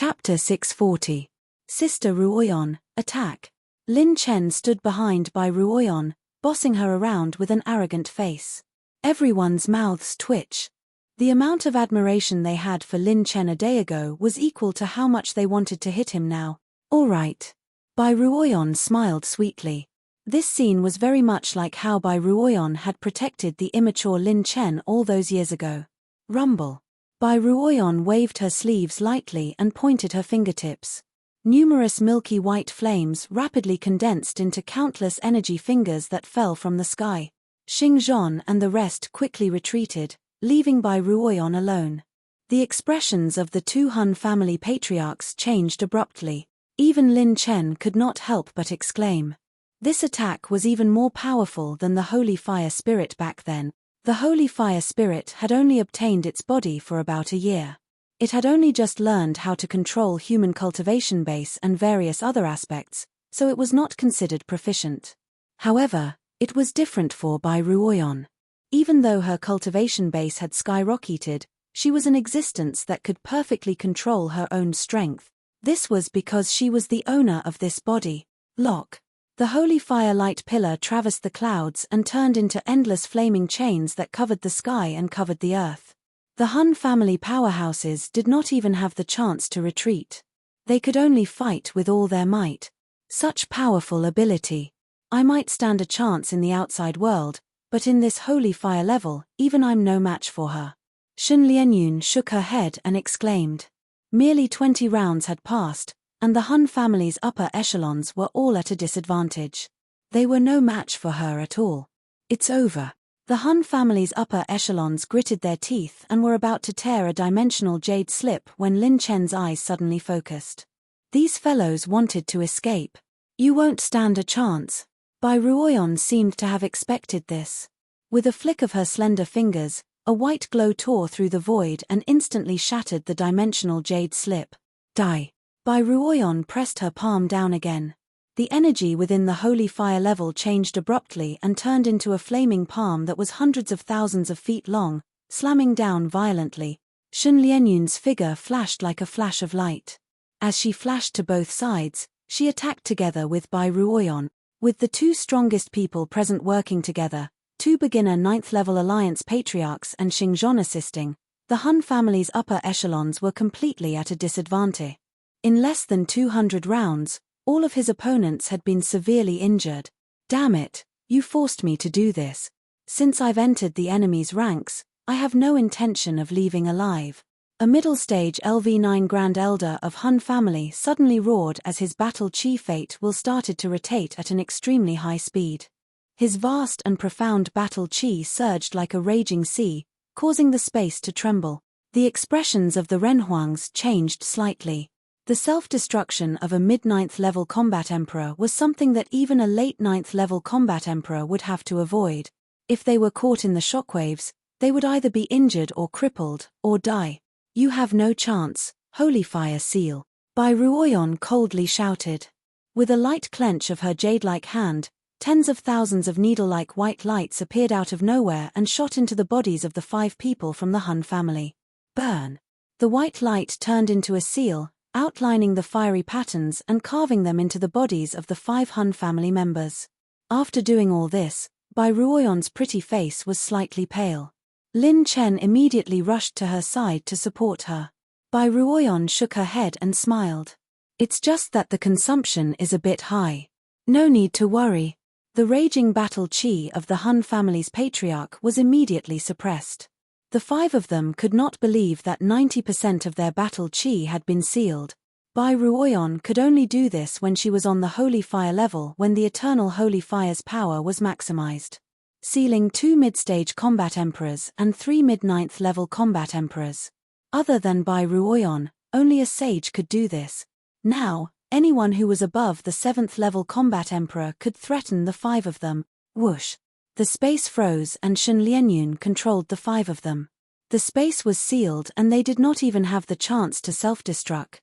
Chapter 640. Sister Ruoyeon, Attack. Lin Chen stood behind Bai Ruoyeon, bossing her around with an arrogant face. Everyone's mouths twitch. The amount of admiration they had for Lin Chen a day ago was equal to how much they wanted to hit him now. All right. Bai Ruoyeon smiled sweetly. This scene was very much like how Bai Ruoyeon had protected the immature Lin Chen all those years ago. Rumble. Bai Ruoyeon waved her sleeves lightly and pointed her fingertips. Numerous milky white flames rapidly condensed into countless energy fingers that fell from the sky. Xingzhon and the rest quickly retreated, leaving Bai Ruoyeon alone. The expressions of the two Han family patriarchs changed abruptly. Even Lin Chen could not help but exclaim. This attack was even more powerful than the Holy Fire Spirit back then. The Holy Fire Spirit had only obtained its body for about a year. It had only just learned how to control human cultivation base and various other aspects, so it was not considered proficient. However, it was different for Bai Ruoyeon. Even though her cultivation base had skyrocketed, she was an existence that could perfectly control her own strength. This was because she was the owner of this body. Lock. The holy fire light pillar traversed the clouds and turned into endless flaming chains that covered the sky and covered the earth. The Han family powerhouses did not even have the chance to retreat. They could only fight with all their might. Such powerful ability. I might stand a chance in the outside world, but in this holy fire level, even I'm no match for her. Shen Lianyun shook her head and exclaimed. Merely 20 rounds had passed, and the Han family's upper echelons were all at a disadvantage. They were no match for her at all. It's over. The Han family's upper echelons gritted their teeth and were about to tear a dimensional jade slip when Lin Chen's eyes suddenly focused. These fellows wanted to escape. You won't stand a chance. Bai Ruoyeon seemed to have expected this. With a flick of her slender fingers, a white glow tore through the void and instantly shattered the dimensional jade slip. Die. Bai Ruoyeon pressed her palm down again. The energy within the holy fire level changed abruptly and turned into a flaming palm that was hundreds of thousands of feet long, slamming down violently. Shen Lianyun's figure flashed like a flash of light. As she flashed to both sides, she attacked together with Bai Ruoyeon. With the two strongest people present working together, two beginner 9th level alliance patriarchs and Xingzhon assisting, the Han family's upper echelons were completely at a disadvantage. In less than 200 rounds, all of his opponents had been severely injured. Damn it, you forced me to do this. Since I've entered the enemy's ranks, I have no intention of leaving alive. A middle-stage LV9 Grand Elder of Han family suddenly roared as his battle chi fate will started to rotate at an extremely high speed. His vast and profound battle chi surged like a raging sea, causing the space to tremble. The expressions of the Renhuangs changed slightly. The self-destruction of a mid-9th level combat emperor was something that even a late 9th level combat emperor would have to avoid. If they were caught in the shockwaves, they would either be injured or crippled, or die. You have no chance, Holy Fire Seal. Bai Ruoyeon coldly shouted. With a light clench of her jade-like hand, tens of thousands of needle-like white lights appeared out of nowhere and shot into the bodies of the 5 people from the Han family. Burn. The white light turned into a seal, outlining the fiery patterns and carving them into the bodies of the 5 Han family members. After doing all this, Bai Ruoyeon's pretty face was slightly pale. Lin Chen immediately rushed to her side to support her. Bai Ruoyeon shook her head and smiled. It's just that the consumption is a bit high. No need to worry. The raging battle chi of the Han family's patriarch was immediately suppressed. The 5 of them could not believe that 90% of their battle chi had been sealed. Bai Ruoyeon could only do this when she was on the holy fire level when the eternal holy fire's power was maximized. Sealing 2 mid-stage combat emperors and 3 mid-9th level combat emperors. Other than Bai Ruoyeon, only a sage could do this. Now, anyone who was above the 7th level combat emperor could threaten the 5 of them. Whoosh. The space froze and Shen Lianyun controlled the 5 of them. The space was sealed and they did not even have the chance to self-destruct.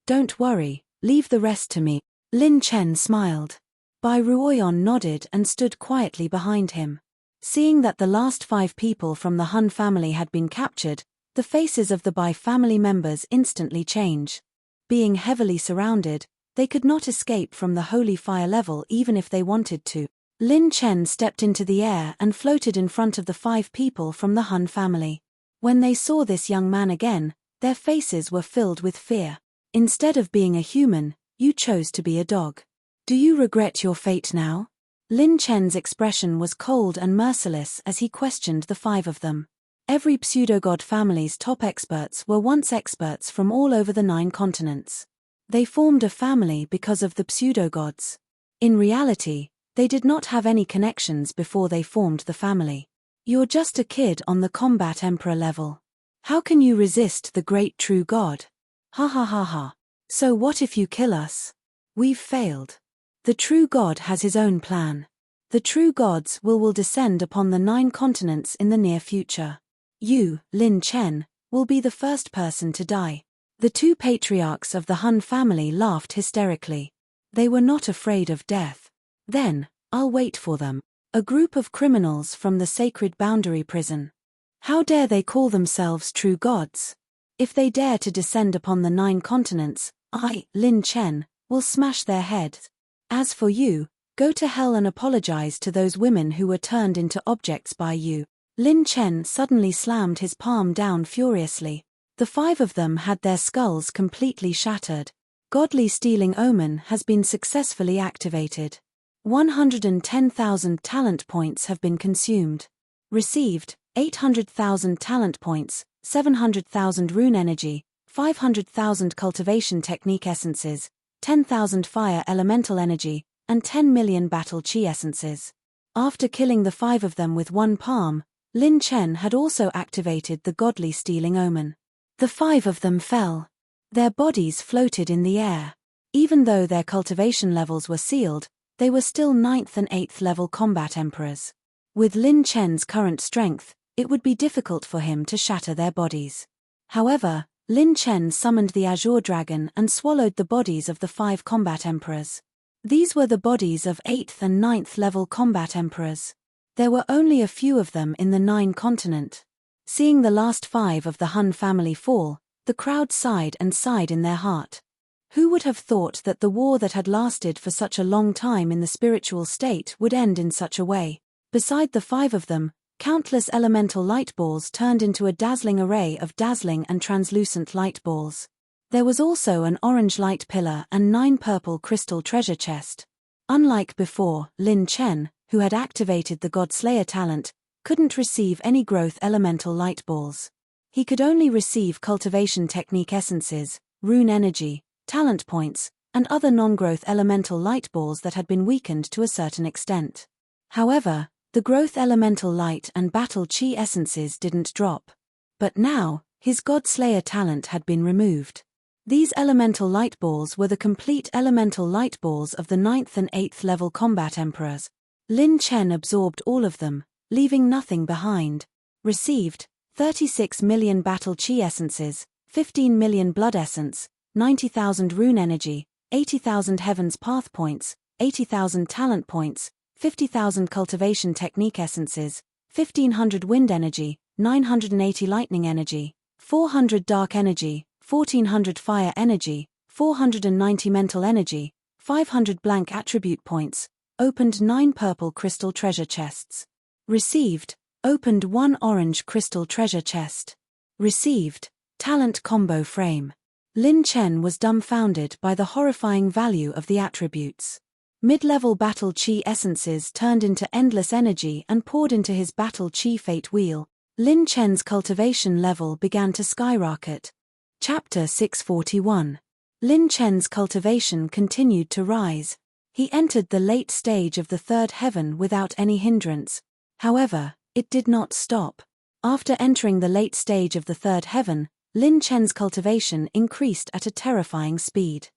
Don't worry, leave the rest to me. Lin Chen smiled. Bai Ruoyeon nodded and stood quietly behind him. Seeing that the last 5 people from the Han family had been captured, the faces of the Bai family members instantly changed. Being heavily surrounded, they could not escape from the holy fire level even if they wanted to. Lin Chen stepped into the air and floated in front of the 5 people from the Han family. When they saw this young man again, their faces were filled with fear. Instead of being a human, you chose to be a dog. Do you regret your fate now? Lin Chen's expression was cold and merciless as he questioned the 5 of them. Every pseudogod family's top experts were once experts from all over the 9 continents. They formed a family because of the pseudogods. In reality, they did not have any connections before they formed the family. You're just a kid on the combat emperor level. How can you resist the great true god? Ha ha ha ha. So what if you kill us? We've failed. The true god has his own plan. The true gods will descend upon the 9 continents in the near future. You, Lin Chen, will be the first person to die. The 2 patriarchs of the Han family laughed hysterically. They were not afraid of death. Then, I'll wait for them. A group of criminals from the sacred boundary prison. How dare they call themselves true gods? If they dare to descend upon the 9 continents, I, Lin Chen, will smash their heads. As for you, go to hell and apologize to those women who were turned into objects by you. Lin Chen suddenly slammed his palm down furiously. The 5 of them had their skulls completely shattered. Godly Stealing Omen has been successfully activated. 110,000 talent points have been consumed. Received, 800,000 talent points, 700,000 rune energy, 500,000 cultivation technique essences, 10,000 fire elemental energy, and 10 million battle chi essences. After killing the 5 of them with 1 palm, Lin Chen had also activated the Godly Stealing Omen. The 5 of them fell. Their bodies floated in the air. Even though their cultivation levels were sealed, they were still 9th and 8th level combat emperors. With Lin Chen's current strength, it would be difficult for him to shatter their bodies. However, Lin Chen summoned the Azure Dragon and swallowed the bodies of the 5 combat emperors. These were the bodies of 8th and 9th level combat emperors. There were only a few of them in the 9 continent. Seeing the last 5 of the Han family fall, the crowd sighed and sighed in their heart. Who would have thought that the war that had lasted for such a long time in the spiritual state would end in such a way? Beside the 5 of them, countless elemental light balls turned into a dazzling array of dazzling and translucent light balls. There was also an orange light pillar and 9 purple crystal treasure chest. Unlike before, Lin Chen, who had activated the God Slayer talent, couldn't receive any growth elemental light balls. He could only receive cultivation technique essences, rune energy, talent points, and other non-growth elemental light balls that had been weakened to a certain extent. However, the growth elemental light and battle chi essences didn't drop. But now, his God Slayer talent had been removed. These elemental light balls were the complete elemental light balls of the 9th and 8th level combat emperors. Lin Chen absorbed all of them, leaving nothing behind. Received, 36 million battle chi essences, 15 million blood essence, 90,000 rune energy, 80,000 heaven's path points, 80,000 talent points, 50,000 cultivation technique essences, 1,500 wind energy, 980 lightning energy, 400 dark energy, 1,400 fire energy, 490 mental energy, 500 blank attribute points. Opened 9 purple crystal treasure chests. Received, opened 1 orange crystal treasure chest. Received, talent combo frame. Lin Chen was dumbfounded by the horrifying value of the attributes. Mid-level battle chi essences turned into endless energy and poured into his battle chi fate wheel. Lin Chen's cultivation level began to skyrocket. Chapter 641. Lin Chen's cultivation continued to rise. He entered the late stage of the 3rd heaven without any hindrance. However, it did not stop. After entering the late stage of the 3rd heaven, Lin Chen's cultivation increased at a terrifying speed.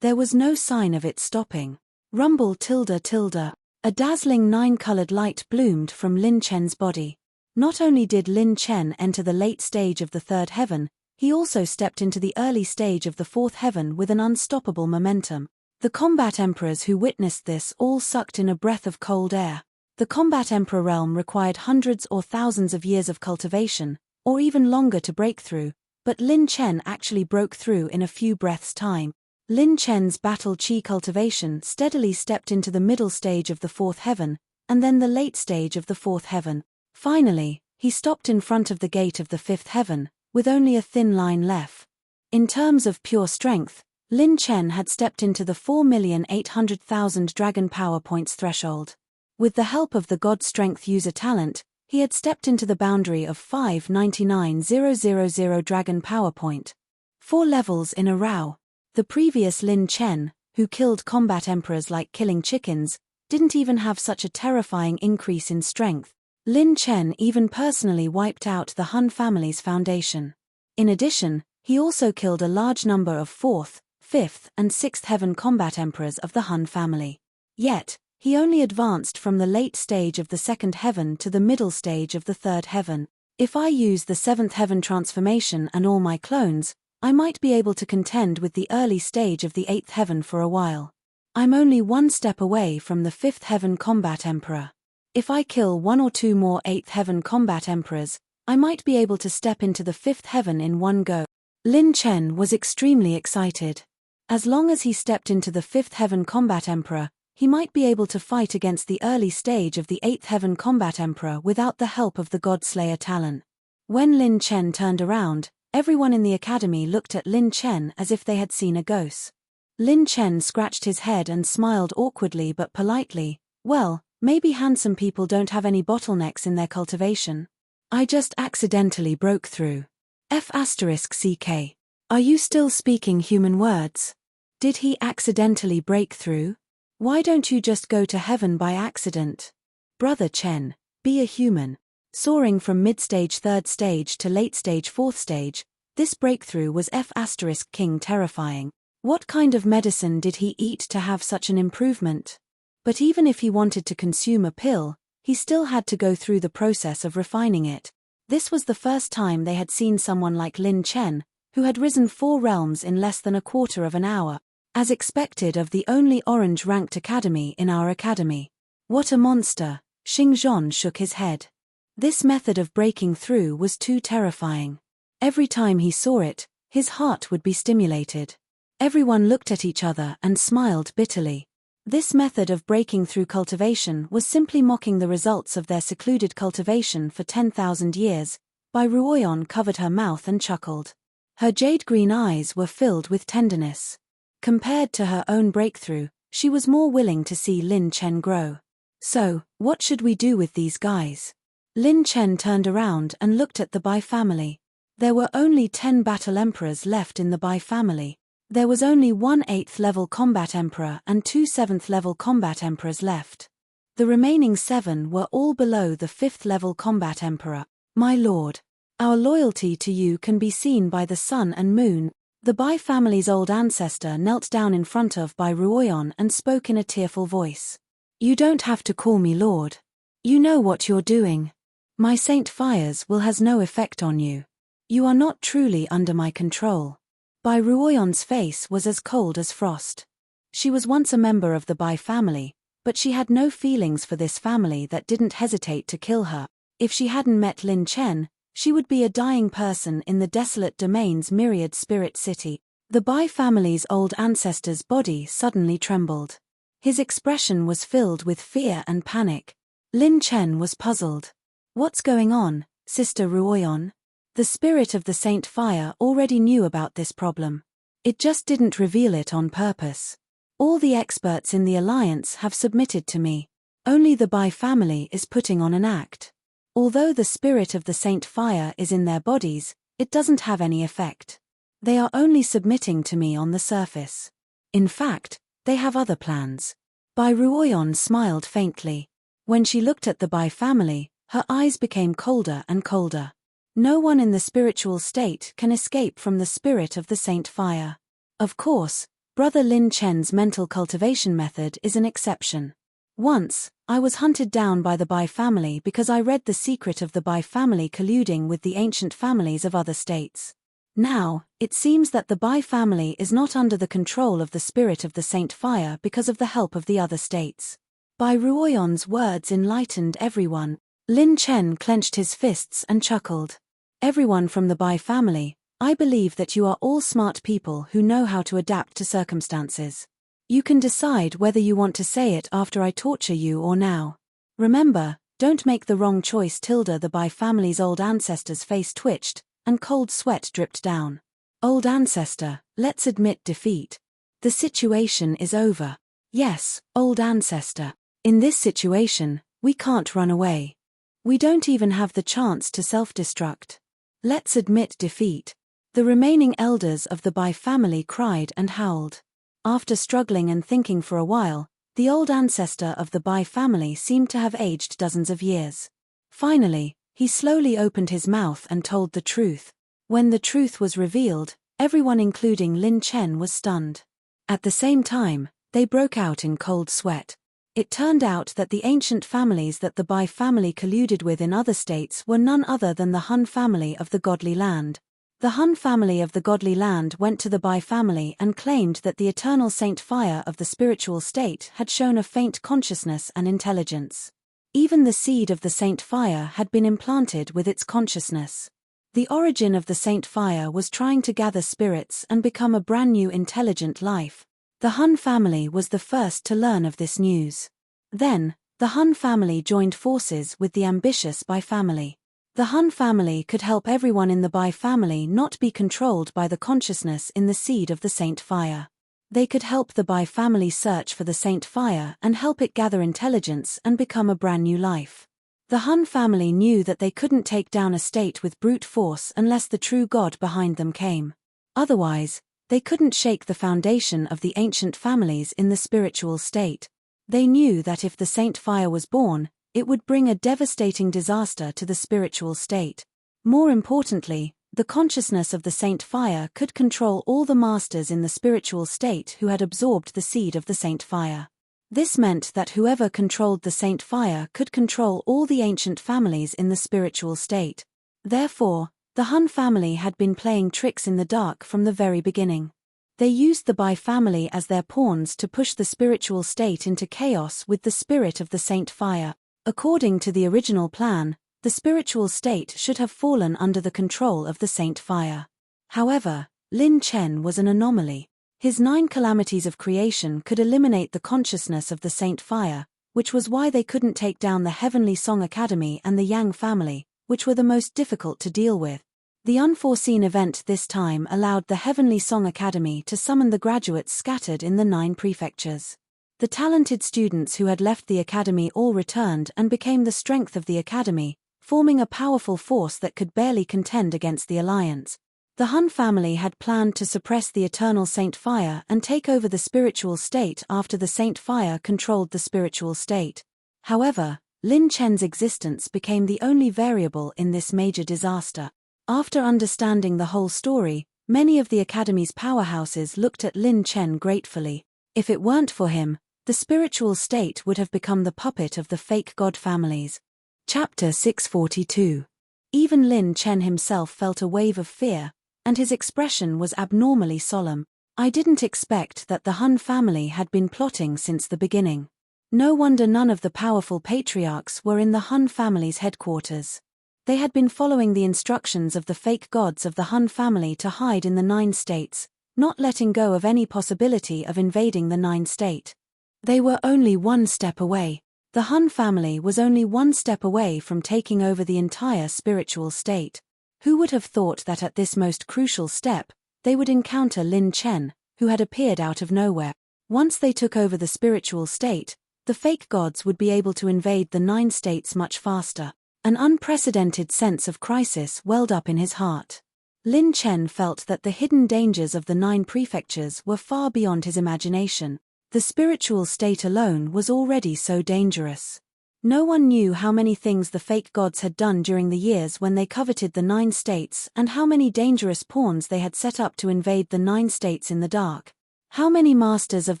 There was no sign of it stopping. Rumble tilde tilde. A dazzling 9-colored light bloomed from Lin Chen's body. Not only did Lin Chen enter the late stage of the 3rd heaven, he also stepped into the early stage of the 4th heaven with an unstoppable momentum. The combat emperors who witnessed this all sucked in a breath of cold air. The combat emperor realm required hundreds or thousands of years of cultivation, or even longer to break through, But Lin Chen actually broke through in a few breaths' time. Lin Chen's battle chi cultivation steadily stepped into the middle stage of the fourth heaven, and then the late stage of the fourth heaven. Finally, he stopped in front of the gate of the fifth heaven, with only a thin line left. In terms of pure strength, Lin Chen had stepped into the 4,800,000 dragon power points threshold. With the help of the God Strength user talent, he had stepped into the boundary of 599,000 dragon power point. 4 levels in a row. The previous Lin Chen, who killed combat emperors like killing chickens, didn't even have such a terrifying increase in strength. Lin Chen even personally wiped out the Han family's foundation. In addition, he also killed a large number of 4th, 5th, and 6th heaven combat emperors of the Han family. Yet, he only advanced from the late stage of the second heaven to the middle stage of the third heaven. If I use the 7th heaven transformation and all my clones, I might be able to contend with the early stage of the 8th heaven for a while. I'm only one step away from the 5th heaven combat emperor. If I kill 1 or 2 more 8th heaven combat emperors, I might be able to step into the 5th heaven in one go. Lin Chen was extremely excited. As long as he stepped into the 5th heaven combat emperor, he might be able to fight against the early stage of the 8th heaven combat emperor without the help of the God Slayer talent. When Lin Chen turned around, everyone in the academy looked at Lin Chen as if they had seen a ghost. Lin Chen scratched his head and smiled awkwardly but politely. Well, maybe handsome people don't have any bottlenecks in their cultivation. I just accidentally broke through. F***CK. Are you still speaking human words? Did he accidentally break through? Why don't you just go to heaven by accident? Brother Chen, be a human. Soaring from mid-stage 3rd stage to late-stage 4th stage, this breakthrough was F***king terrifying. What kind of medicine did he eat to have such an improvement? But even if he wanted to consume a pill, he still had to go through the process of refining it. This was the first time they had seen someone like Lin Chen, who had risen 4 realms in less than a quarter of an hour, as expected of the only orange-ranked academy in our academy. What a monster! Xing Zhon shook his head. This method of breaking through was too terrifying. Every time he saw it, his heart would be stimulated. Everyone looked at each other and smiled bitterly. This method of breaking through cultivation was simply mocking the results of their secluded cultivation for 10,000 years. Bai Ruoyan covered her mouth and chuckled. Her jade-green eyes were filled with tenderness. Compared to her own breakthrough, she was more willing to see Lin Chen grow. So, what should we do with these guys? Lin Chen turned around and looked at the Bai family. There were only 10 battle emperors left in the Bai family. There was only 1 8th level combat emperor and 2 7th level combat emperors left. The remaining 7 were all below the 5th level combat emperor. My lord, our loyalty to you can be seen by the sun and moon. The Bai family's old ancestor knelt down in front of Bai Ruoyan and spoke in a tearful voice. You don't have to call me lord. You know what you're doing. My saint fires will has no effect on you. You are not truly under my control. Bai Ruoyan's face was as cold as frost. She was once a member of the Bai family, but she had no feelings for this family that didn't hesitate to kill her. If she hadn't met Lin Chen, she would be a dying person in the desolate domain's myriad spirit city. The Bai family's old ancestor's body suddenly trembled. His expression was filled with fear and panic. Lin Chen was puzzled. What's going on, Sister Ruoyan? The spirit of the Saint Fire already knew about this problem. It just didn't reveal it on purpose. All the experts in the Alliance have submitted to me. Only the Bai family is putting on an act. Although the spirit of the Saint Fire is in their bodies, it doesn't have any effect. They are only submitting to me on the surface. In fact, they have other plans. Bai Ruoyan smiled faintly. When she looked at the Bai family, her eyes became colder and colder. No one in the spiritual state can escape from the spirit of the Saint Fire. Of course, Brother Lin Chen's mental cultivation method is an exception. Once, I was hunted down by the Bai family because I read the secret of the Bai family colluding with the ancient families of other states. Now, it seems that the Bai family is not under the control of the spirit of the Saint Fire because of the help of the other states. Bai Ruoyan's words enlightened everyone. Lin Chen clenched his fists and chuckled. Everyone from the Bai family, I believe that you are all smart people who know how to adapt to circumstances. You can decide whether you want to say it after I torture you or now. Remember, don't make the wrong choice. The Bai family's old ancestor's face twitched, and cold sweat dripped down. Old ancestor, let's admit defeat. The situation is over. Yes, old ancestor. In this situation, we can't run away. We don't even have the chance to self-destruct. Let's admit defeat. The remaining elders of the Bai family cried and howled. After struggling and thinking for a while, the old ancestor of the Bai family seemed to have aged dozens of years. Finally, he slowly opened his mouth and told the truth. When the truth was revealed, everyone including Lin Chen was stunned. At the same time, they broke out in cold sweat. It turned out that the ancient families that the Bai family colluded with in other states were none other than the Han family of the Godly Land. The Han family of the Godly Land went to the Bai family and claimed that the eternal saint fire of the spiritual state had shown a faint consciousness and intelligence. Even the seed of the saint fire had been implanted with its consciousness. The origin of the saint fire was trying to gather spirits and become a brand new intelligent life. The Han family was the first to learn of this news. Then, the Han family joined forces with the ambitious Bai family. The Han family could help everyone in the Bai family not be controlled by the consciousness in the seed of the saint fire. They could help the Bai family search for the saint fire and help it gather intelligence and become a brand new life. The Han family knew that they couldn't take down a state with brute force unless the true God behind them came. Otherwise, they couldn't shake the foundation of the ancient families in the spiritual state. They knew that if the saint fire was born, it would bring a devastating disaster to the spiritual state. More importantly, the consciousness of the saint fire could control all the masters in the spiritual state who had absorbed the seed of the saint fire. This meant that whoever controlled the saint fire could control all the ancient families in the spiritual state. Therefore, the Han family had been playing tricks in the dark from the very beginning. They used the Bai family as their pawns to push the spiritual state into chaos with the spirit of the saint fire. According to the original plan, the spiritual state should have fallen under the control of the saint fire. However, Lin Chen was an anomaly. His 9 calamities of creation could eliminate the consciousness of the saint fire, which was why they couldn't take down the Heavenly Song Academy and the Yang family, which were the most difficult to deal with. The unforeseen event this time allowed the Heavenly Song Academy to summon the graduates scattered in the 9 prefectures. The talented students who had left the academy all returned and became the strength of the academy, forming a powerful force that could barely contend against the alliance. The Han family had planned to suppress the eternal saint fire and take over the spiritual state after the saint fire controlled the spiritual state. However, Lin Chen's existence became the only variable in this major disaster. After understanding the whole story, many of the academy's powerhouses looked at Lin Chen gratefully. If it weren't for him, the spiritual state would have become the puppet of the fake god families. Chapter 642. Even Lin Chen himself felt a wave of fear, and his expression was abnormally solemn. I didn't expect that the Han family had been plotting since the beginning. No wonder none of the powerful patriarchs were in the Han family's headquarters. They had been following the instructions of the fake gods of the Han family to hide in the 9 states, not letting go of any possibility of invading the 9 state. They were only one step away. The Han family was only one step away from taking over the entire spiritual state. Who would have thought that at this most crucial step, they would encounter Lin Chen, who had appeared out of nowhere? Once they took over the spiritual state, the fake gods would be able to invade the 9 states much faster. An unprecedented sense of crisis welled up in his heart. Lin Chen felt that the hidden dangers of the 9 prefectures were far beyond his imagination. The spiritual state alone was already so dangerous. No one knew how many things the fake gods had done during the years when they coveted the 9 states and how many dangerous pawns they had set up to invade the 9 states in the dark. How many masters of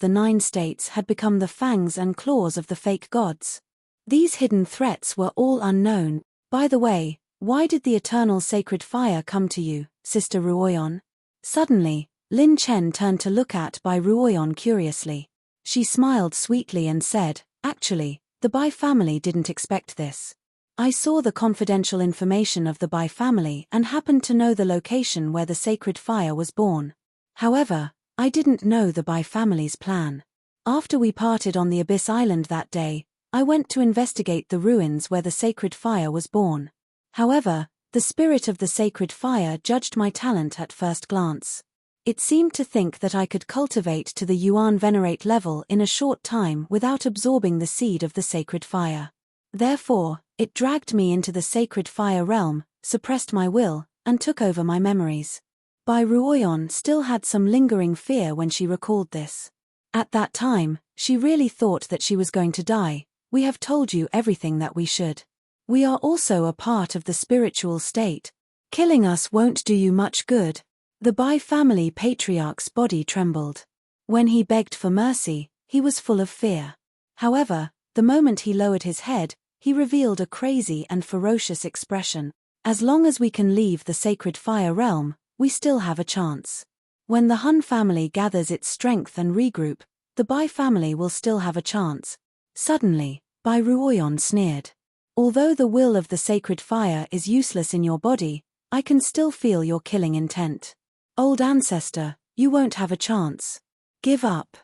the 9 states had become the fangs and claws of the fake gods? These hidden threats were all unknown. By the way, why did the eternal sacred fire come to you, Sister Ruoyan? Suddenly, Lin Chen turned to look at Bai Ruoyan curiously. She smiled sweetly and said, "Actually, the Bai family didn't expect this. I saw the confidential information of the Bai family and happened to know the location where the sacred fire was born. However, I didn't know the Bai family's plan. After we parted on the Abyss Island that day, I went to investigate the ruins where the sacred fire was born. However, the spirit of the sacred fire judged my talent at first glance. It seemed to think that I could cultivate to the Yuan Venerate level in a short time without absorbing the seed of the sacred fire. Therefore, it dragged me into the sacred fire realm, suppressed my will, and took over my memories. Bai Ruoyan still had some lingering fear when she recalled this. At that time, she really thought that she was going to die. We have told you everything that we should. We are also a part of the spiritual state. Killing us won't do you much good. The Bai family patriarch's body trembled. When he begged for mercy, he was full of fear. However, the moment he lowered his head, he revealed a crazy and ferocious expression. As long as we can leave the sacred fire realm, we still have a chance. When the Hun family gathers its strength and regroup, the Bai family will still have a chance. Suddenly, Bai Ruoyan sneered. Although the will of the sacred fire is useless in your body, I can still feel your killing intent. Old ancestor, you won't have a chance. Give up.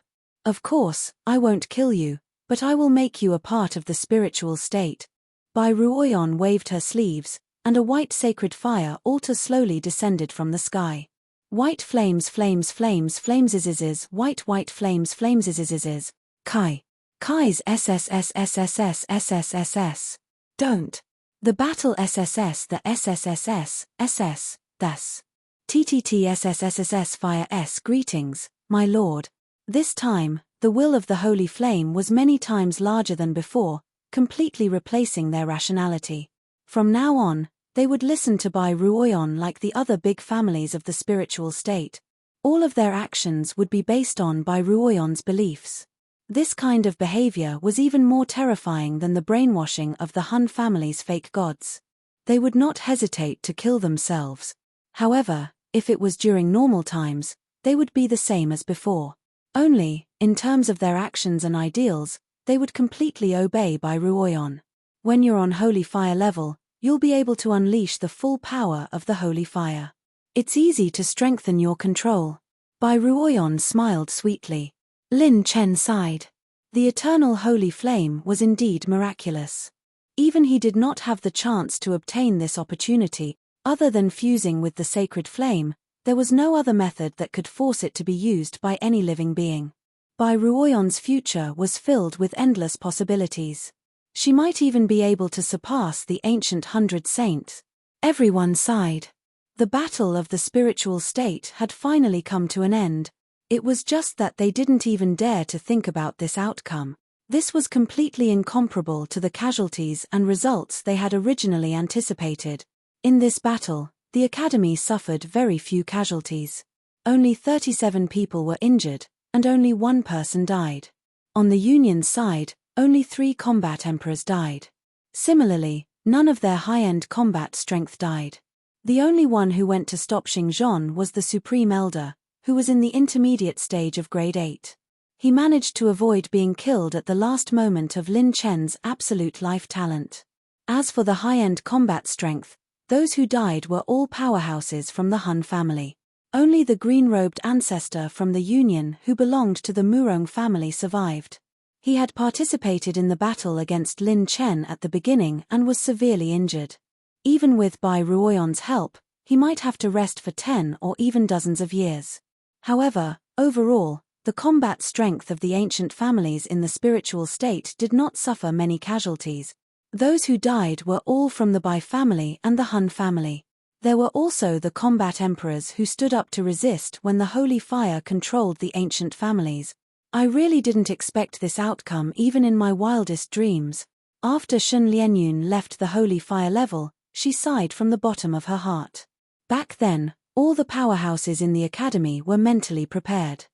Of course, I won't kill you, but I will make you a part of the spiritual state. Bai Ruoyan waved her sleeves, and a white sacred fire altar slowly descended from the sky. White flames izizes, white flames izizes. Kai's SSSSSSSSSS. Don't. The battle SSS the SSSS, SS, thus. TTTSSSSS fire S greetings, my lord. This time, the will of the holy flame was many times larger than before, completely replacing their rationality. From now on, they would listen to Bai Ruoyan like the other big families of the spiritual state. All of their actions would be based on Bai Ruoyan's beliefs. This kind of behavior was even more terrifying than the brainwashing of the Hun family's fake gods. They would not hesitate to kill themselves. However, if it was during normal times, they would be the same as before. Only, in terms of their actions and ideals, they would completely obey Bai Ruoyan. When you're on holy fire level, you'll be able to unleash the full power of the holy fire. It's easy to strengthen your control. Bai Ruoyan smiled sweetly. Lin Chen sighed. The eternal holy flame was indeed miraculous. Even he did not have the chance to obtain this opportunity. Other than fusing with the sacred flame, there was no other method that could force it to be used by any living being. Bai Ruoyan's future was filled with endless possibilities. She might even be able to surpass the ancient 100 saints. Everyone sighed. The battle of the spiritual state had finally come to an end. It was just that they didn't even dare to think about this outcome. This was completely incomparable to the casualties and results they had originally anticipated. In this battle, the Academy suffered very few casualties. Only 37 people were injured, and only one person died. On the Union's side, only 3 combat emperors died. Similarly, none of their high-end combat strength died. The only one who went to stop Xingzhon was the Supreme Elder, who was in the intermediate stage of Grade 8. He managed to avoid being killed at the last moment of Lin Chen's absolute life talent. As for the high-end combat strength, those who died were all powerhouses from the Hun family. Only the green-robed ancestor from the Union who belonged to the Murong family survived. He had participated in the battle against Lin Chen at the beginning and was severely injured. Even with Bai Ruoyan's help, he might have to rest for 10 or even dozens of years. However, overall, the combat strength of the ancient families in the spiritual state did not suffer many casualties. Those who died were all from the Bai family and the Hun family. There were also the combat emperors who stood up to resist when the holy fire controlled the ancient families. I really didn't expect this outcome even in my wildest dreams. After Shen Lianyun left the holy fire level, she sighed from the bottom of her heart. Back then, all the powerhouses in the academy were mentally prepared.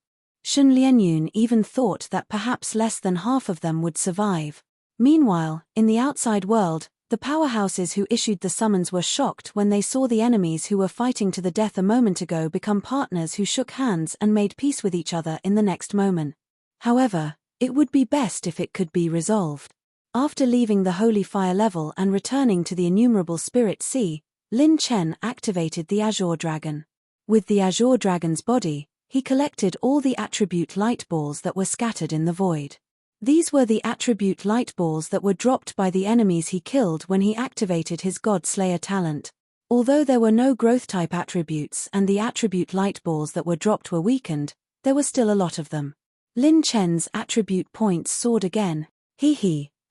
Shen Lianyun even thought that perhaps less than half of them would survive. Meanwhile, in the outside world, the powerhouses who issued the summons were shocked when they saw the enemies who were fighting to the death a moment ago become partners who shook hands and made peace with each other in the next moment. However, it would be best if it could be resolved. After leaving the holy fire level and returning to the innumerable spirit sea, Lin Chen activated the Azure Dragon. With the Azure Dragon's body, he collected all the attribute light balls that were scattered in the void. These were the attribute light balls that were dropped by the enemies he killed when he activated his God Slayer talent. Although there were no growth-type attributes and the attribute light balls that were dropped were weakened, there were still a lot of them. Lin Chen's attribute points soared again.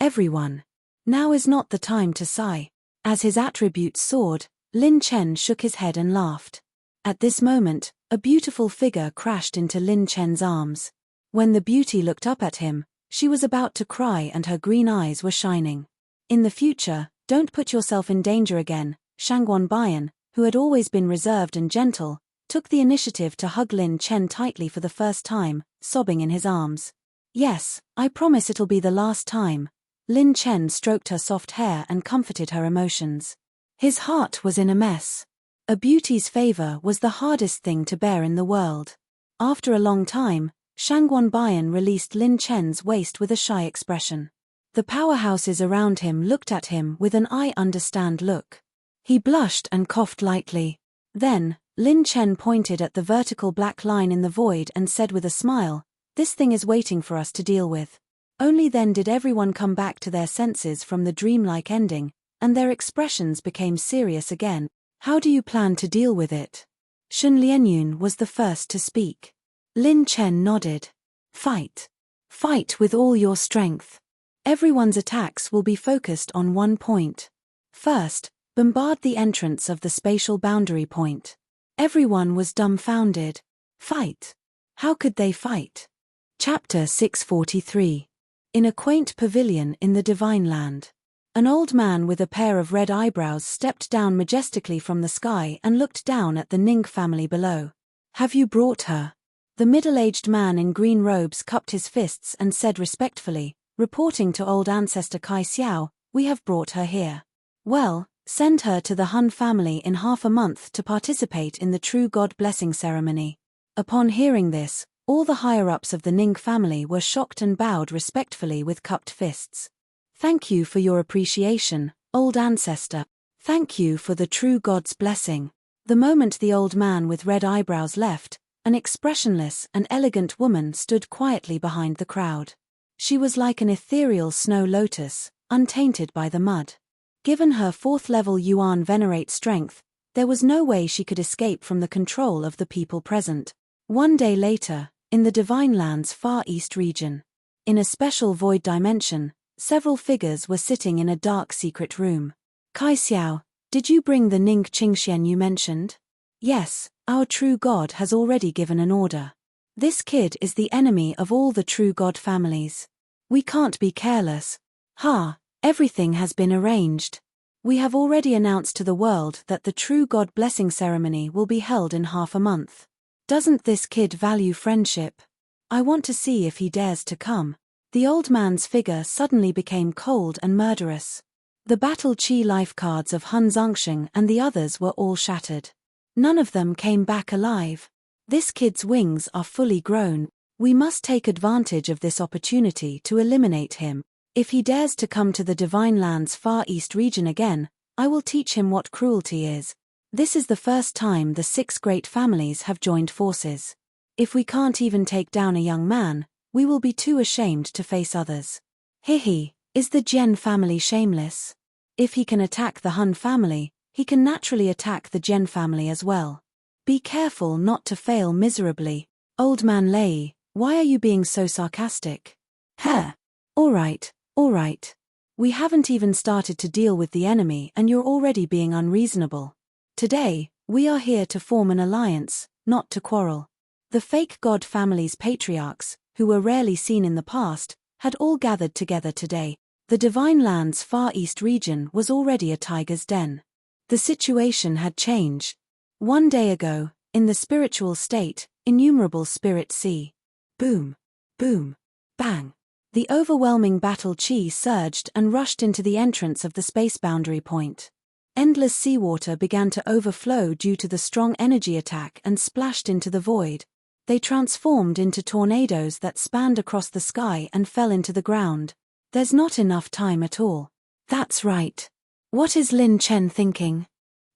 Everyone. Now is not the time to sigh. As his attributes soared, Lin Chen shook his head and laughed. At this moment, a beautiful figure crashed into Lin Chen's arms. When the beauty looked up at him, she was about to cry and her green eyes were shining. In the future, don't put yourself in danger again. Shangguan Bian, who had always been reserved and gentle, took the initiative to hug Lin Chen tightly for the first time, sobbing in his arms. Yes, I promise it'll be the last time. Lin Chen stroked her soft hair and comforted her emotions. His heart was in a mess. A beauty's favor was the hardest thing to bear in the world. After a long time, Shangguan Bian released Lin Chen's waist with a shy expression. The powerhouses around him looked at him with an I understand look. He blushed and coughed lightly. Then, Lin Chen pointed at the vertical black line in the void and said with a smile, "This thing is waiting for us to deal with." Only then did everyone come back to their senses from the dreamlike ending, and their expressions became serious again. "How do you plan to deal with it?" Shen Lianyun was the first to speak. Lin Chen nodded. Fight. Fight with all your strength. Everyone's attacks will be focused on one point. First, bombard the entrance of the spatial boundary point. Everyone was dumbfounded. Fight. How could they fight? Chapter 643. In a quaint pavilion in the Divine Land. An old man with a pair of red eyebrows stepped down majestically from the sky and looked down at the Ning family below. "Have you brought her?" The middle-aged man in green robes cupped his fists and said respectfully, reporting to old ancestor Kai Xiao, "We have brought her here." "Well, send her to the Han family in half a month to participate in the true God blessing ceremony." Upon hearing this, all the higher-ups of the Ning family were shocked and bowed respectfully with cupped fists. "Thank you for your appreciation, old ancestor. Thank you for the true God's blessing." The moment the old man with red eyebrows left, an expressionless and elegant woman stood quietly behind the crowd. She was like an ethereal snow lotus, untainted by the mud. Given her fourth-level Yuan venerate strength, there was no way she could escape from the control of the people present. One day later, in the Divine Land's Far East region, in a special void dimension, several figures were sitting in a dark secret room. "Kai Xiao, did you bring the Ning Qingxian you mentioned?" "Yes, our true God has already given an order. This kid is the enemy of all the true God families. We can't be careless. Everything has been arranged. We have already announced to the world that the true God blessing ceremony will be held in half a month. Doesn't this kid value friendship? I want to see if he dares to come." The old man's figure suddenly became cold and murderous. The battle chi life cards of Han Zongsheng and the others were all shattered. None of them came back alive. This kid's wings are fully grown. We must take advantage of this opportunity to eliminate him. If he dares to come to the Divine Land's Far East region again, I will teach him what cruelty is. This is the first time the 6 great families have joined forces. If we can't even take down a young man, we will be too ashamed to face others. Is the Jian family shameless? If he can attack the Han family, he can naturally attack the Jian family as well. Be careful not to fail miserably. Old man Lei, why are you being so sarcastic? All right. We haven't even started to deal with the enemy and you're already being unreasonable. Today, we are here to form an alliance, not to quarrel. The fake God family's patriarchs, who were rarely seen in the past, had all gathered together today. The Divine Land's Far East region was already a tiger's den. The situation had changed. One day ago, in the spiritual state, innumerable spirits see. Boom, boom, bang. The overwhelming battle chi surged and rushed into the entrance of the space boundary point. Endless seawater began to overflow due to the strong energy attack and splashed into the void. They transformed into tornadoes that spanned across the sky and fell into the ground. There's not enough time at all. That's right. What is Lin Chen thinking?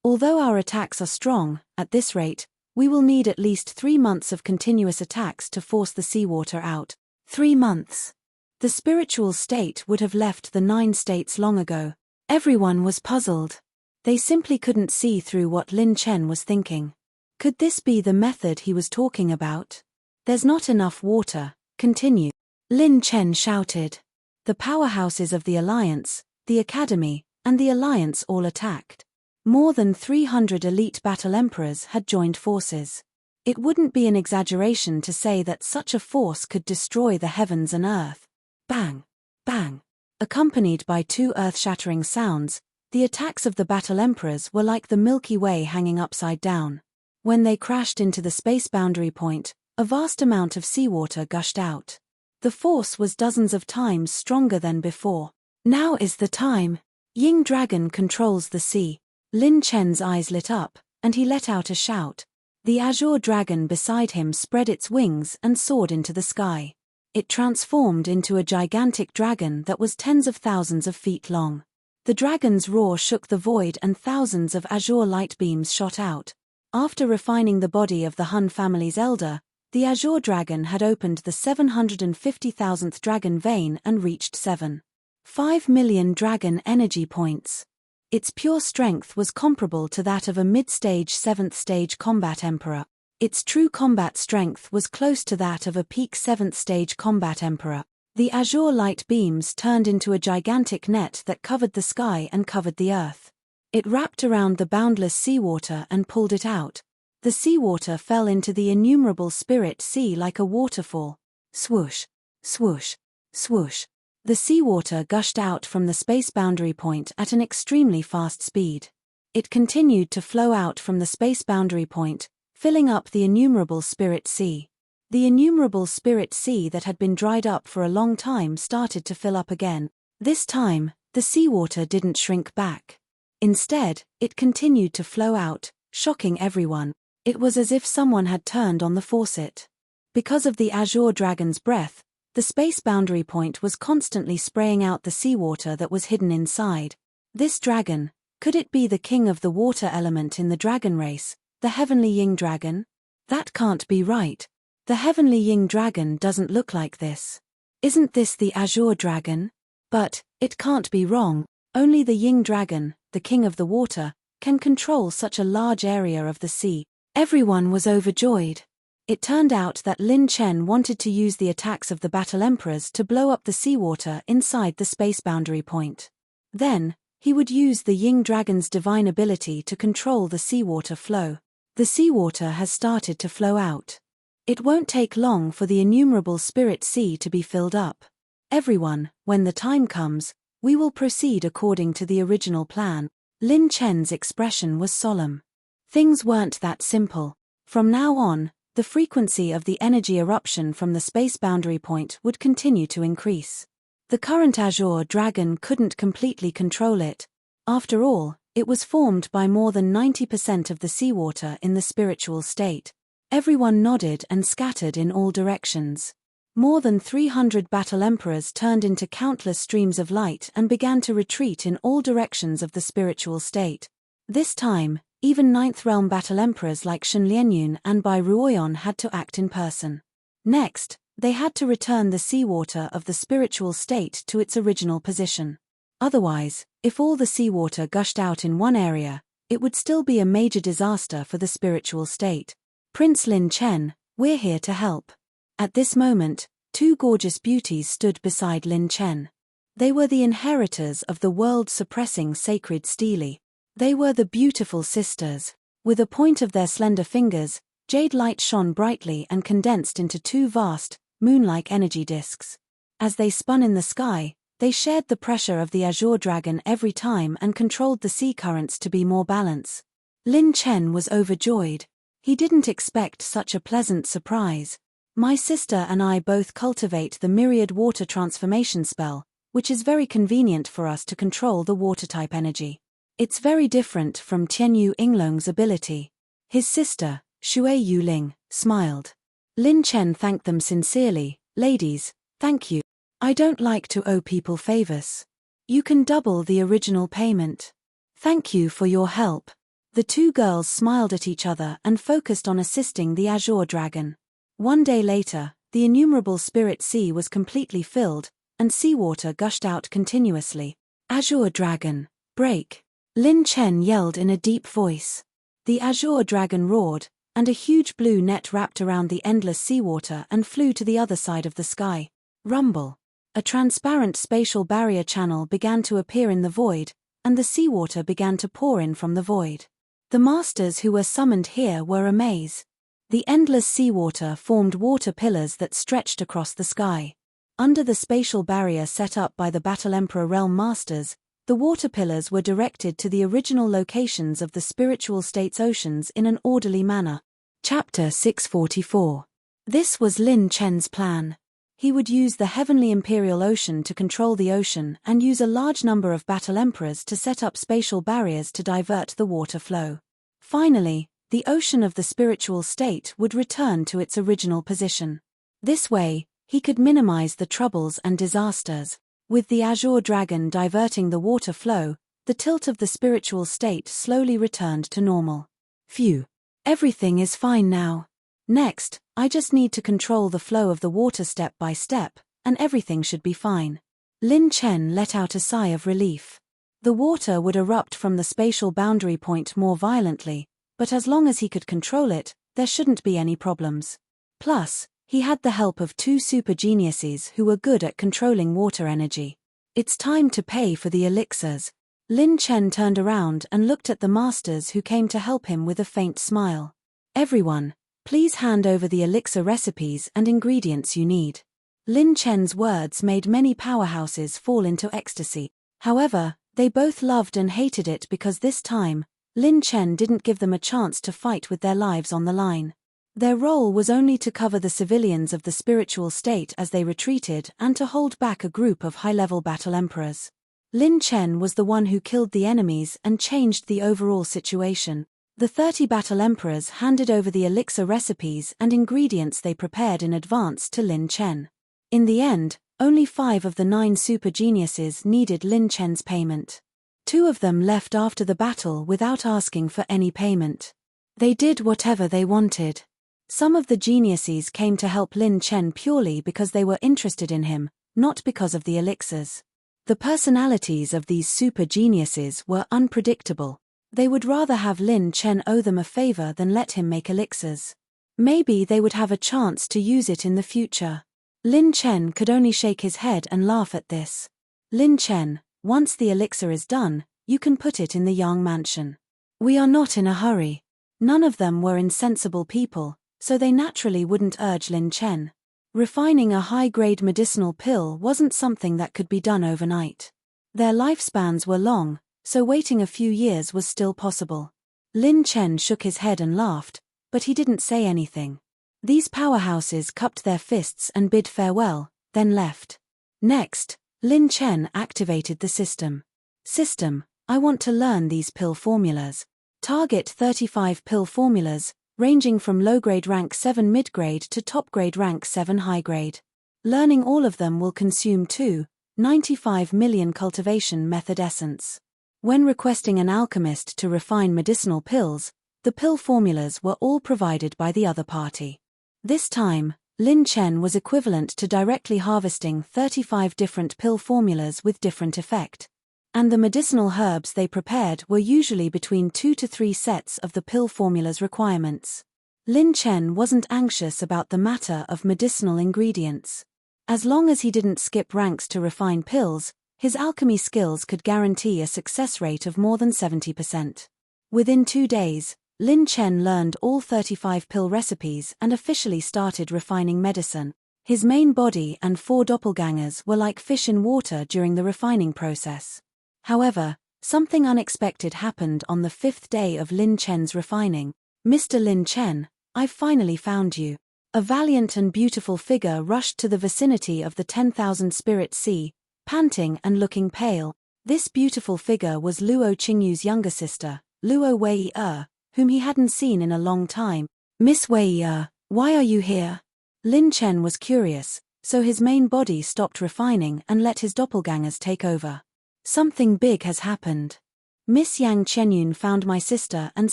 Although our attacks are strong, at this rate, we will need at least 3 months of continuous attacks to force the seawater out. 3 months. The spiritual state would have left the 9 states long ago. Everyone was puzzled. They simply couldn't see through what Lin Chen was thinking. Could this be the method he was talking about? There's not enough water, continue. Lin Chen shouted. The powerhouses of the Alliance, the Academy, and the Alliance all attacked. More than 300 elite battle emperors had joined forces. It wouldn't be an exaggeration to say that such a force could destroy the heavens and earth. Bang! Bang! Accompanied by 2 earth-shattering sounds, the attacks of the battle emperors were like the Milky Way hanging upside down. When they crashed into the space boundary point, a vast amount of seawater gushed out. The force was dozens of times stronger than before. Now is the time. Ying Dragon controls the sea. Lin Chen's eyes lit up, and he let out a shout. The azure dragon beside him spread its wings and soared into the sky. It transformed into a gigantic dragon that was tens of thousands of feet long. The dragon's roar shook the void and thousands of azure light beams shot out. After refining the body of the Han family's elder, the azure dragon had opened the 750,000th dragon vein and reached 7.5 million dragon energy points. Its pure strength was comparable to that of a mid-stage 7th stage combat emperor. Its true combat strength was close to that of a peak 7th stage combat emperor. The azure light beams turned into a gigantic net that covered the sky and covered the earth. It wrapped around the boundless seawater and pulled it out. The seawater fell into the innumerable spirit sea like a waterfall. Swoosh, swoosh, swoosh. The seawater gushed out from the space boundary point at an extremely fast speed. It continued to flow out from the space boundary point, filling up the innumerable spirit sea. The innumerable spirit sea that had been dried up for a long time started to fill up again. This time, the seawater didn't shrink back. Instead, it continued to flow out, shocking everyone. It was as if someone had turned on the faucet. Because of the azure dragon's breath, the space boundary point was constantly spraying out the seawater that was hidden inside. This dragon, could it be the king of the water element in the dragon race, the heavenly Ying dragon? That can't be right. The heavenly Ying dragon doesn't look like this. Isn't this the azure dragon? But, it can't be wrong. Only the Ying dragon, the king of the water, can control such a large area of the sea. Everyone was overjoyed. It turned out that Lin Chen wanted to use the attacks of the battle emperors to blow up the seawater inside the space boundary point. Then, he would use the Ying dragon's divine ability to control the seawater flow. The seawater has started to flow out. It won't take long for the innumerable spirit sea to be filled up. Everyone, when the time comes, we will proceed according to the original plan. Lin Chen's expression was solemn. Things weren't that simple. From now on, the frequency of the energy eruption from the space boundary point would continue to increase. The current azure dragon couldn't completely control it. After all, it was formed by more than 90% of the seawater in the spiritual state. Everyone nodded and scattered in all directions. More than 300 battle emperors turned into countless streams of light and began to retreat in all directions of the spiritual state. This time, even Ninth Realm battle emperors like Shen Lianyun and Bai Ruoyan had to act in person. Next, they had to return the seawater of the spiritual state to its original position. Otherwise, if all the seawater gushed out in one area, it would still be a major disaster for the spiritual state. Prince Lin Chen, we're here to help. At this moment, 2 gorgeous beauties stood beside Lin Chen. They were the inheritors of the world-suppressing sacred stele. They were the beautiful sisters. With a point of their slender fingers, jade light shone brightly and condensed into 2 vast, moon-like energy disks. As they spun in the sky, they shared the pressure of the azure dragon every time and controlled the sea currents to be more balanced. Lin Chen was overjoyed. He didn't expect such a pleasant surprise. My sister and I both cultivate the myriad water transformation spell, which is very convenient for us to control the water-type energy. It's very different from Tianyu Yinglong's ability. His sister, Shui Yuling, smiled. Lin Chen thanked them sincerely. Ladies, thank you. I don't like to owe people favors. You can double the original payment. Thank you for your help. The two girls smiled at each other and focused on assisting the azure dragon. One day later, the innumerable spirit sea was completely filled, and seawater gushed out continuously. Azure dragon, break! Lin Chen yelled in a deep voice. The azure dragon roared, and a huge blue net wrapped around the endless seawater and flew to the other side of the sky. Rumble! A transparent spatial barrier channel began to appear in the void, and the seawater began to pour in from the void. The masters who were summoned here were amazed. The endless seawater formed water pillars that stretched across the sky. Under the spatial barrier set up by the Battle Emperor Realm Masters, the water pillars were directed to the original locations of the spiritual state's oceans in an orderly manner. Chapter 644. This was Lin Chen's plan. He would use the Heavenly Imperial Ocean to control the ocean and use a large number of Battle Emperors to set up spatial barriers to divert the water flow. Finally, the ocean of the spiritual state would return to its original position. This way, he could minimize the troubles and disasters. With the azure dragon diverting the water flow, the tilt of the spiritual state slowly returned to normal. Phew! Everything is fine now. Next, I just need to control the flow of the water step by step, and everything should be fine. Lin Chen let out a sigh of relief. The water would erupt from the spatial boundary point more violently, but as long as he could control it, there shouldn't be any problems. Plus, he had the help of two super geniuses who were good at controlling water energy. It's time to pay for the elixirs. Lin Chen turned around and looked at the masters who came to help him with a faint smile. Everyone, please hand over the elixir recipes and ingredients you need. Lin Chen's words made many powerhouses fall into ecstasy. However, they both loved and hated it because this time, Lin Chen didn't give them a chance to fight with their lives on the line. Their role was only to cover the civilians of the spiritual state as they retreated and to hold back a group of high-level battle emperors. Lin Chen was the one who killed the enemies and changed the overall situation. The 30 battle emperors handed over the elixir recipes and ingredients they prepared in advance to Lin Chen. In the end, only 5 of the 9 super geniuses needed Lin Chen's payment. 2 of them left after the battle without asking for any payment. They did whatever they wanted. Some of the geniuses came to help Lin Chen purely because they were interested in him, not because of the elixirs. The personalities of these super geniuses were unpredictable. They would rather have Lin Chen owe them a favor than let him make elixirs. Maybe they would have a chance to use it in the future. Lin Chen could only shake his head and laugh at this. Lin Chen, once the elixir is done, you can put it in the Yang mansion. We are not in a hurry. None of them were insensible people, so they naturally wouldn't urge Lin Chen. Refining a high-grade medicinal pill wasn't something that could be done overnight. Their lifespans were long, so waiting a few years was still possible. Lin Chen shook his head and laughed, but he didn't say anything. These powerhouses cupped their fists and bid farewell, then left. Next, Lin Chen activated the system. System, I want to learn these pill formulas. Target 35 pill formulas, ranging from low-grade rank 7 mid-grade to top-grade rank 7 high-grade. Learning all of them will consume 2.95 million cultivation method essence. When requesting an alchemist to refine medicinal pills, the pill formulas were all provided by the other party. This time, Lin Chen was equivalent to directly harvesting 35 different pill formulas with different effect. And the medicinal herbs they prepared were usually between 2 to 3 sets of the pill formula's requirements. Lin Chen wasn't anxious about the matter of medicinal ingredients. As long as he didn't skip ranks to refine pills, his alchemy skills could guarantee a success rate of more than 70%. Within 2 days, Lin Chen learned all 35 pill recipes and officially started refining medicine. His main body and 4 doppelgangers were like fish in water during the refining process. However, something unexpected happened on the 5th day of Lin Chen's refining. Mr. Lin Chen, I've finally found you. A valiant and beautiful figure rushed to the vicinity of the 10,000 spirit sea, panting and looking pale. This beautiful figure was Luo Qingyu's younger sister, Luo Wei-er, whom he hadn't seen in a long time. Miss Wei-er, why are you here? Lin Chen was curious, So his main body stopped refining and let his doppelgangers take over. Something big has happened. Miss Yang Chenyun found my sister and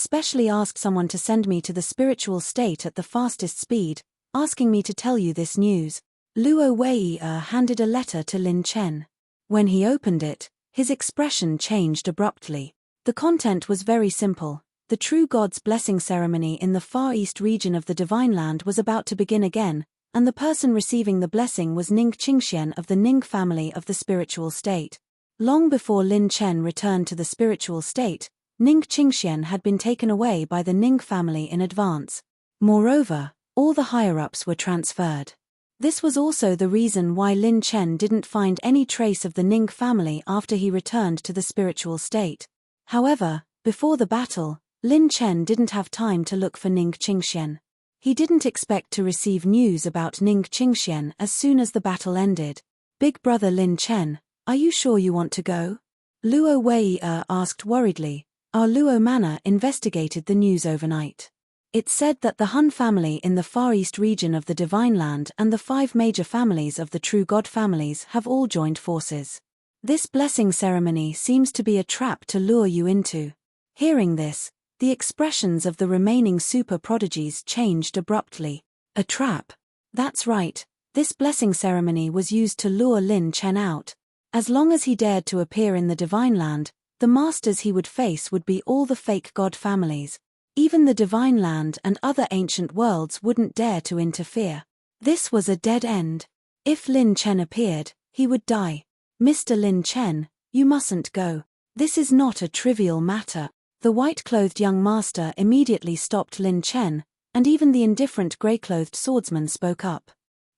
specially asked someone to send me to the spiritual state at the fastest speed, asking me to tell you this news. Luo Wei-er handed a letter to Lin Chen. When he opened it, his expression changed abruptly. The content was very simple. The true God's blessing ceremony in the Far East region of the Divine Land was about to begin again, and the person receiving the blessing was Ning Qingxian of the Ning family of the spiritual state. Long before Lin Chen returned to the spiritual state, Ning Qingxian had been taken away by the Ning family in advance. Moreover, all the higher-ups were transferred. This was also the reason why Lin Chen didn't find any trace of the Ning family after he returned to the spiritual state. However, before the battle, Lin Chen didn't have time to look for Ning Qingxian. He didn't expect to receive news about Ning Qingxian as soon as the battle ended. Big brother Lin Chen, are you sure you want to go? Luo Wei-er asked worriedly. Our Luo Manor investigated the news overnight. It said that the Han family in the Far East region of the Divine Land and the 5 major families of the True God families have all joined forces. This blessing ceremony seems to be a trap to lure you into. Hearing this, the expressions of the remaining super prodigies changed abruptly. A trap? That's right, this blessing ceremony was used to lure Lin Chen out. As long as he dared to appear in the Divine Land, the masters he would face would be all the fake god families. Even the Divine Land and other ancient worlds wouldn't dare to interfere. This was a dead end. If Lin Chen appeared, he would die. Mr. Lin Chen, you mustn't go. This is not a trivial matter. The white-clothed young master immediately stopped Lin Chen, and even the indifferent grey-clothed swordsman spoke up.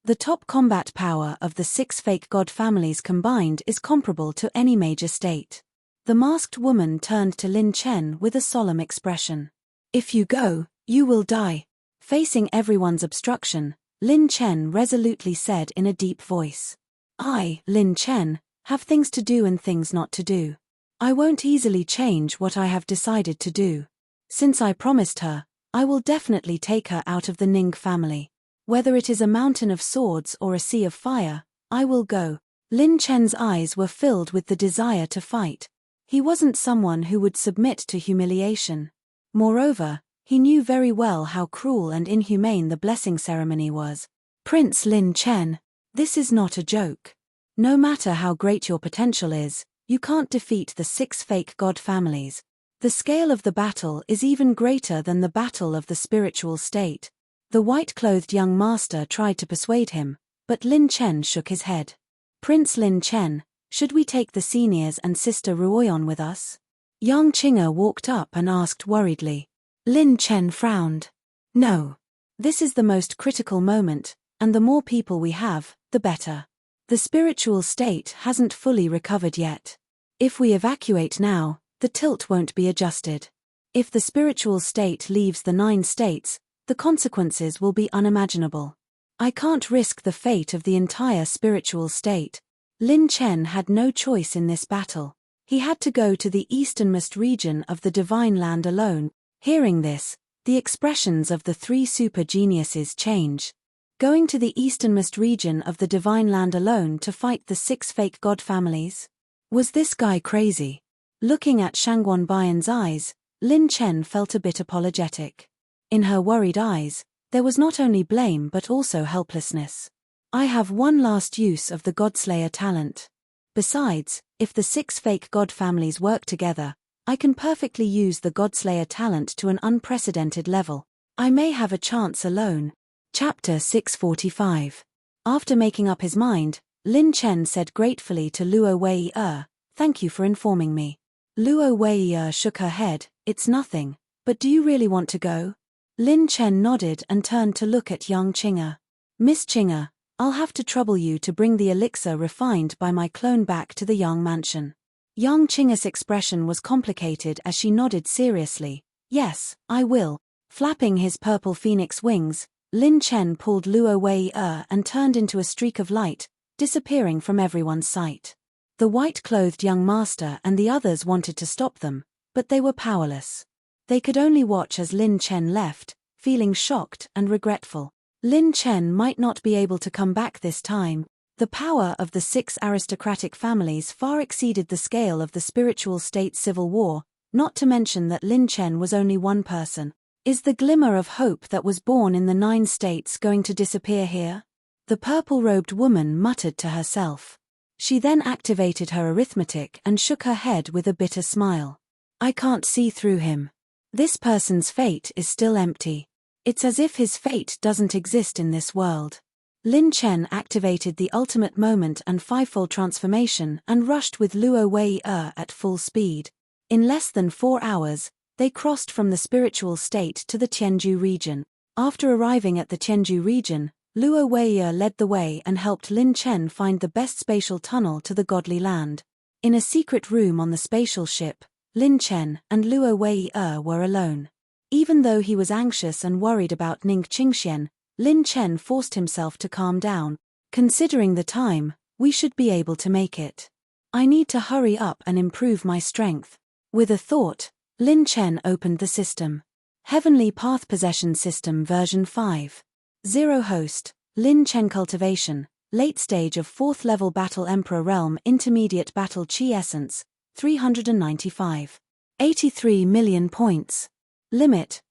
The top combat power of the 6 fake god families combined is comparable to any major state. The masked woman turned to Lin Chen with a solemn expression. If you go, you will die. Facing everyone's obstruction, Lin Chen resolutely said in a deep voice. I, Lin Chen, have things to do and things not to do. I won't easily change what I have decided to do. Since I promised her, I will definitely take her out of the Ning family. Whether it is a mountain of swords or a sea of fire, I will go. Lin Chen's eyes were filled with the desire to fight. He wasn't someone who would submit to humiliation. Moreover, he knew very well how cruel and inhumane the blessing ceremony was. Prince Lin Chen, this is not a joke. No matter how great your potential is, you can't defeat the 6 fake god families. The scale of the battle is even greater than the battle of the spiritual state. The white-clothed young master tried to persuade him, but Lin Chen shook his head. Prince Lin Chen, should we take the seniors and Sister Ruoyan with us? Yang Qing'er walked up and asked worriedly. Lin Chen frowned. No. This is the most critical moment, and the more people we have, the better. The spiritual state hasn't fully recovered yet. If we evacuate now, the tilt won't be adjusted. If the spiritual state leaves the 9 states, the consequences will be unimaginable. I can't risk the fate of the entire spiritual state. Lin Chen had no choice in this battle. He had to go to the easternmost region of the Divine Land alone. Hearing this, the expressions of the 3 super geniuses changed. Going to the easternmost region of the Divine Land alone to fight the 6 fake god families? Was this guy crazy? Looking at Shangguan Bian's eyes, Lin Chen felt a bit apologetic. In her worried eyes, there was not only blame but also helplessness. I have one last use of the Godslayer talent. Besides, if the 6 fake god families work together, I can perfectly use the Godslayer talent to an unprecedented level. I may have a chance alone. Chapter 645. After making up his mind, Lin Chen said gratefully to Luo Wei-er, "Thank you for informing me." Luo Wei-er shook her head. "It's nothing, but do you really want to go?" Lin Chen nodded and turned to look at Yang Qing'er. "Miss Qing'er, I'll have to trouble you to bring the elixir refined by my clone back to the Yang mansion." Yang Qing'er's expression was complicated as she nodded seriously. "Yes, I will." Flapping his purple phoenix wings, Lin Chen pulled Luo Wei-er and turned into a streak of light, disappearing from everyone's sight. The white-clothed young master and the others wanted to stop them, but they were powerless. They could only watch as Lin Chen left, feeling shocked and regretful. Lin Chen might not be able to come back this time. The power of the 6 aristocratic families far exceeded the scale of the spiritual state civil war, not to mention that Lin Chen was only one person. Is the glimmer of hope that was born in the 9 states going to disappear here? The purple-robed woman muttered to herself. She then activated her arithmetic and shook her head with a bitter smile. I can't see through him. This person's fate is still empty. It's as if his fate doesn't exist in this world. Lin Chen activated the ultimate moment and fivefold transformation and rushed with Luo Wei-er at full speed. In less than 4 hours, they crossed from the spiritual state to the Tianju region. After arriving at the Tianju region, Luo Wei-er led the way and helped Lin Chen find the best spatial tunnel to the godly land. In a secret room on the spatial ship, Lin Chen and Luo Wei-er were alone. Even though he was anxious and worried about Ning Qingxian, Lin Chen forced himself to calm down. Considering the time, we should be able to make it. I need to hurry up and improve my strength. With a thought, Lin Chen opened the system. Heavenly Path Possession System version 5. 0 host, Lin Chen cultivation, late stage of 4th level battle Emperor realm intermediate battle Chi essence, 395. 83 million points. Limit,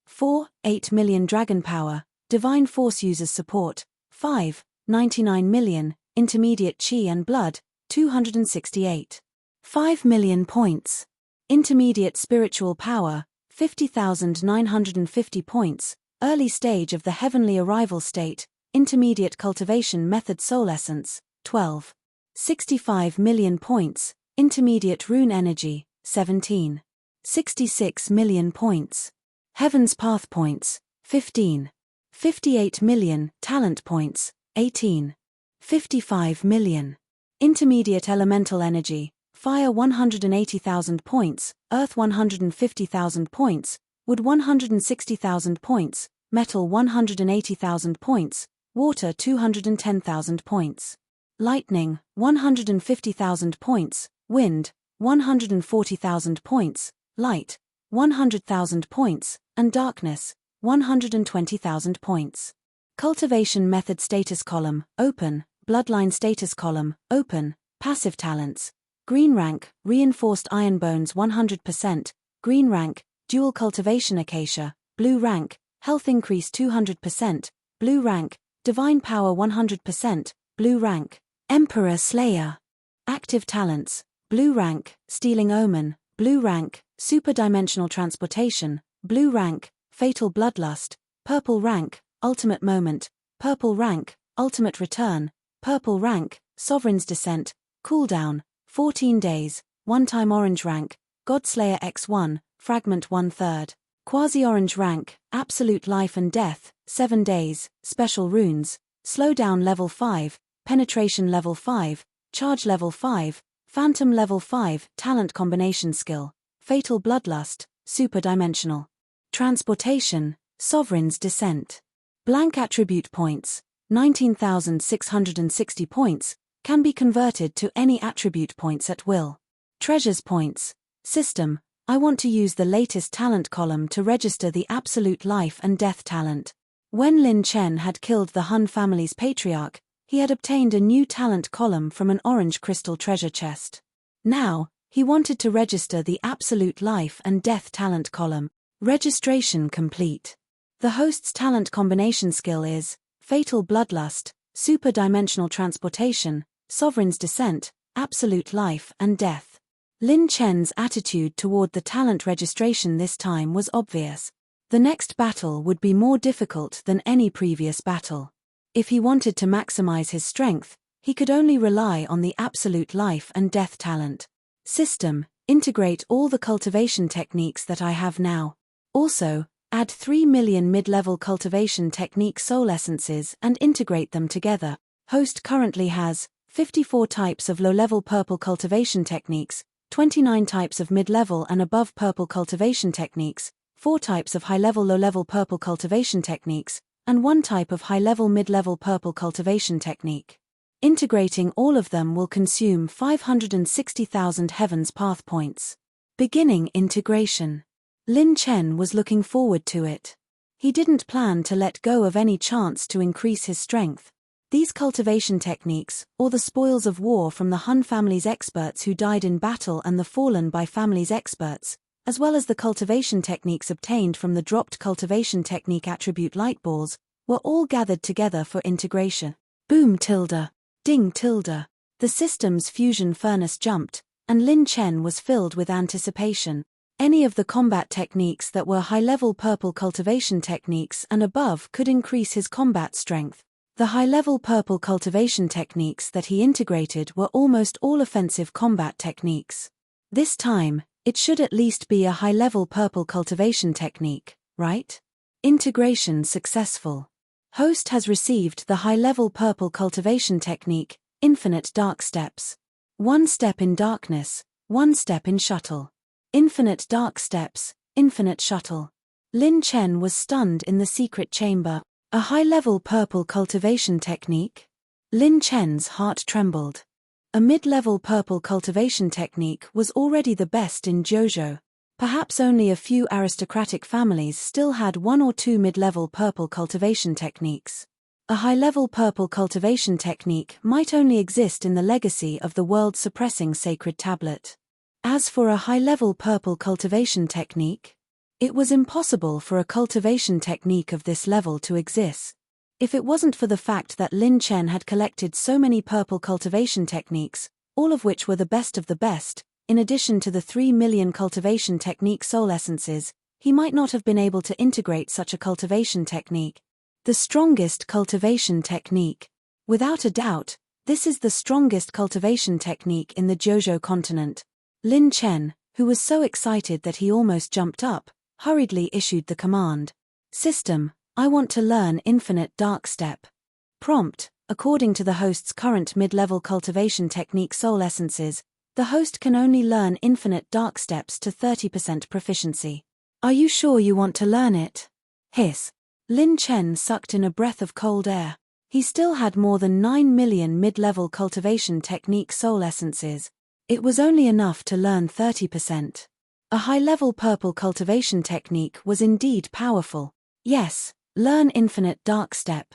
8 million dragon power, divine force users support, 99 million, intermediate chi and blood, 268. 5 million points. Intermediate spiritual power, 50,950 points, early stage of the heavenly arrival state, intermediate cultivation method soul essence, 12. 65 million points, intermediate rune energy, 17. 66 million points. Heaven's Path points, 15. 58 million, talent points, 18. 55 million. Intermediate elemental energy, fire 180,000 points, earth 150,000 points, wood 160,000 points, metal 180,000 points, water 210,000 points. Lightning, 150,000 points, wind, 140,000 points, light, 100,000 points, and darkness, 120,000 points. Cultivation method status column, open, bloodline status column, open, passive talents. Green rank, reinforced iron bones 100%, green rank, dual cultivation acacia, blue rank, health increase 200%, blue rank, divine power 100%, blue rank, Emperor Slayer. Active talents, blue rank, stealing omen, blue rank, superdimensional transportation, blue rank, fatal bloodlust, purple rank, ultimate moment, purple rank, ultimate return, purple rank, sovereign's descent, cooldown, 14 days, one-time orange rank, Godslayer X1, fragment 1/3, quasi-orange rank, absolute life and death, 7 days, special runes, slowdown level 5, penetration level 5, charge level 5, phantom level 5, talent combination skill, fatal bloodlust, superdimensional. Transportation, sovereign's descent. Blank attribute points, 19,660 points, can be converted to any attribute points at will. Treasures points. System, I want to use the latest talent column to register the absolute life and death talent. When Lin Chen had killed the Han family's patriarch, he had obtained a new talent column from an orange crystal treasure chest. Now, he wanted to register the absolute life and death talent column. Registration complete. The host's talent combination skill is Fatal Bloodlust, Superdimensional Transportation, Sovereign's Descent, Absolute Life and Death. Lin Chen's attitude toward the talent registration this time was obvious. The next battle would be more difficult than any previous battle. If he wanted to maximize his strength, he could only rely on the absolute life and death talent. System, integrate all the cultivation techniques that I have now. Also, add 3 million mid-level cultivation technique soul essences and integrate them together. Host currently has 54 types of low-level purple cultivation techniques, 29 types of mid-level and above purple cultivation techniques, 4 types of high-level low-level purple cultivation techniques, and 1 type of high-level mid-level purple cultivation technique. Integrating all of them will consume 560,000 Heaven's Path points. Beginning integration. Lin Chen was looking forward to it. He didn't plan to let go of any chance to increase his strength. These cultivation techniques, or the spoils of war from the Han family's experts who died in battle and the fallen by family's experts, as well as the cultivation techniques obtained from the dropped cultivation technique attribute light balls, were all gathered together for integration. Boom tilde. Ding tilde. The system's fusion furnace jumped, and Lin Chen was filled with anticipation. Any of the combat techniques that were high-level purple cultivation techniques and above could increase his combat strength. The high-level purple cultivation techniques that he integrated were almost all offensive combat techniques. This time, it should at least be a high-level purple cultivation technique, right? Integration successful. Host has received the high-level purple cultivation technique, Infinite Dark Steps. 1 step in darkness, 1 step in shuttle. Infinite Dark Steps, Infinite Shuttle. Lin Chen was stunned in the secret chamber. A high-level purple cultivation technique? Lin Chen's heart trembled. A mid-level purple cultivation technique was already the best in Jojo. Perhaps only a few aristocratic families still had 1 or 2 mid-level purple cultivation techniques. A high-level purple cultivation technique might only exist in the legacy of the world-suppressing sacred tablet. As for a high-level purple cultivation technique, it was impossible for a cultivation technique of this level to exist. If it wasn't for the fact that Lin Chen had collected so many purple cultivation techniques, all of which were the best of the best, in addition to the 3 million cultivation technique soul essences, he might not have been able to integrate such a cultivation technique. The strongest cultivation technique. Without a doubt, this is the strongest cultivation technique in the Jojo continent. Lin Chen, who was so excited that he almost jumped up, hurriedly issued the command. System, I want to learn Infinite Dark Step. Prompt, according to the host's current mid-level cultivation technique soul essences, the host can only learn Infinite Dark Steps to 30% proficiency. Are you sure you want to learn it? Hiss. Lin Chen sucked in a breath of cold air. He still had more than 9 million mid-level cultivation technique soul essences. It was only enough to learn 30%. A high-level purple cultivation technique was indeed powerful. Yes, learn Infinite Dark Step.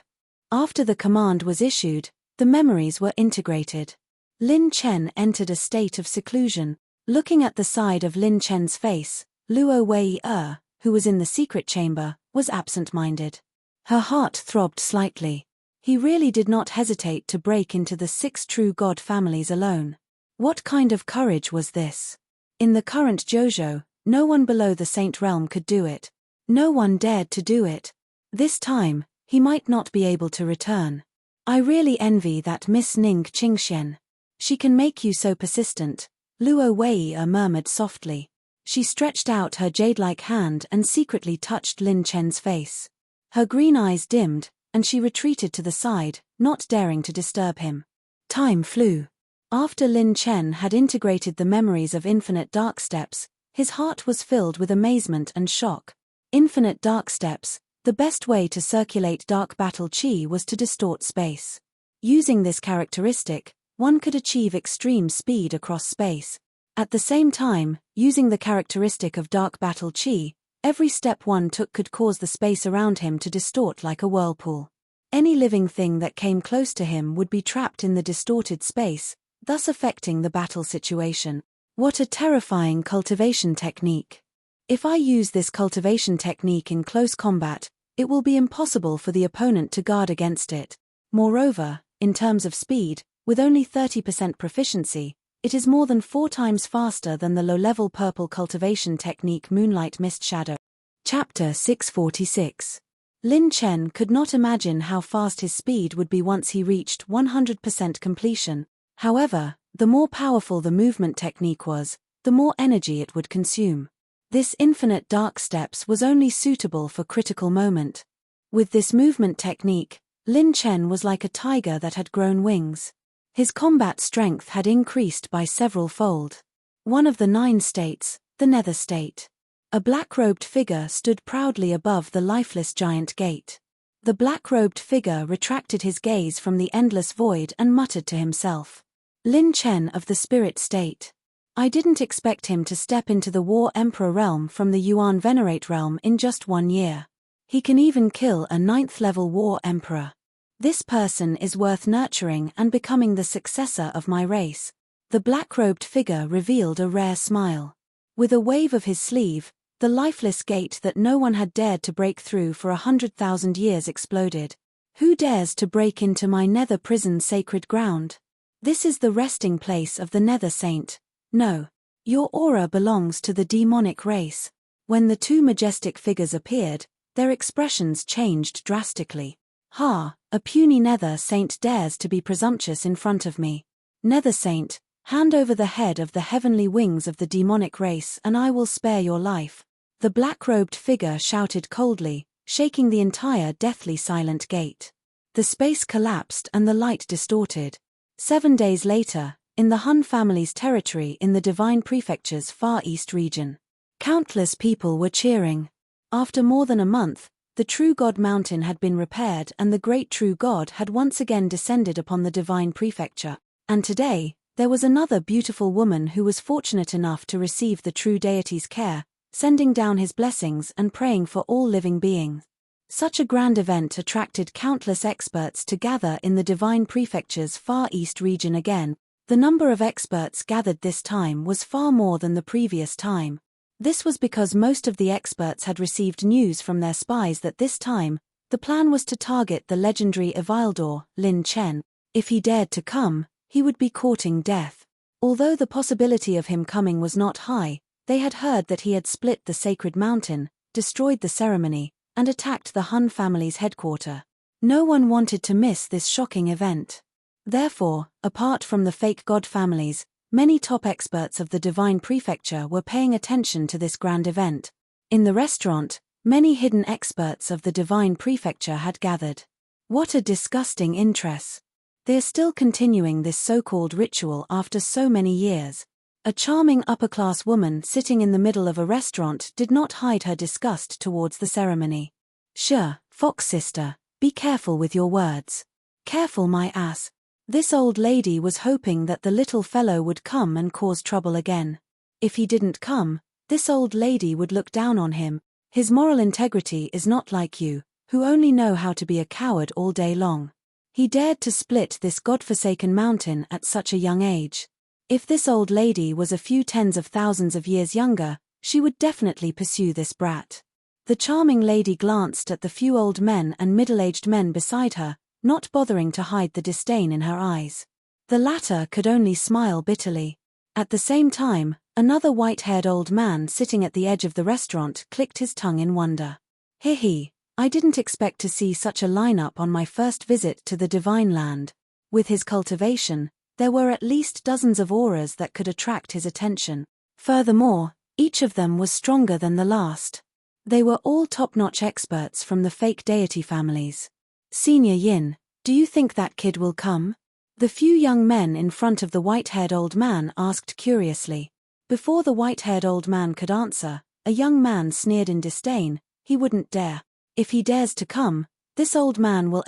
After the command was issued, the memories were integrated. Lin Chen entered a state of seclusion. Looking at the side of Lin Chen's face, Luo Wei-er, who was in the secret chamber, was absent-minded. Her heart throbbed slightly. He really did not hesitate to break into the 6 true god families alone. What kind of courage was this? In the current Jojo, no one below the Saint Realm could do it. No one dared to do it. This time, he might not be able to return. I really envy that Miss Ning Qingxian. She can make you so persistent, Luo Wei murmured softly. She stretched out her jade-like hand and secretly touched Lin Chen's face. Her green eyes dimmed, and she retreated to the side, not daring to disturb him. Time flew. After Lin Chen had integrated the memories of Infinite Dark Steps, his heart was filled with amazement and shock. Infinite Dark Steps, the best way to circulate dark battle chi was to distort space. Using this characteristic, one could achieve extreme speed across space. At the same time, using the characteristic of dark battle chi, every step one took could cause the space around him to distort like a whirlpool. Any living thing that came close to him would be trapped in the distorted space, thus affecting the battle situation. What a terrifying cultivation technique. If I use this cultivation technique in close combat, it will be impossible for the opponent to guard against it. Moreover, in terms of speed, with only 30% proficiency, it is more than 4 times faster than the low-level purple cultivation technique Moonlight Mist Shadow. Chapter 646. Lin Chen could not imagine how fast his speed would be once he reached 100% completion. However, the more powerful the movement technique was, the more energy it would consume. This Infinite Dark Steps was only suitable for critical moment. With this movement technique, Lin Chen was like a tiger that had grown wings. His combat strength had increased by several fold. One of the 9 states, the Nether State. A black-robed figure stood proudly above the lifeless giant gate. The black-robed figure retracted his gaze from the endless void and muttered to himself. Lin Chen of the Spirit State. I didn't expect him to step into the War Emperor realm from the Yuan Venerate realm in just 1 year. He can even kill a 9th-level war emperor. This person is worth nurturing and becoming the successor of my race. The black-robed figure revealed a rare smile. With a wave of his sleeve, the lifeless gate that no one had dared to break through for 100,000 years exploded. Who dares to break into my nether prison sacred ground? This is the resting place of the nether saint. No. Your aura belongs to the demonic race. When the two majestic figures appeared, their expressions changed drastically. Ha, a puny nether saint dares to be presumptuous in front of me. Nether saint, hand over the head of the heavenly wings of the demonic race and I will spare your life. The black-robed figure shouted coldly, shaking the entire deathly silent gate. The space collapsed and the light distorted. 7 days later, in the Hun family's territory in the Divine Prefecture's Far East region, countless people were cheering. After more than a month, the True God Mountain had been repaired and the great True God had once again descended upon the Divine Prefecture. And today, there was another beautiful woman who was fortunate enough to receive the true deity's care, sending down his blessings and praying for all living beings. Such a grand event attracted countless experts to gather in the Divine Prefecture's Far East region again. The number of experts gathered this time was far more than the previous time. This was because most of the experts had received news from their spies that this time, the plan was to target the legendary Evildor, Lin Chen. If he dared to come, he would be courting death. Although the possibility of him coming was not high, they had heard that he had split the sacred mountain, destroyed the ceremony, and attacked the Hun family's headquarters. No one wanted to miss this shocking event. Therefore, apart from the fake god families, many top experts of the Divine Prefecture were paying attention to this grand event. In the restaurant, many hidden experts of the Divine Prefecture had gathered. What a disgusting interest. They are still continuing this so-called ritual after so many years. A charming upper-class woman sitting in the middle of a restaurant did not hide her disgust towards the ceremony. Sure, fox sister, be careful with your words. Careful my ass. This old lady was hoping that the little fellow would come and cause trouble again. If he didn't come, this old lady would look down on him. His moral integrity is not like you, who only know how to be a coward all day long. He dared to split this godforsaken mountain at such a young age. If this old lady was a few tens of thousands of years younger, she would definitely pursue this brat. The charming lady glanced at the few old men and middle-aged men beside her, not bothering to hide the disdain in her eyes. The latter could only smile bitterly. At the same time, another white-haired old man sitting at the edge of the restaurant clicked his tongue in wonder. Hee, I didn't expect to see such a lineup on my first visit to the Divine Land. With his cultivation, there were at least dozens of auras that could attract his attention. Furthermore, each of them was stronger than the last. They were all top-notch experts from the fake deity families. Senior Yin, do you think that kid will come? The few young men in front of the white-haired old man asked curiously. Before the white-haired old man could answer, a young man sneered in disdain. He wouldn't dare. If he dares to come, this old man will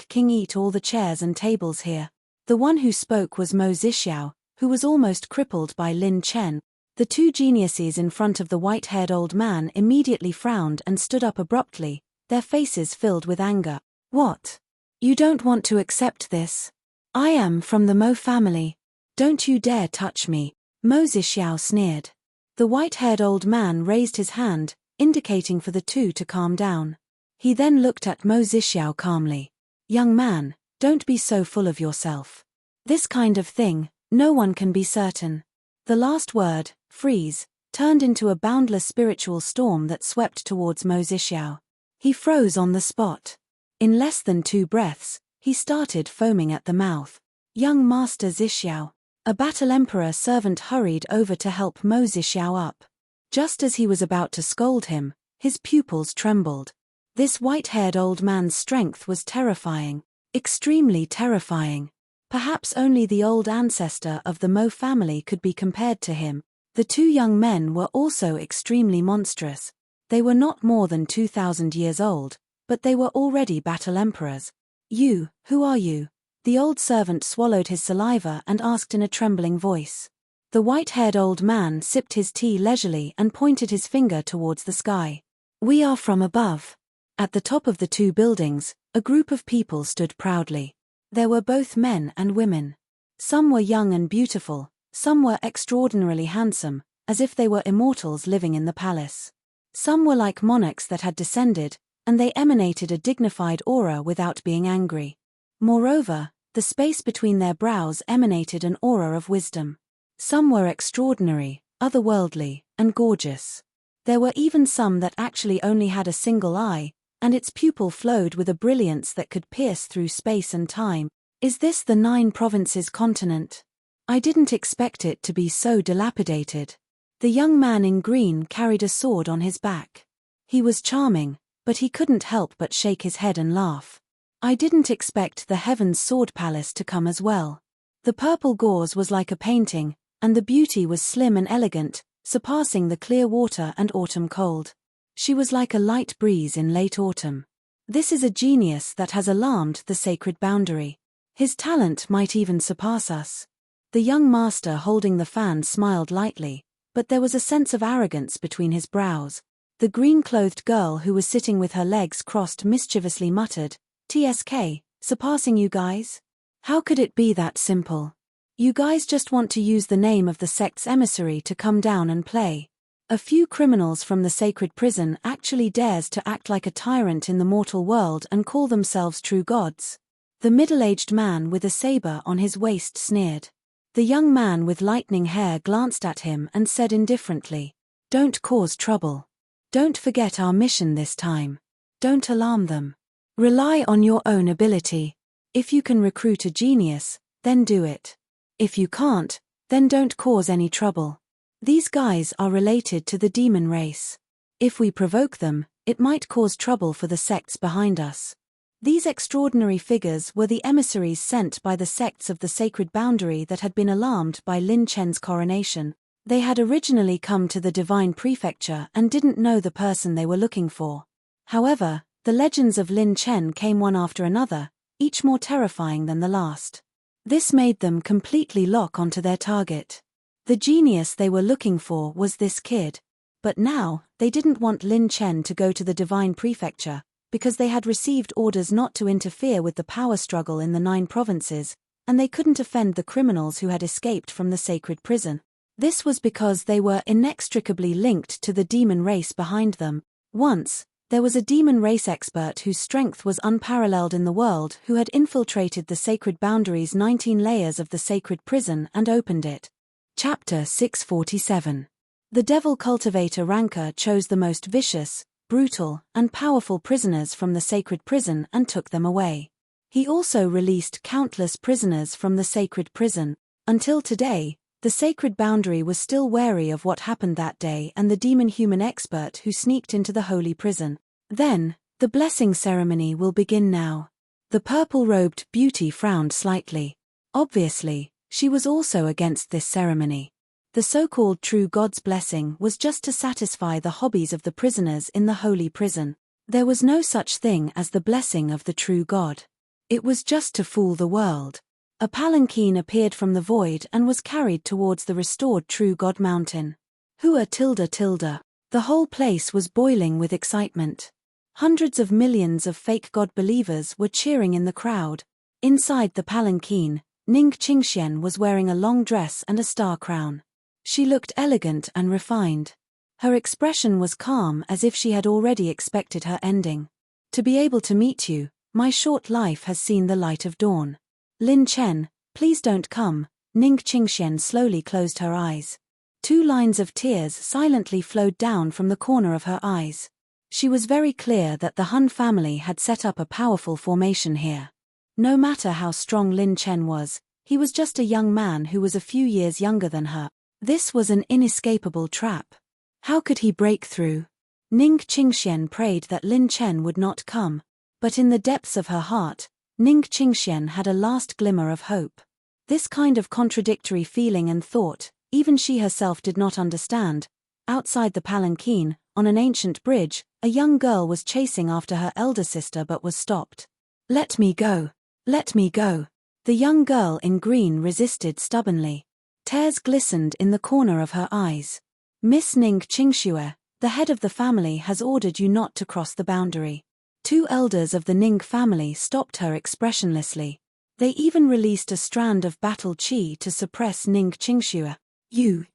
king eat all the chairs and tables here. The one who spoke was Mo Zixiao, who was almost crippled by Lin Chen. The two geniuses in front of the white-haired old man immediately frowned and stood up abruptly, their faces filled with anger. What? You don't want to accept this? I am from the Mo family. Don't you dare touch me, Mo Zixiao sneered. The white-haired old man raised his hand, indicating for the two to calm down. He then looked at Mo Zixiao calmly. Young man, don't be so full of yourself. This kind of thing, no one can be certain. The last word, freeze, turned into a boundless spiritual storm that swept towards Mo Zixiao. He froze on the spot. In less than 2 breaths, he started foaming at the mouth. Young Master Zixiao. A battle emperor servant hurried over to help Mo Zixiao up. Just as he was about to scold him, his pupils trembled. This white-haired old man's strength was terrifying, extremely terrifying. Perhaps only the old ancestor of the Mo family could be compared to him. The two young men were also extremely monstrous. They were not more than 2,000 years old, but they were already battle emperors. You, who are you? The old servant swallowed his saliva and asked in a trembling voice. The white-haired old man sipped his tea leisurely and pointed his finger towards the sky. We are from above. At the top of the two buildings, a group of people stood proudly. There were both men and women. Some were young and beautiful, some were extraordinarily handsome, as if they were immortals living in the palace. Some were like monarchs that had descended, and they emanated a dignified aura without being angry. Moreover, the space between their brows emanated an aura of wisdom. Some were extraordinary, otherworldly, and gorgeous. There were even some that actually only had a single eye, and its pupil flowed with a brilliance that could pierce through space and time. Is this the 9 provinces continent? I didn't expect it to be so dilapidated. The young man in green carried a sword on his back. He was charming, but he couldn't help but shake his head and laugh. I didn't expect the Heaven's Sword Palace to come as well. The purple gauze was like a painting, and the beauty was slim and elegant, surpassing the clear water and autumn cold. She was like a light breeze in late autumn. This is a genius that has alarmed the sacred boundary. His talent might even surpass us. The young master holding the fan smiled lightly, but there was a sense of arrogance between his brows. The green-clothed girl who was sitting with her legs crossed mischievously muttered, "TSK, surpassing you guys? How could it be that simple? You guys just want to use the name of the sect's emissary to come down and play. A few criminals from the sacred prison actually dares to act like a tyrant in the mortal world and call themselves true gods." The middle-aged man with a saber on his waist sneered. The young man with lightning hair glanced at him and said indifferently, "Don't cause trouble. Don't forget our mission this time. Don't alarm them. Rely on your own ability. If you can recruit a genius, then do it. If you can't, then don't cause any trouble. These guys are related to the demon race. If we provoke them, it might cause trouble for the sects behind us." These extraordinary figures were the emissaries sent by the sects of the sacred boundary that had been alarmed by Lin Chen's coronation. They had originally come to the divine prefecture and didn't know the person they were looking for. However, the legends of Lin Chen came one after another, each more terrifying than the last. This made them completely lock onto their target. The genius they were looking for was this kid. But now, they didn't want Lin Chen to go to the divine prefecture, because they had received orders not to interfere with the power struggle in the 9 provinces, and they couldn't offend the criminals who had escaped from the sacred prison. This was because they were inextricably linked to the demon race behind them. Once, there was a demon race expert whose strength was unparalleled in the world who had infiltrated the sacred boundaries 19 layers of the sacred prison and opened it. Chapter 647. The Devil Cultivator Rancor chose the most vicious, brutal, and powerful prisoners from the sacred prison and took them away. He also released countless prisoners from the sacred prison. Until today, the sacred boundary was still wary of what happened that day and the demon-human expert who sneaked into the holy prison. Then, the blessing ceremony will begin now. The purple-robed beauty frowned slightly. Obviously, she was also against this ceremony. The so-called true God's blessing was just to satisfy the hobbies of the prisoners in the holy prison. There was no such thing as the blessing of the true God. It was just to fool the world. A palanquin appeared from the void and was carried towards the restored true God mountain. Hua tilde tilde. The whole place was boiling with excitement. Hundreds of millions of fake God believers were cheering in the crowd. Inside the palanquin, Ning Qingxian was wearing a long dress and a star crown. She looked elegant and refined. Her expression was calm as if she had already expected her ending. "To be able to meet you, my short life has seen the light of dawn. Lin Chen, please don't come." Ning Qingxian slowly closed her eyes. 2 lines of tears silently flowed down from the corner of her eyes. She was very clear that the Han family had set up a powerful formation here. No matter how strong Lin Chen was, he was just a young man who was a few years younger than her. This was an inescapable trap. How could he break through? Ning Qingxian prayed that Lin Chen would not come, but in the depths of her heart, Ning Qingxian had a last glimmer of hope. This kind of contradictory feeling and thought, even she herself did not understand. Outside the palanquin, on an ancient bridge, a young girl was chasing after her elder sister but was stopped. "Let me go! Let me go!" The young girl in green resisted stubbornly. Tears glistened in the corner of her eyes. "Miss Ning Qingxue, the head of the family has ordered you not to cross the boundary. Two elders of the Ning family stopped her expressionlessly. They even released a strand of battle chi to suppress Ning Qingxue. You.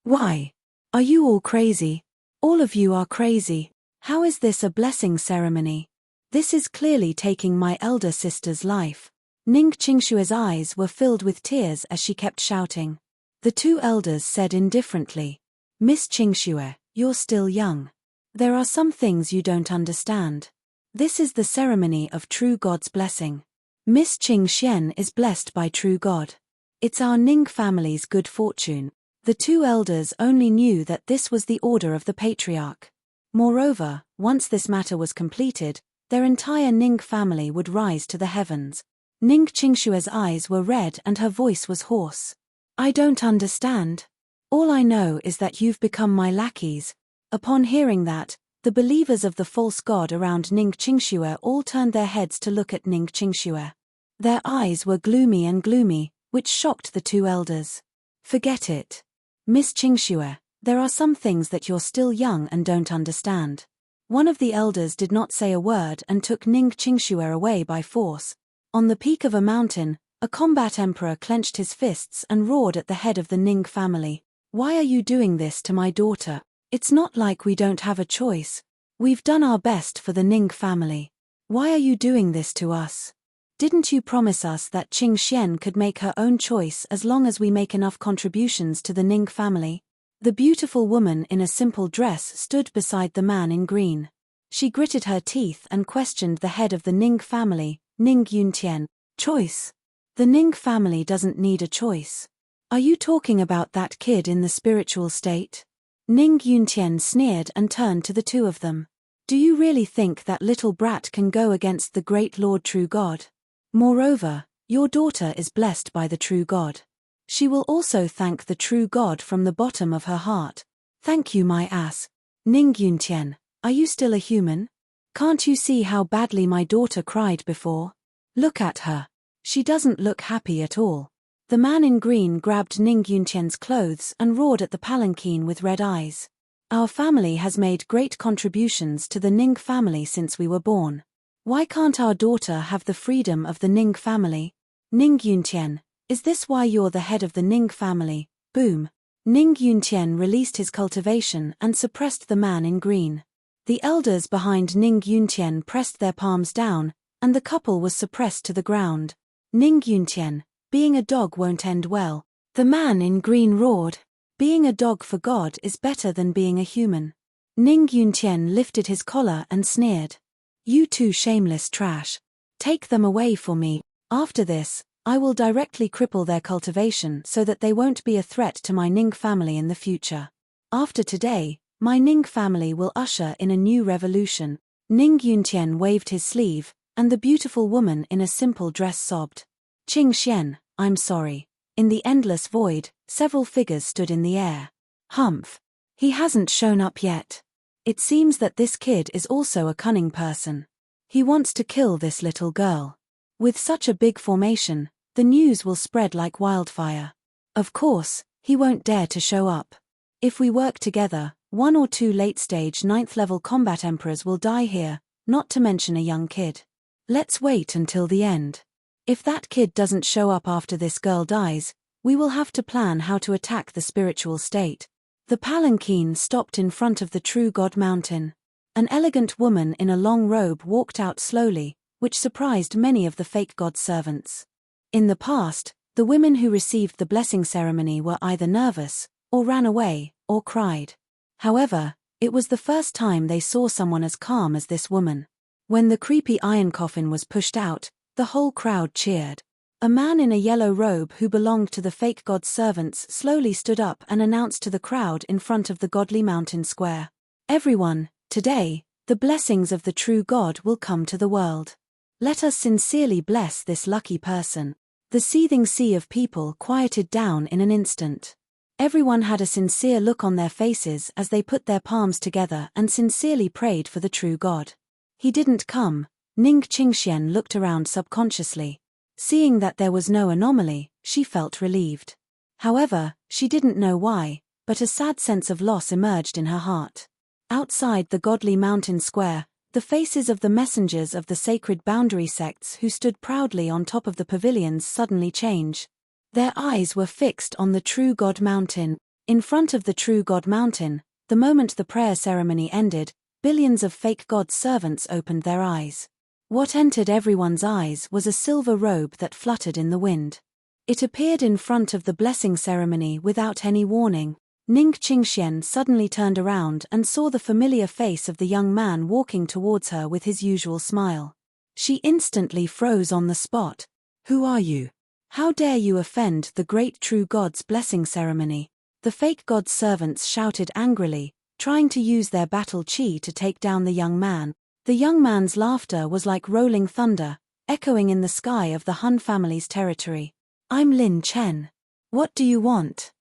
Why? Are you all crazy? All of you are crazy. How is this a blessing ceremony? This is clearly taking my elder sister's life. Ning Qingxue's eyes were filled with tears as she kept shouting. The two elders said indifferently, Miss Qingxue, you're still young. There are some things you don't understand. This is the ceremony of true God's blessing. Miss Qingxian is blessed by true God. It's our Ning family's good fortune. The two elders only knew that this was the order of the patriarch. Moreover, once this matter was completed, their entire Ning family would rise to the heavens. Ning Qingxue's eyes were red and her voice was hoarse. I don't understand. All I know is that you've become my lackeys. Upon hearing that, the believers of the false god around Ning Qingxue all turned their heads to look at Ning Qingxue. Their eyes were gloomy, which shocked the two elders. Forget it. Miss Qingxue, there are some things that you're still young and don't understand. One of the elders did not say a word and took Ning Qingxue away by force. On the peak of a mountain, a combat emperor clenched his fists and roared at the head of the Ning family. Why are you doing this to my daughter? It's not like we don't have a choice. We've done our best for the Ning family. Why are you doing this to us? Didn't you promise us that Qingxian could make her own choice as long as we make enough contributions to the Ning family? The beautiful woman in a simple dress stood beside the man in green. She gritted her teeth and questioned the head of the Ning family, Ning Yuntian. Choice? The Ning family doesn't need a choice. Are you talking about that kid in the spiritual state? Ning Yuntian sneered and turned to the two of them. Do you really think that little brat can go against the great Lord True God? Moreover, your daughter is blessed by the true God. She will also thank the true God from the bottom of her heart. Thank you, my ass. Ning Yuntian, are you still a human? Can't you see how badly my daughter cried before? Look at her. She doesn't look happy at all. The man in green grabbed Ning Yuntian's clothes and roared at the palanquin with red eyes. Our family has made great contributions to the Ning family since we were born. Why can't our daughter have the freedom of the Ning family? Ning Yuntian, is this why you're the head of the Ning family? Boom. Ning Yuntian released his cultivation and suppressed the man in green. The elders behind Ning Yuntian pressed their palms down, and the couple was suppressed to the ground. Ning Yuntian, being a dog won't end well. The man in green roared. Being a dog for God is better than being a human. Ning Yuntian lifted his collar and sneered. You two shameless trash. Take them away for me. After this, I will directly cripple their cultivation so that they won't be a threat to my Ning family in the future. After today, my Ning family will usher in a new revolution. Ning Yuntian waved his sleeve, and the beautiful woman in a simple dress sobbed. Qingxian, I'm sorry. In the endless void, several figures stood in the air. Humph. He hasn't shown up yet. It seems that this kid is also a cunning person. He wants to kill this little girl. With such a big formation, the news will spread like wildfire. Of course, he won't dare to show up. If we work together, 1 or 2 late-stage 9th-level combat emperors will die here, not to mention a young kid. Let's wait until the end. If that kid doesn't show up after this girl dies, we will have to plan how to attack the spiritual state. The palanquin stopped in front of the True God Mountain. An elegant woman in a long robe walked out slowly, which surprised many of the fake god servants. In the past, the women who received the blessing ceremony were either nervous, or ran away, or cried. However, it was the first time they saw someone as calm as this woman. When the creepy iron coffin was pushed out, the whole crowd cheered. A man in a yellow robe who belonged to the fake god servants slowly stood up and announced to the crowd in front of the godly mountain square. Everyone, today, the blessings of the true God will come to the world. Let us sincerely bless this lucky person. The seething sea of people quieted down in an instant. Everyone had a sincere look on their faces as they put their palms together and sincerely prayed for the true God. He didn't come. Ning Qingxian looked around subconsciously. Seeing that there was no anomaly, she felt relieved. However, she didn't know why, but a sad sense of loss emerged in her heart. Outside the godly mountain square, The faces of the messengers of the sacred boundary sects who stood proudly on top of the pavilions suddenly change. Their eyes were fixed on the True God Mountain. In front of the True God Mountain, the moment the prayer ceremony ended, billions of fake God's servants opened their eyes. What entered everyone's eyes was a silver robe that fluttered in the wind. It appeared in front of the blessing ceremony without any warning. Ning Qingxian suddenly turned around and saw the familiar face of the young man walking towards her with his usual smile. She instantly froze on the spot. "Who are you? How dare you offend the great true God's blessing ceremony?" The fake God's servants shouted angrily, trying to use their battle chi to take down the young man. The young man's laughter was like rolling thunder, echoing in the sky of the Han family's territory. "I'm Lin Chen. What do you want?"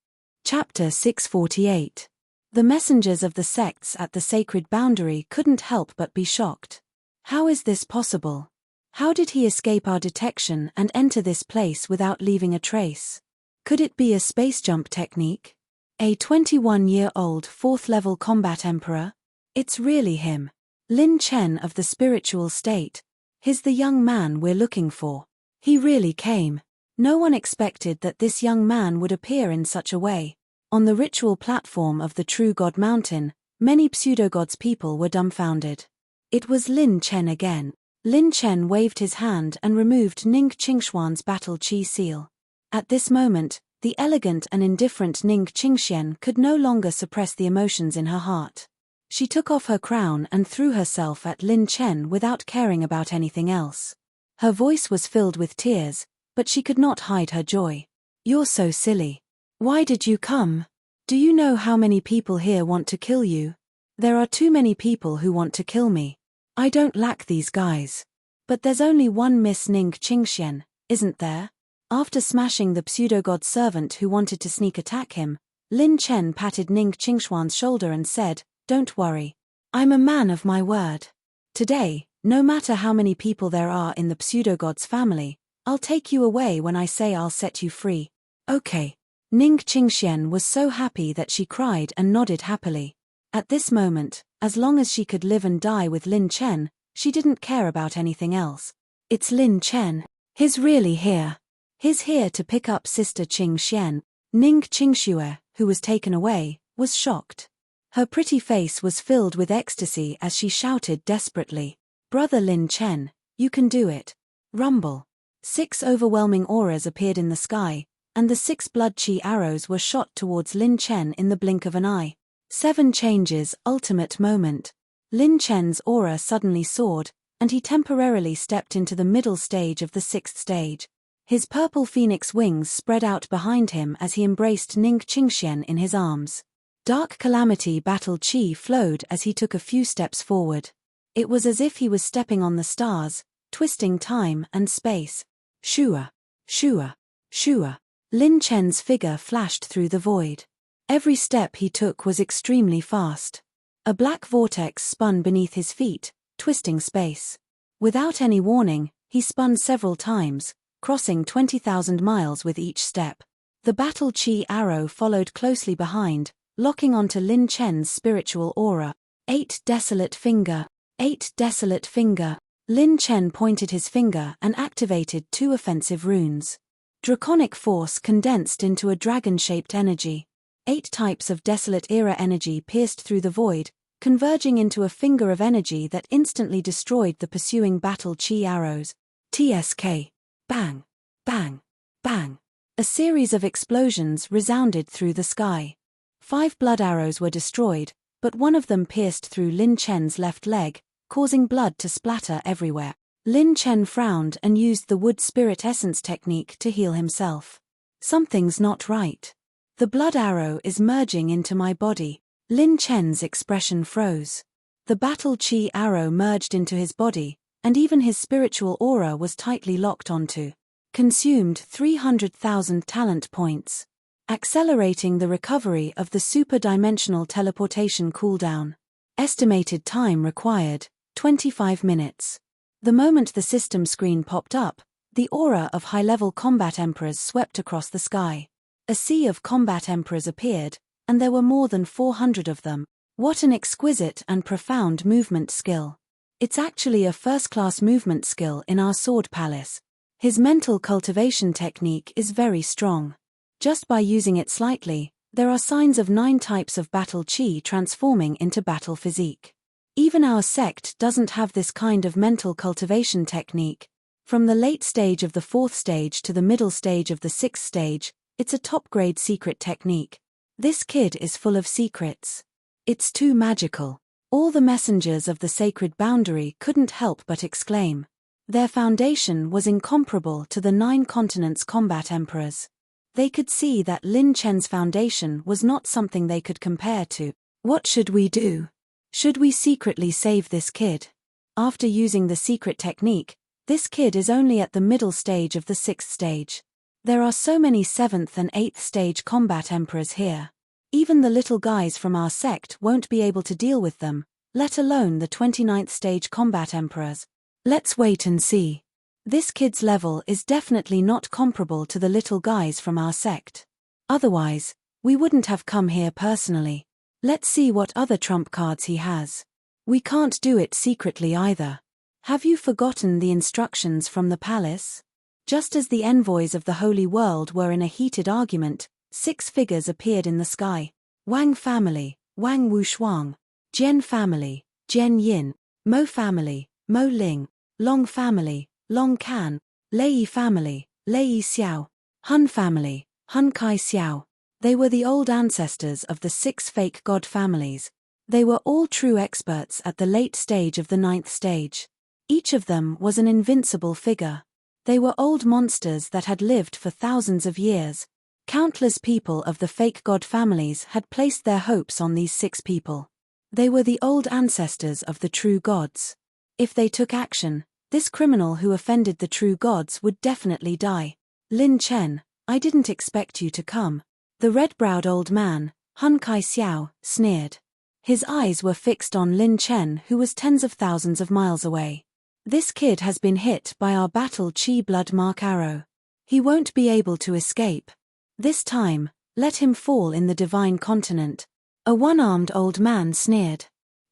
Chapter 648. The messengers of the sects at the sacred boundary couldn't help but be shocked. How is this possible? How did he escape our detection and enter this place without leaving a trace? Could it be a space jump technique? A 21-year-old 4th-level combat emperor? It's really him. Lin Chen of the spiritual state. He's the young man we're looking for. He really came. No one expected that this young man would appear in such a way. On the ritual platform of the True God Mountain, many pseudo-gods people were dumbfounded. It was Lin Chen again. Lin Chen waved his hand and removed Ning Qingxuan's battle chi seal. At this moment, the elegant and indifferent Ning Qingxian could no longer suppress the emotions in her heart. She took off her crown and threw herself at Lin Chen without caring about anything else. Her voice was filled with tears, but she could not hide her joy. "You're so silly. Why did you come? Do you know how many people here want to kill you? There are too many people who want to kill me. I don't lack these guys. But there's only one Miss Ning Qingxian, isn't there?" After smashing the pseudo-god servant who wanted to sneak attack him, Lin Chen patted Ning Qingxuan's shoulder and said, "Don't worry. I'm a man of my word. Today, no matter how many people there are in the pseudo-god's family, I'll take you away when I say I'll set you free." "Okay." Ning Qingxian was so happy that she cried and nodded happily. At this moment, as long as she could live and die with Lin Chen, she didn't care about anything else. "It's Lin Chen. He's really here. He's here to pick up Sister Qingxian." Ning Qingxue, who was taken away, was shocked. Her pretty face was filled with ecstasy as she shouted desperately, "Brother Lin Chen, you can do it." Rumble. 6 overwhelming auras appeared in the sky, and the 6 blood chi arrows were shot towards Lin Chen in the blink of an eye. 7 changes, ultimate moment. Lin Chen's aura suddenly soared, and he temporarily stepped into the middle stage of the 6th stage. His purple phoenix wings spread out behind him as he embraced Ning Qingxian in his arms. Dark calamity battle chi flowed as he took a few steps forward. It was as if he was stepping on the stars, twisting time and space. Shua, Shua, Shua. Lin Chen's figure flashed through the void. Every step he took was extremely fast. A black vortex spun beneath his feet, twisting space. Without any warning, he spun several times, crossing 20,000 miles with each step. The battle chi arrow followed closely behind, locking onto Lin Chen's spiritual aura. 8 desolate finger. 8 desolate finger. Lin Chen pointed his finger and activated 2 offensive runes. Draconic force condensed into a dragon-shaped energy. 8 types of desolate era energy pierced through the void, converging into a finger of energy that instantly destroyed the pursuing battle chi arrows. TSK. Bang. Bang. Bang. A series of explosions resounded through the sky. 5 blood arrows were destroyed, but one of them pierced through Lin Chen's left leg, causing blood to splatter everywhere. Lin Chen frowned and used the wood spirit essence technique to heal himself. "Something's not right. The blood arrow is merging into my body." Lin Chen's expression froze. The battle chi arrow merged into his body, and even his spiritual aura was tightly locked onto. Consumed 300,000 talent points. Accelerating the recovery of the super-dimensional teleportation cooldown. Estimated time required, 25 minutes. The moment the system screen popped up, the aura of high-level combat emperors swept across the sky. A sea of combat emperors appeared, and there were more than 400 of them. What an exquisite and profound movement skill. It's actually a first-class movement skill in our sword palace. His mental cultivation technique is very strong. Just by using it slightly, there are signs of 9 types of battle chi transforming into battle physique. Even our sect doesn't have this kind of mental cultivation technique. From the late stage of the 4th stage to the middle stage of the 6th stage, it's a top-grade secret technique. This kid is full of secrets. It's too magical. All the messengers of the sacred boundary couldn't help but exclaim. Their foundation was incomparable to the 9 continents' combat emperors. They could see that Lin Chen's foundation was not something they could compare to. What should we do? Should we secretly save this kid? After using the secret technique, this kid is only at the middle stage of the 6th stage. There are so many 7th and 8th stage combat emperors here. Even the little guys from our sect won't be able to deal with them, let alone the 29th stage combat emperors. Let's wait and see. This kid's level is definitely not comparable to the little guys from our sect. Otherwise, we wouldn't have come here personally. Let's see what other trump cards he has. We can't do it secretly either. Have you forgotten the instructions from the palace? Just as the envoys of the Holy World were in a heated argument, 6 figures appeared in the sky. Wang family, Wang Wushuang. Jian family, Jian Yin. Mo family, Mo Ling. Long family, Long Can. Lei family, Lei Xiao. Hun family, Hun Kai Xiao. They were the old ancestors of the 6 fake god families. They were all true experts at the late stage of the 9th stage. Each of them was an invincible figure. They were old monsters that had lived for thousands of years. Countless people of the fake god families had placed their hopes on these 6 people. They were the old ancestors of the true gods. If they took action, this criminal who offended the true gods would definitely die. Lin Chen, I didn't expect you to come. The red-browed old man, Hun Kai Xiao, sneered. His eyes were fixed on Lin Chen, who was tens of thousands of miles away. This kid has been hit by our battle chi blood mark arrow. He won't be able to escape. This time, let him fall in the divine continent. A one-armed old man sneered.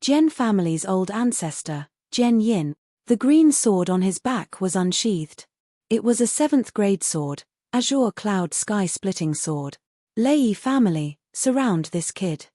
Jian family's old ancestor, Jian Yin. The green sword on his back was unsheathed. It was a 7th grade sword, azure cloud sky-splitting sword. Lei family, surround this kid.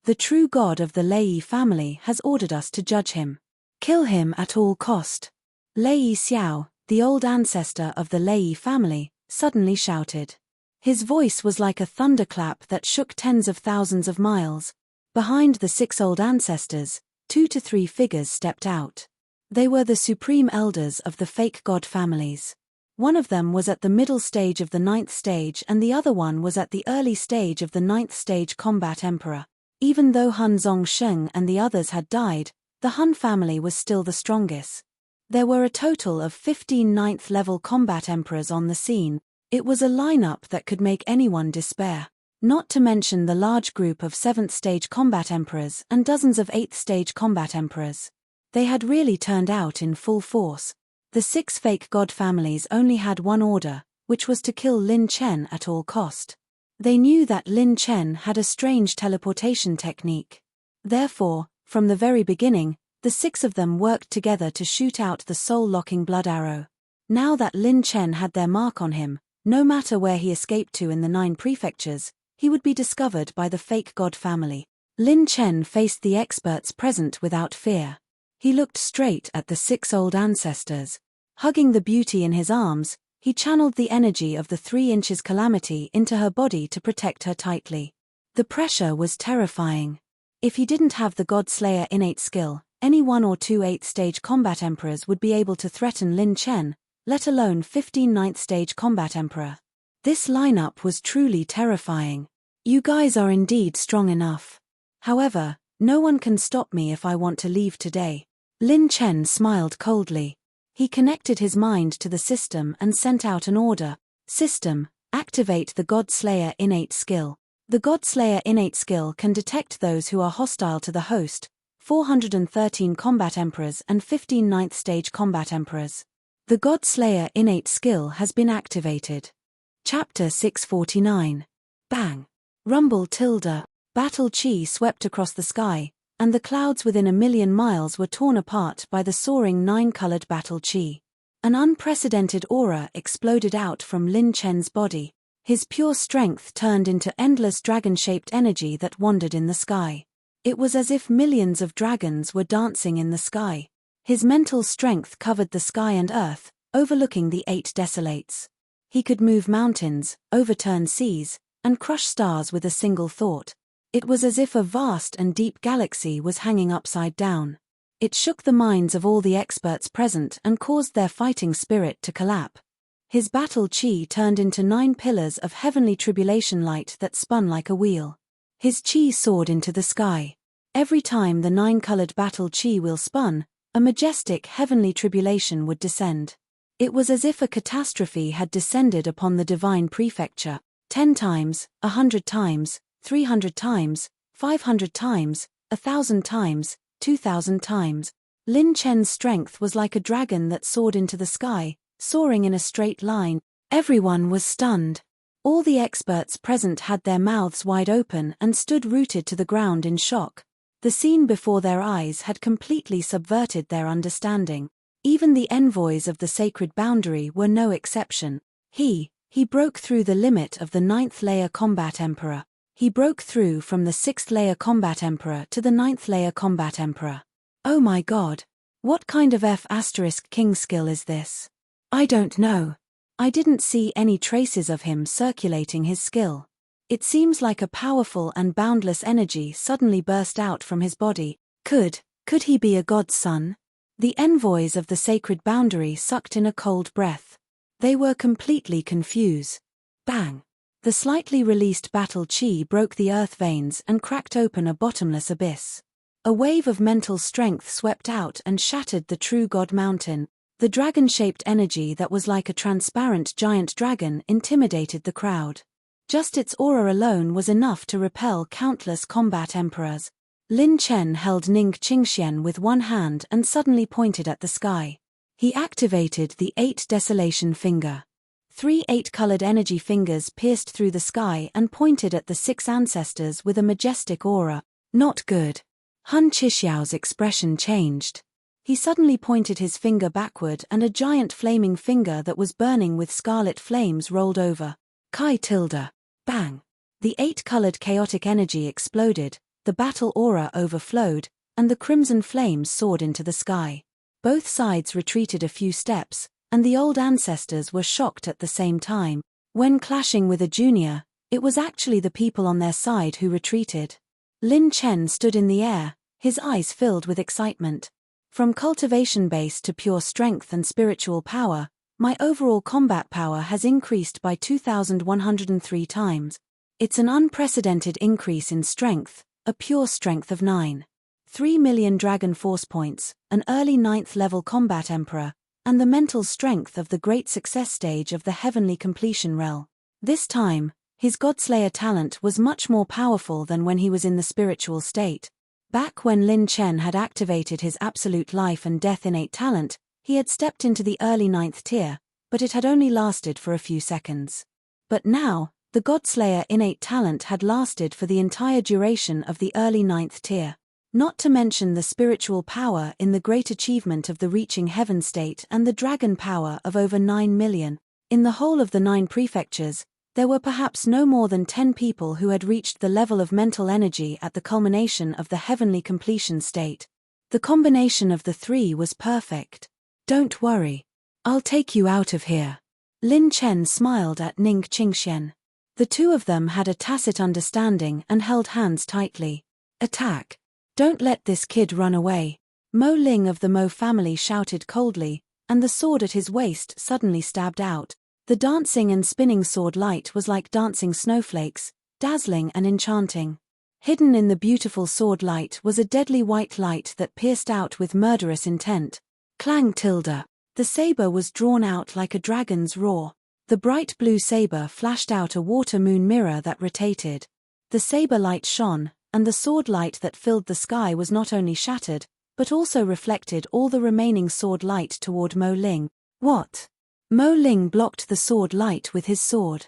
The true god of the Lei family has ordered us to judge him. Kill him at all cost. Lei Xiao, the old ancestor of the Lei family, suddenly shouted. His voice was like a thunderclap that shook tens of thousands of miles. Behind the 6 old ancestors, 2 to 3 figures stepped out. They were the supreme elders of the fake god families. One of them was at the middle stage of the 9th stage and the other one was at the early stage of the 9th stage combat emperor. Even though Hun Zongsheng and the others had died, the Hun family was still the strongest. There were a total of 15 9th level combat emperors on the scene. It was a lineup that could make anyone despair. Not to mention the large group of 7th stage combat emperors and dozens of 8th stage combat emperors. They had really turned out in full force. The 6 fake god families only had one order, which was to kill Lin Chen at all cost. They knew that Lin Chen had a strange teleportation technique. Therefore, from the very beginning, the 6 of them worked together to shoot out the soul-locking blood arrow. Now that Lin Chen had their mark on him, no matter where he escaped to in the 9 prefectures, he would be discovered by the fake god family. Lin Chen faced the experts present without fear. He looked straight at the 6 old ancestors. Hugging the beauty in his arms, he channeled the energy of the 3 inches calamity into her body to protect her tightly. The pressure was terrifying. If he didn't have the God Slayer innate skill, any 1 or 2 8th stage combat emperors would be able to threaten Lin Chen, let alone 15 9th stage combat emperor. This lineup was truly terrifying. You guys are indeed strong enough. However, no one can stop me if I want to leave today. Lin Chen smiled coldly. He connected his mind to the system and sent out an order. System, activate the God Slayer innate skill. The God Slayer innate skill can detect those who are hostile to the host, 413 combat emperors and 15 9th stage combat emperors. The God Slayer innate skill has been activated. Chapter 649. Bang. Rumble tilde. Battle chi swept across the sky, and the clouds within 1,000,000 miles were torn apart by the soaring 9-colored battle chi. An unprecedented aura exploded out from Lin Chen's body. His pure strength turned into endless dragon-shaped energy that wandered in the sky. It was as if millions of dragons were dancing in the sky. His mental strength covered the sky and earth, overlooking the 8 desolates. He could move mountains, overturn seas, and crush stars with a single thought. It was as if a vast and deep galaxy was hanging upside down. It shook the minds of all the experts present and caused their fighting spirit to collapse. His battle chi turned into 9 pillars of heavenly tribulation light that spun like a wheel. His chi soared into the sky. Every time the 9-colored battle chi wheel spun, a majestic heavenly tribulation would descend. It was as if a catastrophe had descended upon the divine prefecture, 10 times, 100 times, 300 times, 500 times, 1,000 times, 2,000 times. Lin Chen's strength was like a dragon that soared into the sky, soaring in a straight line. Everyone was stunned. All the experts present had their mouths wide open and stood rooted to the ground in shock. The scene before their eyes had completely subverted their understanding. Even the envoys of the sacred boundary were no exception. He broke through the limit of the 9th layer combat emperor. He broke through from the 6th layer combat emperor to the 9th layer combat emperor. Oh my god. What kind of F*king skill is this? I don't know. I didn't see any traces of him circulating his skill. It seems like a powerful and boundless energy suddenly burst out from his body. Could he be a god's son? The envoys of the sacred boundary sucked in a cold breath. They were completely confused. Bang! The slightly released battle chi broke the earth veins and cracked open a bottomless abyss. A wave of mental strength swept out and shattered the true god mountain. The dragon-shaped energy that was like a transparent giant dragon intimidated the crowd. Just its aura alone was enough to repel countless combat emperors. Lin Chen held Ning Qingxian with one hand and suddenly pointed at the sky. He activated the 8 desolation finger. 3 8-colored energy fingers pierced through the sky and pointed at the 6 ancestors with a majestic aura. Not good. Han Chixiao's expression changed. He suddenly pointed his finger backward and a giant flaming finger that was burning with scarlet flames rolled over. Kai tilde. Bang! The 8-colored chaotic energy exploded, the battle aura overflowed, and the crimson flames soared into the sky. Both sides retreated a few steps, and the old ancestors were shocked at the same time. When clashing with a junior, it was actually the people on their side who retreated. Lin Chen stood in the air, his eyes filled with excitement. From cultivation base to pure strength and spiritual power, my overall combat power has increased by 2,103 times. It's an unprecedented increase in strength, a pure strength of 9. 3 million dragon force points, an early 9th level combat emperor, and the mental strength of the great success stage of the heavenly completion realm. This time, his Godslayer talent was much more powerful than when he was in the spiritual state. Back when Lin Chen had activated his absolute life and death innate talent, he had stepped into the early 9th tier, but it had only lasted for a few seconds. But now, the Godslayer innate talent had lasted for the entire duration of the early 9th tier. Not to mention the spiritual power in the great achievement of the reaching heaven state and the dragon power of over 9 million. In the whole of the 9 prefectures, there were perhaps no more than 10 people who had reached the level of mental energy at the culmination of the heavenly completion state. The combination of the 3 was perfect. Don't worry. I'll take you out of here. Lin Chen smiled at Ning Qingxian. The two of them had a tacit understanding and held hands tightly. Attack. Don't let this kid run away. Mo Ling of the Mo family shouted coldly, and the sword at his waist suddenly stabbed out. The dancing and spinning sword light was like dancing snowflakes, dazzling and enchanting. Hidden in the beautiful sword light was a deadly white light that pierced out with murderous intent. Clang tilde. The saber was drawn out like a dragon's roar. The bright blue saber flashed out a water moon mirror that rotated. The saber light shone, and the sword light that filled the sky was not only shattered, but also reflected all the remaining sword light toward Mo Ling. What? Mo Ling blocked the sword light with his sword.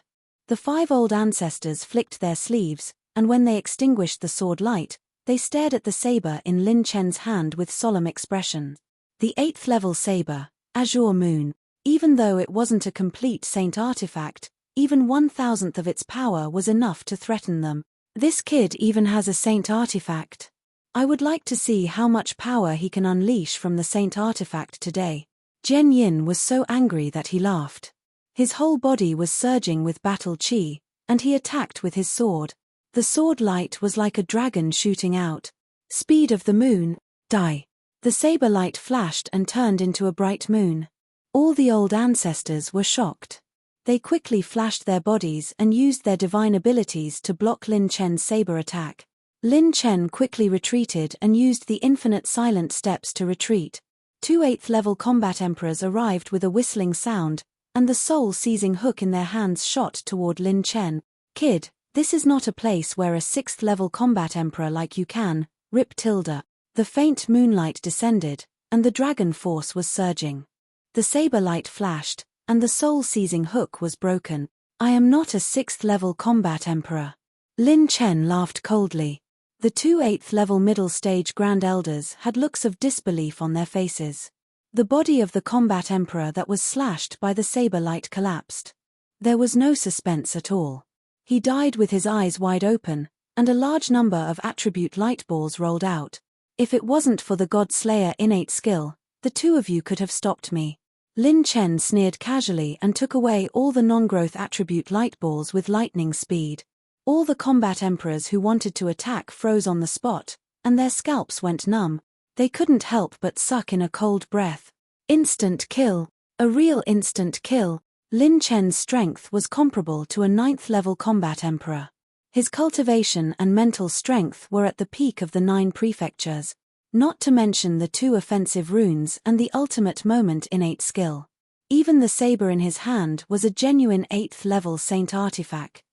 The 5 old ancestors flicked their sleeves, and when they extinguished the sword light, They stared at the saber in Lin Chen's hand with solemn expression. The 8th level saber, Azure Moon. Even though it wasn't a complete saint artifact, even 1,000th of its power was enough to threaten them. This kid even has a saint artifact. I would like to see how much power he can unleash from the saint artifact today. Jian Yin was so angry that he laughed. His whole body was surging with battle chi, and he attacked with his sword. The sword light was like a dragon shooting out. Speed of the moon, die. The saber light flashed and turned into a bright moon. All the old ancestors were shocked. They quickly flashed their bodies and used their divine abilities to block Lin Chen's saber attack. Lin Chen quickly retreated and used the infinite silent steps to retreat. 2 8th level combat emperors arrived with a whistling sound, and the soul-seizing hook in their hands shot toward Lin Chen. Kid, this is not a place where a 6th level combat emperor like you can, rip tilde. The faint moonlight descended, and the dragon force was surging. The saber light flashed, and the soul-seizing hook was broken. I am not a 6th level combat emperor. Lin Chen laughed coldly. The 2 8th level middle stage grand elders had looks of disbelief on their faces. The body of the combat emperor that was slashed by the saber light collapsed. There was no suspense at all. He died with his eyes wide open, and a large number of attribute light balls rolled out. If it wasn't for the God Slayer innate skill, the two of you could have stopped me. Lin Chen sneered casually and took away all the non-growth attribute light balls with lightning speed. All the combat emperors who wanted to attack froze on the spot, and their scalps went numb. They couldn't help but suck in a cold breath. Instant kill. A real instant kill. Lin Chen's strength was comparable to a 9th level combat emperor. His cultivation and mental strength were at the peak of the 9 prefectures, not to mention the 2 offensive runes and the ultimate moment innate skill. Even the saber in his hand was a genuine 8th level saint artifact.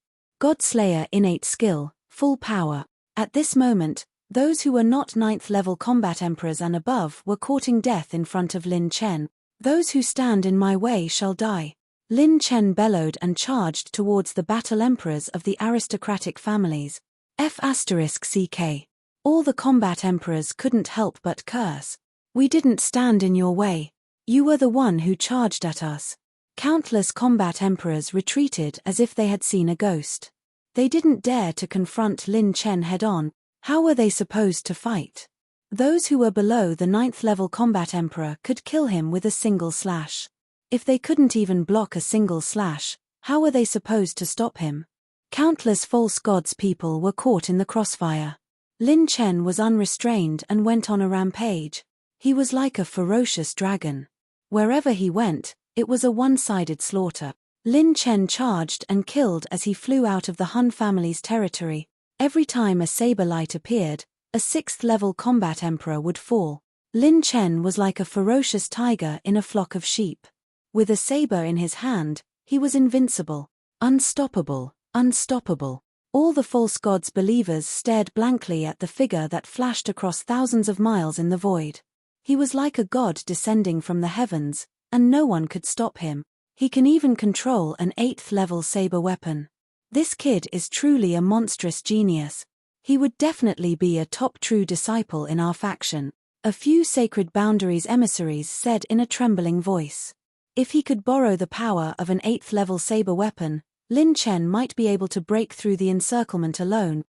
God Slayer innate skill, full power. At this moment, those who were not 9th level combat emperors and above were courting death in front of Lin Chen. Those who stand in my way shall die. Lin Chen bellowed and charged towards the battle emperors of the aristocratic families. F***ck. All the combat emperors couldn't help but curse. We didn't stand in your way. You were the one who charged at us. Countless combat emperors retreated as if they had seen a ghost. They didn't dare to confront Lin Chen head-on. How were they supposed to fight? Those who were below the 9th level combat emperor could kill him with a single slash. If they couldn't even block a single slash, how were they supposed to stop him? Countless false gods people were caught in the crossfire. Lin Chen was unrestrained and went on a rampage. He was like a ferocious dragon. Wherever he went, it was a one-sided slaughter. Lin Chen charged and killed as he flew out of the Han family's territory. Every time a saber light appeared, a 6th level combat emperor would fall. Lin Chen was like a ferocious tiger in a flock of sheep. With a saber in his hand, he was invincible, unstoppable, unstoppable. All the false gods' believers stared blankly at the figure that flashed across thousands of miles in the void. He was like a god descending from the heavens, and no one could stop him. He can even control an 8th level saber weapon. This kid is truly a monstrous genius. He would definitely be a top true disciple in our faction, a few Sacred Boundaries emissaries said in a trembling voice. If he could borrow the power of an 8th level saber weapon, Lin Chen might be able to break through the encirclement alone.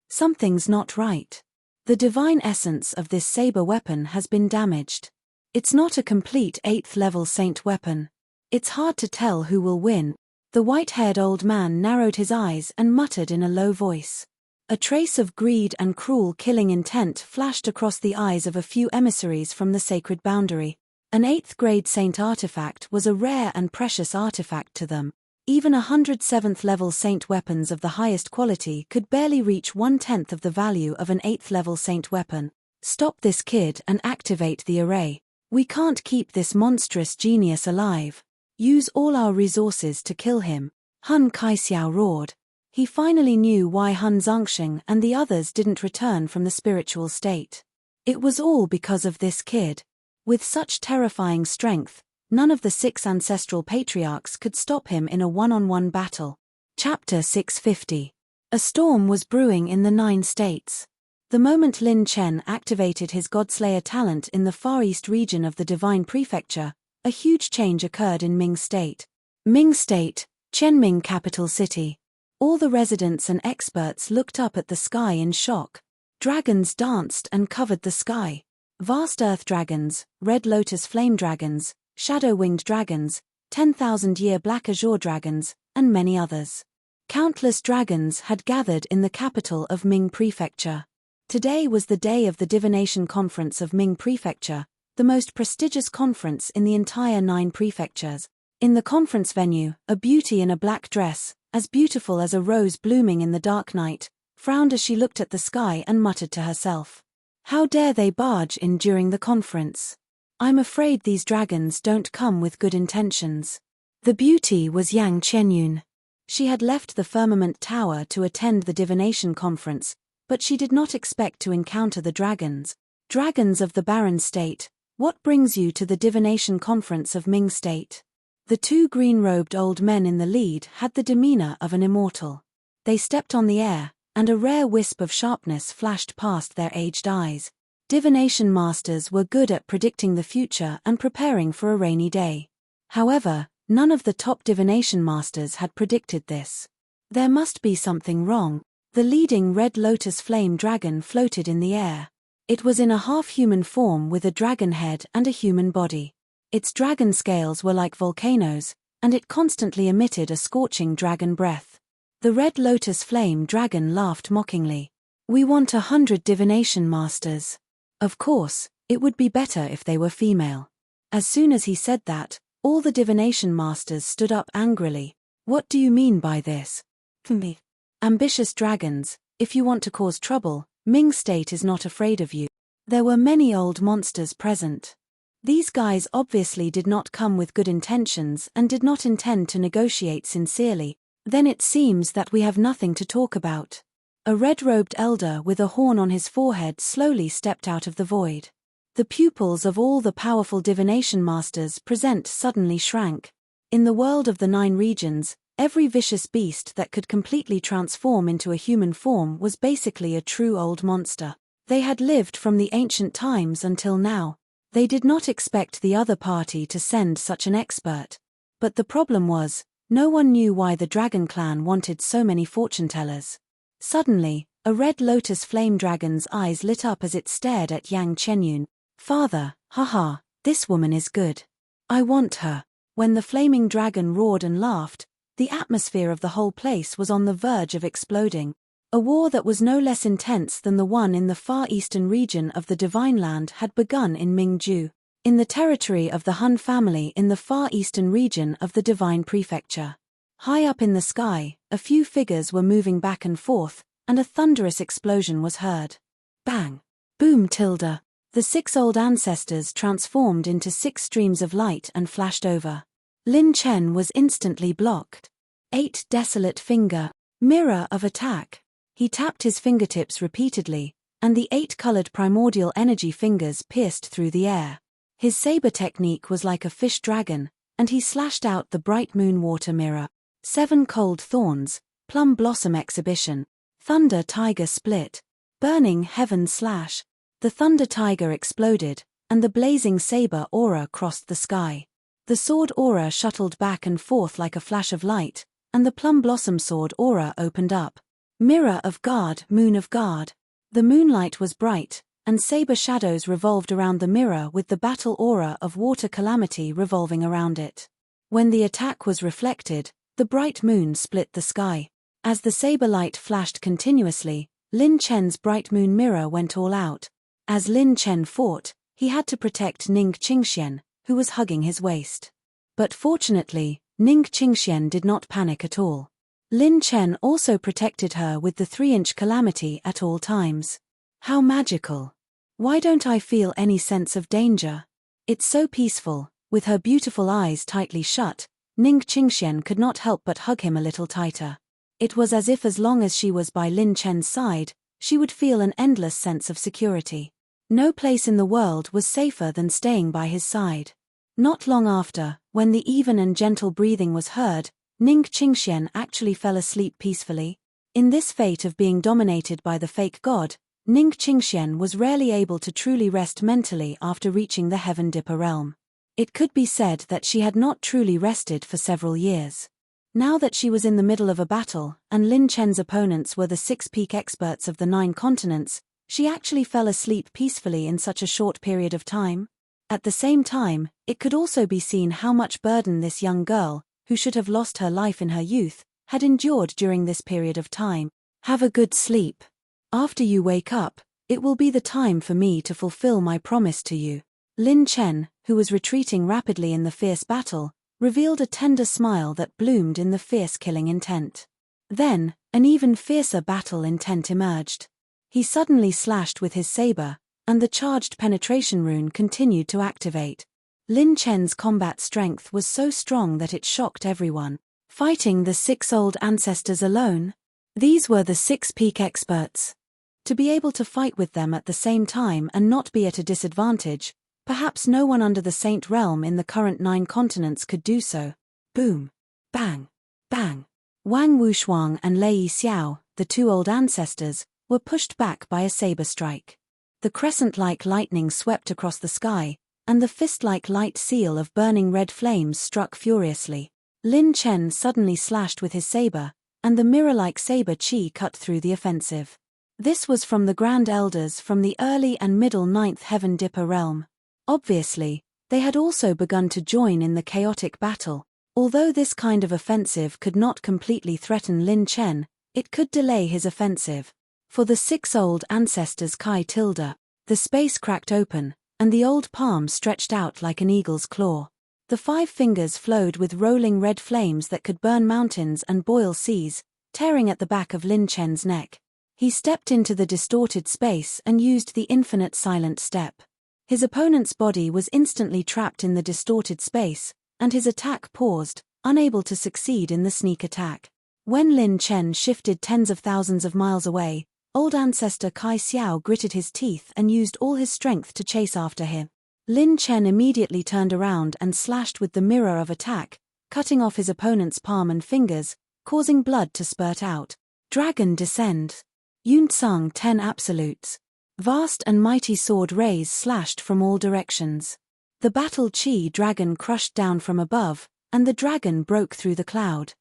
Something's not right. The divine essence of this saber weapon has been damaged. It's not a complete 8th level saint weapon. It's hard to tell who will win. The white-haired old man narrowed his eyes and muttered in a low voice. A trace of greed and cruel killing intent flashed across the eyes of a few emissaries from the Sacred Boundary. An 8th grade saint artifact was a rare and precious artifact to them. Even 107th level saint weapons of the highest quality could barely reach 1/10 of the value of an 8th level saint weapon. Stop this kid and activate the array. We can't keep this monstrous genius alive. Use all our resources to kill him. Han Kaixiao roared. He finally knew why Han Zongsheng and the others didn't return from the spiritual state. It was all because of this kid. With such terrifying strength, none of the 6 ancestral patriarchs could stop him in a one-on-one battle. Chapter 650. A storm was brewing in the 9 states. The moment Lin Chen activated his Godslayer talent in the Far East region of the Divine Prefecture, a huge change occurred in Ming State. Ming State, Qianming capital city. All the residents and experts looked up at the sky in shock. Dragons danced and covered the sky. Vast earth dragons, red lotus flame dragons, shadow-winged dragons, 10,000-year black azure dragons, and many others. Countless dragons had gathered in the capital of Ming Prefecture. Today was the day of the Divination Conference of Ming Prefecture, the most prestigious conference in the entire 9 prefectures. In the conference venue, a beauty in a black dress, as beautiful as a rose blooming in the dark night, frowned as she looked at the sky and muttered to herself. How dare they barge in during the conference? I'm afraid these dragons don't come with good intentions. The beauty was Yang Qianyun. She had left the Firmament Tower to attend the Divination Conference, but she did not expect to encounter the dragons. Dragons of the Barren State, what brings you to the Divination Conference of Ming State? The 2 green-robed old men in the lead had the demeanor of an immortal. They stepped on the air, and a rare wisp of sharpness flashed past their aged eyes. Divination masters were good at predicting the future and preparing for a rainy day. However, none of the top divination masters had predicted this. There must be something wrong. The leading red lotus flame dragon floated in the air. It was in a half-human form with a dragon head and a human body. Its dragon scales were like volcanoes, and it constantly emitted a scorching dragon breath. The red lotus flame dragon laughed mockingly. We want 100 divination masters. Of course, it would be better if they were female. As soon as he said that, all the divination masters stood up angrily. What do you mean by this? Me. Ambitious dragons, if you want to cause trouble, Ming State is not afraid of you. There were many old monsters present. These guys obviously did not come with good intentions and did not intend to negotiate sincerely. Then it seems that we have nothing to talk about. A red-robed elder with a horn on his forehead slowly stepped out of the void. The pupils of all the powerful divination masters present suddenly shrank. In the world of the 9 regions, every vicious beast that could completely transform into a human form was basically a true old monster. They had lived from the ancient times until now. They did not expect the other party to send such an expert. But the problem was, no one knew why the Dragon Clan wanted so many fortune-tellers. Suddenly, a red lotus flame dragon's eyes lit up as it stared at Yang Qianyun. Father, haha, this woman is good. I want her. When the flaming dragon roared and laughed, the atmosphere of the whole place was on the verge of exploding. A war that was no less intense than the one in the far eastern region of the Divine Land had begun in Mingju, in the territory of the Han family in the far eastern region of the Divine Prefecture. High up in the sky, a few figures were moving back and forth, and a thunderous explosion was heard. Bang! Boom tilde! The 6 old ancestors transformed into 6 streams of light and flashed over. Lin Chen was instantly blocked. 8 desolate finger. Mirror of attack. He tapped his fingertips repeatedly, and the 8-colored primordial energy fingers pierced through the air. His saber technique was like a fish dragon, and he slashed out the bright moon water mirror. 7 cold thorns, plum blossom exhibition, thunder tiger split, burning heaven slash. The thunder tiger exploded, and the blazing saber aura crossed the sky. The sword aura shuttled back and forth like a flash of light, and the plum blossom sword aura opened up. Mirror of God, moon of God. The moonlight was bright, and saber shadows revolved around the mirror with the battle aura of water calamity revolving around it. When the attack was reflected, the bright moon split the sky. As the saber light flashed continuously, Lin Chen's bright moon mirror went all out. As Lin Chen fought, he had to protect Ning Qingxian, who was hugging his waist. But fortunately, Ning Qingxian did not panic at all. Lin Chen also protected her with the 3-inch calamity at all times. How magical! Why don't I feel any sense of danger? It's so peaceful. With her beautiful eyes tightly shut, Ning Qingxian could not help but hug him a little tighter. It was as if as long as she was by Lin Chen's side, she would feel an endless sense of security. No place in the world was safer than staying by his side. Not long after, when the even and gentle breathing was heard, Ning Qingxian actually fell asleep peacefully. In this fate of being dominated by the fake god, Ning Qingxian was rarely able to truly rest mentally after reaching the Heaven Dipper realm. It could be said that she had not truly rested for several years. Now that she was in the middle of a battle, and Lin Chen's opponents were the 6 peak experts of the 9 continents, she actually fell asleep peacefully in such a short period of time. At the same time, it could also be seen how much burden this young girl, who should have lost her life in her youth, had endured during this period of time. Have a good sleep. After you wake up, it will be the time for me to fulfill my promise to you. Lin Chen, who was retreating rapidly in the fierce battle, revealed a tender smile that bloomed in the fierce killing intent. Then, an even fiercer battle intent emerged. He suddenly slashed with his saber, and the charged penetration rune continued to activate. Lin Chen's combat strength was so strong that it shocked everyone. Fighting the 6 old ancestors alone? These were the 6 peak experts. To be able to fight with them at the same time and not be at a disadvantage, perhaps no one under the Saint Realm in the current 9 continents could do so. Boom. Bang. Bang. Wang Wushuang and Lei Xiao, the 2 old ancestors, were pushed back by a saber strike. The crescent-like lightning swept across the sky, and the fist-like light seal of burning red flames struck furiously. Lin Chen suddenly slashed with his saber, and the mirror-like saber chi cut through the offensive. This was from the Grand Elders from the early and middle 9th Heaven Dipper realm. Obviously, they had also begun to join in the chaotic battle. Although this kind of offensive could not completely threaten Lin Chen, it could delay his offensive. For the 6 old ancestors Kai Tilda, the space cracked open, and the old palm stretched out like an eagle's claw. The 5 fingers flowed with rolling red flames that could burn mountains and boil seas, tearing at the back of Lin Chen's neck. He stepped into the distorted space and used the infinite silent step. His opponent's body was instantly trapped in the distorted space, and his attack paused, unable to succeed in the sneak attack. When Lin Chen shifted tens of thousands of miles away, old ancestor Kai Xiao gritted his teeth and used all his strength to chase after him. Lin Chen immediately turned around and slashed with the mirror of attack, cutting off his opponent's palm and fingers, causing blood to spurt out. Dragon Descend. Yunsang 10 Absolutes. Vast and mighty sword rays slashed from all directions. The battle chi dragon crushed down from above, and the dragon broke through the cloud.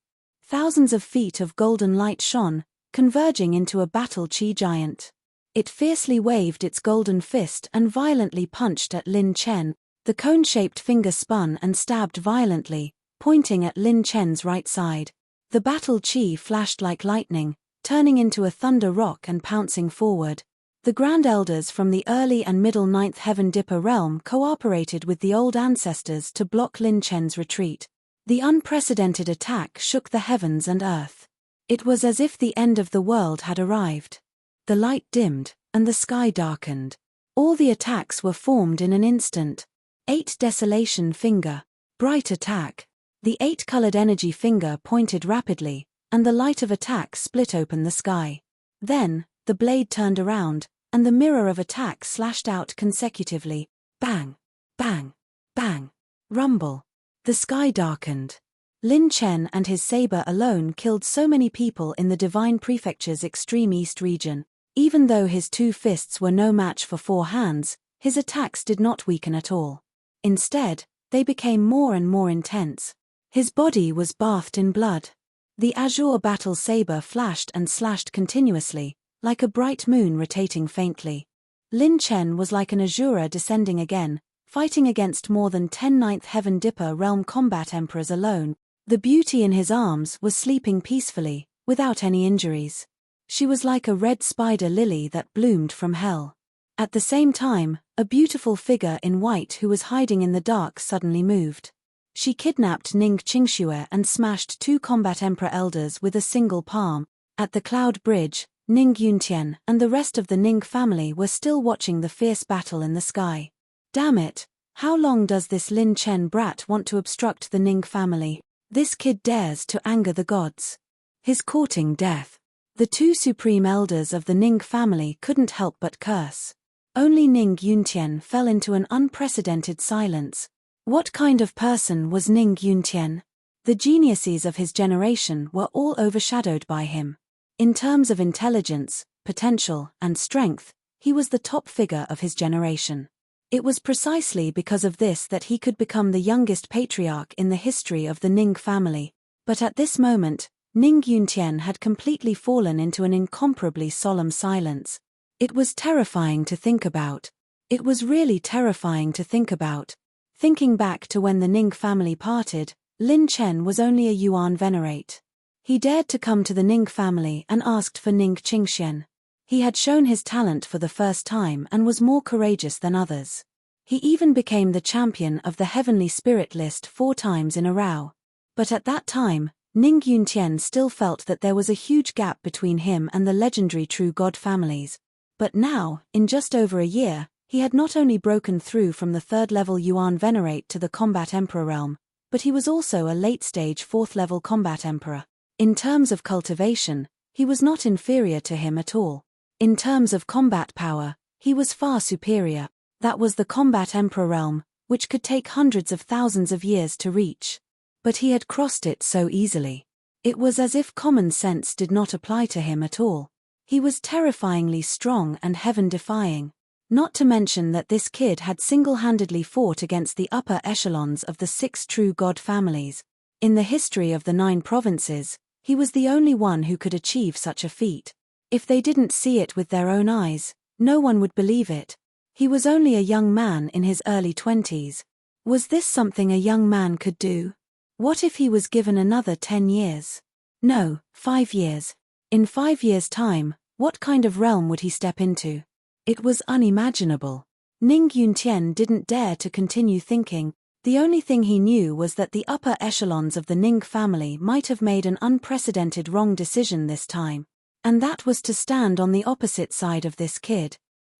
Thousands of feet of golden light shone, converging into a battle chi giant. It fiercely waved its golden fist and violently punched at Lin Chen. The cone-shaped finger spun and stabbed violently, pointing at Lin Chen's right side. The battle chi flashed like lightning, turning into a thunder rock and pouncing forward. The Grand Elders from the early and middle 9th Heaven Dipper realm cooperated with the old ancestors to block Lin Chen's retreat. The unprecedented attack shook the heavens and earth. It was as if the end of the world had arrived. The light dimmed, and the sky darkened. All the attacks were formed in an instant. 8 Desolation Finger. Bright Attack. The 8-colored energy finger pointed rapidly, and the light of attack split open the sky. Then, the blade turned around, and the mirror of attack slashed out consecutively. Bang! Bang! Bang! Rumble. The sky darkened. Lin Chen and his saber alone killed so many people in the Divine Prefecture's extreme east region. Even though his 2 fists were no match for 4 hands, his attacks did not weaken at all. Instead, they became more and more intense. His body was bathed in blood. The azure battle saber flashed and slashed continuously, like a bright moon rotating faintly. Lin Chen was like an azura descending again, fighting against more than 10 9th Heaven Dipper realm combat emperors alone. The beauty in his arms was sleeping peacefully, without any injuries. She was like a red spider lily that bloomed from hell. At the same time, a beautiful figure in white who was hiding in the dark suddenly moved. She kidnapped Ning Qingxue and smashed 2 combat emperor elders with a single palm. At the cloud bridge, Ning Yuntian and the rest of the Ning family were still watching the fierce battle in the sky. Damn it, how long does this Lin Chen brat want to obstruct the Ning family? This kid dares to anger the gods. His courting death. The 2 supreme elders of the Ning family couldn't help but curse. Only Ning Yuntian fell into an unprecedented silence. What kind of person was Ning Yuntian? The geniuses of his generation were all overshadowed by him. In terms of intelligence, potential, and strength, He was the top figure of his generation. It was precisely because of this that he could become the youngest patriarch in the history of the Ning family. But at this moment, Ning Yuntian had completely fallen into an incomparably solemn silence. It was terrifying to think about. It was really terrifying to think about. Thinking back to when the Ning family parted, Lin Chen was only a Yuan venerate. He dared to come to the Ning family and asked for Ning Qingxian. He had shown his talent for the first time and was more courageous than others. He even became the champion of the Heavenly Spirit list 4 times in a row. But at that time, Ning Yuntian still felt that there was a huge gap between him and the legendary True God families. But now, in just over a year, he had not only broken through from the 3rd-level Yuan Venerate to the Combat Emperor realm, but he was also a late-stage 4th-level Combat Emperor. In terms of cultivation, he was not inferior to him at all. In terms of combat power, he was far superior. That was the Combat Emperor realm, which could take hundreds of thousands of years to reach. But he had crossed it so easily. It was as if common sense did not apply to him at all. He was terrifyingly strong and heaven-defying. Not to mention that this kid had single-handedly fought against the upper echelons of the 6 True God families. In the history of the 9 provinces, he was the only one who could achieve such a feat. If they didn't see it with their own eyes, no one would believe it. He was only a young man in his early 20s. Was this something a young man could do? What if he was given another 10 years? No, 5 years. In 5 years' time, what kind of realm would he step into? It was unimaginable. Ning Yuntian didn't dare to continue thinking. The only thing he knew was that the upper echelons of the Ning family might have made an unprecedented wrong decision this time. And that was to stand on the opposite side of this kid.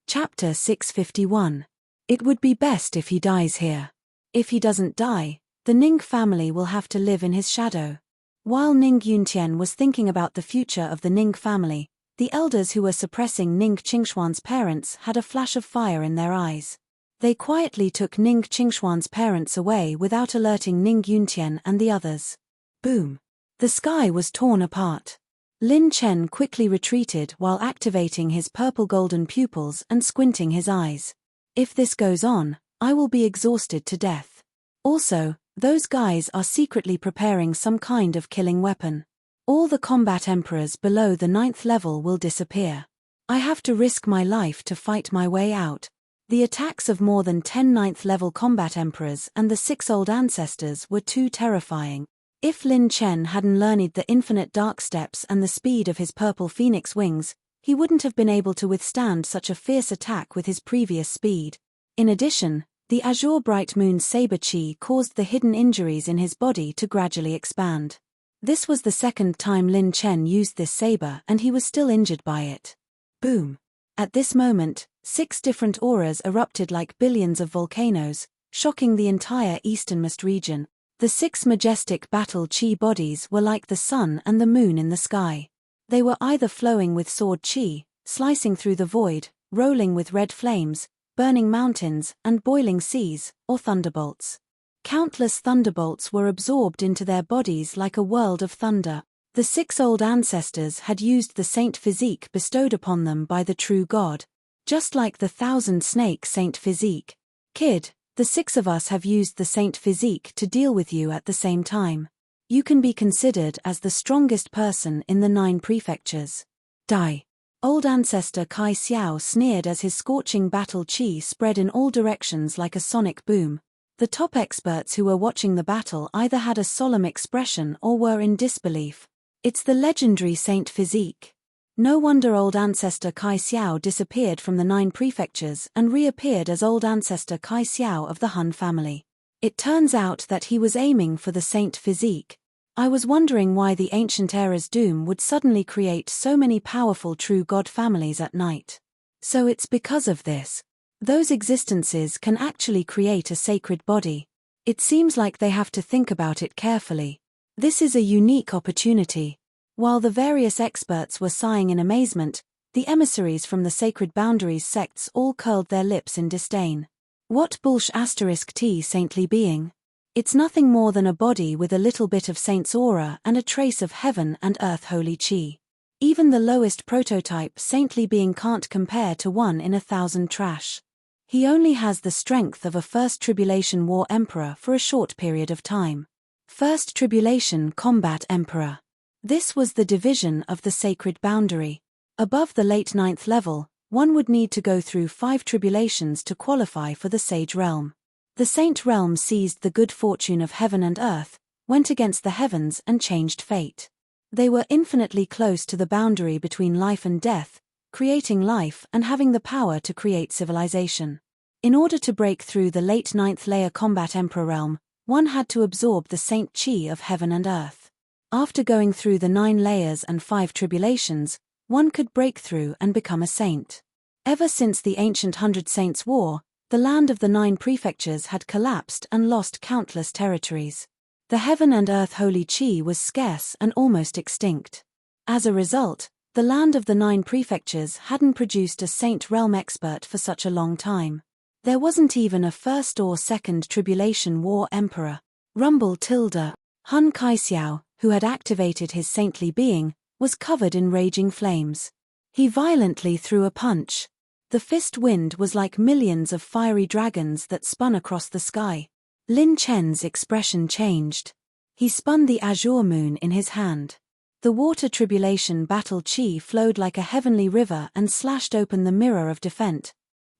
Chapter 651. It would be best if he dies here. If he doesn't die, the Ning family will have to live in his shadow. While Ning Yuntian was thinking about the future of the Ning family, the elders who were suppressing Ning Qingshuan's parents had a flash of fire in their eyes. They quietly took Ning Qingshuan's parents away without alerting Ning Yuntian and the others. Boom! The sky was torn apart. Lin Chen quickly retreated while activating his purple-golden pupils and squinting his eyes. If this goes on, I will be exhausted to death. Also, those guys are secretly preparing some kind of killing weapon. All the combat emperors below the 9th level will disappear. I have to risk my life to fight my way out. The attacks of more than 10 9th-level combat emperors and the 6 old ancestors were too terrifying. If Lin Chen hadn't learned the infinite dark steps and the speed of his purple phoenix wings, he wouldn't have been able to withstand such a fierce attack with his previous speed. In addition, the azure bright moon saber chi caused the hidden injuries in his body to gradually expand. This was the 2nd time Lin Chen used this saber and he was still injured by it. Boom! At this moment, 6 different auras erupted like billions of volcanoes, shocking the entire easternmost region. The 6 majestic battle chi bodies were like the sun and the moon in the sky. They were either flowing with sword chi, slicing through the void, rolling with red flames, burning mountains, and boiling seas, or thunderbolts. Countless thunderbolts were absorbed into their bodies like a world of thunder. The 6 old ancestors had used the saint physique bestowed upon them by the true God. Just like the 1,000 snake saint physique. Kid, the 6 of us have used the saint physique to deal with you at the same time. You can be considered as the strongest person in the 9 prefectures. Die. Old ancestor Kai Xiao sneered as his scorching battle chi spread in all directions like a sonic boom. The top experts who were watching the battle either had a solemn expression or were in disbelief. It's the legendary saint physique. No wonder old ancestor Kai Xiao disappeared from the 9 prefectures and reappeared as old ancestor Kai Xiao of the Han family. It turns out that he was aiming for the saint physique. I was wondering why the ancient era's doom would suddenly create so many powerful true God families at night. So it's because of this. Those existences can actually create a sacred body. It seems like they have to think about it carefully. This is a unique opportunity. While the various experts were sighing in amazement, the emissaries from the Sacred Boundaries sects all curled their lips in disdain. What **T saintly being? It's nothing more than a body with a little bit of saint's aura and a trace of heaven and earth holy chi. Even the lowest prototype saintly being can't compare to 1 in 1,000 trash. He only has the strength of a First Tribulation War Emperor for a short period of time. First Tribulation Combat Emperor. This was the division of the sacred boundary. Above the late 9th level, one would need to go through 5 tribulations to qualify for the Sage Realm. The Saint Realm seized the good fortune of heaven and earth, went against the heavens and changed fate. They were infinitely close to the boundary between life and death, creating life and having the power to create civilization. In order to break through the late 9th layer combat emperor realm, one had to absorb the Saint Chi of heaven and earth. After going through the 9 layers and 5 tribulations, one could break through and become a saint. Ever since the ancient Hundred Saints War, the land of the 9 prefectures had collapsed and lost countless territories. The heaven and earth holy chi was scarce and almost extinct. As a result, the land of the 9 prefectures hadn't produced a Saint Realm expert for such a long time. There wasn't even a First or Second Tribulation War Emperor. Rumble tilde. Hun Kaixiao, who had activated his saintly being, was covered in raging flames. He violently threw a punch. The fist wind was like millions of fiery dragons that spun across the sky. Lin Chen's expression changed. He spun the azure moon in his hand. The water tribulation battle chi flowed like a heavenly river and slashed open the mirror of defense.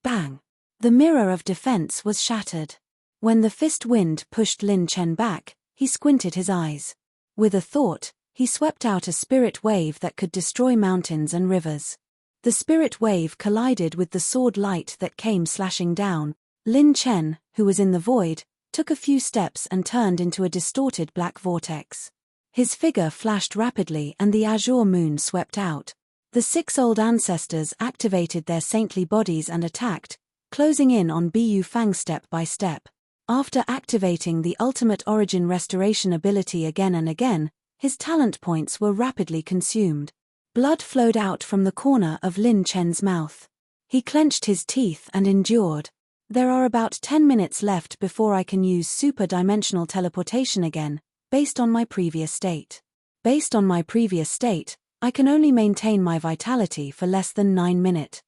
Bang! The mirror of defense was shattered. When the fist wind pushed Lin Chen back, he squinted his eyes. With a thought, he swept out a spirit wave that could destroy mountains and rivers. The spirit wave collided with the sword light that came slashing down. Lin Chen, who was in the void, took a few steps and turned into a distorted black vortex. His figure flashed rapidly and the azure moon swept out. The 6 old ancestors activated their saintly bodies and attacked, closing in on Bu Fang step by step. After activating the ultimate origin restoration ability again and again, his talent points were rapidly consumed. Blood flowed out from the corner of Lin Chen's mouth. He clenched his teeth and endured. There are about 10 minutes left before I can use super-dimensional teleportation again, based on my previous state. Based on my previous state, I can only maintain my vitality for less than 9 minutes.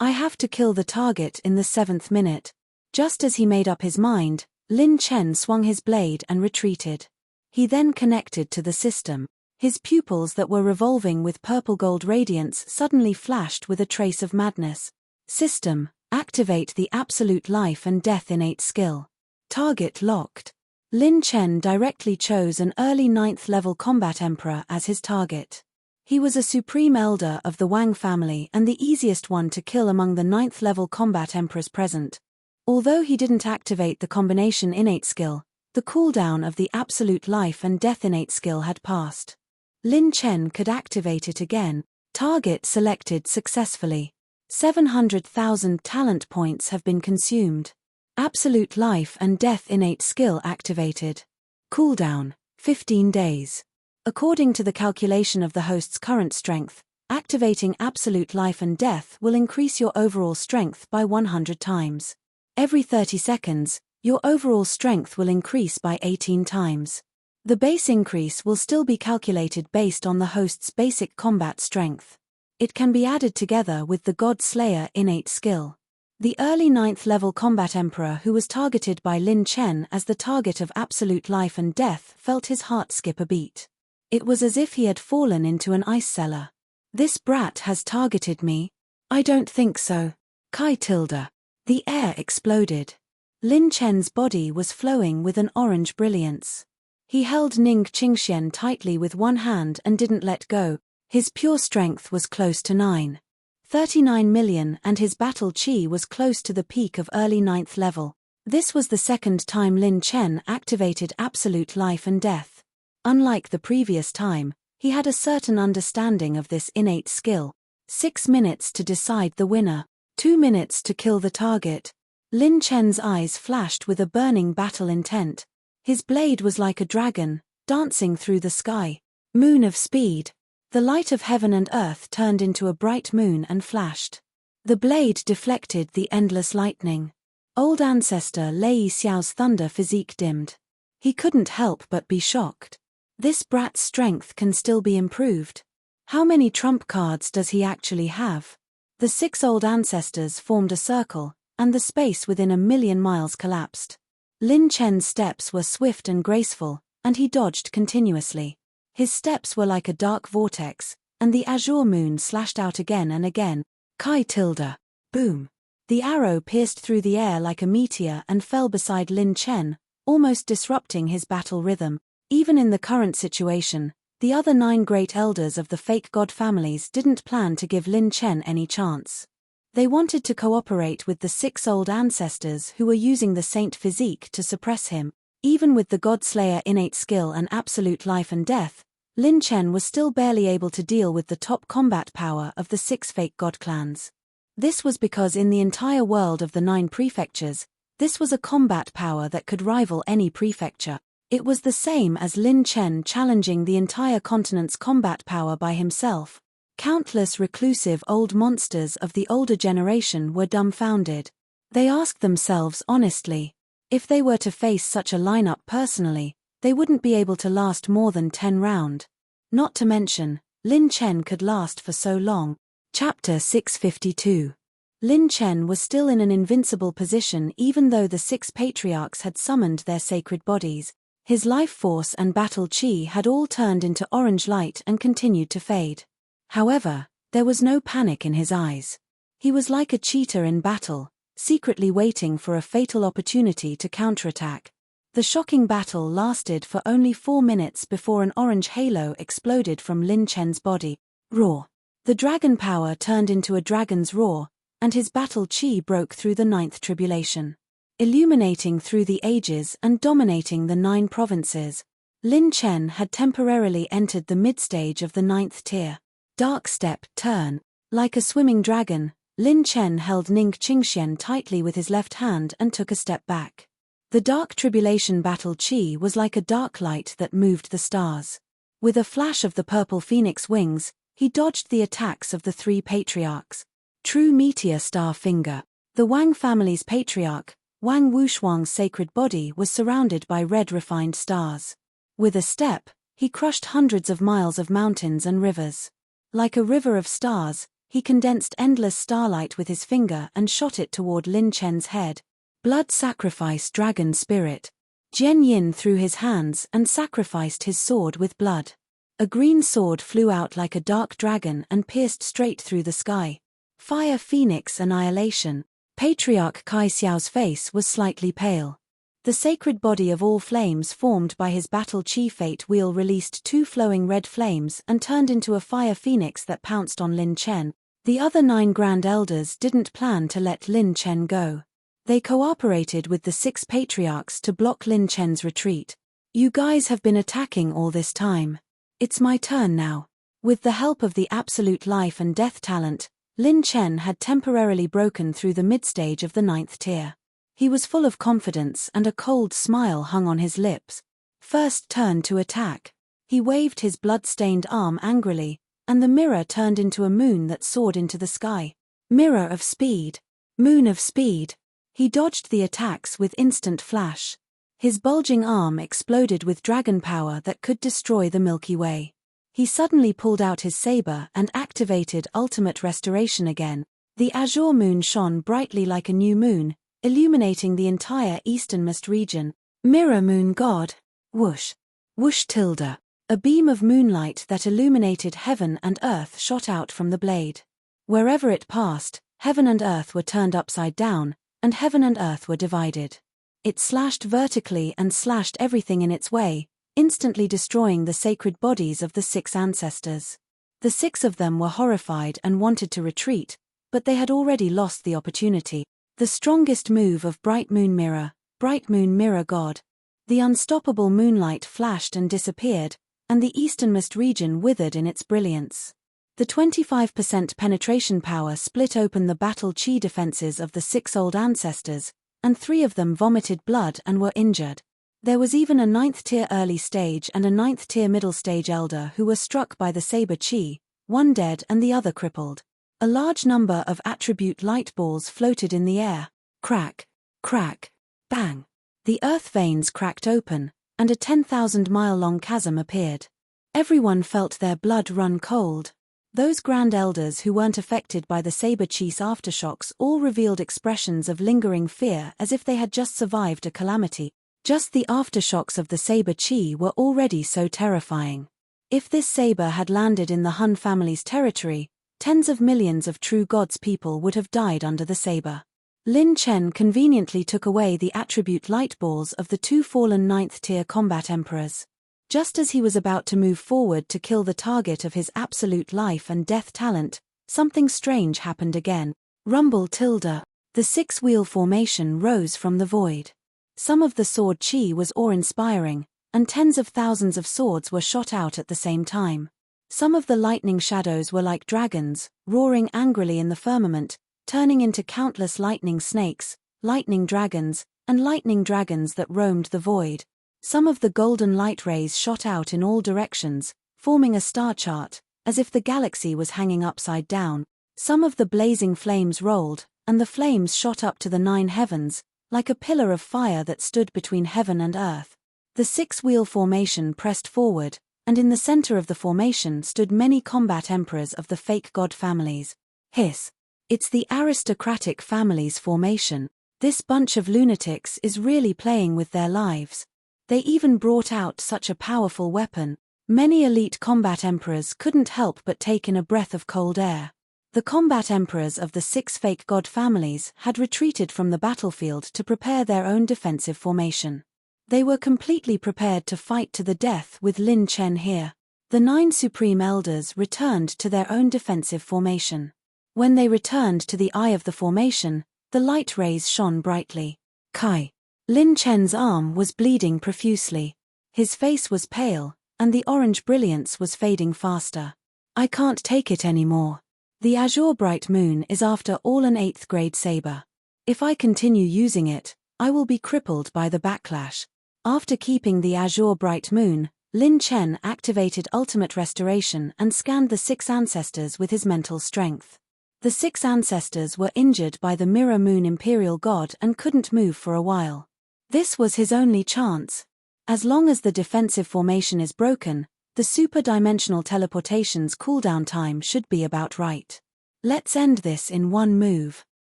I have to kill the target in the 7th minute. Just as he made up his mind, Lin Chen swung his blade and retreated. He then connected to the system. His pupils that were revolving with purple-gold radiance suddenly flashed with a trace of madness. System. Activate the absolute life and death innate skill. Target locked. Lin Chen directly chose an early 9th level combat emperor as his target. He was a supreme elder of the Wang family and the easiest one to kill among the 9th level combat emperors present. Although he didn't activate the combination innate skill, the cooldown of the absolute life and death innate skill had passed. Lin Chen could activate it again. Target selected successfully. 700,000 talent points have been consumed. Absolute life and death innate skill activated. Cooldown, 15 days. According to the calculation of the host's current strength, activating absolute life and death will increase your overall strength by 100 times. Every 30 seconds, your overall strength will increase by 18 times. The base increase will still be calculated based on the host's basic combat strength. It can be added together with the God Slayer innate skill. The early 9th level combat emperor who was targeted by Lin Chen as the target of absolute life and death felt his heart skip a beat. It was as if he had fallen into an ice cellar. This brat has targeted me? I don't think so. Kai tilde. The air exploded. Lin Chen's body was flowing with an orange brilliance. He held Ning Qingxian tightly with one hand and didn't let go. His pure strength was close to 39 million and his battle chi was close to the peak of early 9th level. This was the second time Lin Chen activated absolute life and death. Unlike the previous time, he had a certain understanding of this innate skill. 6 minutes to decide the winner. 2 minutes to kill the target. Lin Chen's eyes flashed with a burning battle intent. His blade was like a dragon, dancing through the sky. Moon of speed. The light of heaven and earth turned into a bright moon and flashed. The blade deflected the endless lightning. Old ancestor Lei Xiao's thunder physique dimmed. He couldn't help but be shocked. This brat's strength can still be improved. How many trump cards does he actually have? The 6 old ancestors formed a circle, and the space within 1,000,000 miles collapsed. Lin Chen's steps were swift and graceful, and he dodged continuously. His steps were like a dark vortex, and the azure moon slashed out again and again. Kai tilde. Boom. The arrow pierced through the air like a meteor and fell beside Lin Chen, almost disrupting his battle rhythm. Even in the current situation, the other 9 great elders of the fake god families didn't plan to give Lin Chen any chance. They wanted to cooperate with the 6 old ancestors who were using the saint physique to suppress him. Even with the God-Slayer innate skill and absolute life and death, Lin Chen was still barely able to deal with the top combat power of the 6 fake god clans. This was because in the entire world of the 9 prefectures, this was a combat power that could rival any prefecture. It was the same as Lin Chen challenging the entire continent's combat power by himself. Countless reclusive old monsters of the older generation were dumbfounded. They asked themselves honestly, if they were to face such a lineup personally, they wouldn't be able to last more than 10 rounds. Not to mention, Lin Chen could last for so long. Chapter 652. Lin Chen was still in an invincible position even though the 6 patriarchs had summoned their sacred bodies. His life force and battle chi had all turned into orange light and continued to fade. However, there was no panic in his eyes. He was like a cheetah in battle, secretly waiting for a fatal opportunity to counterattack. The shocking battle lasted for only 4 minutes before an orange halo exploded from Lin Chen's body. Roar. The dragon power turned into a dragon's roar, and his battle chi broke through the 9th tribulation. Illuminating through the ages and dominating the 9 provinces, Lin Chen had temporarily entered the mid-stage of the 9th tier. Dark step, turn. Like a swimming dragon, Lin Chen held Ning Qingxian tightly with his left hand and took a step back. The dark tribulation battle chi was like a dark light that moved the stars. With a flash of the purple phoenix wings, he dodged the attacks of the 3 patriarchs. True meteor star finger. The Wang family's patriarch, Wang Wushuang's sacred body was surrounded by red refined stars. With a step, he crushed hundreds of miles of mountains and rivers. Like a river of stars, he condensed endless starlight with his finger and shot it toward Lin Chen's head. Blood sacrifice dragon spirit. Jian Yin threw his hands and sacrificed his sword with blood. A green sword flew out like a dark dragon and pierced straight through the sky. Fire phoenix annihilation. Patriarch Kai Xiao's face was slightly pale. The sacred body of all flames formed by his battle chi fate wheel released 2 flowing red flames and turned into a fire phoenix that pounced on Lin Chen. The other 9 grand elders didn't plan to let Lin Chen go. They cooperated with the 6 patriarchs to block Lin Chen's retreat. You guys have been attacking all this time. It's my turn now. With the help of the absolute life and death talent, Lin Chen had temporarily broken through the mid-stage of the 9th tier. He was full of confidence and a cold smile hung on his lips. First turn to attack. He waved his blood-stained arm angrily, and the mirror turned into a moon that soared into the sky. Mirror of speed. Moon of speed. He dodged the attacks with instant flash. His bulging arm exploded with dragon power that could destroy the Milky Way. He suddenly pulled out his saber and activated ultimate restoration again. The azure moon shone brightly like a new moon, illuminating the entire easternmost region. Mirror moon god. Whoosh. Whoosh tilde. A beam of moonlight that illuminated heaven and earth shot out from the blade. Wherever it passed, heaven and earth were turned upside down, and heaven and earth were divided. It slashed vertically and slashed everything in its way, instantly destroying the sacred bodies of the 6 ancestors. The 6 of them were horrified and wanted to retreat, but they had already lost the opportunity. The strongest move of Bright Moon Mirror God. The unstoppable moonlight flashed and disappeared, and the easternmost region withered in its brilliance. The 25% penetration power split open the battle chi defenses of the 6 old ancestors, and 3 of them vomited blood and were injured. There was even a 9th tier early stage and a 9th tier middle stage elder who were struck by the saber chi, one dead and the other crippled. A large number of attribute light balls floated in the air. Crack, crack, bang. The earth veins cracked open, and a 10,000-mile-long chasm appeared. Everyone felt their blood run cold. Those grand elders who weren't affected by the saber chi's aftershocks all revealed expressions of lingering fear as if they had just survived a calamity. Just the aftershocks of the saber chi were already so terrifying. If this saber had landed in the Han family's territory, tens of millions of true gods people would have died under the saber. Lin Chen conveniently took away the attribute light balls of the two fallen 9th-tier combat emperors. Just as he was about to move forward to kill the target of his absolute life and death talent, something strange happened again. Rumble tilde. The six-wheel formation rose from the void. Some of the sword chi was awe-inspiring, and tens of thousands of swords were shot out at the same time. Some of the lightning shadows were like dragons, roaring angrily in the firmament, turning into countless lightning snakes, lightning dragons, and lightning dragons that roamed the void. Some of the golden light rays shot out in all directions, forming a star chart, as if the galaxy was hanging upside down. Some of the blazing flames rolled, and the flames shot up to the 9 heavens, like a pillar of fire that stood between heaven and earth. The six-wheel formation pressed forward, and in the center of the formation stood many combat emperors of the fake god families. Hiss. It's the aristocratic family's formation. This bunch of lunatics is really playing with their lives. They even brought out such a powerful weapon. Many elite combat emperors couldn't help but take in a breath of cold air. The combat emperors of the 6 fake god families had retreated from the battlefield to prepare their own defensive formation. They were completely prepared to fight to the death with Lin Chen here. The 9 supreme elders returned to their own defensive formation. When they returned to the eye of the formation, the light rays shone brightly. Kai. Lin Chen's arm was bleeding profusely. His face was pale, and the orange brilliance was fading faster. I can't take it anymore. The azure bright moon is after all an 8th grade saber. If I continue using it, I will be crippled by the backlash. After keeping the azure bright moon, Lin Chen activated ultimate restoration and scanned the 6 ancestors with his mental strength. The 6 ancestors were injured by the mirror moon imperial god and couldn't move for a while. This was his only chance. As long as the defensive formation is broken, the super-dimensional teleportation's cooldown time should be about right. Let's end this in one move.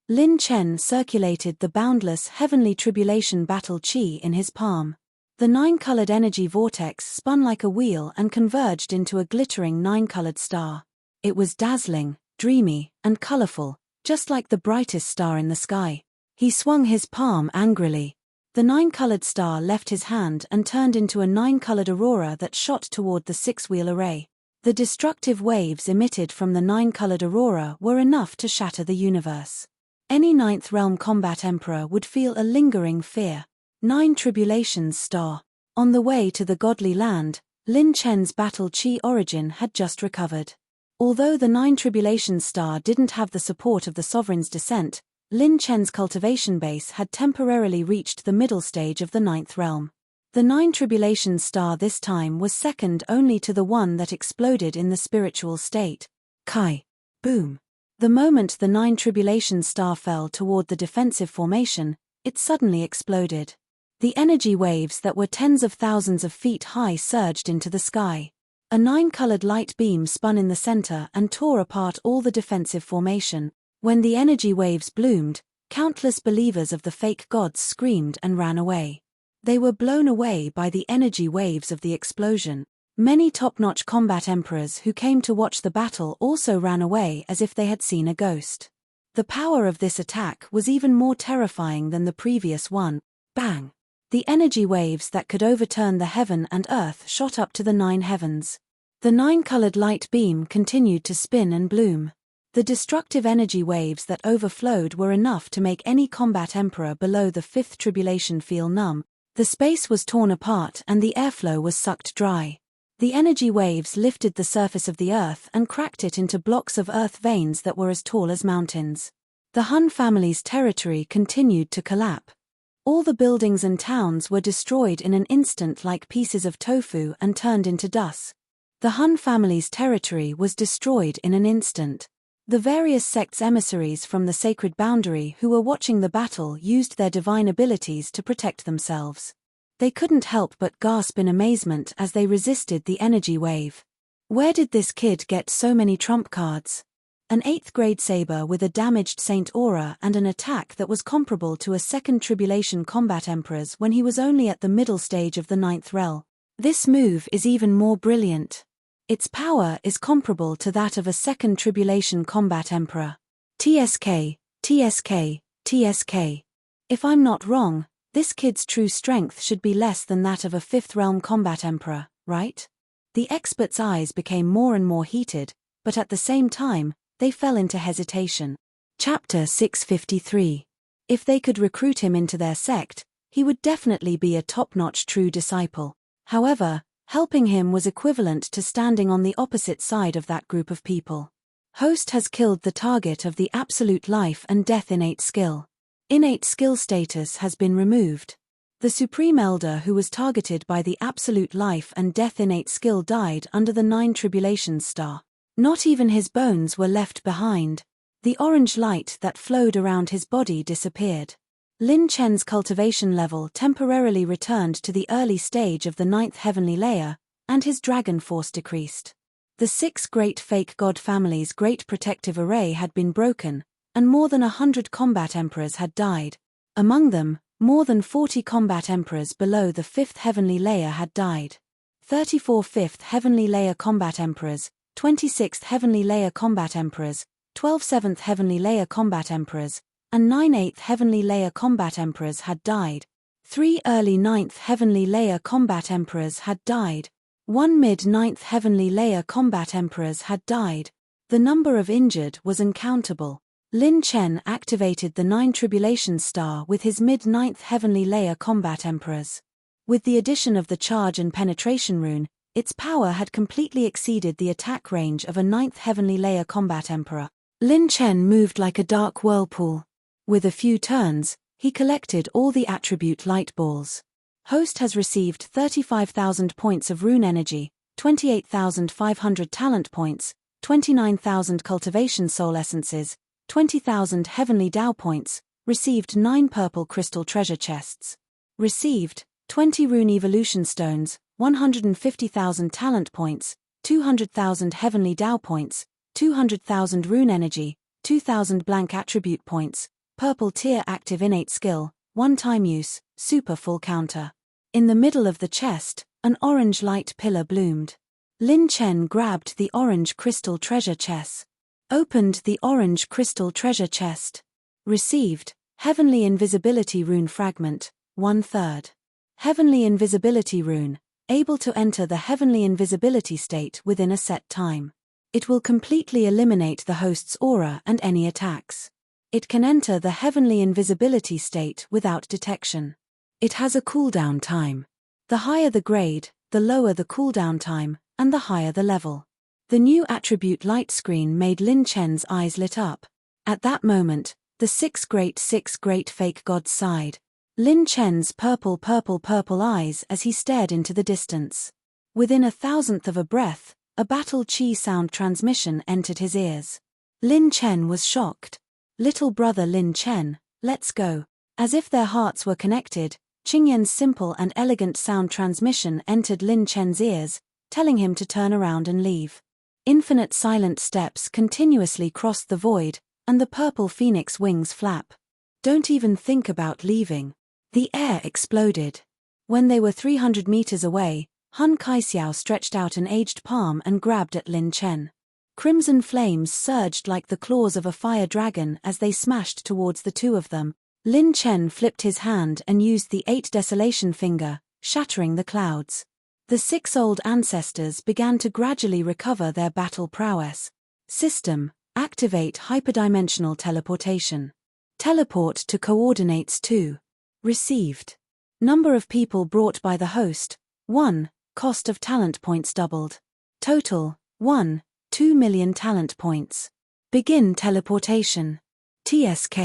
Lin Chen circulated the boundless heavenly tribulation battle chi in his palm. The 9-colored energy vortex spun like a wheel and converged into a glittering 9-colored star. It was dazzling, dreamy, and colorful, just like the brightest star in the sky. He swung his palm angrily. The 9-colored star left his hand and turned into a 9-colored aurora that shot toward the 6-wheel array. The destructive waves emitted from the 9-colored aurora were enough to shatter the universe. Any 9th realm combat emperor would feel a lingering fear. 9 Tribulations star. On the way to the godly land, Lin Chen's battle chi origin had just recovered. Although the 9 Tribulations star didn't have the support of the sovereign's descent, Lin Chen's cultivation base had temporarily reached the middle stage of the 9th realm. The 9 Tribulations star this time was second only to the one that exploded in the spiritual state. Kai. Boom. The moment the 9 Tribulations star fell toward the defensive formation, it suddenly exploded. The energy waves that were tens of thousands of feet high surged into the sky. A 9-colored light beam spun in the center and tore apart all the defensive formation. When the energy waves bloomed, countless believers of the fake gods screamed and ran away. They were blown away by the energy waves of the explosion. Many top-notch combat emperors who came to watch the battle also ran away as if they had seen a ghost. The power of this attack was even more terrifying than the previous one. Bang! The energy waves that could overturn the heaven and earth shot up to the 9 heavens. The 9-colored light beam continued to spin and bloom. The destructive energy waves that overflowed were enough to make any combat emperor below the 5th tribulation feel numb. The space was torn apart and the airflow was sucked dry. The energy waves lifted the surface of the earth and cracked it into blocks of earth veins that were as tall as mountains. The Han family's territory continued to collapse. All the buildings and towns were destroyed in an instant like pieces of tofu and turned into dust. The Han family's territory was destroyed in an instant. The various sects' emissaries from the sacred boundary who were watching the battle used their divine abilities to protect themselves. They couldn't help but gasp in amazement as they resisted the energy wave. Where did this kid get so many trump cards? An 8th grade saber with a damaged Saint aura and an attack that was comparable to a second Tribulation Combat Emperor's when he was only at the middle stage of the 9th rel. This move is even more brilliant. Its power is comparable to that of a second Tribulation Combat Emperor. TSK, TSK, TSK. If I'm not wrong, this kid's true strength should be less than that of a 5th realm combat emperor, right? The expert's eyes became more and more heated, but at the same time, they fell into hesitation. Chapter 653. If they could recruit him into their sect, he would definitely be a top-notch true disciple. However, helping him was equivalent to standing on the opposite side of that group of people. Host has killed the target of the absolute life and death innate skill. Innate skill status has been removed. The Supreme Elder who was targeted by the absolute life and death innate skill died under the 9 Tribulations star. Not even his bones were left behind. The orange light that flowed around his body disappeared. Lin Chen's cultivation level temporarily returned to the early stage of the 9th heavenly layer, and his dragon force decreased. The 6 great fake god families' great protective array had been broken, and more than 100 combat emperors had died. Among them, more than 40 combat emperors below the 5th heavenly layer had died. 34 5th heavenly layer combat emperors, 26th heavenly layer combat emperors, 12 7th heavenly layer combat emperors, and 9 8th heavenly layer combat emperors had died. 3 early 9th heavenly layer combat emperors had died. 1 mid 9th heavenly layer combat emperors had died. The number of injured was uncountable. Lin Chen activated the 9 Tribulations star with his mid-9th heavenly layer combat emperors. With the addition of the charge and penetration rune, its power had completely exceeded the attack range of a 9th heavenly layer combat emperor. Lin Chen moved like a dark whirlpool. With a few turns, he collected all the attribute light balls. Host has received 35,000 points of rune energy, 28,500 talent points, 29,000 cultivation soul essences, 20,000 heavenly Dao points, received 9 purple crystal treasure chests. Received 20 rune evolution stones, 150,000 talent points, 200,000 heavenly Dao points, 200,000 rune energy, 2,000 blank attribute points, purple tier active innate skill, one-time use, super full counter. In the middle of the chest, an orange light pillar bloomed. Lin Chen grabbed the orange crystal treasure chest. Opened the orange crystal treasure chest. Received heavenly invisibility rune fragment, 1/3. Heavenly invisibility rune, able to enter the heavenly invisibility state within a set time. It will completely eliminate the host's aura and any attacks. It can enter the heavenly invisibility state without detection. It has a cooldown time. The higher the grade, the lower the cooldown time, and the higher the level. The new attribute light screen made Lin Chen's eyes lit up. At that moment, the 6 great fake gods sighed. Lin Chen's purple eyes as he stared into the distance. Within a thousandth of a breath, a battle chi sound transmission entered his ears. Lin Chen was shocked. Little brother Lin Chen, let's go. As if their hearts were connected, Qingyan's simple and elegant sound transmission entered Lin Chen's ears, telling him to turn around and leave. Infinite silent steps continuously crossed the void, and the purple phoenix wings flap. Don't even think about leaving. The air exploded. When they were 300 meters away, Han Kaixiao stretched out an aged palm and grabbed at Lin Chen. Crimson flames surged like the claws of a fire dragon as they smashed towards the two of them. Lin Chen flipped his hand and used the 8 desolation finger, shattering the clouds. The 6 old ancestors began to gradually recover their battle prowess. System, activate hyperdimensional teleportation. Teleport to coordinates 2. Received. Number of people brought by the host, 1, cost of talent points doubled. Total, 2 million talent points. Begin teleportation. TSK.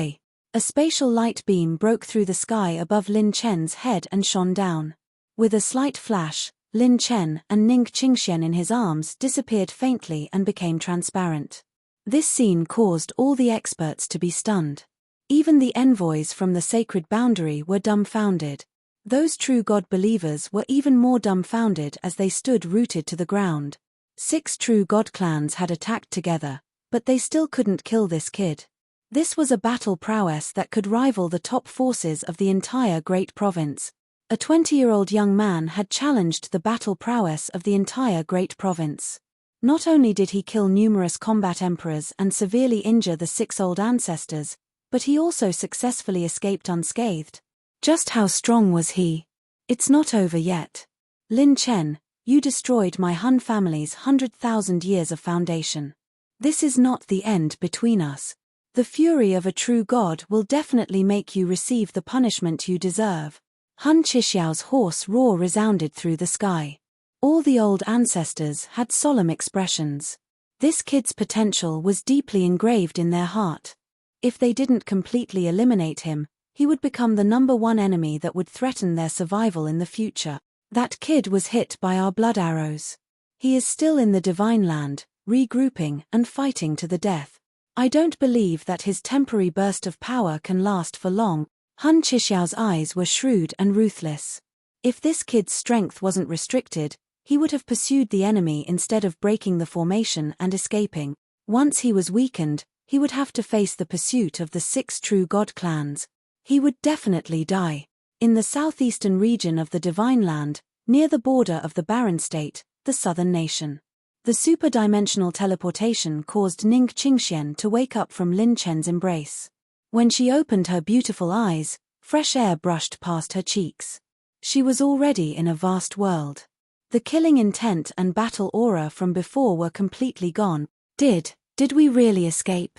A spatial light beam broke through the sky above Lin Chen's head and shone down. With a slight flash, Lin Chen and Ning Qingxian in his arms disappeared faintly and became transparent. This scene caused all the experts to be stunned. Even the envoys from the sacred boundary were dumbfounded. Those true God believers were even more dumbfounded as they stood rooted to the ground. 6 true God clans had attacked together, but they still couldn't kill this kid. This was a battle prowess that could rival the top forces of the entire great province. A 20-year-old young man had challenged the battle prowess of the entire great province. Not only did he kill numerous combat emperors and severely injure the 6 old ancestors, but he also successfully escaped unscathed. Just how strong was he? It's not over yet. Lin Chen, you destroyed my Han family's 100,000 years of foundation. This is not the end between us. The fury of a true god will definitely make you receive the punishment you deserve. Han Chixiao's hoarse roar resounded through the sky. All the old ancestors had solemn expressions. This kid's potential was deeply engraved in their heart. If they didn't completely eliminate him, he would become the #1 enemy that would threaten their survival in the future. That kid was hit by our blood arrows. He is still in the divine land, regrouping and fighting to the death. I don't believe that his temporary burst of power can last for long. Han Chixiao's eyes were shrewd and ruthless. If this kid's strength wasn't restricted, he would have pursued the enemy instead of breaking the formation and escaping. Once he was weakened, he would have to face the pursuit of the 6 true God clans. He would definitely die. In the southeastern region of the Divine Land, near the border of the Barren State, the southern nation. The super-dimensional teleportation caused Ning Qingxian to wake up from Lin Chen's embrace. When she opened her beautiful eyes, fresh air brushed past her cheeks. She was already in a vast world. The killing intent and battle aura from before were completely gone. Did we really escape?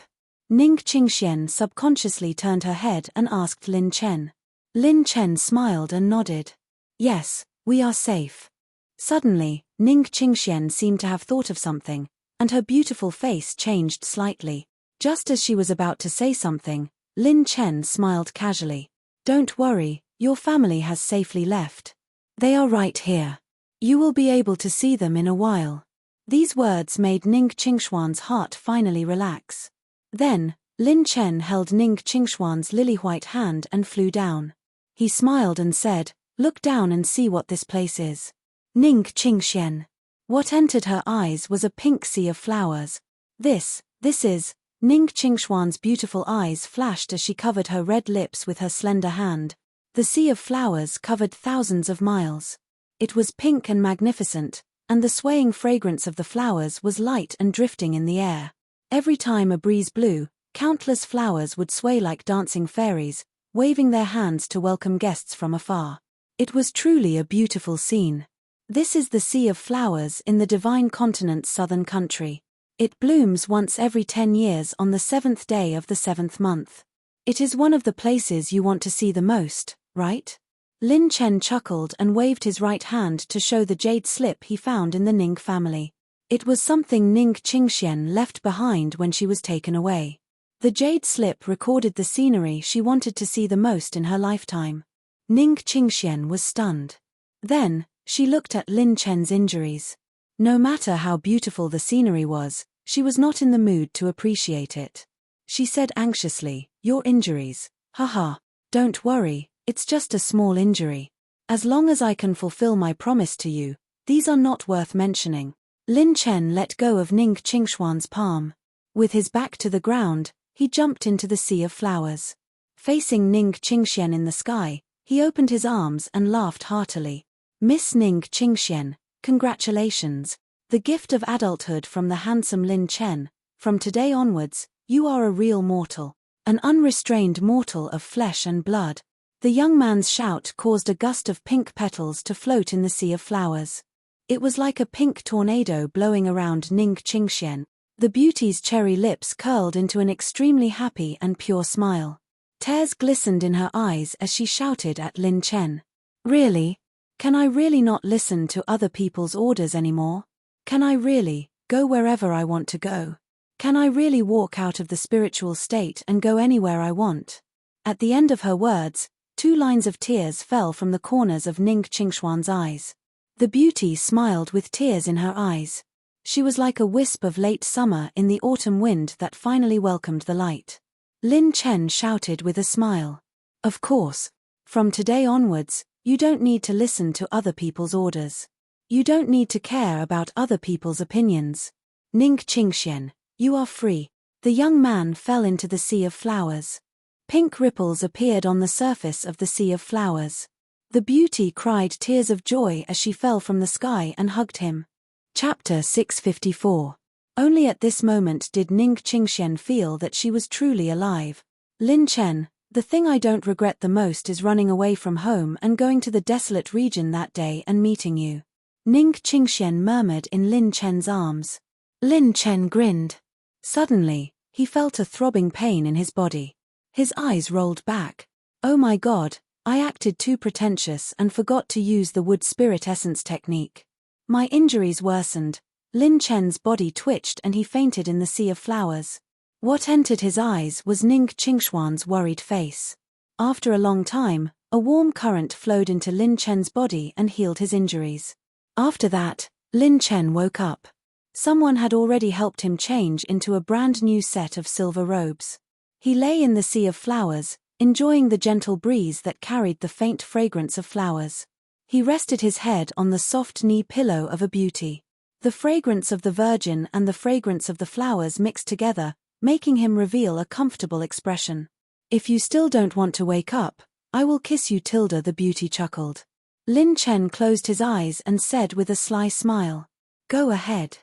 Ning Qingxian subconsciously turned her head and asked Lin Chen. Lin Chen smiled and nodded. Yes, we are safe. Suddenly, Ning Qingxian seemed to have thought of something, and her beautiful face changed slightly. Just as she was about to say something, Lin Chen smiled casually. Don't worry, your family has safely left. They are right here. You will be able to see them in a while. These words made Ning Qingxuan's heart finally relax. Then, Lin Chen held Ning Qingxuan's lily-white hand and flew down. He smiled and said, "Look down and see what this place is." Ning Qingxian. What entered her eyes was a pink sea of flowers. This is. Ning Qingxuan's beautiful eyes flashed as she covered her red lips with her slender hand. The sea of flowers covered thousands of miles. It was pink and magnificent, and the swaying fragrance of the flowers was light and drifting in the air. Every time a breeze blew, countless flowers would sway like dancing fairies, waving their hands to welcome guests from afar. It was truly a beautiful scene. This is the Sea of Flowers in the Divine Continent's southern country. It blooms once every 10 years on the 7th day of the 7th month. It is one of the places you want to see the most, right? Lin Chen chuckled and waved his right hand to show the jade slip he found in the Ning family. It was something Ning Qingxian left behind when she was taken away. The jade slip recorded the scenery she wanted to see the most in her lifetime. Ning Qingxian was stunned. Then, she looked at Lin Chen's injuries. No matter how beautiful the scenery was, she was not in the mood to appreciate it. She said anxiously, "Your injuries. Haha. Don't worry, it's just a small injury. As long as I can fulfill my promise to you, these are not worth mentioning." Lin Chen let go of Ning Qingxuan's palm. With his back to the ground, he jumped into the Sea of Flowers. Facing Ning Qingxian in the sky, he opened his arms and laughed heartily. "Miss Ning Qingxian, congratulations. The gift of adulthood from the handsome Lin Chen. From today onwards, you are a real mortal. An unrestrained mortal of flesh and blood." The young man's shout caused a gust of pink petals to float in the Sea of Flowers. It was like a pink tornado blowing around Ning Qingxian. The beauty's cherry lips curled into an extremely happy and pure smile. Tears glistened in her eyes as she shouted at Lin Chen. "Really? Can I really not listen to other people's orders anymore? Can I really go wherever I want to go? Can I really walk out of the spiritual state and go anywhere I want?" At the end of her words, 2 lines of tears fell from the corners of Ning Qingxuan's eyes. The beauty smiled with tears in her eyes. She was like a wisp of late summer in the autumn wind that finally welcomed the light. Lin Chen shouted with a smile. "Of course. From today onwards, You don't need to listen to other people's orders. You don't need to care about other people's opinions. Ning Qingxian, you are free. The young man fell into the sea of flowers. Pink ripples appeared on the surface of the sea of flowers. The beauty cried tears of joy as she fell from the sky and hugged him. Chapter 654. Only at this moment did Ning Qingxian feel that she was truly alive. Lin Chen, the thing I don't regret the most is running away from home and going to the desolate region that day and meeting you. Ning Qingxian murmured in Lin Chen's arms. Lin Chen grinned. Suddenly, he felt a throbbing pain in his body. His eyes rolled back. Oh my God, I acted too pretentious and forgot to use the wood spirit essence technique. My injuries worsened. Lin Chen's body twitched and he fainted in the sea of flowers. What entered his eyes was Ning Qingxuan's worried face. After a long time, a warm current flowed into Lin Chen's body and healed his injuries. After that, Lin Chen woke up. Someone had already helped him change into a brand new set of silver robes. He lay in the sea of flowers, enjoying the gentle breeze that carried the faint fragrance of flowers. He rested his head on the soft knee pillow of a beauty. The fragrance of the virgin and the fragrance of the flowers mixed together, making him reveal a comfortable expression. If you still don't want to wake up, I will kiss you, Tilda, the beauty chuckled. Lin Chen closed his eyes and said with a sly smile. Go ahead.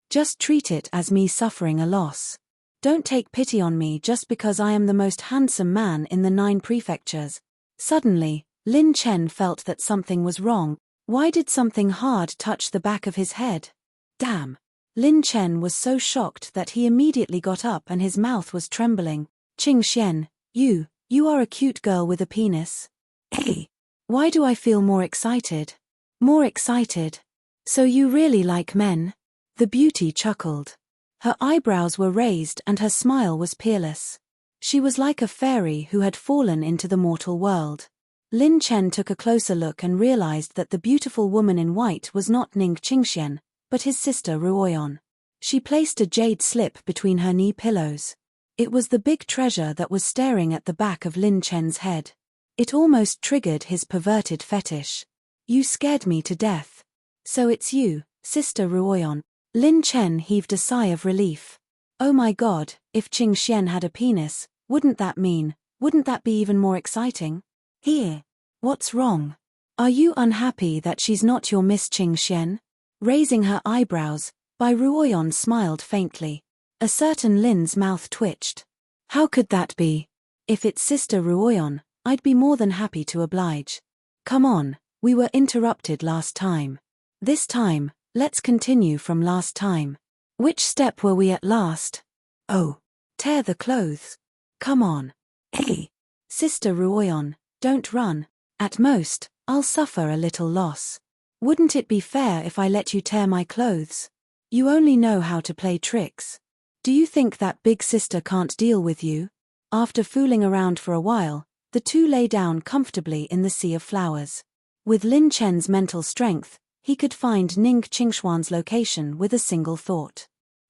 Just treat it as me suffering a loss. Don't take pity on me just because I am the most handsome man in the 9 prefectures. Suddenly, Lin Chen felt that something was wrong. Why did something hard touch the back of his head? Damn. Lin Chen was so shocked that he immediately got up and his mouth was trembling. Qingxian, you are a cute girl with a penis. Hey. Why do I feel more excited? More excited. So you really like men? The beauty chuckled. Her eyebrows were raised and her smile was peerless. She was like a fairy who had fallen into the mortal world. Lin Chen took a closer look and realized that the beautiful woman in white was not Ning Qingxian, but his sister Ruoyan. She placed a jade slip between her knee pillows. It was the big treasure that was staring at the back of Lin Chen's head. It almost triggered his perverted fetish. You scared me to death. So it's you, Sister Ruoyan. Lin Chen heaved a sigh of relief. Oh my God, if Qingxian had a penis, wouldn't that be even more exciting? Here. What's wrong? Are you unhappy that she's not your Miss Qingxian? Raising her eyebrows, Bai Ruoyan smiled faintly. A certain Lin's mouth twitched. How could that be? If it's Sister Ruoyan, I'd be more than happy to oblige. Come on, we were interrupted last time. This time, let's continue from last time. Which step were we at last? Oh. Tear the clothes. Come on. Hey. Sister Ruoyan, don't run. At most, I'll suffer a little loss. Wouldn't it be fair if I let you tear my clothes? You only know how to play tricks. Do you think that big sister can't deal with you? After fooling around for a while, the two lay down comfortably in the sea of flowers. With Lin Chen's mental strength, he could find Ning Qingxuan's location with a single thought.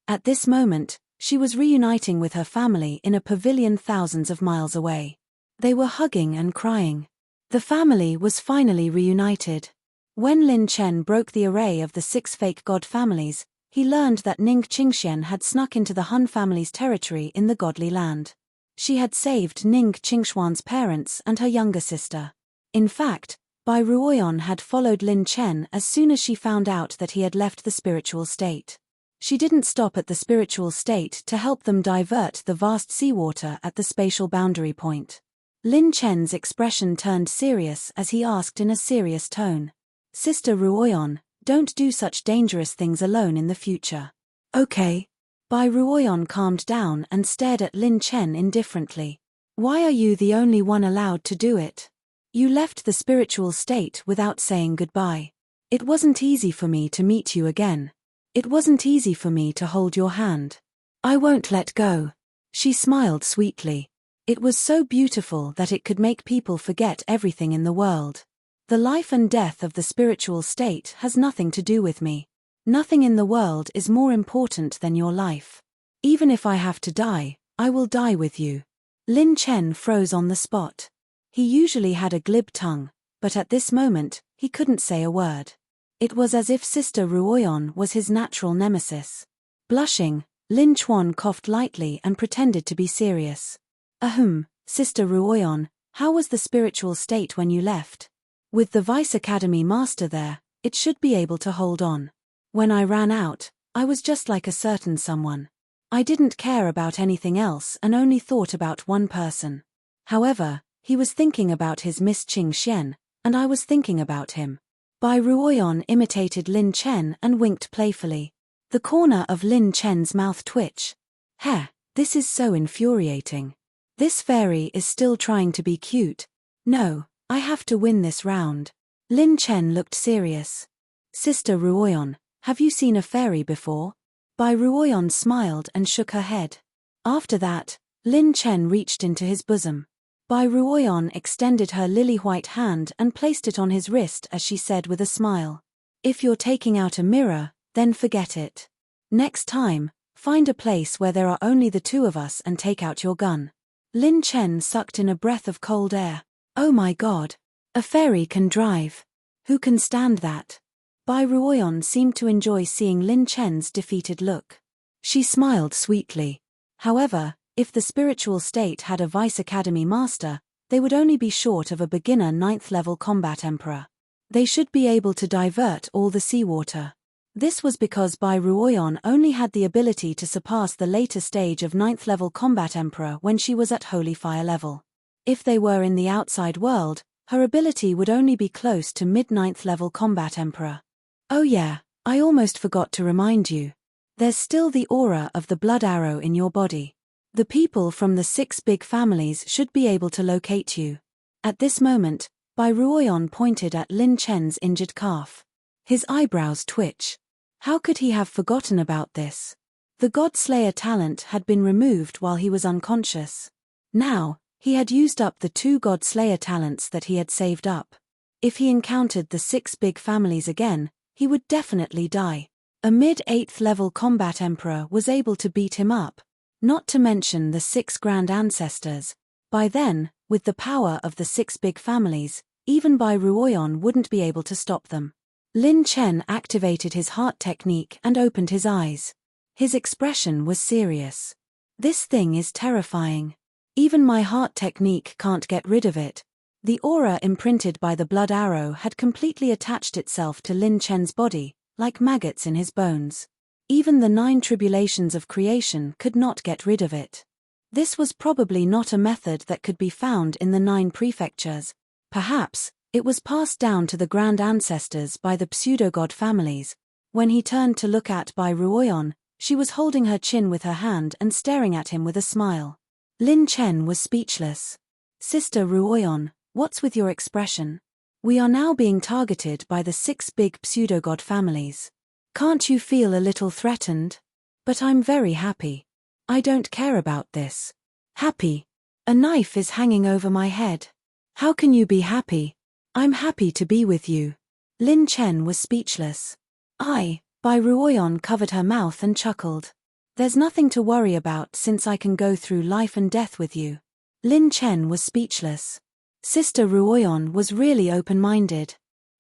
At this moment, she was reuniting with her family in a pavilion thousands of miles away. They were hugging and crying. The family was finally reunited. When Lin Chen broke the array of the 6 fake god families, he learned that Ning Qingxian had snuck into the Han family's territory in the godly land. She had saved Ning Qingxuan's parents and her younger sister. In fact, Bai Ruoyan had followed Lin Chen as soon as she found out that he had left the spiritual state. She didn't stop at the spiritual state to help them divert the vast seawater at the spatial boundary point. Lin Chen's expression turned serious as he asked in a serious tone. Sister Ruoyan, don't do such dangerous things alone in the future. Okay. Bai Ruoyan calmed down and stared at Lin Chen indifferently. Why are you the only one allowed to do it? You left the spiritual state without saying goodbye. It wasn't easy for me to meet you again. It wasn't easy for me to hold your hand. I won't let go. She smiled sweetly. It was so beautiful that it could make people forget everything in the world. The life and death of the spiritual state has nothing to do with me. Nothing in the world is more important than your life. Even if I have to die, I will die with you. Lin Chen froze on the spot. He usually had a glib tongue, but at this moment, he couldn't say a word. It was as if Sister Ruoyeon was his natural nemesis. Blushing, Lin Chuan coughed lightly and pretended to be serious. Ahem, Sister Ruoyeon, how was the spiritual state when you left? With the Vice Academy Master there, it should be able to hold on. When I ran out, I was just like a certain someone. I didn't care about anything else and only thought about one person. However, he was thinking about his Miss Qing Xian, and I was thinking about him. Bai Ruoyeon imitated Lin Chen and winked playfully. The corner of Lin Chen's mouth twitched. Heh, this is so infuriating. This fairy is still trying to be cute. No, I have to win this round. Lin Chen looked serious. Sister Ruoyeon, have you seen a fairy before? Bai Ruoyeon smiled and shook her head. After that, Lin Chen reached into his bosom. Bai Ruoyeon extended her lily-white hand and placed it on his wrist as she said with a smile. If you're taking out a mirror, then forget it. Next time, find a place where there are only the two of us and take out your gun. Lin Chen sucked in a breath of cold air. Oh my god. A fairy can drive. Who can stand that? Bai Ruoyeon seemed to enjoy seeing Lin Chen's defeated look. She smiled sweetly. However, if the spiritual state had a Vice Academy Master, they would only be short of a beginner 9th level combat emperor. They should be able to divert all the seawater. This was because Bai Ruoyeon only had the ability to surpass the later stage of 9th level combat emperor when she was at holy fire level. If they were in the outside world, her ability would only be close to mid-9th level combat emperor. Oh yeah, I almost forgot to remind you. There's still the aura of the blood arrow in your body. The people from the 6 big families should be able to locate you. At this moment, Bai Ruoyeon pointed at Lin Chen's injured calf. His eyebrows twitched. How could he have forgotten about this? The God Slayer talent had been removed while he was unconscious. Now, he had used up the 2 God Slayer talents that he had saved up. If he encountered the 6 big families again, he would definitely die. A mid-8th level combat emperor was able to beat him up. Not to mention the 6 grand ancestors. By then, with the power of the 6 big families, even Bai Ruoyeon wouldn't be able to stop them. Lin Chen activated his heart technique and opened his eyes. His expression was serious. This thing is terrifying. Even my heart technique can't get rid of it. The aura imprinted by the blood arrow had completely attached itself to Lin Chen's body, like maggots in his bones. Even the 9 tribulations of creation could not get rid of it. This was probably not a method that could be found in the 9 prefectures. Perhaps, it was passed down to the grand ancestors by the pseudo-god families. When he turned to look at Bai Ruoyeon, she was holding her chin with her hand and staring at him with a smile. Lin Chen was speechless. Sister Ruoyeon, what's with your expression? We are now being targeted by the 6 big pseudo-god families. Can't you feel a little threatened? But I'm very happy. I don't care about this. Happy? A knife is hanging over my head. How can you be happy? I'm happy to be with you. Lin Chen was speechless. Bai Ruoyeon covered her mouth and chuckled. There's nothing to worry about since I can go through life and death with you. Lin Chen was speechless. Sister Ruoyeon was really open-minded.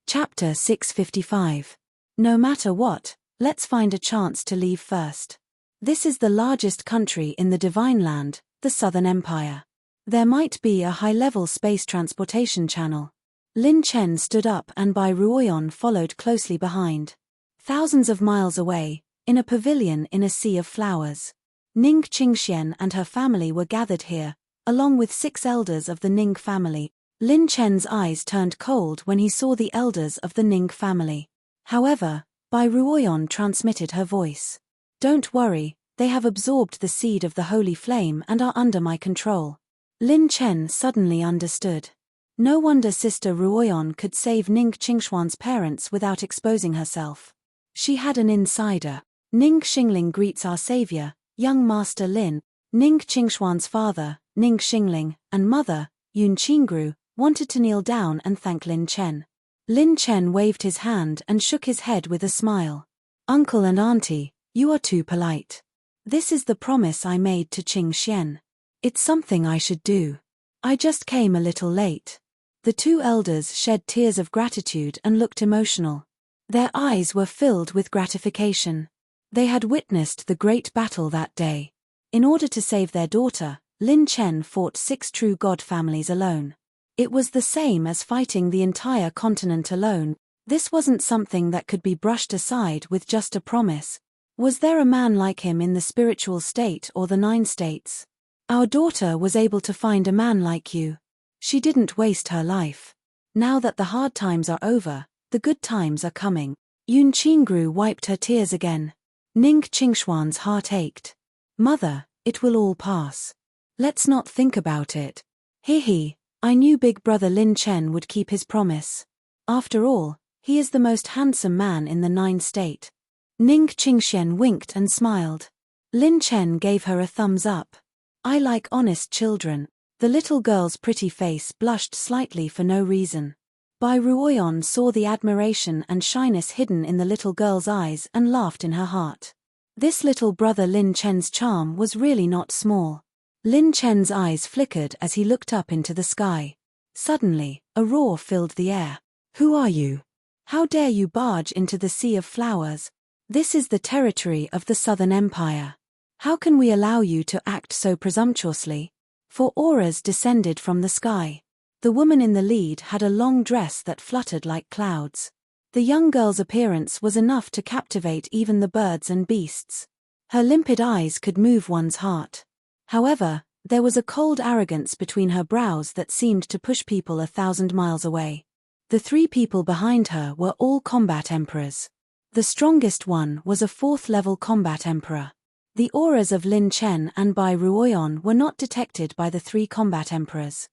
Chapter 655. No matter what, let's find a chance to leave first. This is the largest country in the Divine Land, the Southern Empire. There might be a high-level space transportation channel. Lin Chen stood up and Bai Ruoyeon followed closely behind. Thousands of miles away, in a pavilion in a sea of flowers, Ning Qingxian and her family were gathered here, along with 6 elders of the Ning family. Lin Chen's eyes turned cold when he saw the elders of the Ning family. However, Bai Ruoyeon transmitted her voice. Don't worry, they have absorbed the seed of the holy flame and are under my control. Lin Chen suddenly understood. No wonder Sister Ruoyeon could save Ning Qingshuan's parents without exposing herself. She had an insider. Ning Xingling greets our savior, young Master Lin. Ning Qingshuan's father, Ning Xingling, and mother, Yun Qingru, wanted to kneel down and thank Lin Chen. Lin Chen waved his hand and shook his head with a smile. Uncle and auntie, you are too polite. This is the promise I made to Qing Xian. It's something I should do. I just came a little late. The two elders shed tears of gratitude and looked emotional. Their eyes were filled with gratification. They had witnessed the great battle that day. In order to save their daughter, Lin Chen fought 6 true god families alone. It was the same as fighting the entire continent alone. This wasn't something that could be brushed aside with just a promise. Was there a man like him in the spiritual state or the 9 states? Our daughter was able to find a man like you. She didn't waste her life. Now that the hard times are over, the good times are coming. Yun Qingru wiped her tears again. Ning Qingshuan's heart ached. Mother, it will all pass. Let's not think about it. He, I knew big brother Lin Chen would keep his promise. After all, he is the most handsome man in the 9 state. Ning Qingxian winked and smiled. Lin Chen gave her a thumbs up. I like honest children. The little girl's pretty face blushed slightly for no reason. Bai Ruoyan saw the admiration and shyness hidden in the little girl's eyes and laughed in her heart. This little brother Lin Chen's charm was really not small. Lin Chen's eyes flickered as he looked up into the sky. Suddenly, a roar filled the air. Who are you? How dare you barge into the Sea of Flowers? This is the territory of the Southern Empire. How can we allow you to act so presumptuously? 4 auras descended from the sky. The woman in the lead had a long dress that fluttered like clouds. The young girl's appearance was enough to captivate even the birds and beasts. Her limpid eyes could move one's heart. However, there was a cold arrogance between her brows that seemed to push people 1,000 miles away. The 3 people behind her were all combat emperors. The strongest one was a 4th-level combat emperor. The auras of Lin Chen and Bai Ruoyan were not detected by the 3 combat emperors.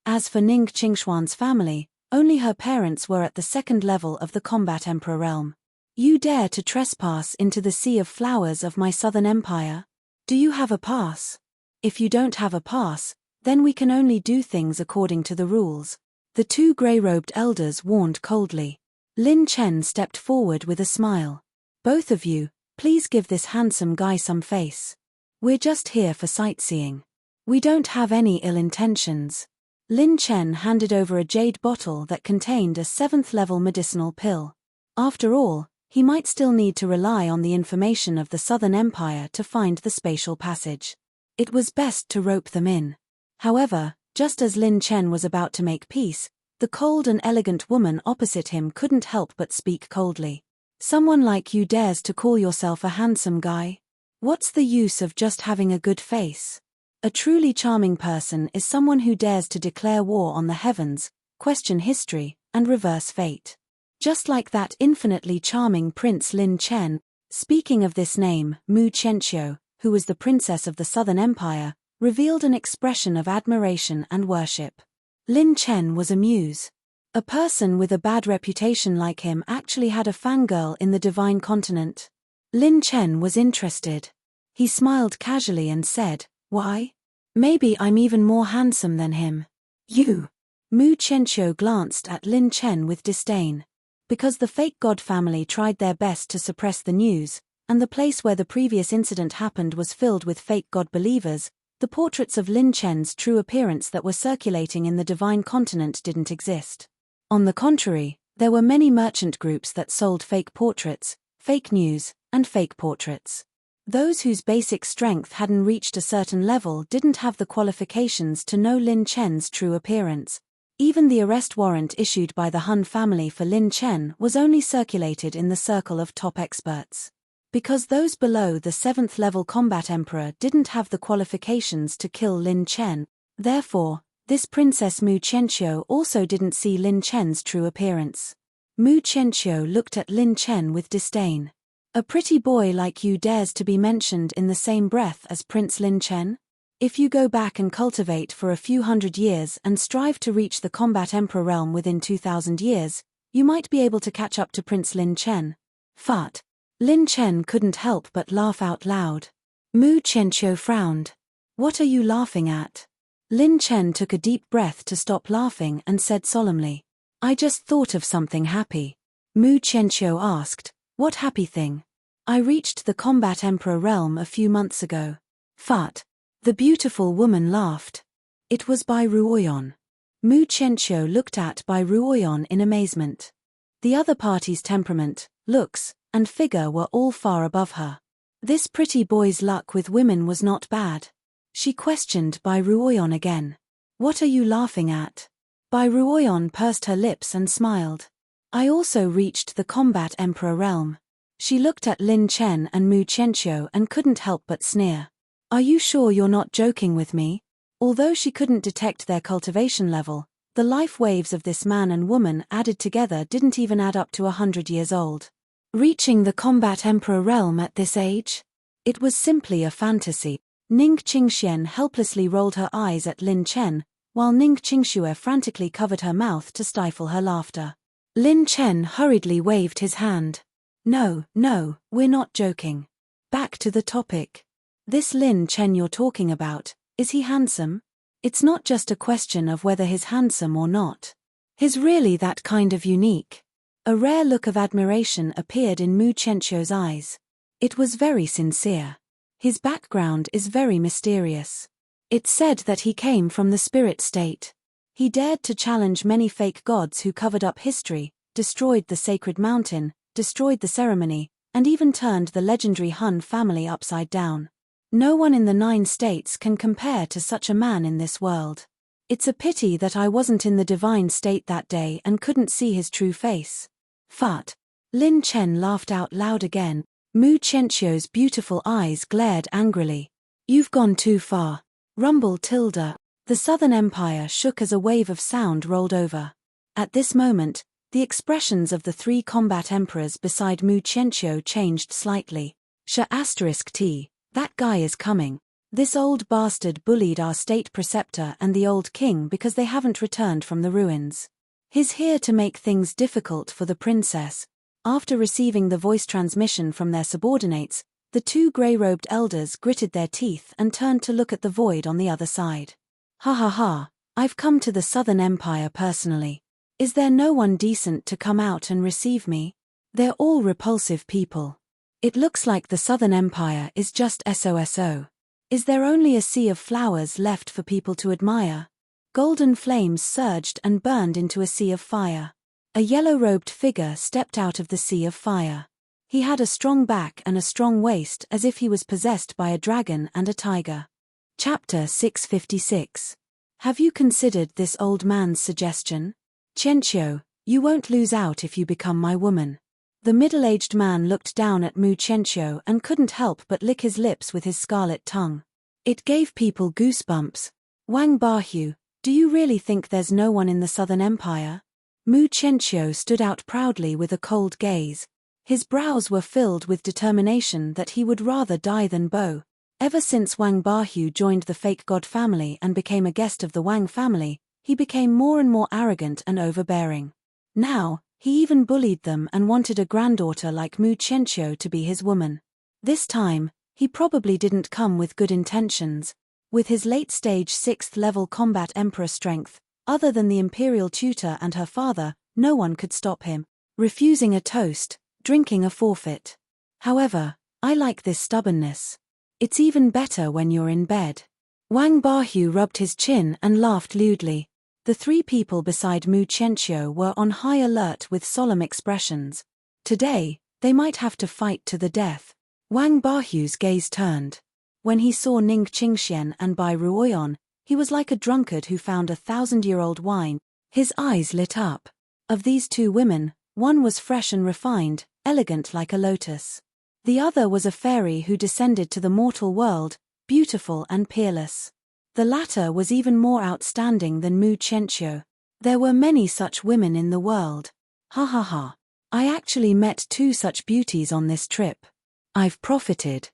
As for Ning Qingshuan's family, only her parents were at the 2nd level of the combat emperor realm. You dare to trespass into the Sea of Flowers of my Southern Empire? Do you have a pass? If you don't have a pass, then we can only do things according to the rules. The 2 grey-robed elders warned coldly. Lin Chen stepped forward with a smile. Both of you, please give this handsome guy some face. We're just here for sightseeing. We don't have any ill intentions. Lin Chen handed over a jade bottle that contained a 7th-level medicinal pill. After all, he might still need to rely on the information of the Southern Empire to find the spatial passage. It was best to rope them in. However, just as Lin Chen was about to make peace, the cold and elegant woman opposite him couldn't help but speak coldly. Someone like you dares to call yourself a handsome guy? What's the use of just having a good face? A truly charming person is someone who dares to declare war on the heavens, question history, and reverse fate. Just like that infinitely charming Prince Lin Chen. Speaking of this name, Mu Qianqiu, who was the princess of the Southern Empire, revealed an expression of admiration and worship. Lin Chen was a muse. A person with a bad reputation like him actually had a fangirl in the divine continent. Lin Chen was interested. He smiled casually and said, why? Maybe I'm even more handsome than him. You. Mu Qianqiu glanced at Lin Chen with disdain. Because the fake god family tried their best to suppress the news, and the place where the previous incident happened was filled with fake god believers, the portraits of Lin Chen's true appearance that were circulating in the divine continent didn't exist. On the contrary, there were many merchant groups that sold fake portraits, fake news, and fake portraits. Those whose basic strength hadn't reached a certain level didn't have the qualifications to know Lin Chen's true appearance. Even the arrest warrant issued by the Han family for Lin Chen was only circulated in the circle of top experts. Because those below the 7th-level combat emperor didn't have the qualifications to kill Lin Chen, therefore, this Princess Mu Qianqiu also didn't see Lin Chen's true appearance. Mu Qianqiu looked at Lin Chen with disdain. A pretty boy like you dares to be mentioned in the same breath as Prince Lin Chen? If you go back and cultivate for a few hundred years and strive to reach the combat emperor realm within 2,000 years, you might be able to catch up to Prince Lin Chen. Fart. Lin Chen couldn't help but laugh out loud. Mu Qianqiu frowned. What are you laughing at? Lin Chen took a deep breath to stop laughing and said solemnly, I just thought of something happy. Mu Qianqiu asked, what happy thing? I reached the combat emperor realm a few months ago. Fart. The beautiful woman laughed. It was Bai Ruoyan. Mu Qianqiu looked at by Ruoyan in amazement. The other party's temperament, looks, and figure were all far above her. This pretty boy's luck with women was not bad. She questioned Bai Ruoyan again. What are you laughing at? Bai Ruoyan pursed her lips and smiled. I also reached the combat emperor realm. She looked at Lin Chen and Mu Qianqiu and couldn't help but sneer. Are you sure you're not joking with me? Although she couldn't detect their cultivation level, the life waves of this man and woman added together didn't even add up to 100 years old. Reaching the combat emperor realm at this age? It was simply a fantasy. Ning Qingxian helplessly rolled her eyes at Lin Chen, while Ning Qingxue frantically covered her mouth to stifle her laughter. Lin Chen hurriedly waved his hand. No, we're not joking. Back to the topic. This Lin Chen you're talking about, is he handsome? It's not just a question of whether he's handsome or not. He's really that kind of unique. A rare look of admiration appeared in Mu Qianqiu's eyes. It was very sincere. His background is very mysterious. It's said that he came from the spirit state. He dared to challenge many fake gods who covered up history, destroyed the sacred mountain, destroyed the ceremony, and even turned the legendary Han family upside down. No one in the 9 states can compare to such a man in this world. It's a pity that I wasn't in the divine state that day and couldn't see his true face. Phut. Lin Chen laughed out loud again. Mu Qianqiu's beautiful eyes glared angrily. You've gone too far. Rumble tilde. The Southern Empire shook as a wave of sound rolled over. At this moment, the expressions of the 3 combat emperors beside Mu Qianqiu changed slightly. *T. That guy is coming. This old bastard bullied our state preceptor and the old king because they haven't returned from the ruins. He's here to make things difficult for the princess. After receiving the voice transmission from their subordinates, the 2 grey-robed elders gritted their teeth and turned to look at the void on the other side. Ha ha ha, I've come to the Southern Empire personally. Is there no one decent to come out and receive me? They're all repulsive people. It looks like the Southern Empire is just SOSO. Is there only a sea of flowers left for people to admire? Golden flames surged and burned into a sea of fire. A yellow-robed figure stepped out of the sea of fire. He had a strong back and a strong waist as if he was possessed by a dragon and a tiger. Chapter 656. Have you considered this old man's suggestion? Qianqiu, you won't lose out if you become my woman. The middle-aged man looked down at Mu Qianqiu and couldn't help but lick his lips with his scarlet tongue. It gave people goosebumps. Wang Bahu, do you really think there's no one in the Southern Empire? Mu Qianqiu stood out proudly with a cold gaze. His brows were filled with determination that he would rather die than bow. Ever since Wang Bahu joined the fake god family and became a guest of the Wang family, he became more and more arrogant and overbearing. Now, he even bullied them and wanted a granddaughter like Mu Qianqiu to be his woman. This time, he probably didn't come with good intentions. With his late-stage 6th-level combat emperor strength, other than the imperial tutor and her father, no one could stop him. Refusing a toast, drinking a forfeit. However, I like this stubbornness. It's even better when you're in bed. Wang Bahu rubbed his chin and laughed lewdly. The 3 people beside Mu Qianqiu were on high alert with solemn expressions. Today, they might have to fight to the death. Wang Bahu's gaze turned. When he saw Ning Qingxian and Bai Ruoyan, he was like a drunkard who found 1,000-year-old wine. His eyes lit up. Of these 2 women, one was fresh and refined, elegant like a lotus. The other was a fairy who descended to the mortal world, beautiful and peerless. The latter was even more outstanding than Mu Qianqiu. There were many such women in the world. Ha ha ha. I actually met 2 such beauties on this trip. I've profited.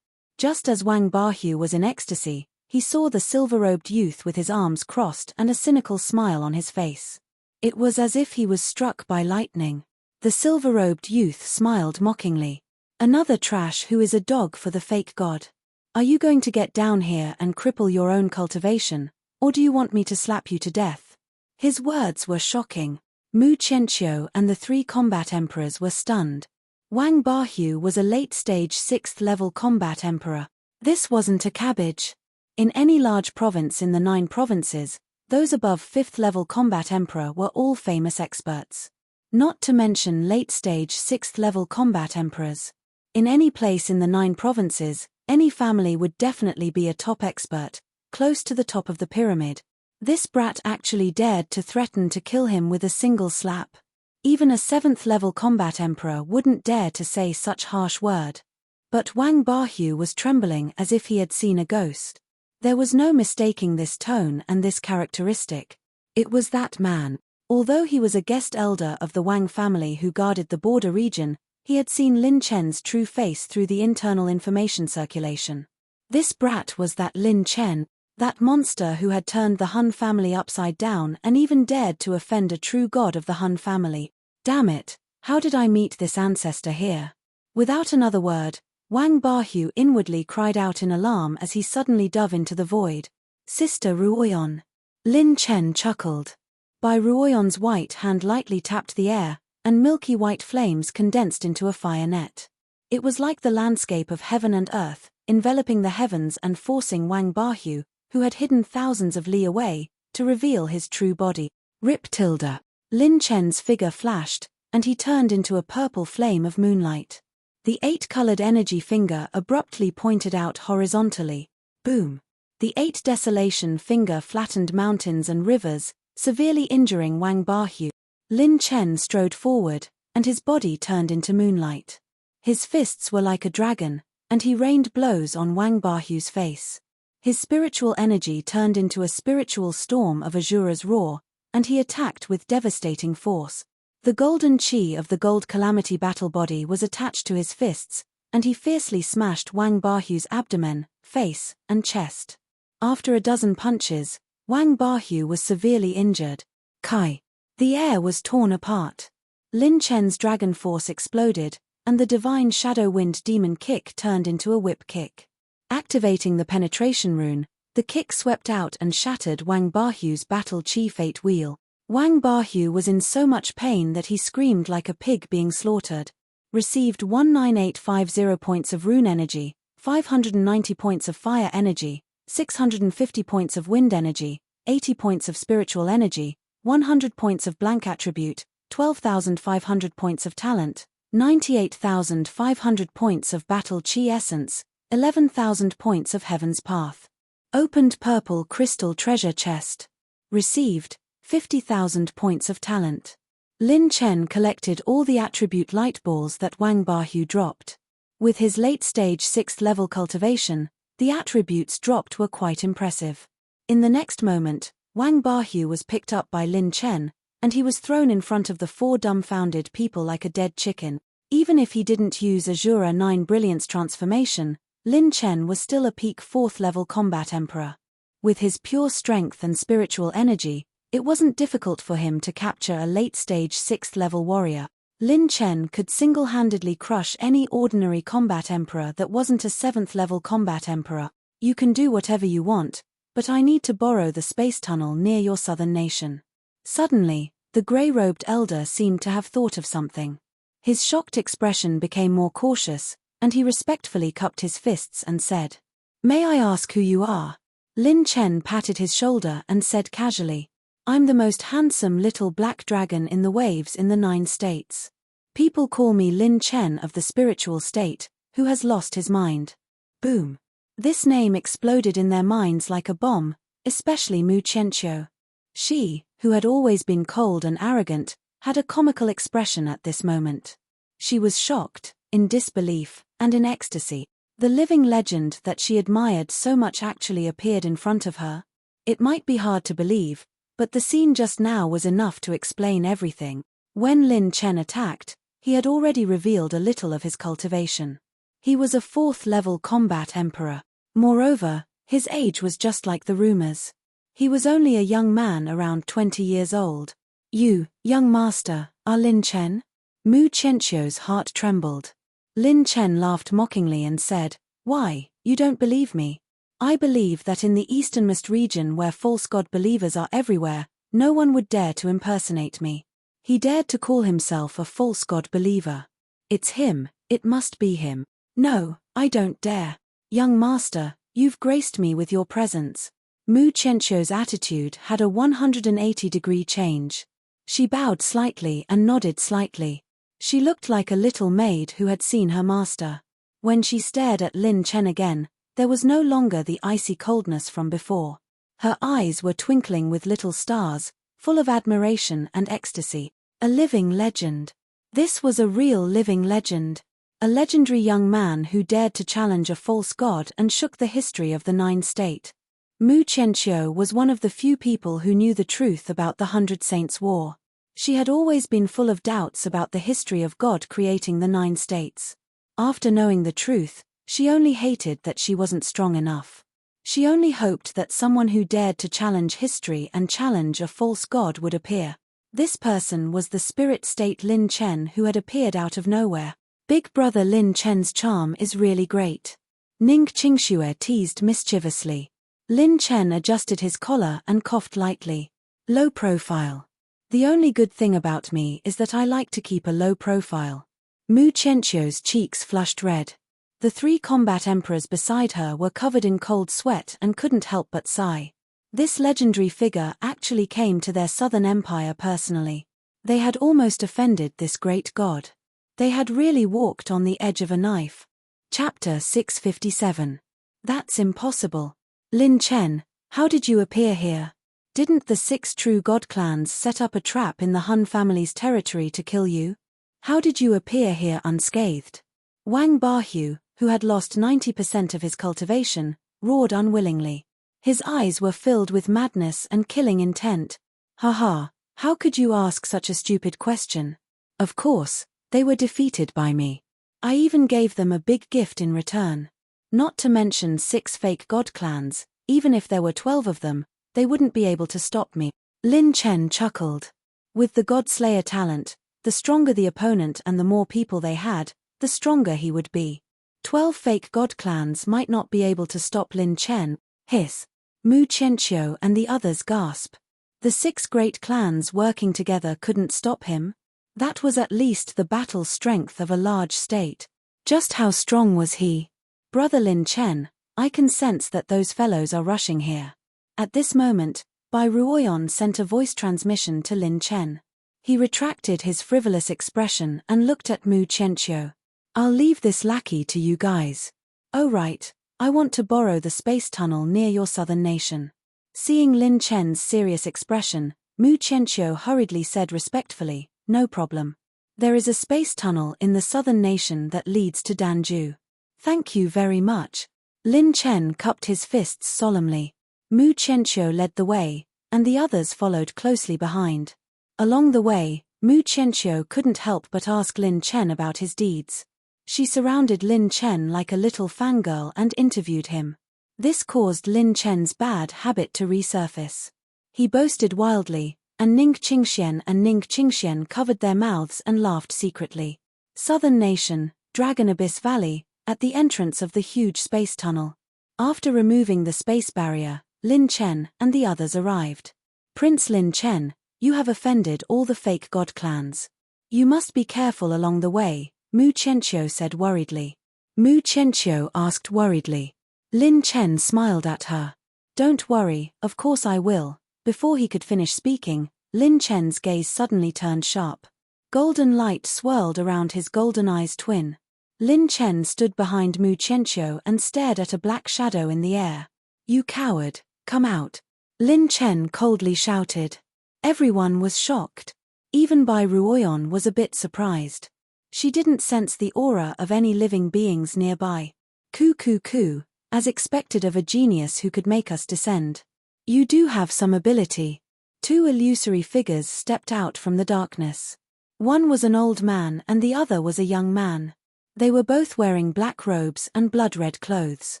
Just as Wang Bahu was in ecstasy, he saw the silver-robed youth with his arms crossed and a cynical smile on his face. It was as if he was struck by lightning. The silver-robed youth smiled mockingly. Another trash who is a dog for the fake god. Are you going to get down here and cripple your own cultivation, or do you want me to slap you to death? His words were shocking. Mu Qianqiu and the 3 combat emperors were stunned. Wang Bahu was a late-stage 6th-level combat emperor. This wasn't a cabbage. In any large province in the 9 provinces, Those above 5th level combat emperor were all famous experts. Not to mention late-stage 6th level combat emperors. In any place in the 9 provinces, any family would definitely be a top expert, close to the top of the pyramid. This brat actually dared to threaten to kill him with a single slap. Even a 7th level combat emperor wouldn't dare to say such harsh word. But Wang Bahu was trembling as if he had seen a ghost. There was no mistaking this tone and this characteristic. It was that man. Although he was a guest elder of the Wang family who guarded the border region, he had seen Lin Chen's true face through the internal information circulation. This brat was that Lin Chen, that monster who had turned the Han family upside down and even dared to offend a true god of the Han family. Damn it, how did I meet this ancestor here? Without another word, Wang Bahu inwardly cried out in alarm as he suddenly dove into the void. Sister Ruoyan. Lin Chen chuckled. Bai Ruoyan's white hand lightly tapped the air, and milky white flames condensed into a fire net. It was like the landscape of heaven and earth, enveloping the heavens and forcing Wang Bahu, who had hidden thousands of li away, to reveal his true body. Rip tilde. Lin Chen's figure flashed, and he turned into a purple flame of moonlight. The 8-colored energy finger abruptly pointed out horizontally. Boom. The 8 desolation finger flattened mountains and rivers, severely injuring Wang Bahu. Lin Chen strode forward, and his body turned into moonlight. His fists were like a dragon, and he rained blows on Wang Bahu's face. His spiritual energy turned into a spiritual storm of Azura's roar, and he attacked with devastating force. The golden chi of the gold calamity battle body was attached to his fists, and he fiercely smashed Wang Bahu's abdomen, face, and chest. After a dozen punches, Wang Bahu was severely injured. Kai. The air was torn apart. Lin Chen's dragon force exploded, and the divine shadow wind demon kick turned into a whip kick. Activating the penetration rune, the kick swept out and shattered Wang Bahu's battle chi fate wheel. Wang Bahu was in so much pain that he screamed like a pig being slaughtered. Received 19850 points of rune energy, 590 points of fire energy, 650 points of wind energy, 80 points of spiritual energy, 100 points of blank attribute, 12,500 points of talent, 98,500 points of battle chi essence, 11,000 points of heaven's path. Opened purple crystal treasure chest. Received 50,000 points of talent. Lin Chen collected all the attribute light balls that Wang Bahu dropped. With his late-stage 6th level cultivation, the attributes dropped were quite impressive. In the next moment, Wang Bahu was picked up by Lin Chen, and he was thrown in front of the 4 dumbfounded people like a dead chicken. Even if he didn't use Azura 9 Brilliance transformation, Lin Chen was still a peak 4th level combat emperor. With his pure strength and spiritual energy, it wasn't difficult for him to capture a late-stage 6th level warrior. Lin Chen could single-handedly crush any ordinary combat emperor that wasn't a 7th level combat emperor. You can do whatever you want, but I need to borrow the space tunnel near your southern nation. Suddenly, the grey-robed elder seemed to have thought of something. His shocked expression became more cautious, and he respectfully cupped his fists and said, "May I ask who you are?" Lin Chen patted his shoulder and said casually, "I'm the most handsome little black dragon in the waves in the 9 states. People call me Lin Chen of the spiritual state, who has lost his mind." Boom. This name exploded in their minds like a bomb, especially Mu Qianqiu. She, who had always been cold and arrogant, had a comical expression at this moment. She was shocked, in disbelief, and in ecstasy. The living legend that she admired so much actually appeared in front of her. It might be hard to believe, but the scene just now was enough to explain everything. When Lin Chen attacked, he had already revealed a little of his cultivation. He was a 4th level combat emperor. Moreover, his age was just like the rumors. He was only a young man around 20 years old. "You, young master, are Lin Chen?" Mu Qianqiu's heart trembled. Lin Chen laughed mockingly and said, "Why, you don't believe me? I believe that in the easternmost region where false god believers are everywhere, no one would dare to impersonate me." He dared to call himself a false god believer. "It's him, it must be him." "No, I don't dare. Young master, you've graced me with your presence. Mu Qianqiu's attitude had a 180-degree change. She bowed slightly and nodded slightly. She looked like a little maid who had seen her master. When she stared at Lin Chen again, there was no longer the icy coldness from before. Her eyes were twinkling with little stars, full of admiration and ecstasy. A living legend. This was a real living legend. A legendary young man who dared to challenge a false god and shook the history of the Nine State. Mu Qianqiu was one of the few people who knew the truth about the 100 Saints' War. She had always been full of doubts about the history of God creating the 9 states. After knowing the truth, she only hated that she wasn't strong enough. She only hoped that someone who dared to challenge history and challenge a false god would appear. This person was the spirit state Lin Chen who had appeared out of nowhere. Big brother Lin Chen's charm is really great. Ning Qingxue teased mischievously. Lin Chen adjusted his collar and coughed lightly. Low profile. The only good thing about me is that I like to keep a low profile. Mu Qianqiu's cheeks flushed red. The 3 combat emperors beside her were covered in cold sweat and couldn't help but sigh. This legendary figure actually came to their southern empire personally. They had almost offended this great god. They had really walked on the edge of a knife. Chapter 657. That's impossible. Lin Chen, how did you appear here? Didn't the 6 true god clans set up a trap in the Han family's territory to kill you? How did you appear here unscathed? Wang Bahu, who had lost 90% of his cultivation, roared unwillingly. His eyes were filled with madness and killing intent. Haha, how could you ask such a stupid question? Of course, they were defeated by me. I even gave them a big gift in return. Not to mention 6 fake god clans, even if there were 12 of them, they wouldn't be able to stop me. Lin Chen chuckled. With the God Slayer talent, the stronger the opponent and the more people they had, the stronger he would be. 12 fake god clans might not be able to stop Lin Chen. Hiss. Mu Qianqiu and the others gasp. The 6 great clans working together couldn't stop him? That was at least the battle strength of a large state. Just how strong was he? Brother Lin Chen, I can sense that those fellows are rushing here. At this moment, Bai Ruoyan sent a voice transmission to Lin Chen. He retracted his frivolous expression and looked at Mu Qianqiu. I'll leave this lackey to you guys. Oh right, I want to borrow the space tunnel near your southern nation. Seeing Lin Chen's serious expression, Mu Qianqiu hurriedly said respectfully, no problem. There is a space tunnel in the southern nation that leads to Danju. Thank you very much. Lin Chen cupped his fists solemnly. Mu Qianqiu led the way, and the others followed closely behind. Along the way, Mu Qianqiu couldn't help but ask Lin Chen about his deeds. She surrounded Lin Chen like a little fangirl and interviewed him. This caused Lin Chen's bad habit to resurface. He boasted wildly, and Ning Qingxian and Ning Qingxian covered their mouths and laughed secretly. Southern Nation, Dragon Abyss Valley, at the entrance of the huge space tunnel. After removing the space barrier, Lin Chen and the others arrived. Prince Lin Chen, you have offended all the fake god clans. You must be careful along the way, Mu Qianqiu said worriedly. Mu Qianqiu asked worriedly. Lin Chen smiled at her. Don't worry, of course I will. Before he could finish speaking, Lin Chen's gaze suddenly turned sharp. Golden light swirled around his golden eyes twin. Lin Chen stood behind Mu Qianqiu and stared at a black shadow in the air. You coward, come out. Lin Chen coldly shouted. Everyone was shocked. Even Bai Ruoyan was a bit surprised. She didn't sense the aura of any living beings nearby. Coo, as expected of a genius who could make us descend. You do have some ability. 2 illusory figures stepped out from the darkness. One was an old man and the other was a young man. They were both wearing black robes and blood-red clothes.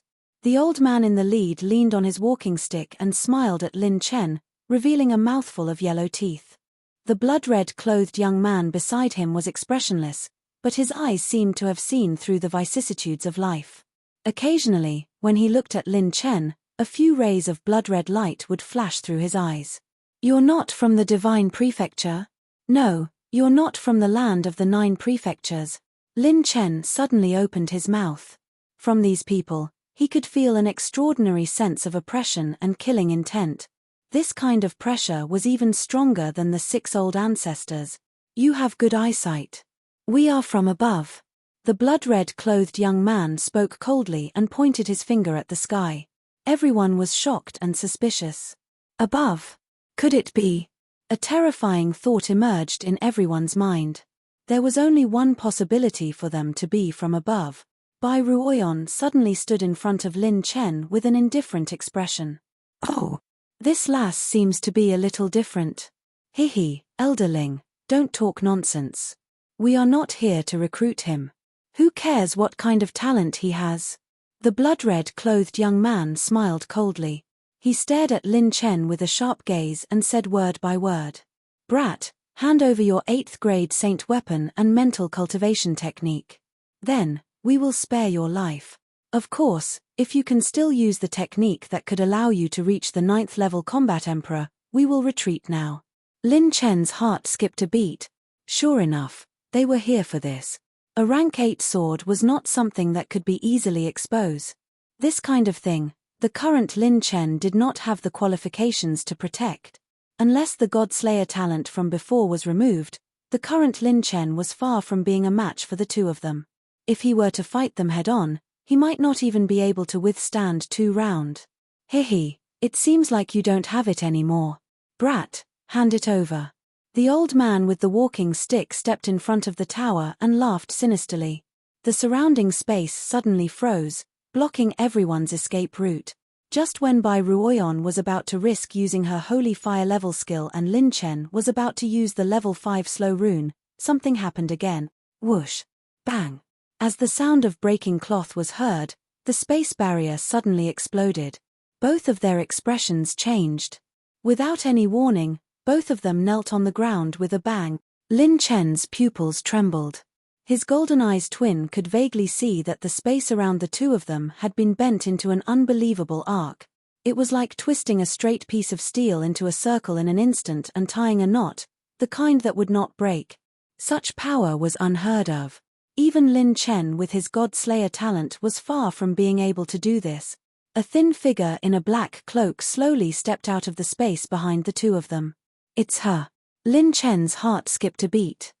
The old man in the lead leaned on his walking stick and smiled at Lin Chen, revealing a mouthful of yellow teeth. The blood-red clothed young man beside him was expressionless, but his eyes seemed to have seen through the vicissitudes of life. Occasionally, when he looked at Lin Chen, a few rays of blood-red light would flash through his eyes. You're not from the Divine Prefecture? No, you're not from the land of the 9 prefectures. Lin Chen suddenly opened his mouth. From these people, He could feel an extraordinary sense of oppression and killing intent. This kind of pressure was even stronger than the 6 old ancestors. You have good eyesight. We are from above. The blood-red clothed young man spoke coldly and pointed his finger at the sky. Everyone was shocked and suspicious. Above? Could it be? A terrifying thought emerged in everyone's mind. There was only one possibility for them to be from above. Bai Ruoyan suddenly stood in front of Lin Chen with an indifferent expression. Oh, this lass seems to be a little different. Hihi, elderling, don't talk nonsense. We are not here to recruit him. Who cares what kind of talent he has? The blood-red clothed young man smiled coldly. He stared at Lin Chen with a sharp gaze and said word by word. Brat, hand over your 8th grade saint weapon and mental cultivation technique. Then, we will spare your life. Of course, if you can still use the technique that could allow you to reach the 9th level combat emperor, we will retreat now. Lin Chen's heart skipped a beat. Sure enough, they were here for this. A rank 8 sword was not something that could be easily exposed. This kind of thing, the current Lin Chen did not have the qualifications to protect. Unless the God-Slayer talent from before was removed, the current Lin Chen was far from being a match for the two of them. If he were to fight them head-on, he might not even be able to withstand 2 rounds. Hihi, it seems like you don't have it anymore. Brat, hand it over. The old man with the walking stick stepped in front of the tower and laughed sinisterly. The surrounding space suddenly froze, blocking everyone's escape route. Just when Bai Ruoyan was about to risk using her holy fire level skill and Lin Chen was about to use the level 5 slow rune, something happened again. Whoosh. Bang. As the sound of breaking cloth was heard, the space barrier suddenly exploded. Both of their expressions changed. Without any warning, both of them knelt on the ground with a bang. Lin Chen's pupils trembled. His golden-eyed twin could vaguely see that the space around the two of them had been bent into an unbelievable arc. It was like twisting a straight piece of steel into a circle in an instant and tying a knot, the kind that would not break. Such power was unheard of. Even Lin Chen with his God-Slayer talent was far from being able to do this. A thin figure in a black cloak slowly stepped out of the space behind the two of them. It's her. Lin Chen's heart skipped a beat.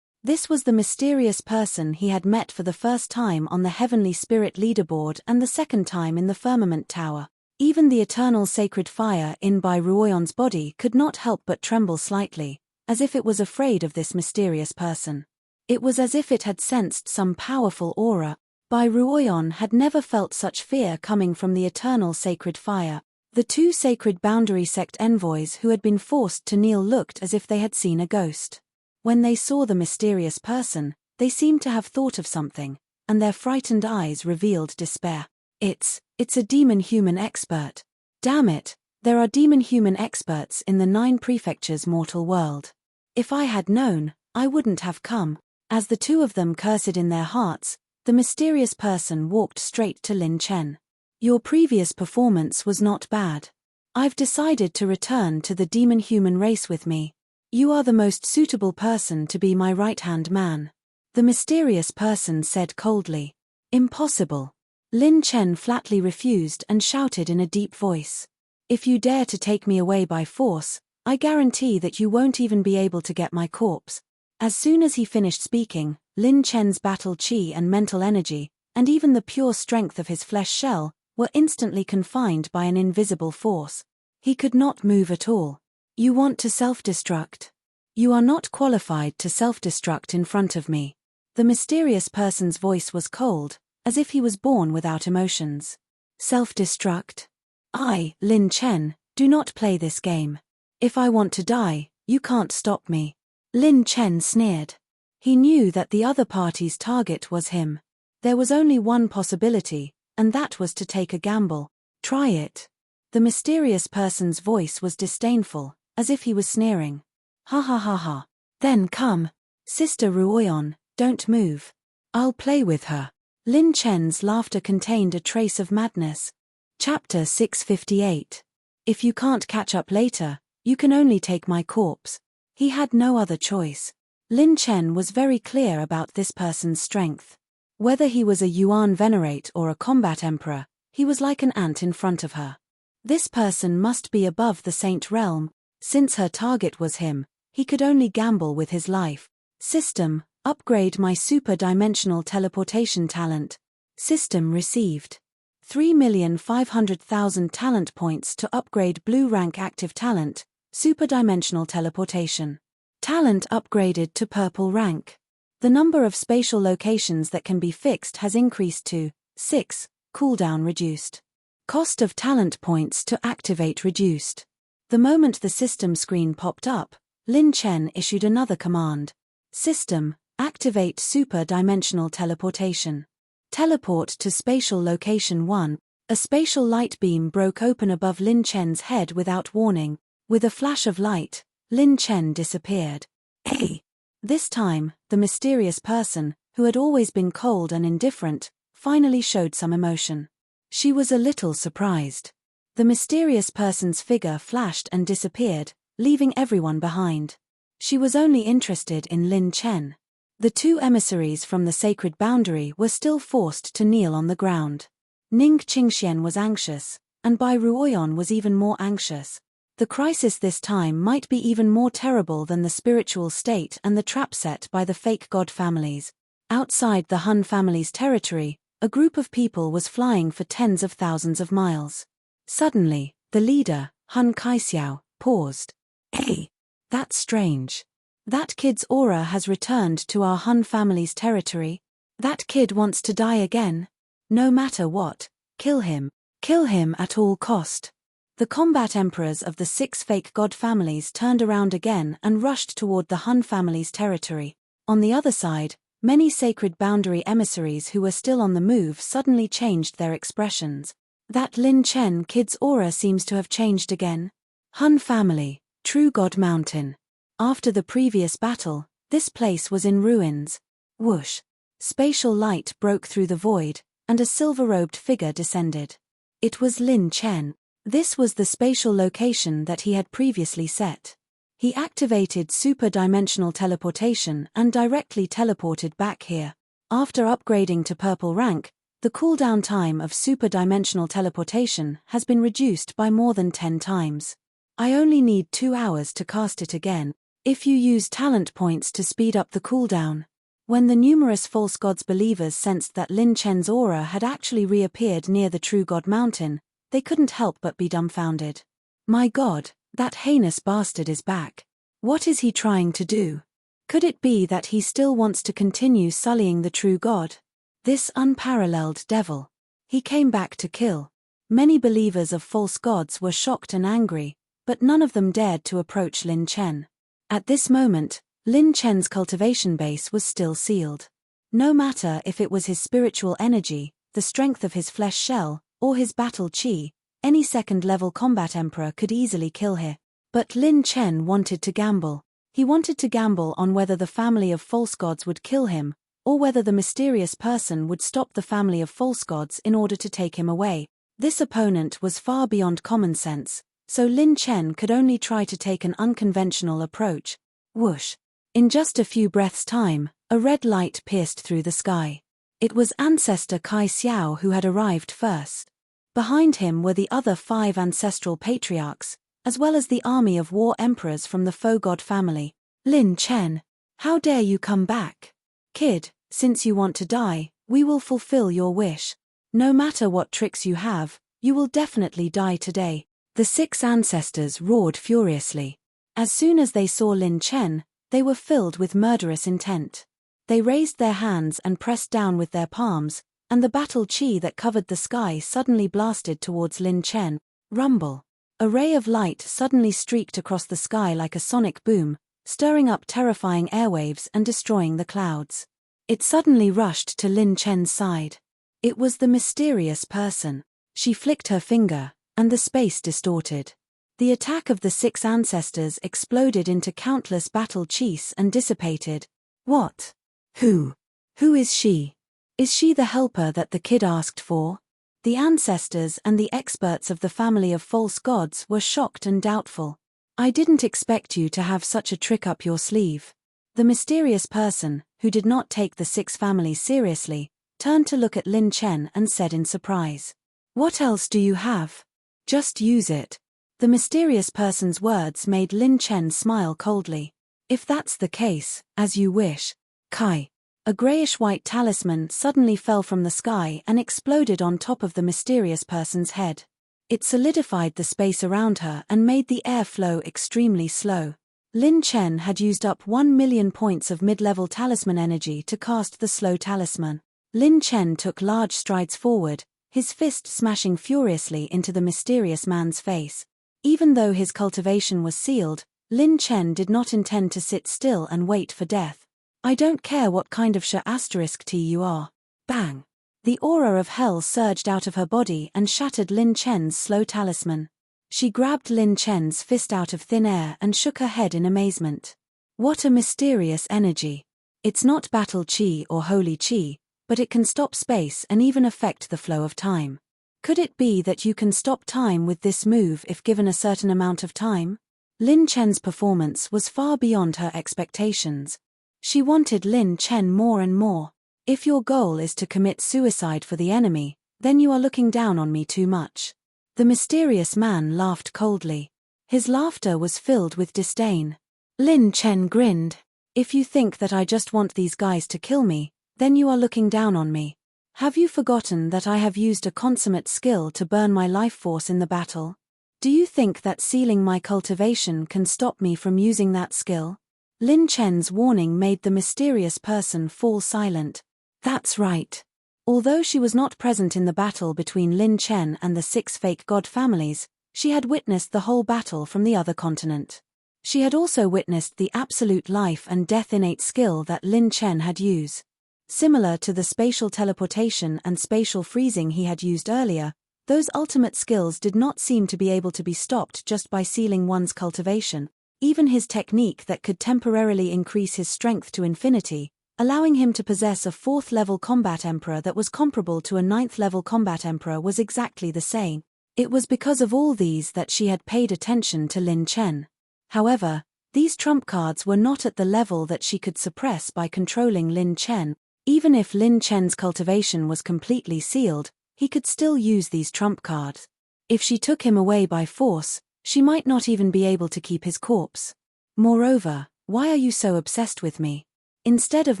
This was the mysterious person he had met for the first time on the Heavenly Spirit leaderboard and the second time in the Firmament Tower. Even the eternal sacred fire in Bai Ruoyan's body could not help but tremble slightly, as if it was afraid of this mysterious person. It was as if it had sensed some powerful aura. Bai Ruoyan had never felt such fear coming from the eternal sacred fire. The 2 sacred boundary sect envoys who had been forced to kneel looked as if they had seen a ghost. When they saw the mysterious person, they seemed to have thought of something, and their frightened eyes revealed despair. It's a demon-human expert. Damn it, there are demon-human experts in the 9 prefectures' mortal world. If I had known, I wouldn't have come. As the two of them cursed in their hearts, the mysterious person walked straight to Lin Chen. Your previous performance was not bad. I've decided to return to the demon-human race with me. You are the most suitable person to be my right-hand man. The mysterious person said coldly. Impossible. Lin Chen flatly refused and shouted in a deep voice. If you dare to take me away by force, I guarantee that you won't even be able to get my corpse. As soon as he finished speaking, Lin Chen's battle chi and mental energy, and even the pure strength of his flesh shell, were instantly confined by an invisible force. He could not move at all. You want to self-destruct? You are not qualified to self-destruct in front of me. The mysterious person's voice was cold, as if he was born without emotions. Self-destruct? I, Lin Chen, do not play this game. If I want to die, you can't stop me. Lin Chen sneered. He knew that the other party's target was him. There was only one possibility, and that was to take a gamble. Try it. The mysterious person's voice was disdainful, as if he was sneering. Ha ha ha ha. Then come. Sister Ruoyan, don't move. I'll play with her. Lin Chen's laughter contained a trace of madness. Chapter 658. If you can't catch up later, you can only take my corpse. He had no other choice. Lin Chen was very clear about this person's strength. Whether he was a Yuan Venerate or a combat emperor, He was like an ant in front of her. This person must be above the saint realm. Since her target was him, he could only gamble with his life. System, upgrade my super-dimensional teleportation talent. System received 3,500,000 talent points to upgrade blue rank active talent, super-dimensional teleportation. Talent upgraded to purple rank. The number of spatial locations that can be fixed has increased to 6, cooldown reduced. Cost of talent points to activate reduced. The moment the system screen popped up, Lin Chen issued another command. System, activate super-dimensional teleportation. Teleport to spatial location 1. A spatial light beam broke open above Lin Chen's head without warning. With a flash of light, Lin Chen disappeared. Hey! This time, the mysterious person, who had always been cold and indifferent, finally showed some emotion. She was a little surprised. The mysterious person's figure flashed and disappeared, leaving everyone behind. She was only interested in Lin Chen. The two emissaries from the sacred boundary were still forced to kneel on the ground. Ning Qingxian was anxious, and Bai Ruoyan was even more anxious. The crisis this time might be even more terrible than the spiritual state and the trap set by the fake god families. Outside the Han family's territory, a group of people was flying for tens of thousands of miles. Suddenly, the leader, Han Kaixiao, paused. Hey! That's strange. That kid's aura has returned to our Han family's territory. That kid wants to die again. No matter what, kill him. Kill him at all cost. The combat emperors of the 6 fake god families turned around again and rushed toward the Han family's territory. On the other side, many sacred boundary emissaries who were still on the move suddenly changed their expressions. That Lin Chen kid's aura seems to have changed again. Han family, True God Mountain. After the previous battle, this place was in ruins. Whoosh! Spatial light broke through the void, and a silver-robed figure descended. It was Lin Chen. This was the spatial location that he had previously set. He activated super-dimensional teleportation and directly teleported back here. After upgrading to purple rank, the cooldown time of super-dimensional teleportation has been reduced by more than 10 times. I only need 2 hours to cast it again, if you use talent points to speed up the cooldown. When the numerous false gods believers sensed that Lin Chen's aura had actually reappeared near the True God Mountain, they couldn't help but be dumbfounded. My god, that heinous bastard is back. What is he trying to do? Could it be that he still wants to continue sullying the true god? This unparalleled devil. He came back to kill. Many believers of false gods were shocked and angry, but none of them dared to approach Lin Chen. At this moment, Lin Chen's cultivation base was still sealed. No matter if it was his spiritual energy, the strength of his flesh shell, or his battle chi, any second-level combat emperor could easily kill him. But Lin Chen wanted to gamble. He wanted to gamble on whether the family of false gods would kill him, or whether the mysterious person would stop the family of false gods in order to take him away. This opponent was far beyond common sense, so Lin Chen could only try to take an unconventional approach. Whoosh! In just a few breaths' time, a red light pierced through the sky. It was Ancestor Kai Xiao who had arrived first. Behind him were the other 5 ancestral patriarchs, as well as the army of war emperors from the faux god family. Lin Chen, how dare you come back? Kid, since you want to die, we will fulfill your wish. No matter what tricks you have, you will definitely die today. The 6 ancestors roared furiously. As soon as they saw Lin Chen, they were filled with murderous intent. They raised their hands and pressed down with their palms, and the battle chi that covered the sky suddenly blasted towards Lin Chen. Rumble. A ray of light suddenly streaked across the sky like a sonic boom, stirring up terrifying airwaves and destroying the clouds. It suddenly rushed to Lin Chen's side. It was the mysterious person. She flicked her finger, and the space distorted. The attack of the 6 ancestors exploded into countless battle chis and dissipated. What? Who? Who is she? Is she the helper that the kid asked for? The ancestors and the experts of the family of false gods were shocked and doubtful. I didn't expect you to have such a trick up your sleeve. The mysterious person, who did not take the 6 families seriously, turned to look at Lin Chen and said in surprise. What else do you have? Just use it. The mysterious person's words made Lin Chen smile coldly. If that's the case, as you wish. Kai. A grayish-white talisman suddenly fell from the sky and exploded on top of the mysterious person's head. It solidified the space around her and made the air flow extremely slow. Lin Chen had used up 1,000,000 points of mid-level talisman energy to cast the slow talisman. Lin Chen took large strides forward, his fist smashing furiously into the mysterious man's face. Even though his cultivation was sealed, Lin Chen did not intend to sit still and wait for death. I don't care what kind of *T you are. Bang! The aura of hell surged out of her body and shattered Lin Chen's slow talisman. She grabbed Lin Chen's fist out of thin air and shook her head in amazement. What a mysterious energy. It's not battle chi or holy chi, but it can stop space and even affect the flow of time. Could it be that you can stop time with this move if given a certain amount of time? Lin Chen's performance was far beyond her expectations. She wanted Lin Chen more and more. If your goal is to commit suicide for the enemy, then you are looking down on me too much. The mysterious man laughed coldly. His laughter was filled with disdain. Lin Chen grinned. If you think that I just want these guys to kill me, then you are looking down on me. Have you forgotten that I have used a consummate skill to burn my life force in the battle? Do you think that sealing my cultivation can stop me from using that skill? Lin Chen's warning made the mysterious person fall silent. That's right. Although she was not present in the battle between Lin Chen and the 6 fake god families, she had witnessed the whole battle from the other continent. She had also witnessed the absolute life and death innate skill that Lin Chen had used. Similar to the spatial teleportation and spatial freezing he had used earlier, those ultimate skills did not seem to be able to be stopped just by sealing one's cultivation. Even his technique that could temporarily increase his strength to infinity, allowing him to possess a 4th-level combat emperor that was comparable to a 9th-level combat emperor, was exactly the same. It was because of all these that she had paid attention to Lin Chen. However, these trump cards were not at the level that she could suppress by controlling Lin Chen. Even if Lin Chen's cultivation was completely sealed, he could still use these trump cards. If she took him away by force, she might not even be able to keep his corpse. Moreover, why are you so obsessed with me? Instead of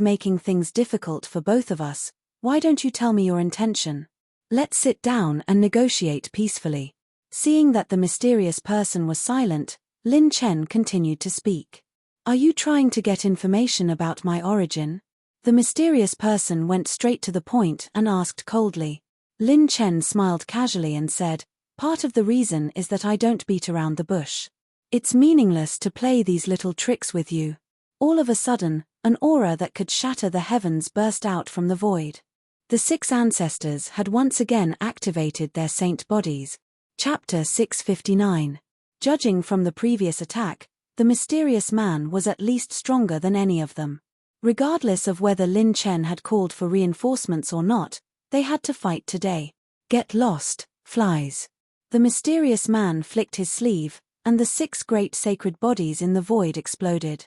making things difficult for both of us, why don't you tell me your intention? Let's sit down and negotiate peacefully. Seeing that the mysterious person was silent, Lin Chen continued to speak. Are you trying to get information about my origin? The mysterious person went straight to the point and asked coldly. Lin Chen smiled casually and said, part of the reason is that I don't beat around the bush. It's meaningless to play these little tricks with you. All of a sudden, an aura that could shatter the heavens burst out from the void. The 6 ancestors had once again activated their saint bodies. Chapter 659. Judging from the previous attack, the mysterious man was at least stronger than any of them. Regardless of whether Lin Chen had called for reinforcements or not, they had to fight today. Get lost, flies. The mysterious man flicked his sleeve, and the 6 great sacred bodies in the void exploded.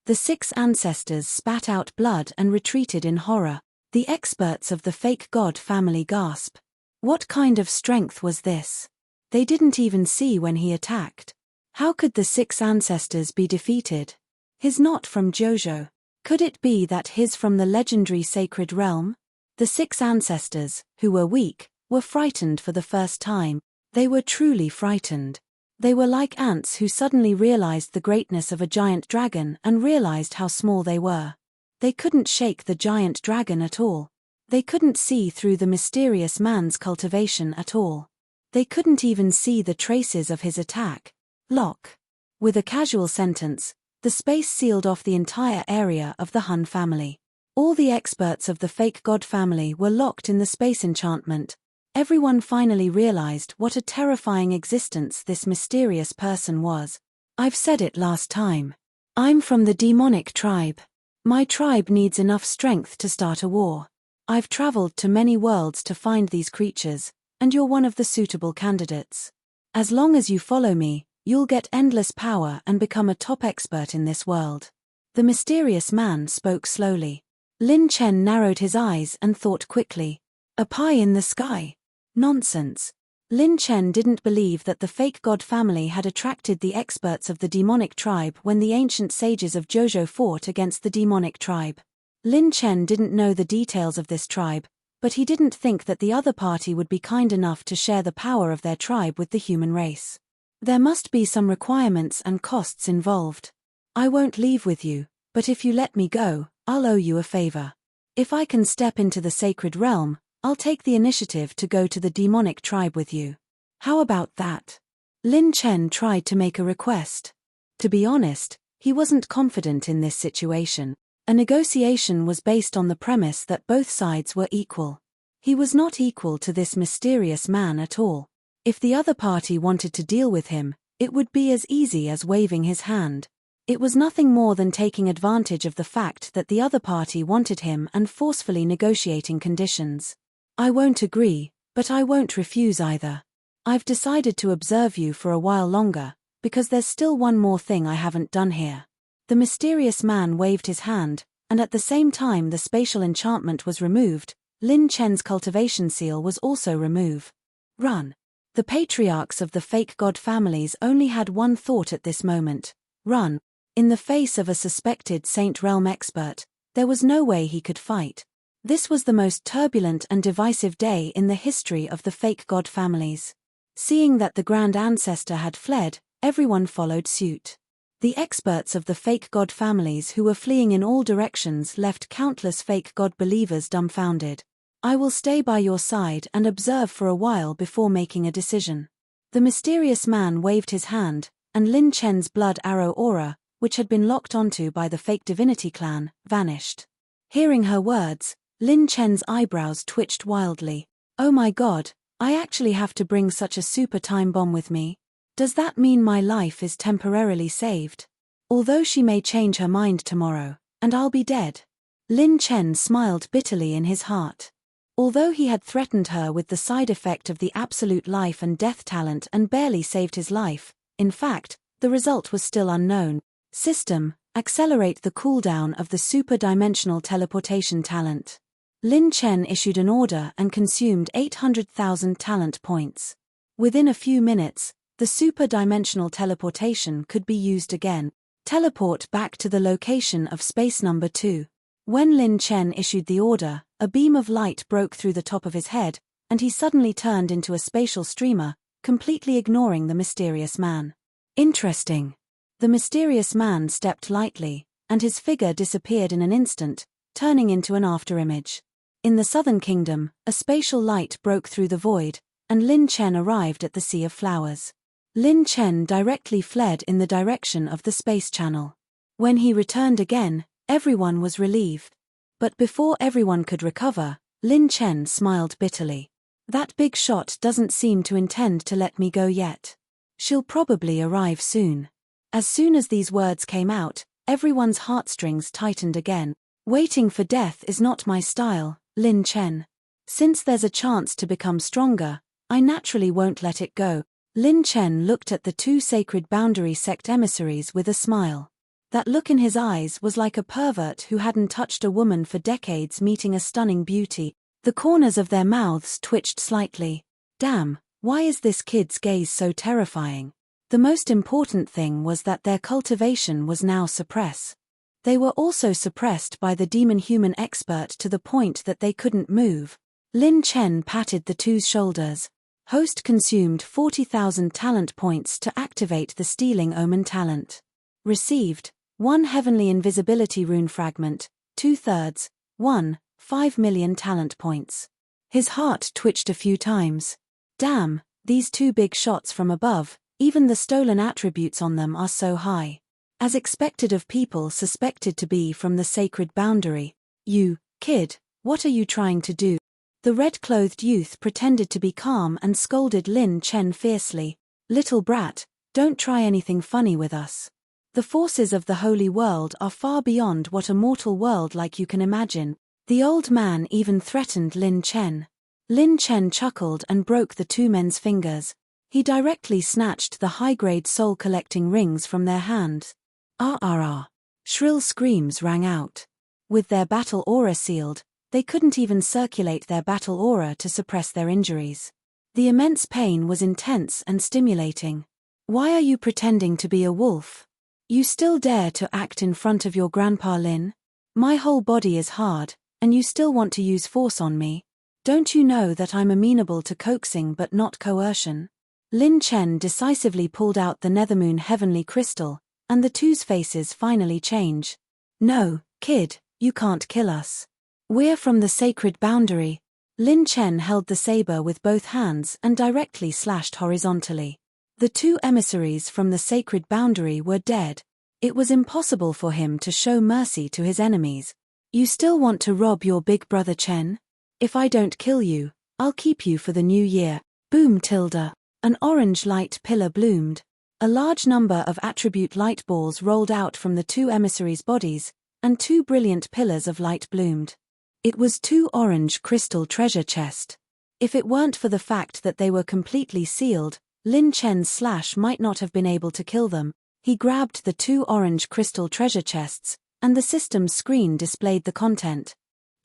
The 6 ancestors spat out blood and retreated in horror. The experts of the fake god family gasped. What kind of strength was this? They didn't even see when he attacked. How could the 6 ancestors be defeated? His not from Jojo. Could it be that his from the legendary sacred realm? The 6 ancestors, who were weak, were frightened for the first time. They were truly frightened. They were like ants who suddenly realized the greatness of a giant dragon and realized how small they were. They couldn't shake the giant dragon at all. They couldn't see through the mysterious man's cultivation at all. They couldn't even see the traces of his attack. Lock. With a casual sentence, the space sealed off the entire area of the Hun family. All the experts of the fake god family were locked in the space enchantment. Everyone finally realized what a terrifying existence this mysterious person was. I've said it last time. I'm from the demonic tribe. My tribe needs enough strength to start a war. I've traveled to many worlds to find these creatures, and you're one of the suitable candidates. As long as you follow me, you'll get endless power and become a top expert in this world. The mysterious man spoke slowly. Lin Chen narrowed his eyes and thought quickly. A pie in the sky. Nonsense. Lin Chen didn't believe that the fake god family had attracted the experts of the demonic tribe when the ancient sages of Jojo fought against the demonic tribe. Lin Chen didn't know the details of this tribe, but he didn't think that the other party would be kind enough to share the power of their tribe with the human race. There must be some requirements and costs involved. I won't leave with you, but if you let me go, I'll owe you a favor. If I can step into the sacred realm, I'll take the initiative to go to the demonic tribe with you. How about that? Lin Chen tried to make a request. To be honest, he wasn't confident in this situation. A negotiation was based on the premise that both sides were equal. He was not equal to this mysterious man at all. If the other party wanted to deal with him, it would be as easy as waving his hand. It was nothing more than taking advantage of the fact that the other party wanted him and forcefully negotiating conditions. I won't agree, but I won't refuse either. I've decided to observe you for a while longer, because there's still one more thing I haven't done here. The mysterious man waved his hand, and at the same time the spatial enchantment was removed. Lin Chen's cultivation seal was also removed. Run. The patriarchs of the fake god families only had one thought at this moment: run. In the face of a suspected Saint Realm expert, there was no way he could fight. This was the most turbulent and divisive day in the history of the fake god families. Seeing that the Grand Ancestor had fled, everyone followed suit. The experts of the fake god families who were fleeing in all directions left countless fake god believers dumbfounded. I will stay by your side and observe for a while before making a decision. The mysterious man waved his hand, and Lin Chen's blood arrow aura, which had been locked onto by the fake divinity clan, vanished. Hearing her words, Lin Chen's eyebrows twitched wildly. Oh my god, I actually have to bring such a super time bomb with me? Does that mean my life is temporarily saved? Although she may change her mind tomorrow, and I'll be dead. Lin Chen smiled bitterly in his heart. Although he had threatened her with the side effect of the absolute life and death talent and barely saved his life, in fact, the result was still unknown. System: accelerate the cooldown of the super-dimensional teleportation talent. Lin Chen issued an order and consumed 800,000 talent points. Within a few minutes, the super-dimensional teleportation could be used again. Teleport back to the location of space number 2. When Lin Chen issued the order, a beam of light broke through the top of his head, and he suddenly turned into a spatial streamer, completely ignoring the mysterious man. Interesting. The mysterious man stepped lightly, and his figure disappeared in an instant, turning into an afterimage. In the Southern Kingdom, a spatial light broke through the void, and Lin Chen arrived at the Sea of Flowers. Lin Chen directly fled in the direction of the space channel. When he returned again, everyone was relieved. But before everyone could recover, Lin Chen smiled bitterly. That big shot doesn't seem to intend to let me go yet. She'll probably arrive soon. As soon as these words came out, everyone's heartstrings tightened again. Waiting for death is not my style, Lin Chen. Since there's a chance to become stronger, I naturally won't let it go. Lin Chen looked at the two sacred boundary sect emissaries with a smile. That look in his eyes was like a pervert who hadn't touched a woman for decades meeting a stunning beauty. The corners of their mouths twitched slightly. Damn, why is this kid's gaze so terrifying? The most important thing was that their cultivation was now suppressed. They were also suppressed by the demon-human expert to the point that they couldn't move. Lin Chen patted the two's shoulders. Host consumed 40,000 talent points to activate the Stealing Omen talent. Received 1 Heavenly Invisibility Rune Fragment, 2/3, 5 million talent points. His heart twitched a few times. Damn, these two big shots from above, even the stolen attributes on them are so high. As expected of people suspected to be from the sacred boundary. You, kid, what are you trying to do? The red-clothed youth pretended to be calm and scolded Lin Chen fiercely. Little brat, don't try anything funny with us. The forces of the holy world are far beyond what a mortal world like you can imagine. The old man even threatened Lin Chen. Lin Chen chuckled and broke the two men's fingers. He directly snatched the high-grade soul-collecting rings from their hands. Ah. Shrill screams rang out. With their battle aura sealed, they couldn't even circulate their battle aura to suppress their injuries. The immense pain was intense and stimulating. Why are you pretending to be a wolf? You still dare to act in front of your grandpa Lin? My whole body is hard, and you still want to use force on me? Don't you know that I'm amenable to coaxing but not coercion? Lin Chen decisively pulled out the Nethermoon heavenly crystal, and the two's faces finally change. No, kid, you can't kill us. We're from the sacred boundary. Lin Chen held the saber with both hands and directly slashed horizontally. The two emissaries from the sacred boundary were dead. It was impossible for him to show mercy to his enemies. You still want to rob your big brother Chen? If I don't kill you, I'll keep you for the new year. Boom tilde. An orange light pillar bloomed. A large number of attribute light balls rolled out from the two emissaries' bodies, and two brilliant pillars of light bloomed. It was two orange crystal treasure chests. If it weren't for the fact that they were completely sealed, Lin Chen's slash might not have been able to kill them. He grabbed the two orange crystal treasure chests, and the system's screen displayed the content.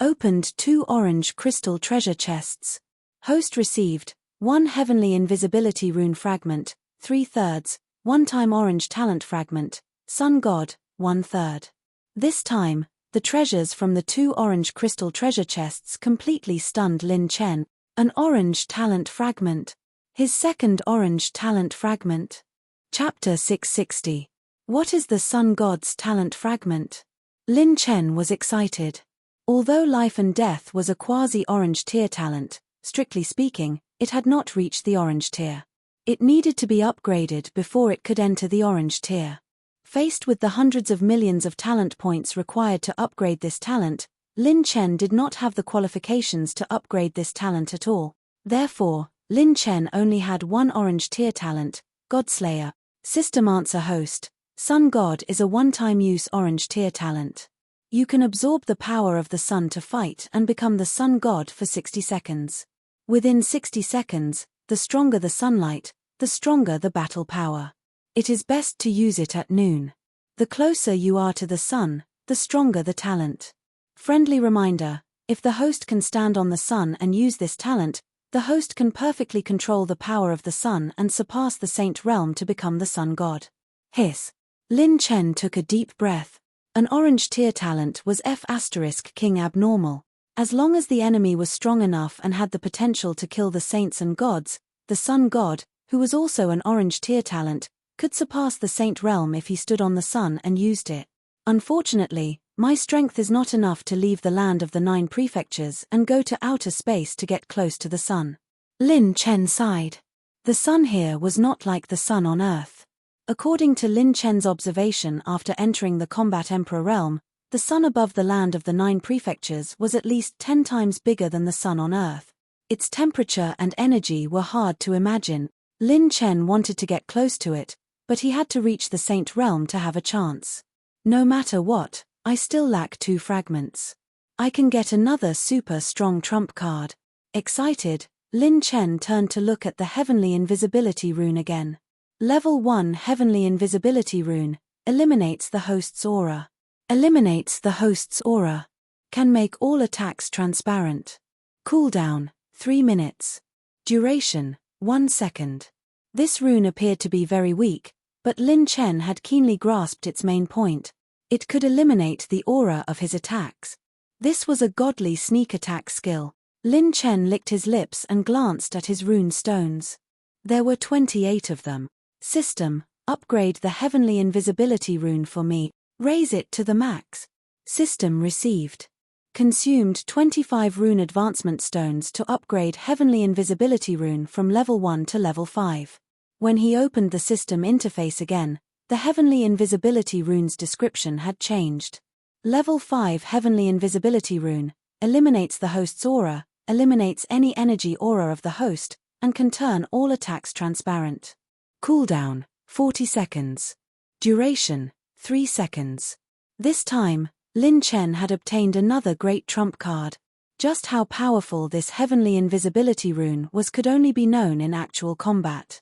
Opened two orange crystal treasure chests. Host received 1 heavenly invisibility rune fragment, 3/3, 1-time orange talent fragment, Sun God, 1/3. This time, the treasures from the two orange crystal treasure chests completely stunned Lin Chen. An orange talent fragment. His second orange talent fragment. Chapter 660. What is the Sun God's talent fragment? Lin Chen was excited. Although Life and Death was a quasi-orange tier talent, strictly speaking, it had not reached the orange tier. It needed to be upgraded before it could enter the orange tier. Faced with the hundreds of millions of talent points required to upgrade this talent, Lin Chen did not have the qualifications to upgrade this talent at all. Therefore, Lin Chen only had one orange tier talent, Godslayer. System answer host. Sun God is a one-time use orange tier talent. You can absorb the power of the sun to fight and become the Sun God for 60 seconds. Within 60 seconds, the stronger the sunlight, the stronger the battle power. It is best to use it at noon. The closer you are to the sun, the stronger the talent. Friendly reminder, if the host can stand on the sun and use this talent, the host can perfectly control the power of the sun and surpass the Saint Realm to become the Sun God. Hiss. Lin Chen took a deep breath. An orange tier talent was F*King abnormal. As long as the enemy was strong enough and had the potential to kill the saints and gods, the Sun God, who was also an orange tier talent, could surpass the Saint Realm if he stood on the sun and used it. Unfortunately, my strength is not enough to leave the land of the 9 prefectures and go to outer space to get close to the sun. Lin Chen sighed. The sun here was not like the sun on Earth. According to Lin Chen's observation after entering the Combat Emperor realm, the sun above the land of the 9 prefectures was at least 10 times bigger than the sun on Earth. Its temperature and energy were hard to imagine. Lin Chen wanted to get close to it, but he had to reach the Saint Realm to have a chance. No matter what, I still lack 2 fragments. I can get another super strong trump card. Excited, Lin Chen turned to look at the heavenly invisibility rune again. Level 1 heavenly invisibility rune eliminates the host's aura. Eliminates the host's aura. Can make all attacks transparent. Cooldown 3 minutes. Duration 1 second. This rune appeared to be very weak, but Lin Chen had keenly grasped its main point. It could eliminate the aura of his attacks. This was a godly sneak attack skill. Lin Chen licked his lips and glanced at his rune stones. There were 28 of them. System, upgrade the heavenly invisibility rune for me. Raise it to the max. System received. Consumed 25 rune advancement stones to upgrade heavenly invisibility rune from level 1 to level 5. When he opened the system interface again, the heavenly invisibility rune's description had changed. Level 5 heavenly invisibility rune eliminates the host's aura, eliminates any energy aura of the host, and can turn all attacks transparent. Cooldown 40 seconds. Duration 3 seconds. This time, Lin Chen had obtained another great trump card. Just how powerful this heavenly invisibility rune was could only be known in actual combat.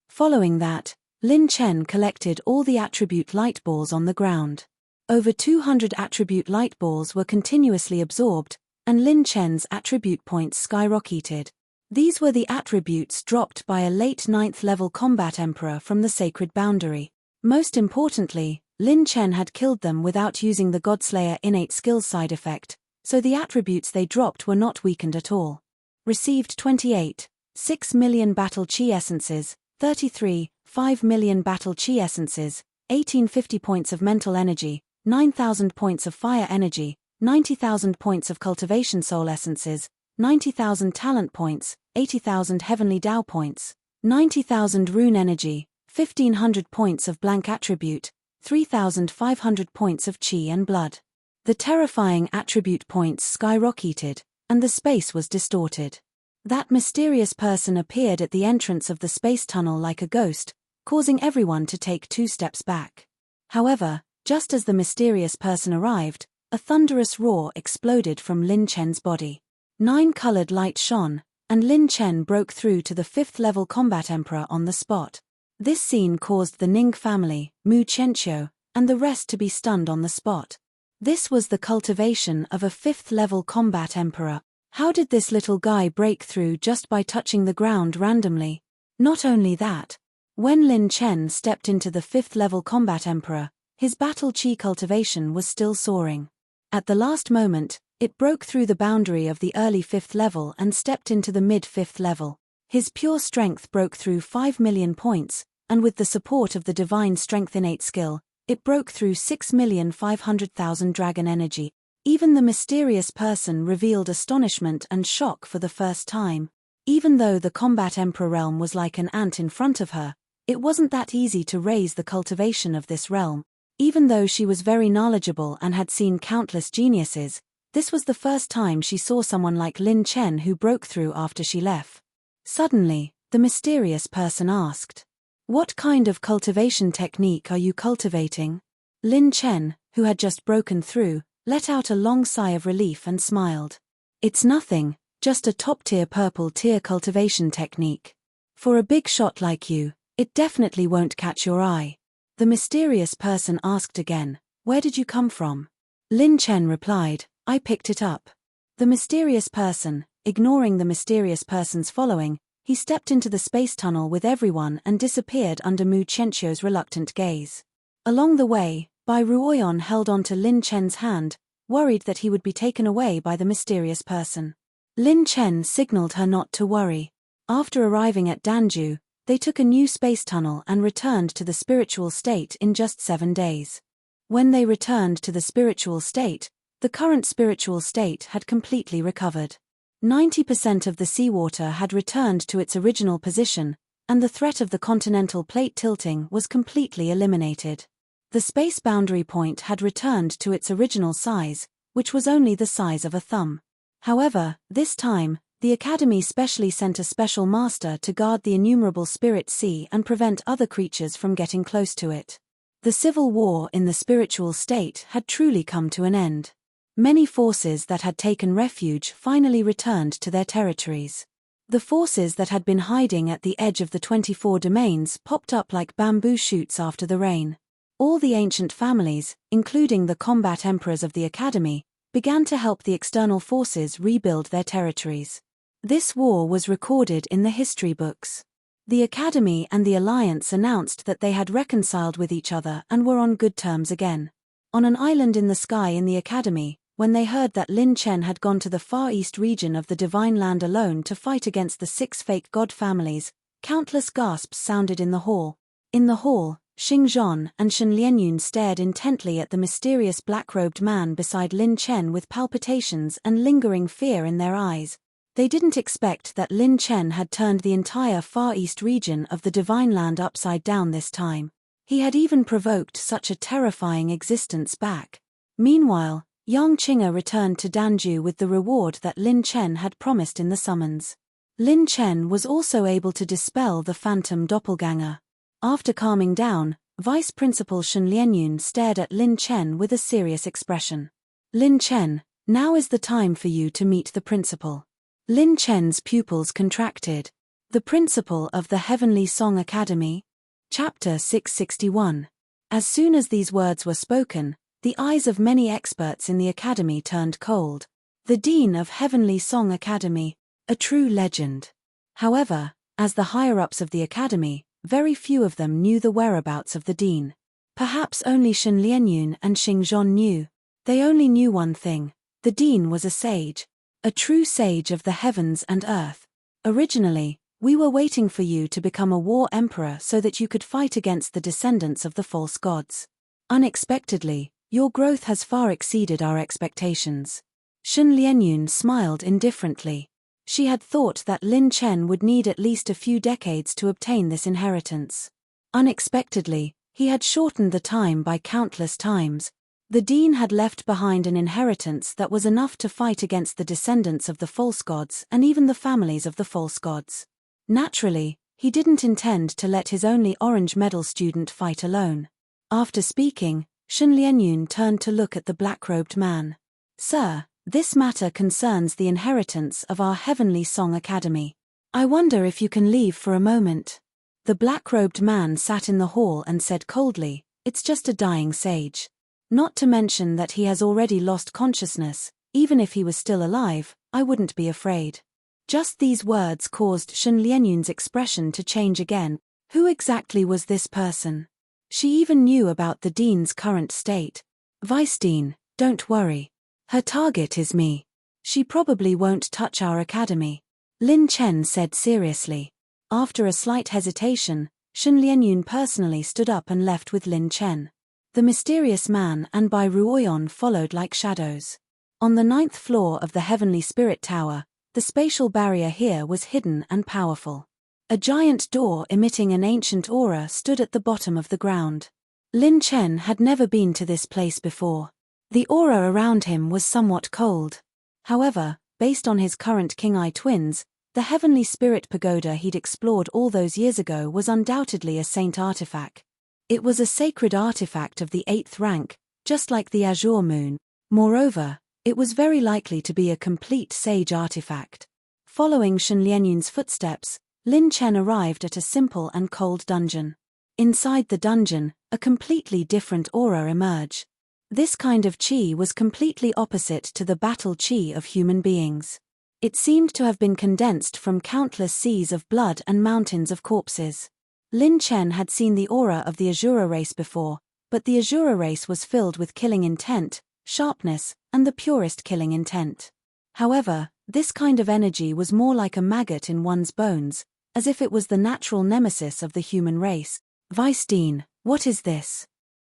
Following that, Lin Chen collected all the attribute light balls on the ground. Over 200 attribute light balls were continuously absorbed, and Lin Chen's attribute points skyrocketed. These were the attributes dropped by a late 9th level combat emperor from the sacred boundary. Most importantly, Lin Chen had killed them without using the Godslayer innate skills side effect, so the attributes they dropped were not weakened at all. Received 28, 6 million battle chi essences, 33, 5 million battle chi essences, 1850 points of mental energy, 9,000 points of fire energy, 90,000 points of cultivation soul essences, 90,000 talent points, 80,000 heavenly Tao points, 90,000 rune energy, 1,500 points of blank attribute, 3,500 points of chi and blood. The terrifying attribute points skyrocketed, and the space was distorted. That mysterious person appeared at the entrance of the space tunnel like a ghost, causing everyone to take 2 steps back. However, just as the mysterious person arrived, a thunderous roar exploded from Lin Chen's body. 9 colored light shone, and Lin Chen broke through to the 5th level combat emperor on the spot. This scene caused the Ning family, Mu Chenqiu, and the rest to be stunned on the spot. This was the cultivation of a 5th level combat emperor. How did this little guy break through just by touching the ground randomly? Not only that, when Lin Chen stepped into the 5th level combat emperor, his battle chi cultivation was still soaring. At the last moment, it broke through the boundary of the early 5th level and stepped into the mid-5th level. His pure strength broke through 5 million points, and with the support of the divine strength innate skill, it broke through 6,500,000 dragon energy. Even the mysterious person revealed astonishment and shock for the first time. Even though the combat emperor realm was like an ant in front of her, it wasn't that easy to raise the cultivation of this realm. Even though she was very knowledgeable and had seen countless geniuses, this was the first time she saw someone like Lin Chen who broke through after she left. Suddenly, the mysterious person asked, "What kind of cultivation technique are you cultivating?" Lin Chen, who had just broken through, let out a long sigh of relief and smiled. "It's nothing, just a top-tier purple-tier cultivation technique. For a big shot like you, it definitely won't catch your eye." The mysterious person asked again, "Where did you come from?" Lin Chen replied, "I picked it up." The mysterious person, ignoring the mysterious person's following, he stepped into the space tunnel with everyone and disappeared under Mu Chenqiu's reluctant gaze. Along the way, Bai Ruoyan held on to Lin Chen's hand, worried that he would be taken away by the mysterious person. Lin Chen signaled her not to worry. After arriving at Danju, they took a new space tunnel and returned to the spiritual state in just 7 days. When they returned to the spiritual state, the current spiritual state had completely recovered. 90% of the seawater had returned to its original position, and the threat of the continental plate tilting was completely eliminated. The space boundary point had returned to its original size, which was only the size of a thumb. However, this time, the Academy specially sent a special master to guard the innumerable spirit sea and prevent other creatures from getting close to it. The civil war in the spiritual state had truly come to an end. Many forces that had taken refuge finally returned to their territories. The forces that had been hiding at the edge of the 24 domains popped up like bamboo shoots after the rain. All the ancient families, including the combat emperors of the Academy, began to help the external forces rebuild their territories. This war was recorded in the history books. The Academy and the Alliance announced that they had reconciled with each other and were on good terms again. On an island in the sky in the Academy, when they heard that Lin Chen had gone to the far east region of the Divine Land alone to fight against the 6 fake god families, countless gasps sounded in the hall. In the hall, Xing Zhan and Shen Lianyun stared intently at the mysterious black-robed man beside Lin Chen with palpitations and lingering fear in their eyes. They didn't expect that Lin Chen had turned the entire Far East region of the Divine Land upside down this time. He had even provoked such a terrifying existence back. Meanwhile, Yang Qing'e returned to Danju with the reward that Lin Chen had promised in the summons. Lin Chen was also able to dispel the phantom doppelganger. After calming down, Vice Principal Shen Lianyun stared at Lin Chen with a serious expression. "Lin Chen, now is the time for you to meet the principal." Lin Chen's pupils contracted. The principal of the Heavenly Song Academy? Chapter 661. As soon as these words were spoken, the eyes of many experts in the academy turned cold. The Dean of Heavenly Song Academy, a true legend. However, as the higher-ups of the academy, very few of them knew the whereabouts of the dean. Perhaps only Shen Lianyun and Xing Zhon knew. They only knew one thing: the dean was a sage. A true sage of the heavens and earth. Originally, we were waiting for you to become a war emperor so that you could fight against the descendants of the false gods. Unexpectedly, your growth has far exceeded our expectations. Shen Lianyun smiled indifferently. She had thought that Lin Chen would need at least a few decades to obtain this inheritance. Unexpectedly, he had shortened the time by countless times. The dean had left behind an inheritance that was enough to fight against the descendants of the false gods and even the families of the false gods. Naturally, he didn't intend to let his only orange medal student fight alone. After speaking, Shen Lianyun turned to look at the black-robed man. "Sir, this matter concerns the inheritance of our Heavenly Song Academy. I wonder if you can leave for a moment." The black-robed man sat in the hall and said coldly, "It's just a dying sage. Not to mention that he has already lost consciousness. Even if he was still alive, I wouldn't be afraid." Just these words caused Shen Lianyun's expression to change again. Who exactly was this person? She even knew about the dean's current state. "Vice Dean, don't worry. Her target is me. She probably won't touch our academy," Lin Chen said seriously. After a slight hesitation, Shen Lianyun personally stood up and left with Lin Chen. The mysterious man and Bai Ruoyan followed like shadows. On the 9th floor of the Heavenly Spirit Tower, the spatial barrier here was hidden and powerful. A giant door emitting an ancient aura stood at the bottom of the ground. Lin Chen had never been to this place before. The aura around him was somewhat cold. However, based on his current King Eye twins, the Heavenly Spirit Pagoda he'd explored all those years ago was undoubtedly a saint artifact. It was a sacred artifact of the 8th rank, just like the Azure Moon. Moreover, it was very likely to be a complete sage artifact. Following Shen Lianyun's footsteps, Lin Chen arrived at a simple and cold dungeon. Inside the dungeon, a completely different aura emerged. This kind of qi was completely opposite to the battle qi of human beings. It seemed to have been condensed from countless seas of blood and mountains of corpses. Lin Chen had seen the aura of the Azura race before, but the Azura race was filled with killing intent, sharpness, and the purest killing intent. However, this kind of energy was more like a maggot in one's bones, as if it was the natural nemesis of the human race. "Vice Dean, what is this?"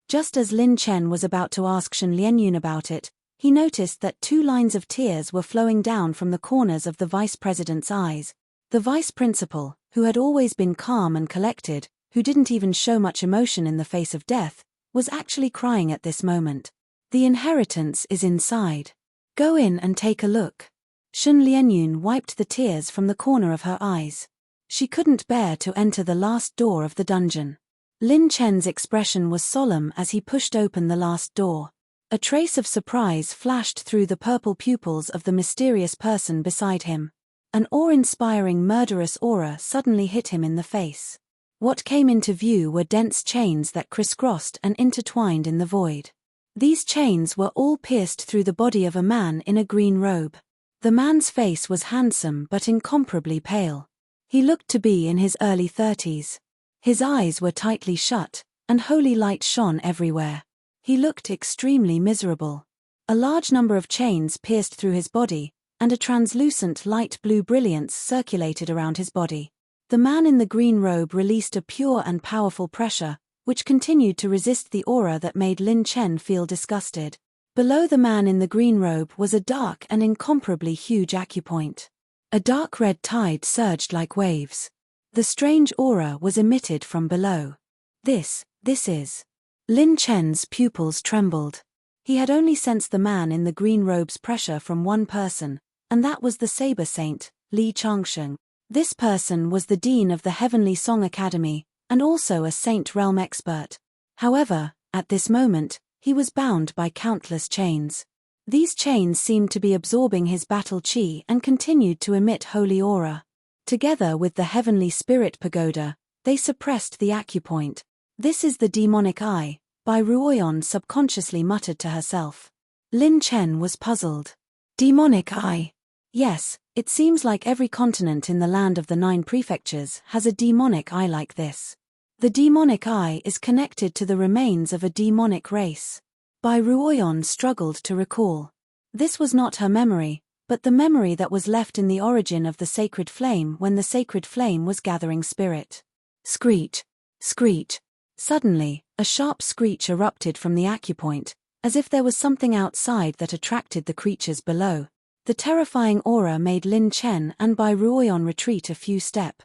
Just as Lin Chen was about to ask Shen Lianyun about it, he noticed that 2 lines of tears were flowing down from the corners of the vice president's eyes. The vice principal, who had always been calm and collected, who didn't even show much emotion in the face of death, was actually crying at this moment. "The inheritance is inside. Go in and take a look." Shen Lianyun wiped the tears from the corner of her eyes. She couldn't bear to enter the last door of the dungeon. Lin Chen's expression was solemn as he pushed open the last door. A trace of surprise flashed through the purple pupils of the mysterious person beside him. An awe-inspiring murderous aura suddenly hit him in the face. What came into view were dense chains that crisscrossed and intertwined in the void. These chains were all pierced through the body of a man in a green robe. The man's face was handsome but incomparably pale. He looked to be in his early 30s. His eyes were tightly shut, and holy light shone everywhere. He looked extremely miserable. A large number of chains pierced through his body, and a translucent light blue brilliance circulated around his body. The man in the green robe released a pure and powerful pressure, which continued to resist the aura that made Lin Chen feel disgusted. Below the man in the green robe was a dark and incomparably huge acupoint. A dark red tide surged like waves. The strange aura was emitted from below. This is... Lin Chen's pupils trembled. He had only sensed the man in the green robe's pressure from one person, and that was the Saber Saint, Li Changsheng. This person was the dean of the Heavenly Song Academy, and also a Saint Realm expert. However, at this moment, he was bound by countless chains. These chains seemed to be absorbing his battle qi and continued to emit holy aura. Together with the Heavenly Spirit Pagoda, they suppressed the acupoint. "This is the demonic eye," Bai Ruoyan subconsciously muttered to herself. Lin Chen was puzzled. Demonic eye. Yes, It seems like every continent in the land of the 9 prefectures has a demonic eye like this. The demonic eye is connected to the remains of a demonic race. Bai Ruoyan struggled to recall. This was not her memory, but the memory that was left in the origin of the sacred flame when the sacred flame was gathering spirit. Screech! Screech! Suddenly, a sharp screech erupted from the acupoint, as if there was something outside that attracted the creatures below. The terrifying aura made Lin Chen and Bai Ruoyan retreat a few steps.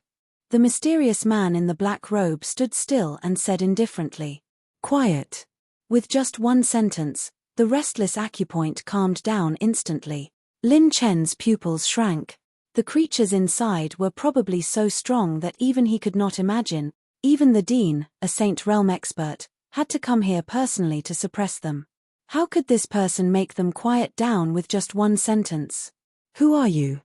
The mysterious man in the black robe stood still and said indifferently, "Quiet." With just one sentence, the restless acupoint calmed down instantly. Lin Chen's pupils shrank. The creatures inside were probably so strong that even he could not imagine. Even the dean, a Saint Realm expert, had to come here personally to suppress them. How could this person make them quiet down with just one sentence? "Who are you?"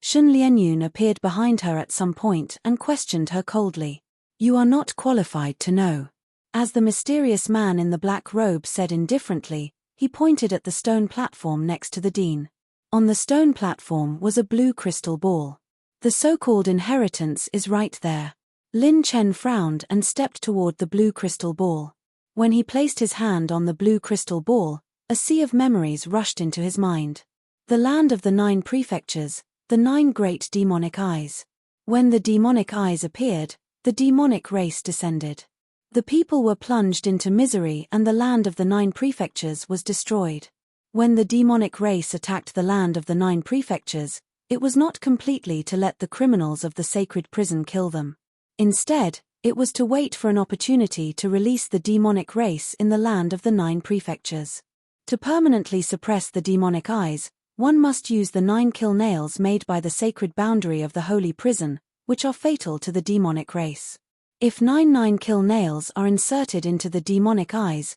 Shun Lianyun appeared behind her at some point and questioned her coldly. "You are not qualified to know." As the mysterious man in the black robe said indifferently, he pointed at the stone platform next to the dean. On the stone platform was a blue crystal ball. "The so-called inheritance is right there." Lin Chen frowned and stepped toward the blue crystal ball. When he placed his hand on the blue crystal ball, a sea of memories rushed into his mind. The land of the 9 prefectures, the 9 great demonic eyes. When the demonic eyes appeared, the demonic race descended. The people were plunged into misery and the land of the 9 prefectures was destroyed. When the demonic race attacked the land of the 9 prefectures, it was not completely to let the criminals of the sacred prison kill them. Instead, it was to wait for an opportunity to release the demonic race in the land of the 9 prefectures. To permanently suppress the demonic eyes, one must use the 9 kill nails made by the sacred boundary of the holy prison, which are fatal to the demonic race. If 9 kill nails are inserted into the demonic eyes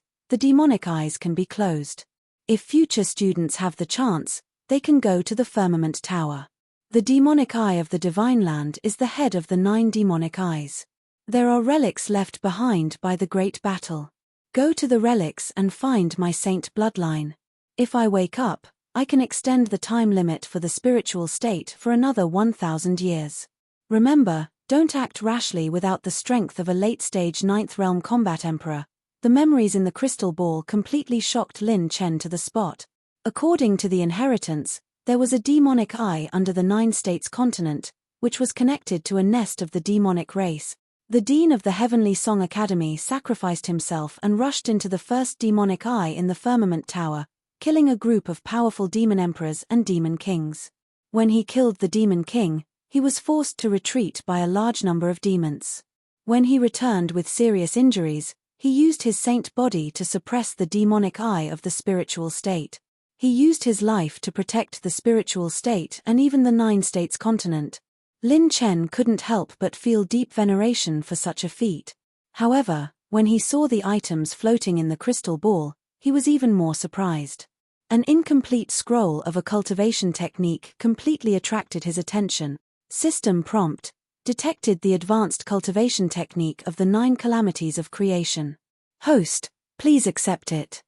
can be closed. If future students have the chance, they can go to the firmament tower. The demonic eye of the divine land is the head of the 9 demonic eyes. There are relics left behind by the great battle. Go to the relics and find my saint bloodline. If I wake up, I can extend the time limit for the spiritual state for another 1,000 years. Remember, don't act rashly without the strength of a late-stage 9th realm combat emperor. The memories in the crystal ball completely shocked Lin Chen to the spot. According to the inheritance, there was a demonic eye under the 9 states continent, which was connected to a nest of the demonic race. The dean of the Heavenly Song Academy sacrificed himself and rushed into the first demonic eye in the firmament tower, killing a group of powerful demon emperors and demon kings. When he killed the demon king, he was forced to retreat by a large number of demons. When he returned with serious injuries, he used his saint body to suppress the demonic eye of the spiritual state. He used his life to protect the spiritual state and even the 9 states continent. Lin Chen couldn't help but feel deep veneration for such a feat. However, when he saw the items floating in the crystal ball, he was even more surprised. An incomplete scroll of a cultivation technique completely attracted his attention. System prompt detected the advanced cultivation technique of the 9 calamities of creation. Host, please accept it.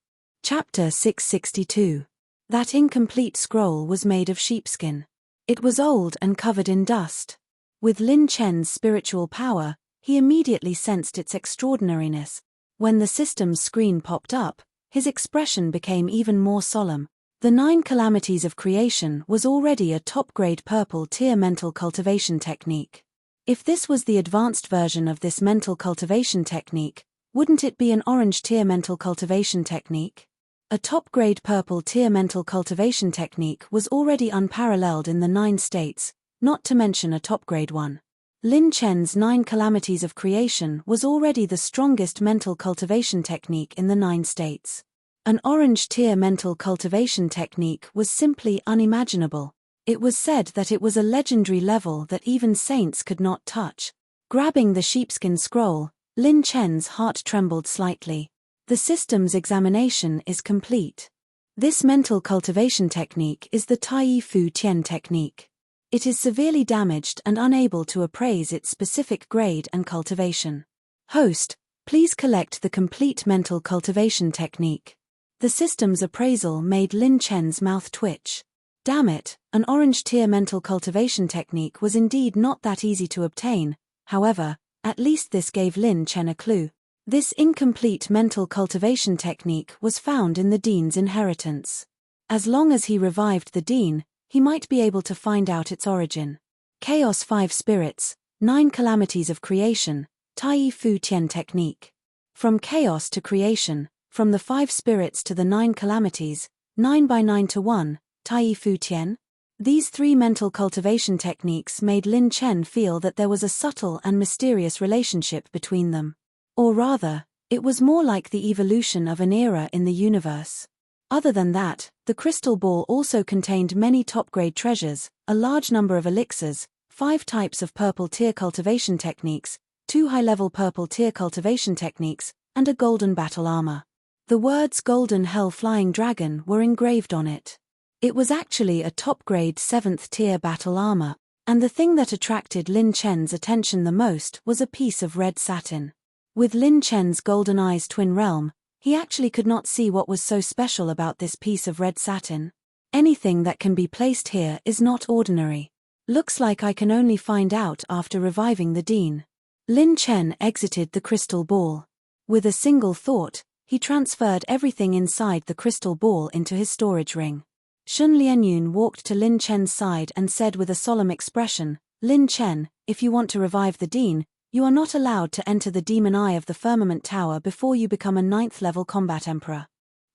Chapter 662. That incomplete scroll was made of sheepskin. It was old and covered in dust. With Lin Chen's spiritual power, he immediately sensed its extraordinariness. When the system's screen popped up, his expression became even more solemn. The 9 calamities of creation was already a top-grade purple-tier mental cultivation technique. If this was the advanced version of this mental cultivation technique, wouldn't it be an orange-tier mental cultivation technique? A top-grade purple-tier mental cultivation technique was already unparalleled in the 9 states, not to mention a top-grade one. Lin Chen's 9 calamities of creation was already the strongest mental cultivation technique in the 9 states. An orange-tier mental cultivation technique was simply unimaginable. It was said that it was a legendary level that even saints could not touch. Grabbing the sheepskin scroll, Lin Chen's heart trembled slightly. The system's examination is complete. This mental cultivation technique is the Tai Fu Tian technique. It is severely damaged and unable to appraise its specific grade and cultivation. Host, please collect the complete mental cultivation technique. The system's appraisal made Lin Chen's mouth twitch. Damn it, an orange-tier mental cultivation technique was indeed not that easy to obtain. However, at least this gave Lin Chen a clue. This incomplete mental cultivation technique was found in the Dean's inheritance. As long as he revived the Dean, he might be able to find out its origin. Chaos 5 Spirits, 9 Calamities of Creation, Tai Fu Tian Technique. From chaos to creation, from the 5 spirits to the 9 calamities, 9 by 9 to 1, Tai Fu Tian. These 3 mental cultivation techniques made Lin Chen feel that there was a subtle and mysterious relationship between them. Or rather, it was more like the evolution of an era in the universe. Other than that, the crystal ball also contained many top-grade treasures, a large number of elixirs, 5 types of purple tier cultivation techniques, 2 high-level purple tier cultivation techniques, and a golden battle armor. The words Golden Hell Flying Dragon were engraved on it. It was actually a top-grade 7th tier battle armor, and the thing that attracted Lin Chen's attention the most was a piece of red satin. With Lin Chen's golden eyes twin realm, he actually could not see what was so special about this piece of red satin. Anything that can be placed here is not ordinary. Looks like I can only find out after reviving the Dean. Lin Chen exited the crystal ball. With a single thought, he transferred everything inside the crystal ball into his storage ring. Shun Lianyun walked to Lin Chen's side and said with a solemn expression, "Lin Chen, if you want to revive the Dean, you are not allowed to enter the Demon Eye of the Firmament Tower before you become a 9th level combat emperor.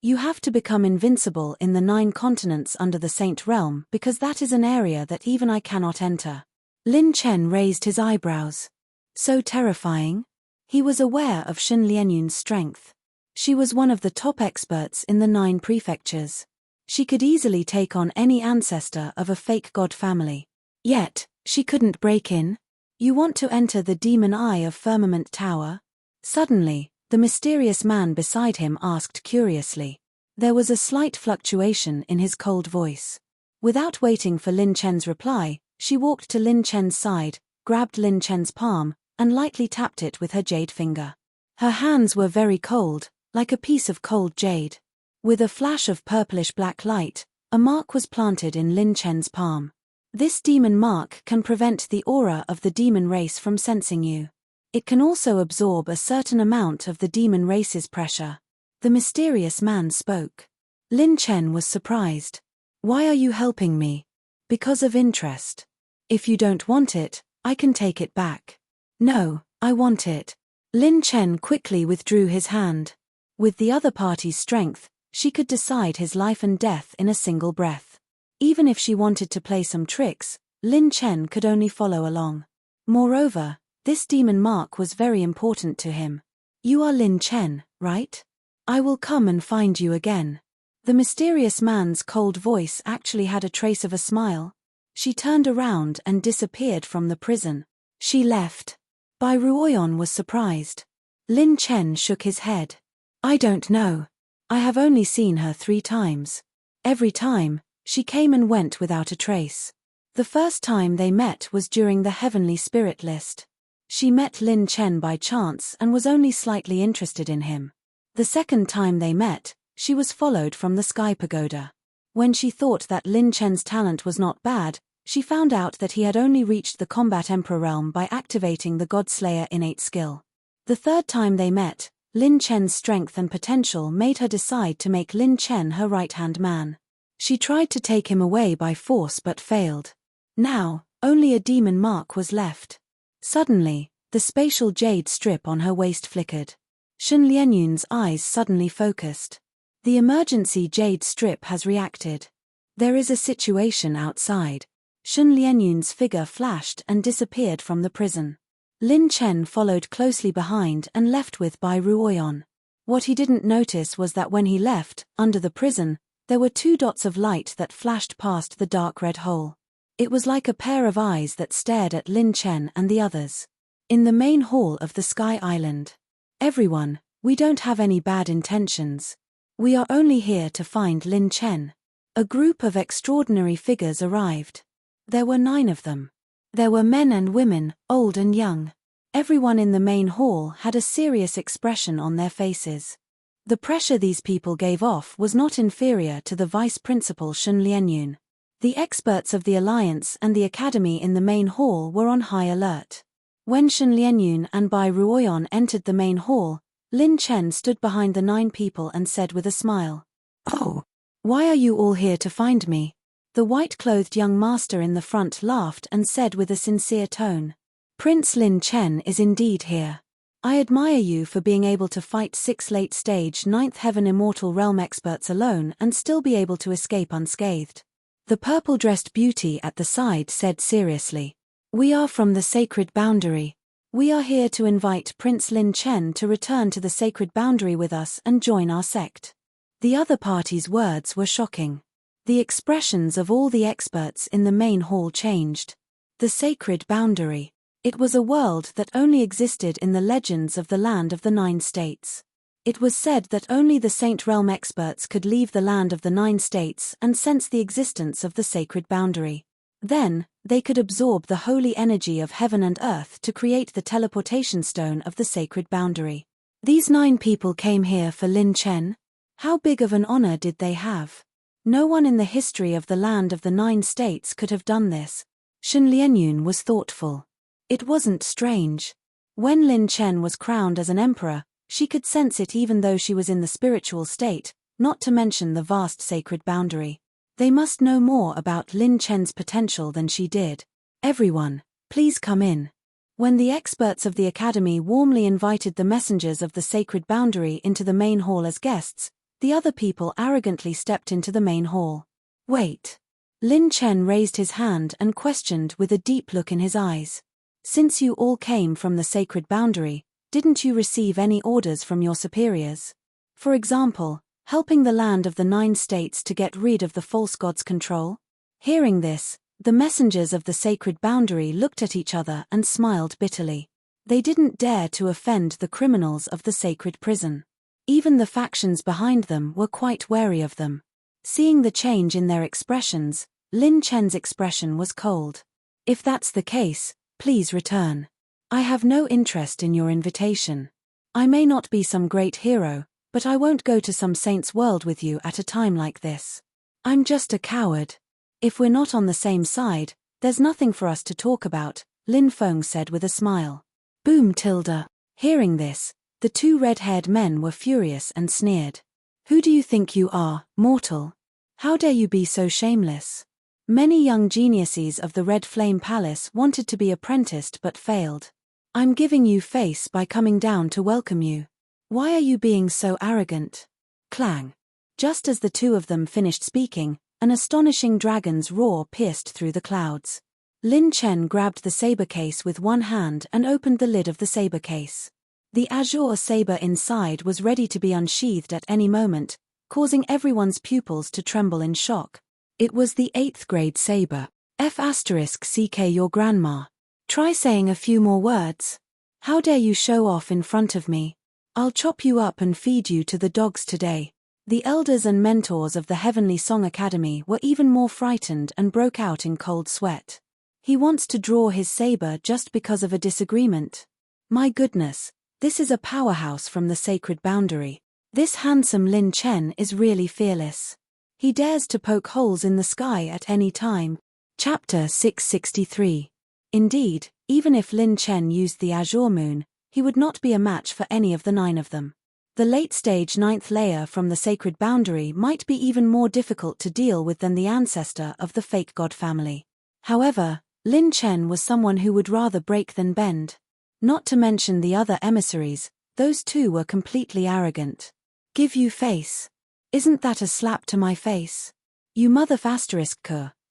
You have to become invincible in the 9 continents under the Saint Realm because that is an area that even I cannot enter." Lin Chen raised his eyebrows. So terrifying? He was aware of Shun Lianyun's strength. She was one of the top experts in the 9 prefectures. She could easily take on any ancestor of a fake god family. Yet, she couldn't break in. "You want to enter the Demon Eye of Firmament Tower?" Suddenly, the mysterious man beside him asked curiously. There was a slight fluctuation in his cold voice. Without waiting for Lin Chen's reply, she walked to Lin Chen's side, grabbed Lin Chen's palm, and lightly tapped it with her jade finger. Her hands were very cold, like a piece of cold jade. With a flash of purplish-black light, a mark was planted in Lin Chen's palm. This demon mark can prevent the aura of the demon race from sensing you. It can also absorb a certain amount of the demon race's pressure. The mysterious man spoke. Lin Chen was surprised. "Why are you helping me?" "Because of interest. If you don't want it, I can take it back." "No, I want it." Lin Chen quickly withdrew his hand. With the other party's strength, she could decide his life and death in a single breath. Even if she wanted to play some tricks, Lin Chen could only follow along. Moreover, this demon mark was very important to him. "You are Lin Chen, right? I will come and find you again." The mysterious man's cold voice actually had a trace of a smile. She turned around and disappeared from the prison. She left. Bai Ruoyan was surprised. Lin Chen shook his head. "I don't know. I have only seen her 3 times. Every time, she came and went without a trace. The first time they met was during the Heavenly Spirit List. She met Lin Chen by chance and was only slightly interested in him. The second time they met, she was followed from the Sky Pagoda. When she thought that Lin Chen's talent was not bad, she found out that he had only reached the Combat Emperor realm by activating the Godslayer innate skill. The third time they met, Lin Chen's strength and potential made her decide to make Lin Chen her right-hand man. She tried to take him away by force but failed. Now, only a demon mark was left. Suddenly, the spatial jade strip on her waist flickered. Shun Lianyun's eyes suddenly focused. The emergency jade strip has reacted. There is a situation outside. Shun Lianyun's figure flashed and disappeared from the prison. Lin Chen followed closely behind and left with Bai Ruoyan. What he didn't notice was that when he left, under the prison, there were 2 dots of light that flashed past the dark red hole. It was like a pair of eyes that stared at Lin Chen and the others. In the main hall of the Sky Island. "Everyone, we don't have any bad intentions. We are only here to find Lin Chen." A group of extraordinary figures arrived. There were 9 of them. There were men and women, old and young. Everyone in the main hall had a serious expression on their faces. The pressure these people gave off was not inferior to the vice principal Shun Lianyun. The experts of the Alliance and the Academy in the main hall were on high alert. When Shen Lianyun and Bai Ruoyan entered the main hall, Lin Chen stood behind the 9 people and said with a smile, "Oh, why are you all here to find me?" The white-clothed young master in the front laughed and said with a sincere tone, "Prince Lin Chen is indeed here. I admire you for being able to fight 6 late-stage 9th Heaven Immortal Realm experts alone and still be able to escape unscathed." The purple-dressed beauty at the side said seriously, "We are from the Sacred Boundary. We are here to invite Prince Lin Chen to return to the Sacred Boundary with us and join our sect." The other party's words were shocking. The expressions of all the experts in the main hall changed. The Sacred Boundary. It was a world that only existed in the legends of the Land of the 9 States. It was said that only the Saint Realm experts could leave the Land of the 9 States and sense the existence of the Sacred Boundary. Then, they could absorb the holy energy of heaven and earth to create the teleportation stone of the Sacred Boundary. These 9 people came here for Lin Chen? How big of an honor did they have? No one in the history of the Land of the 9 States could have done this. Shen Lianyun was thoughtful. It wasn't strange. When Lin Chen was crowned as an emperor, she could sense it even though she was in the spiritual state, not to mention the vast Sacred Boundary. They must know more about Lin Chen's potential than she did. "Everyone, please come in." When the experts of the Academy warmly invited the messengers of the Sacred Boundary into the main hall as guests, the other people arrogantly stepped into the main hall. "Wait." Lin Chen raised his hand and questioned with a deep look in his eyes. "Since you all came from the Sacred Boundary, didn't you receive any orders from your superiors? For example, helping the Land of the 9 States to get rid of the false god's control?" Hearing this, the messengers of the Sacred Boundary looked at each other and smiled bitterly. They didn't dare to offend the criminals of the sacred prison. Even the factions behind them were quite wary of them. Seeing the change in their expressions, Lin Chen's expression was cold. "If that's the case, please return. I have no interest in your invitation. I may not be some great hero, but I won't go to some saint's world with you at a time like this. I'm just a coward. If we're not on the same side, there's nothing for us to talk about," Lin Feng said with a smile. "Boom tilde." Hearing this, the 2 red-haired men were furious and sneered. "Who do you think you are, mortal? How dare you be so shameless?" Many young geniuses of the Red Flame Palace wanted to be apprenticed but failed. "I'm giving you face by coming down to welcome you. Why are you being so arrogant?" Clang. Just as the 2 of them finished speaking, an astonishing dragon's roar pierced through the clouds. Lin Chen grabbed the saber case with one hand and opened the lid of the saber case. The azure saber inside was ready to be unsheathed at any moment, causing everyone's pupils to tremble in shock. It was the 8th grade saber. F***CK your grandma. Try saying a few more words. How dare you show off in front of me? I'll chop you up and feed you to the dogs today. The elders and mentors of the Heavenly Song Academy were even more frightened and broke out in cold sweat. He wants to draw his saber just because of a disagreement. My goodness, this is a powerhouse from the Sacred Boundary. This handsome Lin Chen is really fearless. He dares to poke holes in the sky at any time. Chapter 663. Indeed, even if Lin Chen used the Azure Moon, he would not be a match for any of the 9 of them. The late-stage 9th layer from the Sacred Boundary might be even more difficult to deal with than the ancestor of the fake god family. However, Lin Chen was someone who would rather break than bend. Not to mention the other emissaries, those 2 were completely arrogant. "Give you face. Isn't that a slap to my face? You mother ****.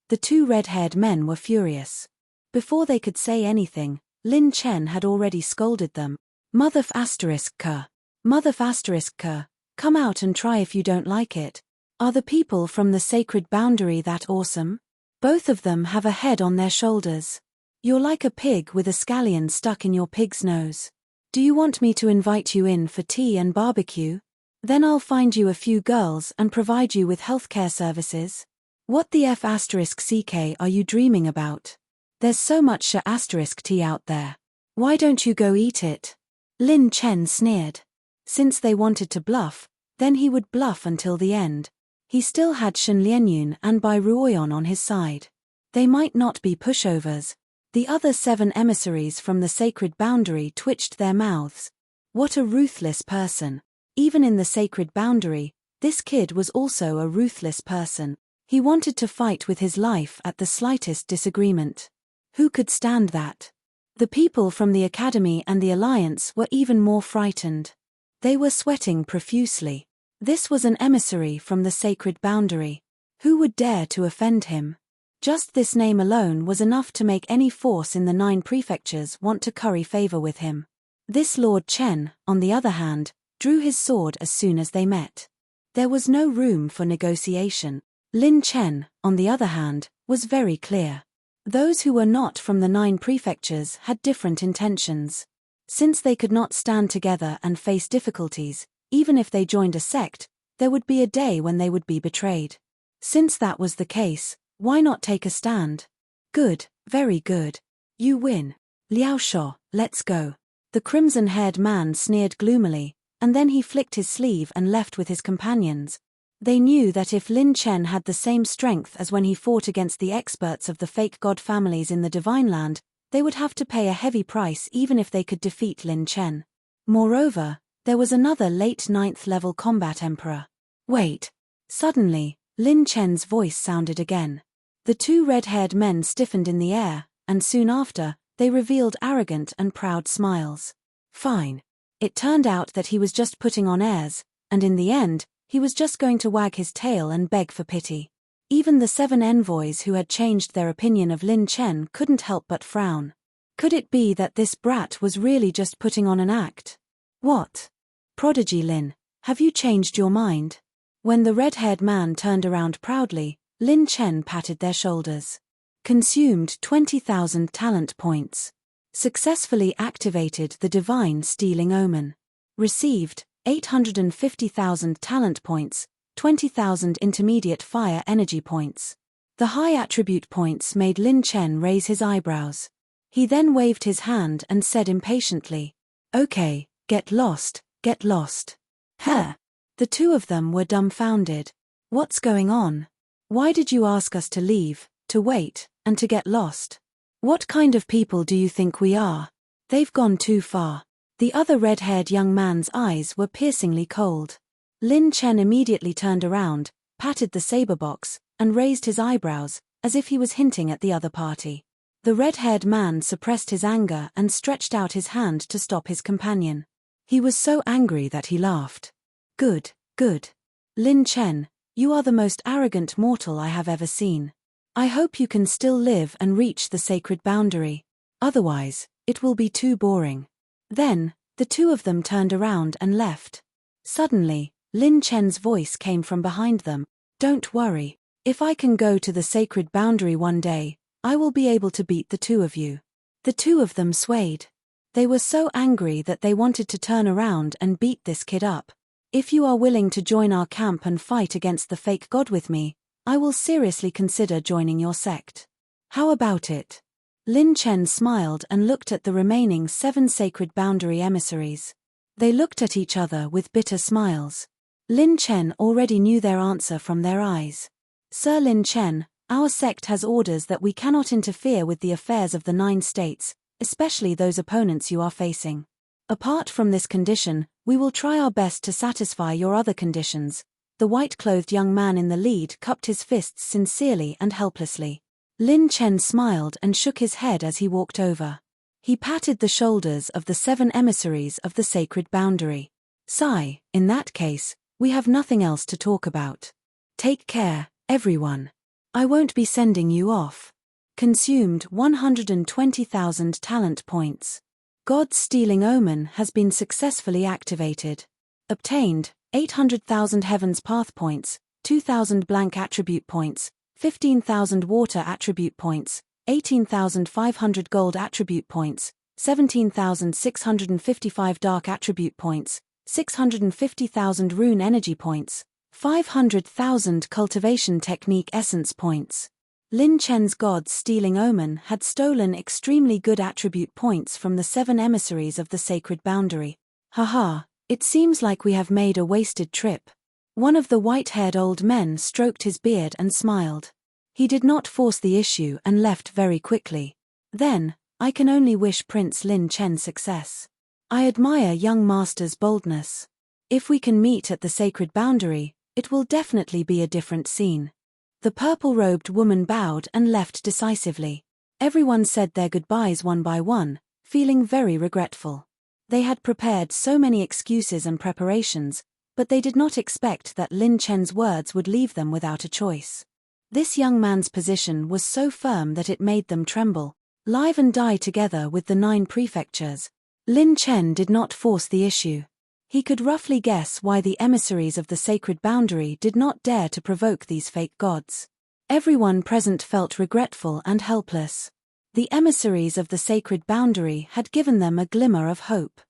The 2 red-haired men were furious. Before they could say anything, Lin Chen had already scolded them. "Mother ****. Mother ****. Come out and try if you don't like it. Are the people from the Sacred Boundary that awesome? Both of them have a head on their shoulders. You're like a pig with a scallion stuck in your pig's nose. Do you want me to invite you in for tea and barbecue? Then I'll find you a few girls and provide you with healthcare services. What the F***ck are you dreaming about? There's so much ***t out there. Why don't you go eat it?" Lin Chen sneered. Since they wanted to bluff, then he would bluff until the end. He still had Shen Lianyun and Bai Ruoyan on his side. They might not be pushovers. The other 7 emissaries from the sacred boundary twitched their mouths. What a ruthless person. Even in the sacred boundary, this kid was also a ruthless person. He wanted to fight with his life at the slightest disagreement. Who could stand that? The people from the Academy and the Alliance were even more frightened. They were sweating profusely. This was an emissary from the sacred boundary. Who would dare to offend him? Just this name alone was enough to make any force in the 9 prefectures want to curry favor with him. This Lord Chen, on the other hand, drew his sword as soon as they met. There was no room for negotiation. Lin Chen, on the other hand, was very clear. Those who were not from the 9 prefectures had different intentions. Since they could not stand together and face difficulties, even if they joined a sect, there would be a day when they would be betrayed. Since that was the case, why not take a stand? Good, very good. You win. Liao Shou, let's go. The crimson-haired man sneered gloomily, and then he flicked his sleeve and left with his companions. They knew that if Lin Chen had the same strength as when he fought against the experts of the fake god families in the Divine Land, they would have to pay a heavy price even if they could defeat Lin Chen. Moreover, there was another late 9th level combat emperor. Wait. Suddenly, Lin Chen's voice sounded again. The 2 red-haired men stiffened in the air, and soon after, they revealed arrogant and proud smiles. Fine. It turned out that he was just putting on airs, and in the end, he was just going to wag his tail and beg for pity. Even the 7 envoys who had changed their opinion of Lin Chen couldn't help but frown. Could it be that this brat was really just putting on an act? What? Prodigy Lin, have you changed your mind? When the red-haired man turned around proudly, Lin Chen patted their shoulders. Consumed 20,000 talent points. Successfully activated the divine stealing omen. Received 850,000 talent points, 20,000 intermediate fire energy points. The high attribute points made Lin Chen raise his eyebrows. He then waved his hand and said impatiently, "Okay, get lost, get lost." Huh? The 2 of them were dumbfounded. What's going on? Why did you ask us to leave, to wait, and to get lost? What kind of people do you think we are? They've gone too far. The other red-haired young man's eyes were piercingly cold. Lin Chen immediately turned around, patted the saber box, and raised his eyebrows, as if he was hinting at the other party. The red-haired man suppressed his anger and stretched out his hand to stop his companion. He was so angry that he laughed. Good, good. Lin Chen, you are the most arrogant mortal I have ever seen. I hope you can still live and reach the sacred boundary. Otherwise, it will be too boring. Then, the 2 of them turned around and left. Suddenly, Lin Chen's voice came from behind them. Don't worry. If I can go to the sacred boundary one day, I will be able to beat the 2 of you. The 2 of them swayed. They were so angry that they wanted to turn around and beat this kid up. If you are willing to join our camp and fight against the fake god with me, I will seriously consider joining your sect. How about it? Lin Chen smiled and looked at the remaining 7 sacred boundary emissaries. They looked at each other with bitter smiles. Lin Chen already knew their answer from their eyes. Sir Lin Chen, our sect has orders that we cannot interfere with the affairs of the 9 states, especially those opponents you are facing. Apart from this condition, we will try our best to satisfy your other conditions. The white-clothed young man in the lead cupped his fists sincerely and helplessly. Lin Chen smiled and shook his head as he walked over. He patted the shoulders of the 7 emissaries of the sacred boundary. Sigh, in that case, we have nothing else to talk about. Take care, everyone. I won't be sending you off. Consumed 120,000 talent points. God's stealing omen has been successfully activated. Obtained 800,000 heavens path points, 2,000 blank attribute points, 15,000 water attribute points, 18,500 gold attribute points, 17,655 dark attribute points, 650,000 rune energy points, 500,000 cultivation technique essence points. Lin Chen's God's stealing omen had stolen extremely good attribute points from the 7 emissaries of the sacred boundary. Haha, it seems like we have made a wasted trip. One of the white-haired old men stroked his beard and smiled. He did not force the issue and left very quickly. Then, I can only wish Prince Lin Chen success. I admire young master's boldness. If we can meet at the sacred boundary, it will definitely be a different scene. The purple-robed woman bowed and left decisively. Everyone said their goodbyes one by one, feeling very regretful. They had prepared so many excuses and preparations, but they did not expect that Lin Chen's words would leave them without a choice. This young man's position was so firm that it made them tremble, live and die together with the 9 prefectures. Lin Chen did not force the issue. He could roughly guess why the emissaries of the sacred boundary did not dare to provoke these fake gods. Everyone present felt regretful and helpless. The emissaries of the sacred boundary had given them a glimmer of hope.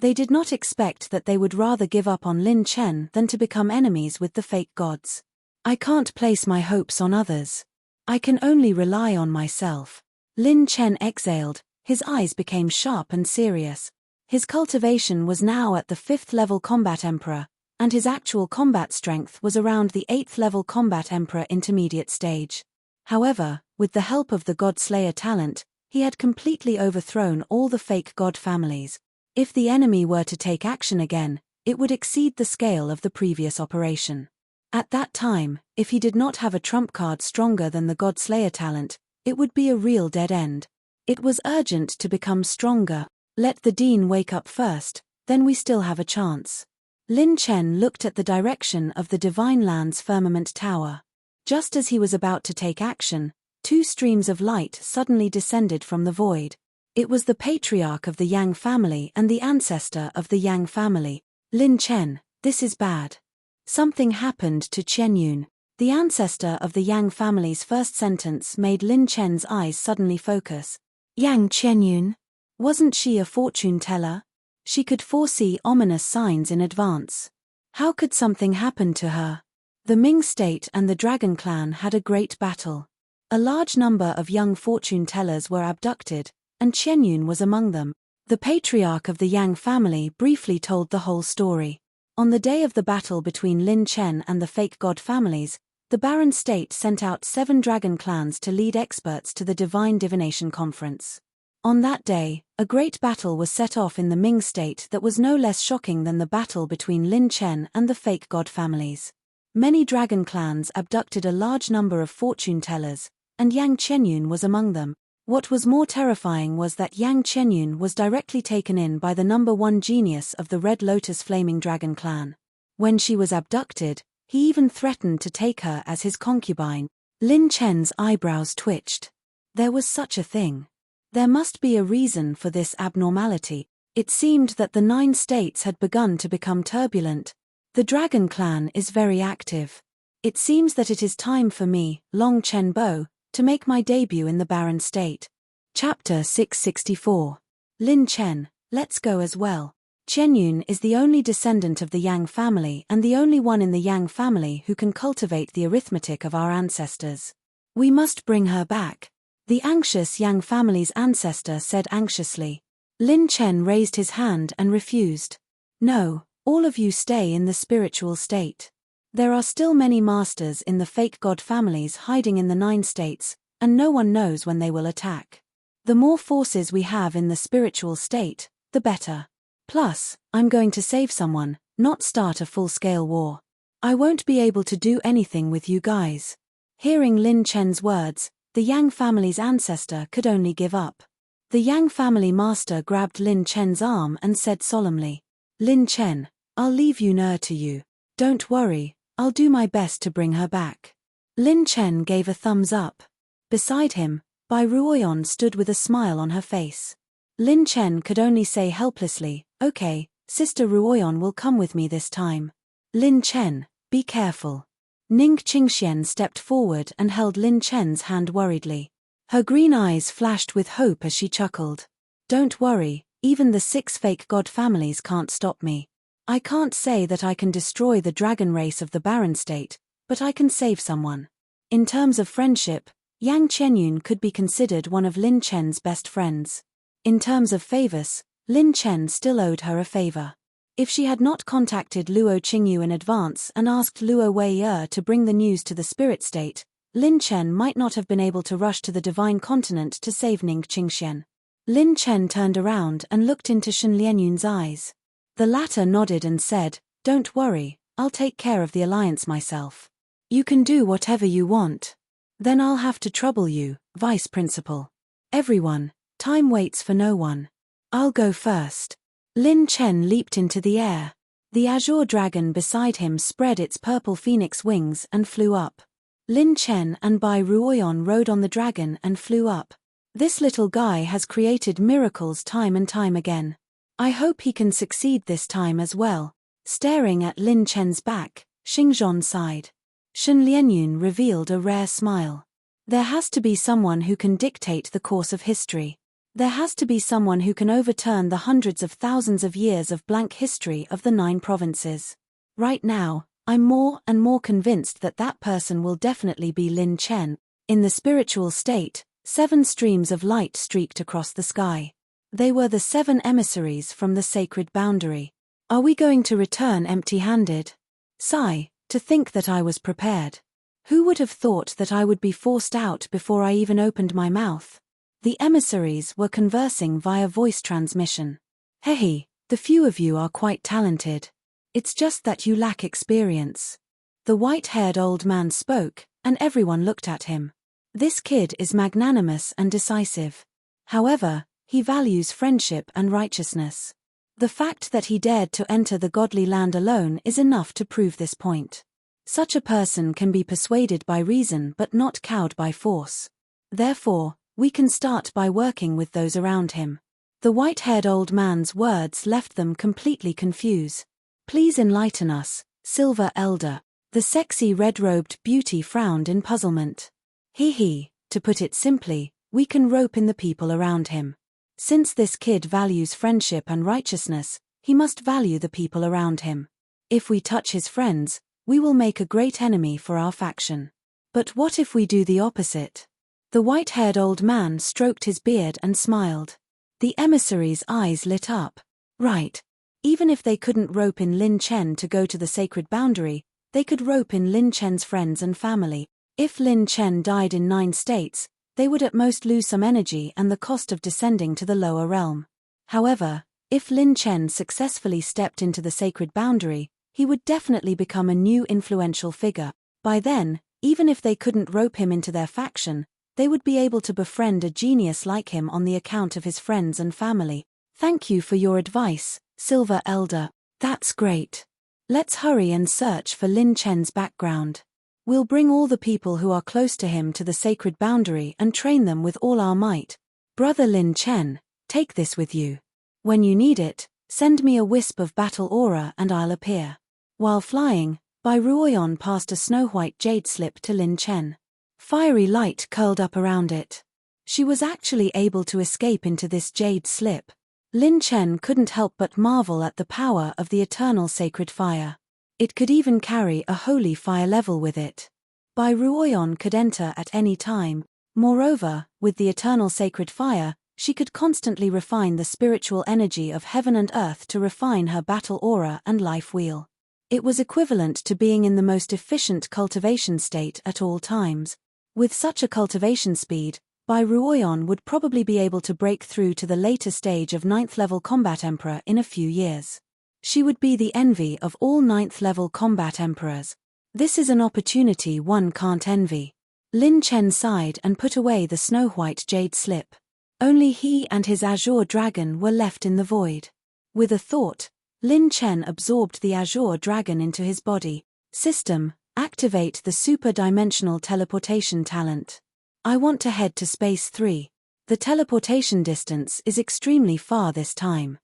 They did not expect that they would rather give up on Lin Chen than to become enemies with the fake gods. I can't place my hopes on others. I can only rely on myself. Lin Chen exhaled, his eyes became sharp and serious. His cultivation was now at the 5th level combat emperor, and his actual combat strength was around the 8th level combat emperor intermediate stage. However, with the help of the God Slayer talent, he had completely overthrown all the fake god families. If the enemy were to take action again, it would exceed the scale of the previous operation. At that time, if he did not have a trump card stronger than the God Slayer talent, it would be a real dead end. It was urgent to become stronger. Let the Dean wake up first, then we still have a chance. Lin Chen looked at the direction of the Divine Land's firmament tower. Just as he was about to take action, 2 streams of light suddenly descended from the void. It was the patriarch of the Yang family and the ancestor of the Yang family. Lin Chen, this is bad. Something happened to Chen Yun. The ancestor of the Yang family's first sentence made Lin Chen's eyes suddenly focus. Yang Chen Yun? Wasn't she a fortune teller? She could foresee ominous signs in advance. How could something happen to her? The Ming state and the Dragon clan had a great battle. A large number of young fortune tellers were abducted, and Chen Yun was among them. The patriarch of the Yang family briefly told the whole story. On the day of the battle between Lin Chen and the fake god families, the Baron State sent out 7 dragon clans to lead experts to the Divine Divination Conference. On that day, a great battle was set off in the Ming state that was no less shocking than the battle between Lin Chen and the fake god families. Many dragon clans abducted a large number of fortune tellers, and Yang Chenyun was among them. What was more terrifying was that Yang Chenyun was directly taken in by the number 1 genius of the Red Lotus Flaming Dragon clan. When she was abducted, he even threatened to take her as his concubine. Lin Chen's eyebrows twitched. There was such a thing. There must be a reason for this abnormality. It seemed that the 9 states had begun to become turbulent. The Dragon clan is very active. It seems that it is time for me, Long Chen Bo, to make my debut in the Baron State. Chapter 664. Lin Chen, let's go as well. Chen Yun is the only descendant of the Yang family and the only one in the Yang family who can cultivate the arithmetic of our ancestors. We must bring her back. The anxious Yang family's ancestor said anxiously. Lin Chen raised his hand and refused. No, all of you stay in the spiritual state. There are still many masters in the fake god families hiding in the 9 states, and no one knows when they will attack. The more forces we have in the spiritual state, the better. Plus, I'm going to save someone, not start a full-scale war. I won't be able to do anything with you guys. Hearing Lin Chen's words, the Yang family's ancestor could only give up. The Yang family master grabbed Lin Chen's arm and said solemnly, Lin Chen, I'll leave Yun'er to you. Don't worry, I'll do my best to bring her back. Lin Chen gave a thumbs up. Beside him, Bai Ruoyan stood with a smile on her face. Lin Chen could only say helplessly, okay, Sister Ruoyan will come with me this time. Lin Chen, be careful. Ning Qingxian stepped forward and held Lin Chen's hand worriedly. Her green eyes flashed with hope as she chuckled. Don't worry, even the 6 fake god families can't stop me. I can't say that I can destroy the dragon race of the Baron State, but I can save someone. In terms of friendship, Yang Chenyun could be considered one of Lin Chen's best friends. In terms of favors, Lin Chen still owed her a favor. If she had not contacted Luo Qingyu in advance and asked Luo Wei'er to bring the news to the spirit state, Lin Chen might not have been able to rush to the divine continent to save Ning Qingxian. Lin Chen turned around and looked into Shen Lianyun's eyes. The latter nodded and said, "Don't worry, I'll take care of the alliance myself. You can do whatever you want. Then I'll have to trouble you, Vice Principal. Everyone, time waits for no one. I'll go first." Lin Chen leaped into the air. The azure dragon beside him spread its purple phoenix wings and flew up. Lin Chen and Bai Ruoyan rode on the dragon and flew up. This little guy has created miracles time and time again. I hope he can succeed this time as well. Staring at Lin Chen's back, Xingzhong sighed. Shen Lianyun revealed a rare smile. There has to be someone who can dictate the course of history. There has to be someone who can overturn the hundreds of thousands of years of blank history of the 9 provinces. Right now, I'm more and more convinced that that person will definitely be Lin Chen. In the spiritual state, 7 streams of light streaked across the sky. They were the 7 emissaries from the sacred boundary. Are we going to return empty-handed? Sigh, to think that I was prepared. Who would have thought that I would be forced out before I even opened my mouth? The emissaries were conversing via voice transmission. Hey, the few of you are quite talented. It's just that you lack experience. The white-haired old man spoke, and everyone looked at him. This kid is magnanimous and decisive. However, he values friendship and righteousness. The fact that he dared to enter the godly land alone is enough to prove this point. Such a person can be persuaded by reason but not cowed by force. Therefore, we can start by working with those around him. The white-haired old man's words left them completely confused. Please enlighten us, Silver Elder. The sexy red-robed beauty frowned in puzzlement. To put it simply, we can rope in the people around him. Since this kid values friendship and righteousness, he must value the people around him. If we touch his friends, we will make a great enemy for our faction. But what if we do the opposite? The white-haired old man stroked his beard and smiled. The emissary's eyes lit up. Right. Even if they couldn't rope in Lin Chen to go to the sacred boundary, they could rope in Lin Chen's friends and family. If Lin Chen died in 9 states, they would at most lose some energy and the cost of descending to the lower realm. However, if Lin Chen successfully stepped into the sacred boundary, he would definitely become a new influential figure. By then, even if they couldn't rope him into their faction, they would be able to befriend a genius like him on the account of his friends and family. Thank you for your advice, Silver Elder. That's great. Let's hurry and search for Lin Chen's background. We'll bring all the people who are close to him to the sacred boundary and train them with all our might. Brother Lin Chen, take this with you. When you need it, send me a wisp of battle aura and I'll appear. While flying, Bai Ruoyan passed a snow-white jade slip to Lin Chen. Fiery light curled up around it. She was actually able to escape into this jade slip. Lin Chen couldn't help but marvel at the power of the eternal sacred fire. It could even carry a holy fire level with it. Bai Ruoyan could enter at any time. Moreover, with the eternal sacred fire, she could constantly refine the spiritual energy of heaven and earth to refine her battle aura and life wheel. It was equivalent to being in the most efficient cultivation state at all times. With such a cultivation speed, Bai Ruoyan would probably be able to break through to the later stage of 9th-level combat emperor in a few years. She would be the envy of all 9th-level combat emperors. This is an opportunity one can't envy. Lin Chen sighed and put away the snow-white jade slip. Only he and his azure dragon were left in the void. With a thought, Lin Chen absorbed the azure dragon into his body. System, activate the super-dimensional teleportation talent. I want to head to Space 3. The teleportation distance is extremely far this time.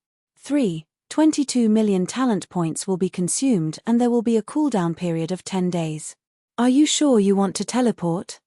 22 million talent points will be consumed and there will be a cooldown period of 10 days. Are you sure you want to teleport?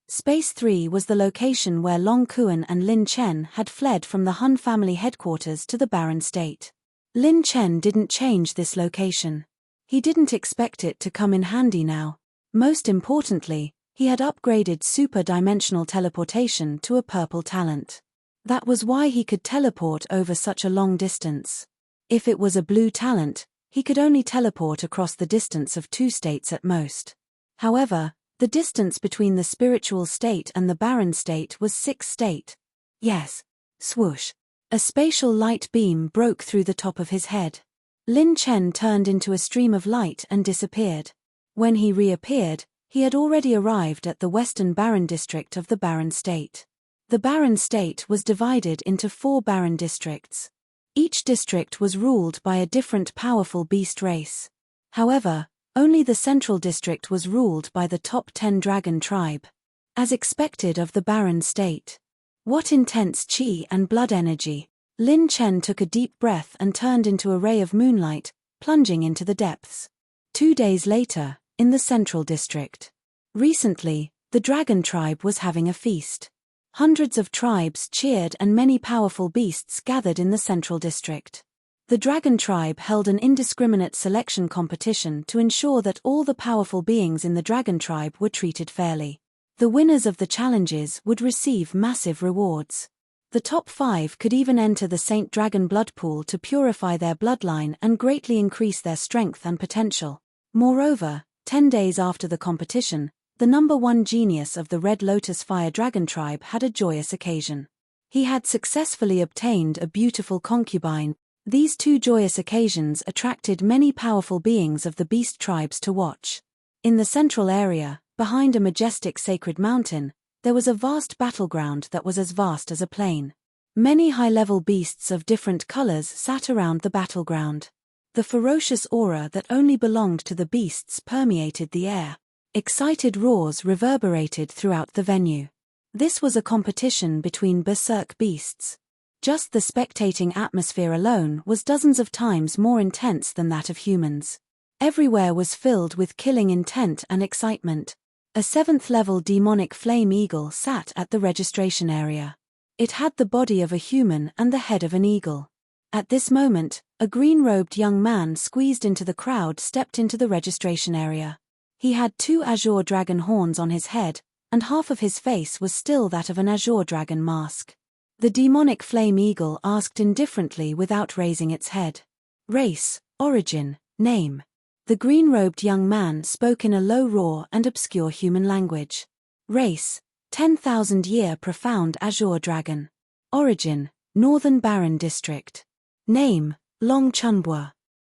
Space 3 was the location where Long Kuan and Lin Chen had fled from the Hun family headquarters to the barren state. Lin Chen didn't change this location. He didn't expect it to come in handy now. Most importantly, he had upgraded super-dimensional teleportation to a purple talent. That was why he could teleport over such a long distance. If it was a blue talent, he could only teleport across the distance of 2 states at most. However, the distance between the spiritual state and the barren state was 6 states. Yes. Swoosh. A spatial light beam broke through the top of his head. Lin Chen turned into a stream of light and disappeared. When he reappeared, he had already arrived at the western barren district of the barren state. The barren state was divided into 4 barren districts. Each district was ruled by a different powerful beast race. However, only the central district was ruled by the top 10 dragon tribe. As expected of the barren state. What intense qi and blood energy! Lin Chen took a deep breath and turned into a ray of moonlight, plunging into the depths. 2 days later, in the central district. Recently, the dragon tribe was having a feast. Hundreds of tribes cheered and many powerful beasts gathered in the central district. The dragon tribe held an indiscriminate selection competition to ensure that all the powerful beings in the dragon tribe were treated fairly. The winners of the challenges would receive massive rewards. The top 5 could even enter the Saint Dragon blood pool to purify their bloodline and greatly increase their strength and potential. Moreover, 10 days after the competition, the number 1 genius of the Red Lotus Fire Dragon tribe had a joyous occasion. He had successfully obtained a beautiful concubine. These 2 joyous occasions attracted many powerful beings of the beast tribes to watch. In the central area, behind a majestic sacred mountain, there was a vast battleground that was as vast as a plain. Many high-level beasts of different colors sat around the battleground. The ferocious aura that only belonged to the beasts permeated the air. Excited roars reverberated throughout the venue. This was a competition between berserk beasts. Just the spectating atmosphere alone was dozens of times more intense than that of humans. Everywhere was filled with killing intent and excitement. A 7th-level demonic flame eagle sat at the registration area. It had the body of a human and the head of an eagle. At this moment, a green-robed young man squeezed into the crowd stepped into the registration area. He had 2 azure dragon horns on his head, and half of his face was still that of an azure dragon mask. The demonic flame eagle asked indifferently without raising its head. Race, origin, name. The green-robed young man spoke in a low raw and obscure human language. Race, 10,000-year profound azure dragon. Origin, Northern Barren District. Name, Long Chunbua.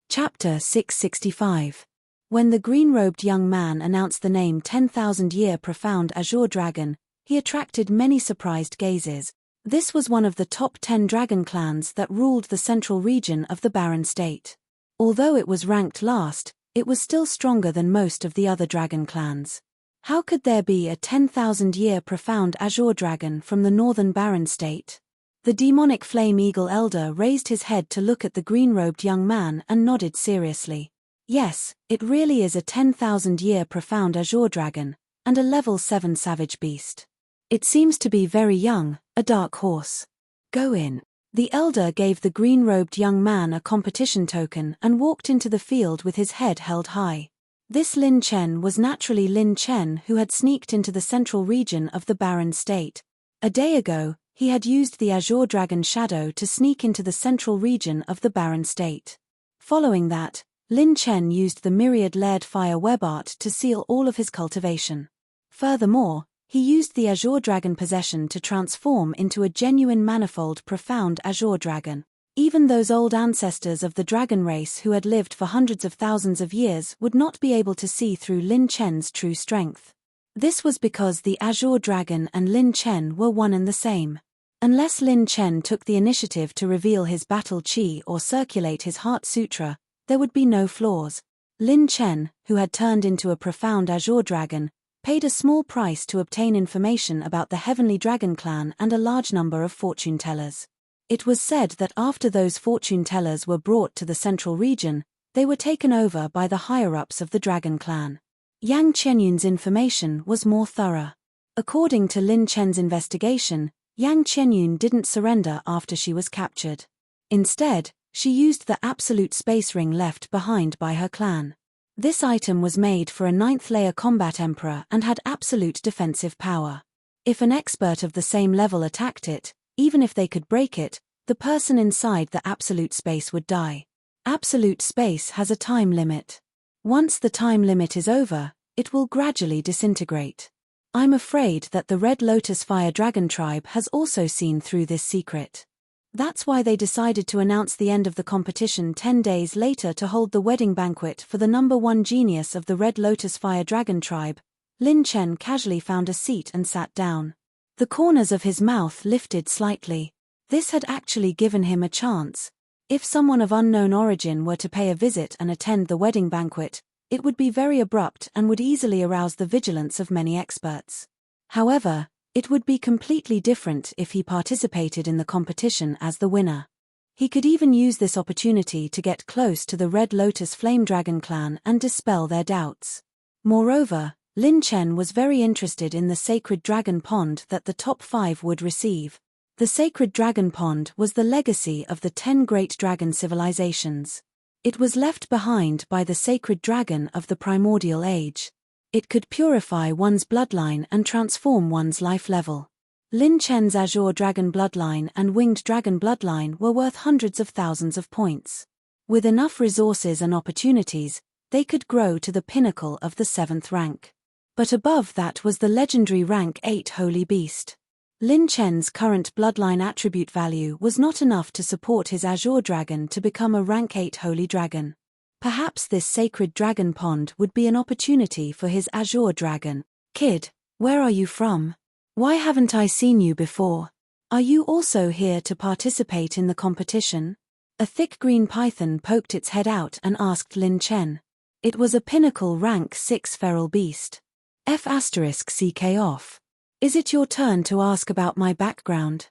Chapter 665. When the green-robed young man announced the name 10,000-year profound azure dragon, he attracted many surprised gazes. This was one of the top 10 dragon clans that ruled the central region of the barren state. Although it was ranked last, it was still stronger than most of the other dragon clans. How could there be a 10,000-year profound azure dragon from the northern barren state? The demonic flame eagle elder raised his head to look at the green-robed young man and nodded seriously. Yes, it really is a 10,000-year profound azure dragon, and a level 7 savage beast. It seems to be very young, a dark horse. Go in. The elder gave the green-robed young man a competition token and walked into the field with his head held high. This Lin Chen was naturally Lin Chen who had sneaked into the central region of the barren state. A day ago, he had used the azure dragon shadow to sneak into the central region of the barren state. Following that, Lin Chen used the myriad layered fire web art to seal all of his cultivation. Furthermore, he used the azure dragon possession to transform into a genuine manifold profound azure dragon. Even those old ancestors of the dragon race who had lived for hundreds of thousands of years would not be able to see through Lin Chen's true strength. This was because the azure dragon and Lin Chen were one and the same. Unless Lin Chen took the initiative to reveal his battle chi or circulate his heart sutra, there would be no flaws. Lin Chen, who had turned into a profound azure dragon, paid a small price to obtain information about the Heavenly Dragon clan and a large number of fortune tellers. It was said that after those fortune tellers were brought to the central region, they were taken over by the higher-ups of the Dragon clan. Yang Qianyun's information was more thorough. According to Lin Chen's investigation, Yang Qianyun didn't surrender after she was captured. Instead, she used the absolute space ring left behind by her clan. This item was made for a 9th-layer combat emperor and had absolute defensive power. If an expert of the same level attacked it, even if they could break it, The person inside the absolute space would die. Absolute space has a time limit. Once the time limit is over, it will gradually disintegrate. I'm afraid that the Red Lotus Fire Dragon tribe has also seen through this secret. That's why they decided to announce the end of the competition 10 days later to hold the wedding banquet for the number 1 genius of the Red Lotus Fire Dragon tribe. Lin Chen casually found a seat and sat down. The corners of his mouth lifted slightly. This had actually given him a chance. If someone of unknown origin were to pay a visit and attend the wedding banquet, it would be very abrupt and would easily arouse the vigilance of many experts. However, it would be completely different if he participated in the competition as the winner. He could even use this opportunity to get close to the Red Lotus Flame Dragon clan and dispel their doubts. Moreover, Lin Chen was very interested in the sacred dragon pond that the top 5 would receive. The sacred dragon pond was the legacy of the 10 great dragon civilizations. It was left behind by the sacred dragon of the primordial age. It could purify one's bloodline and transform one's life level. Lin Chen's Azure Dragon bloodline and Winged Dragon bloodline were worth hundreds of thousands of points. With enough resources and opportunities, they could grow to the pinnacle of the 7th rank. But above that was the legendary rank 8 Holy Beast. Lin Chen's current bloodline attribute value was not enough to support his Azure Dragon to become a rank 8 Holy Dragon. Perhaps this sacred dragon pond would be an opportunity for his Azure Dragon. Kid, where are you from? Why haven't I seen you before? Are you also here to participate in the competition? A thick green python poked its head out and asked Lin Chen. It was a pinnacle rank 6 feral beast. F***ck off. Is it your turn to ask about my background?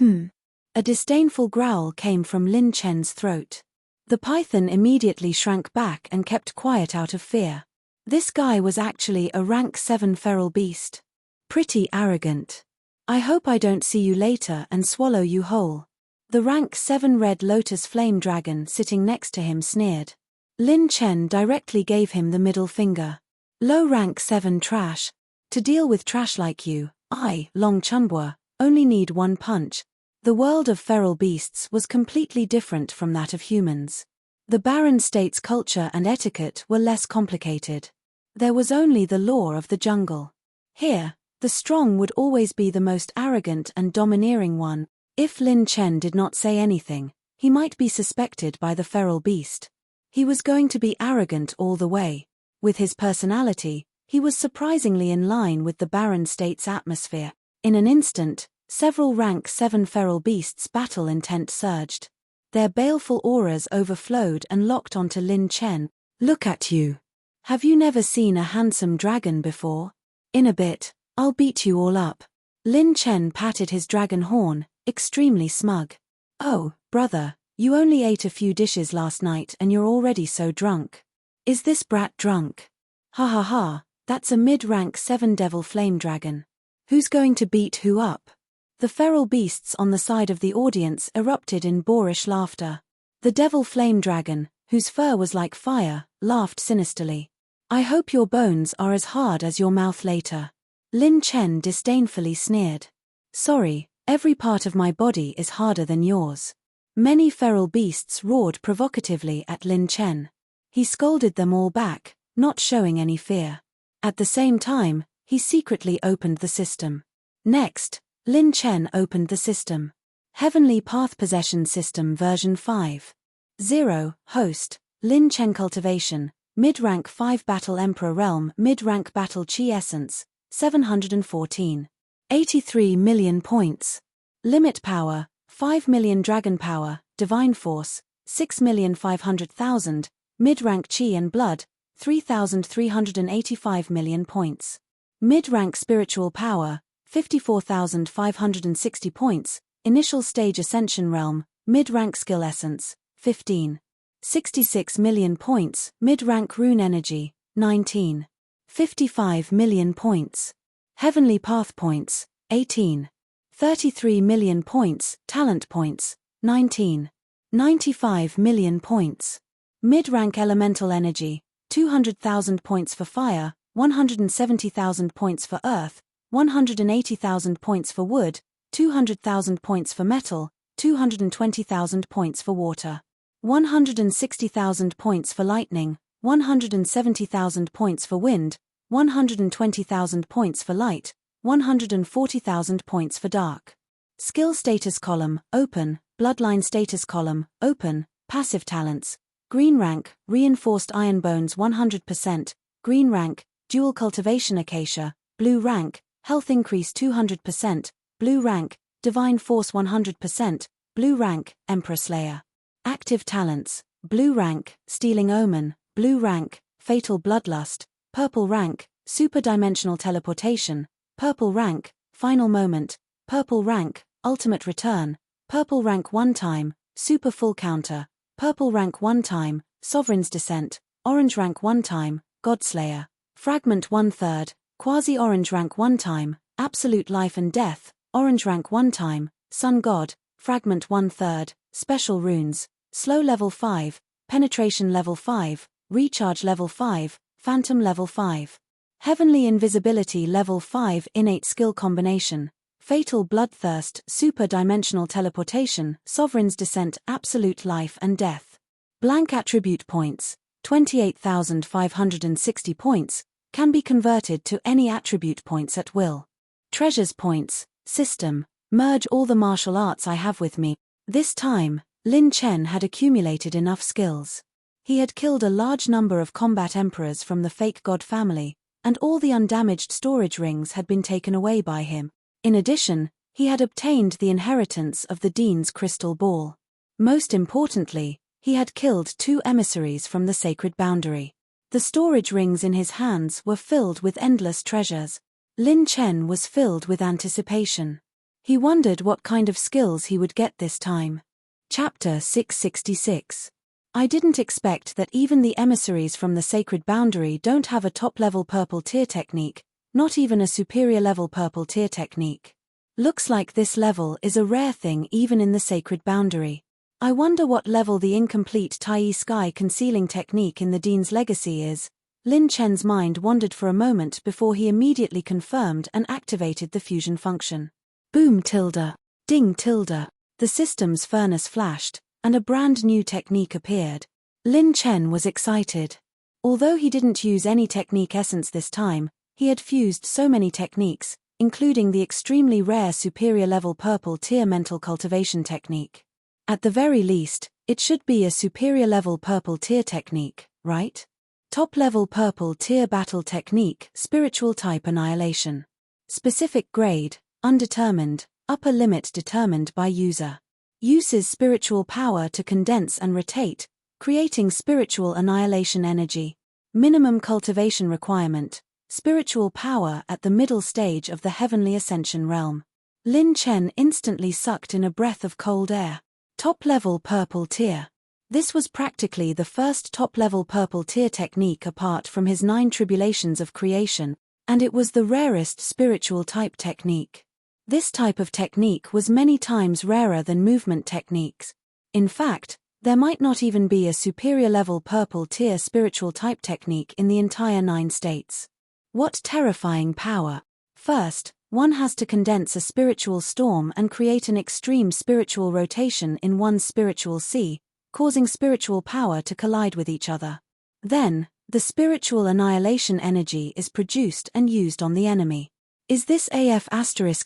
A disdainful growl came from Lin Chen's throat. The python immediately shrank back and kept quiet out of fear. This guy was actually a rank 7 feral beast. Pretty arrogant. I hope I don't see you later and swallow you whole. The rank 7 Red Lotus Flame Dragon sitting next to him sneered. Lin Chen directly gave him the middle finger. Low rank 7 trash. To deal with trash like you, I, Long Chumbwa, only need 1 punch. The world of feral beasts was completely different from that of humans. The barren state's culture and etiquette were less complicated. There was only the law of the jungle. Here, the strong would always be the most arrogant and domineering one. If Lin Chen did not say anything, he might be suspected by the feral beast. He was going to be arrogant all the way. With his personality, he was surprisingly in line with the barren state's atmosphere. In an instant, several rank 7 feral beasts' battle intent surged. Their baleful auras overflowed and locked onto Lin Chen. Look at you. Have you never seen a handsome dragon before? In a bit, I'll beat you all up. Lin Chen patted his dragon horn, extremely smug. Oh, brother, you only ate a few dishes last night and you're already so drunk. Is this brat drunk? Ha ha ha. That's a mid-rank 7 Devil Flame Dragon. Who's going to beat who up? The feral beasts on the side of the audience erupted in boorish laughter. The Devil Flame Dragon, whose fur was like fire, laughed sinisterly. I hope your bones are as hard as your mouth later. Lin Chen disdainfully sneered. Sorry, every part of my body is harder than yours. Many feral beasts roared provocatively at Lin Chen. He scolded them all back, not showing any fear. At the same time, he secretly opened the system. Next, Lin Chen opened the system. Heavenly Path Possession System version 5.0, host, Lin Chen Cultivation, mid-rank 5 Battle Emperor Realm, mid-rank Battle Chi Essence, 714. 83 million points. Limit Power, 5 million Dragon Power, Divine Force, 6,500,000, mid-rank Chi and Blood, 3,385 million points. Mid-rank Spiritual Power, 54,560 points, Initial Stage Ascension Realm, mid-rank Skill Essence, 15. 66 million points, mid-rank Rune Energy, 19. 55 million points. Heavenly Path Points, 18. 33 million points, Talent Points, 19. 95 million points. Mid-rank Elemental Energy, 200,000 points for Fire, 170,000 points for Earth, 180,000 points for Wood, 200,000 points for Metal, 220,000 points for water. 160,000 points for lightning, 170,000 points for wind, 120,000 points for light, 140,000 points for dark. Skill status column, open, bloodline status column, open, passive talents, green rank, reinforced iron bones 100%, green rank, dual cultivation acacia, blue rank, health increase 200%, blue rank, divine force 100%, blue rank, emperor slayer. Active talents, blue rank, stealing omen, blue rank, fatal bloodlust, purple rank, super-dimensional teleportation, purple rank, final moment, purple rank, ultimate return, purple rank one time, super full counter, purple rank one time, sovereign's descent, orange rank one time, godslayer, fragment 1/3, quasi-orange rank one time, absolute life and death, orange rank one time, sun god, fragment 1/3, special runes, slow level 5, penetration level 5, recharge level 5, phantom level 5. Heavenly invisibility level 5 innate skill combination, fatal bloodthirst super-dimensional teleportation, sovereign's descent absolute life and death. Blank attribute points, 28,560 points, can be converted to any attribute points at will. Treasures points, system, merge all the martial arts I have with me. This time, Lin Chen had accumulated enough skills. He had killed a large number of combat emperors from the fake god family, and all the undamaged storage rings had been taken away by him. In addition, he had obtained the inheritance of the Dean's crystal ball. Most importantly, he had killed 2 emissaries from the sacred boundary. The storage rings in his hands were filled with endless treasures. Lin Chen was filled with anticipation. He wondered what kind of skills he would get this time. Chapter 666. I didn't expect that even the emissaries from the sacred boundary don't have a top-level purple tier technique, not even a superior level purple tier technique. Looks like this level is a rare thing even in the sacred boundary. I wonder what level the incomplete Tai Sky concealing technique in the Dean's legacy is. Lin Chen's mind wandered for a moment before he immediately confirmed and activated the fusion function. Boom tilde. Ding tilde. The system's furnace flashed, and a brand new technique appeared. Lin Chen was excited. Although he didn't use any technique essence this time, he had fused so many techniques, including the extremely rare superior level purple tier mental cultivation technique. At the very least, it should be a superior level purple tier technique, right? Top level purple tier battle technique, spiritual type annihilation. Specific grade, undetermined, upper limit determined by user. Uses spiritual power to condense and rotate, creating spiritual annihilation energy. Minimum cultivation requirement, spiritual power at the middle stage of the heavenly ascension realm. Lin Chen instantly sucked in a breath of cold air. Top-level purple tier. This was practically the first top-level purple tier technique apart from his 9 tribulations of creation, and it was the rarest spiritual type technique. This type of technique was many times rarer than movement techniques. In fact, there might not even be a superior level purple tier spiritual type technique in the entire 9 states. What terrifying power! First, one has to condense a spiritual storm and create an extreme spiritual rotation in one's spiritual sea, causing spiritual power to collide with each other. Then, the spiritual annihilation energy is produced and used on the enemy. Is this AF**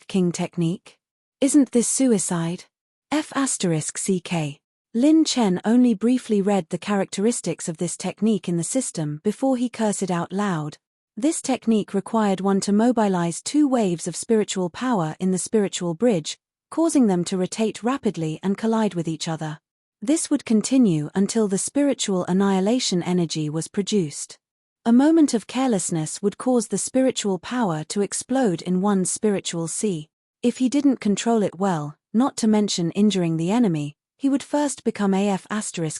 King technique? Isn't this suicide? F***CK. Lin Chen only briefly read the characteristics of this technique in the system before he cursed it out loud. This technique required one to mobilize 2 waves of spiritual power in the spiritual bridge, causing them to rotate rapidly and collide with each other. This would continue until the spiritual annihilation energy was produced. A moment of carelessness would cause the spiritual power to explode in one's spiritual sea. If he didn't control it well, not to mention injuring the enemy, he would first become AF**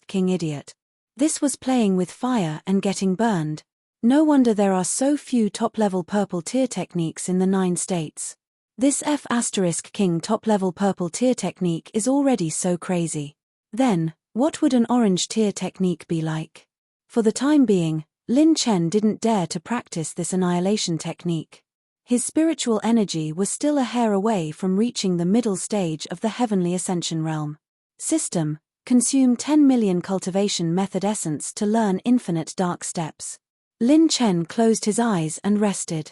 King idiot. This was playing with fire and getting burned. No wonder there are so few top-level purple tier techniques in the 9 states. This F** King top-level purple tier technique is already so crazy. Then, what would an orange tier technique be like? For the time being, Lin Chen didn't dare to practice this annihilation technique. His spiritual energy was still a hair away from reaching the middle stage of the heavenly ascension realm. System: consume 10 million cultivation method essence to learn infinite dark steps. Lin Chen closed his eyes and rested.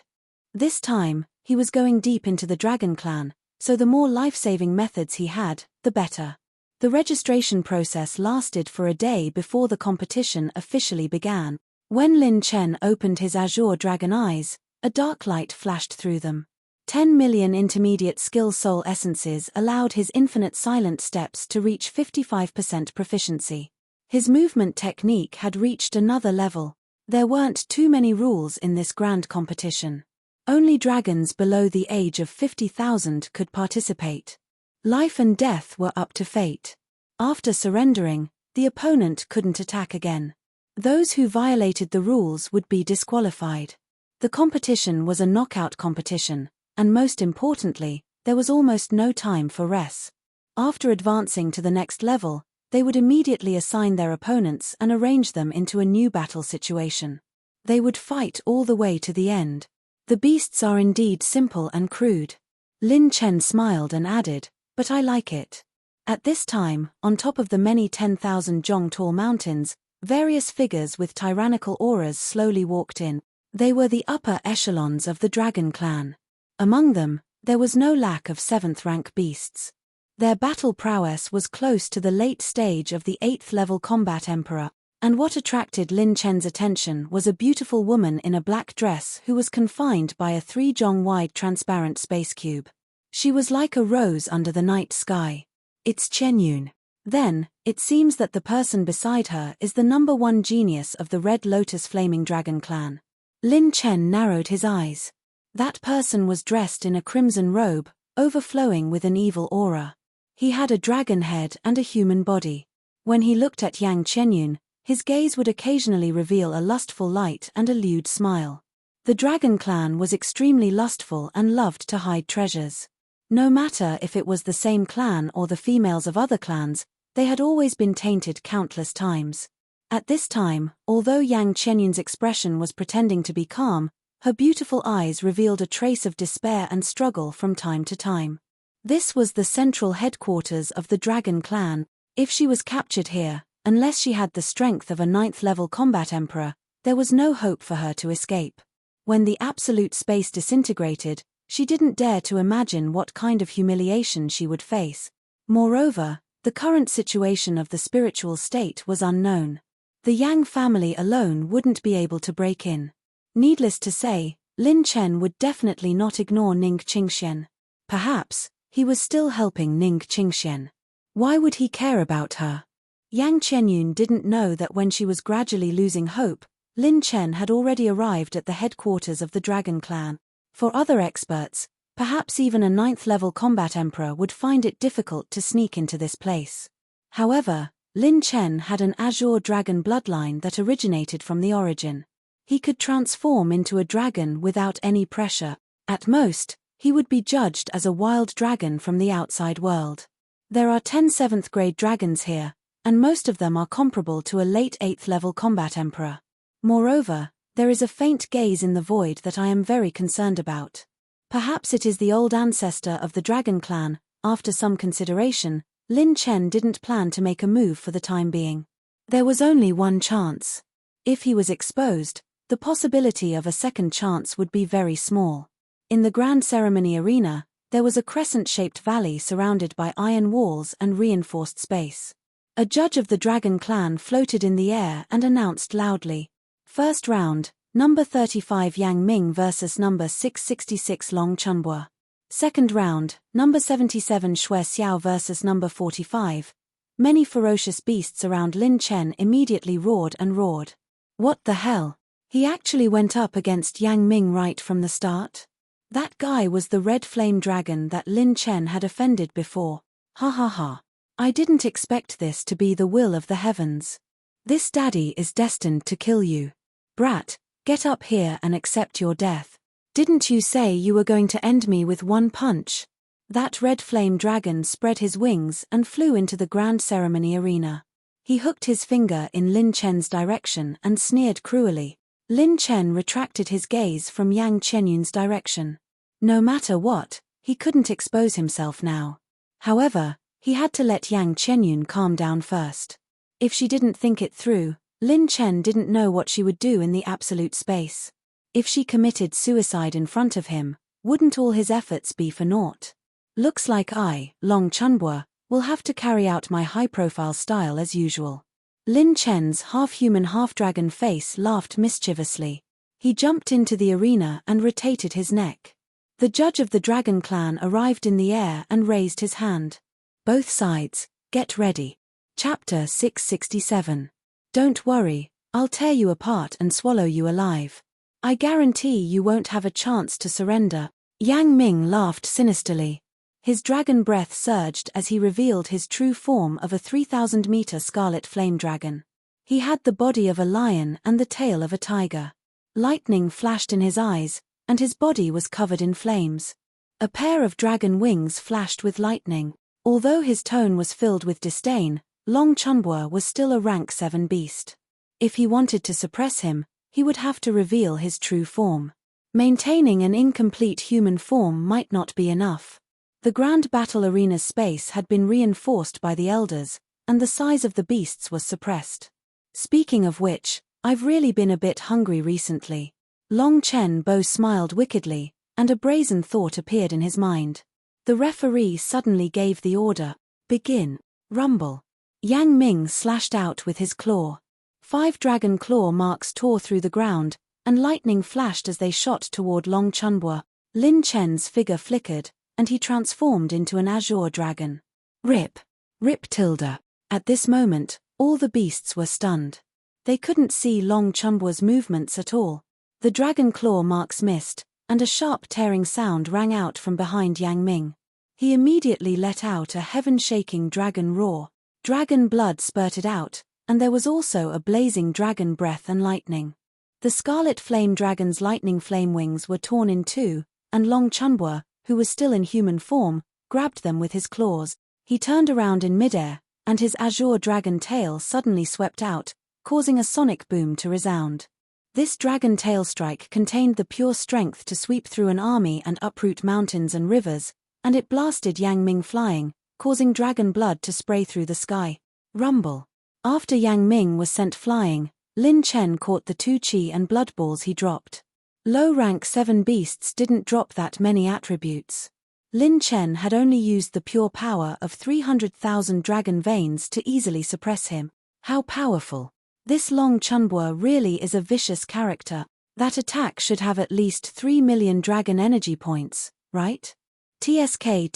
This time, he was going deep into the Dragon Clan, so the more life-saving methods he had, the better. The registration process lasted for a day before the competition officially began. When Lin Chen opened his azure dragon eyes, a dark light flashed through them. 10 million intermediate skill soul essences allowed his infinite silent steps to reach 55% proficiency. His movement technique had reached another level. There weren't too many rules in this grand competition. Only dragons below the age of 50,000 could participate. Life and death were up to fate. After surrendering, the opponent couldn't attack again. Those who violated the rules would be disqualified. The competition was a knockout competition, and most importantly, there was almost no time for rest. After advancing to the next level, they would immediately assign their opponents and arrange them into a new battle situation. They would fight all the way to the end. The beasts are indeed simple and crude. Lin Chen smiled and added, but I like it. At this time, on top of the many 10,000 jong tall mountains, various figures with tyrannical auras slowly walked in. They were the upper echelons of the Dragon Clan. Among them, there was no lack of 7th rank beasts. Their battle prowess was close to the late stage of the 8th level combat emperor, and what attracted Lin Chen's attention was a beautiful woman in a black dress who was confined by a 3 jong wide transparent space cube. She was like a rose under the night sky. It's Chenyun. Then, it seems that the person beside her is the #1 genius of the Red Lotus Flaming Dragon Clan. Lin Chen narrowed his eyes. That person was dressed in a crimson robe, overflowing with an evil aura. He had a dragon head and a human body. When he looked at Yang Chenyun, his gaze would occasionally reveal a lustful light and a lewd smile. The Dragon Clan was extremely lustful and loved to hide treasures. No matter if it was the same clan or the females of other clans, they had always been tainted countless times. At this time, although Yang Chenyun's expression was pretending to be calm, her beautiful eyes revealed a trace of despair and struggle from time to time. This was the central headquarters of the Dragon Clan. If she was captured here, unless she had the strength of a 9th level combat emperor, there was no hope for her to escape. When the absolute space disintegrated, she didn't dare to imagine what kind of humiliation she would face. Moreover, the current situation of the spiritual state was unknown. The Yang family alone wouldn't be able to break in. Needless to say, Lin Chen would definitely not ignore Ning Qingxian. Perhaps, he was still helping Ning Qingxian. Why would he care about her? Yang Chenyun didn't know that when she was gradually losing hope, Lin Chen had already arrived at the headquarters of the Dragon Clan. For other experts, perhaps even a 9th level combat emperor would find it difficult to sneak into this place. However, Lin Chen had an azure dragon bloodline that originated from the origin. He could transform into a dragon without any pressure. At most, he would be judged as a wild dragon from the outside world. There are 10 7th grade dragons here, and most of them are comparable to a late 8th level combat emperor. Moreover, there is a faint gaze in the void that I am very concerned about. Perhaps it is the old ancestor of the Dragon Clan. After some consideration, Lin Chen didn't plan to make a move for the time being. There was only one chance. If he was exposed, the possibility of a second chance would be very small. In the grand ceremony arena, there was a crescent-shaped valley surrounded by iron walls and reinforced space. A judge of the Dragon Clan floated in the air and announced loudly, "First round, number 35 Yang Ming versus number 666 Long Chunhua. Second round, number 77 Xue Xiao versus number 45. Many ferocious beasts around Lin Chen immediately roared and roared. What the hell? He actually went up against Yang Ming right from the start? That guy was the red flame dragon that Lin Chen had offended before. Ha ha ha. I didn't expect this to be the will of the heavens. This daddy is destined to kill you. Brat, get up here and accept your death. Didn't you say you were going to end me with one punch?" That red flame dragon spread his wings and flew into the grand ceremony arena. He hooked his finger in Lin Chen's direction and sneered cruelly. Lin Chen retracted his gaze from Yang Chenyun's direction. No matter what, he couldn't expose himself now. However, he had to let Yang Chenyun calm down first. If she didn't think it through, Lin Chen didn't know what she would do in the absolute space. If she committed suicide in front of him, wouldn't all his efforts be for naught? Looks like I, Long Chunbua, will have to carry out my high-profile style as usual. Lin Chen's half-human half-dragon face laughed mischievously. He jumped into the arena and rotated his neck. The judge of the Dragon Clan arrived in the air and raised his hand. Both sides, get ready. Chapter 667. Don't worry, I'll tear you apart and swallow you alive. I guarantee you won't have a chance to surrender. Yang Ming laughed sinisterly. His dragon breath surged as he revealed his true form of a 3,000-meter scarlet flame dragon. He had the body of a lion and the tail of a tiger. Lightning flashed in his eyes, and his body was covered in flames. A pair of dragon wings flashed with lightning. Although his tone was filled with disdain, Long Chunbua was still a rank 7 beast. If he wanted to suppress him, he would have to reveal his true form. Maintaining an incomplete human form might not be enough. The Grand Battle Arena's space had been reinforced by the elders, and the size of the beasts was suppressed. Speaking of which, I've really been a bit hungry recently. Long Chen Bo smiled wickedly, and a brazen thought appeared in his mind. The referee suddenly gave the order, begin, rumble. Yang Ming slashed out with his claw. 5 dragon claw marks tore through the ground, and lightning flashed as they shot toward Long Chunbua. Lin Chen's figure flickered, and he transformed into an azure dragon. Rip! Rip tilde. At this moment, all the beasts were stunned. They couldn't see Long Chunbua's movements at all. The dragon claw marks missed, and a sharp tearing sound rang out from behind Yang Ming. He immediately let out a heaven-shaking dragon roar. Dragon blood spurted out, and there was also a blazing dragon breath and lightning. The scarlet flame dragon's lightning flame wings were torn in two, and Long Chunbua, who was still in human form, grabbed them with his claws. He turned around in midair, and his azure dragon tail suddenly swept out, causing a sonic boom to resound. This dragon tail strike contained the pure strength to sweep through an army and uproot mountains and rivers, and it blasted Yang Ming flying, causing dragon blood to spray through the sky. Rumble. After Yang Ming was sent flying, Lin Chen caught the 2 chi and blood balls he dropped. Low-rank 7 beasts didn't drop that many attributes. Lin Chen had only used the pure power of 300,000 dragon veins to easily suppress him. How powerful. This Long Chunbua really is a vicious character. That attack should have at least 3 million dragon energy points, right? TSK,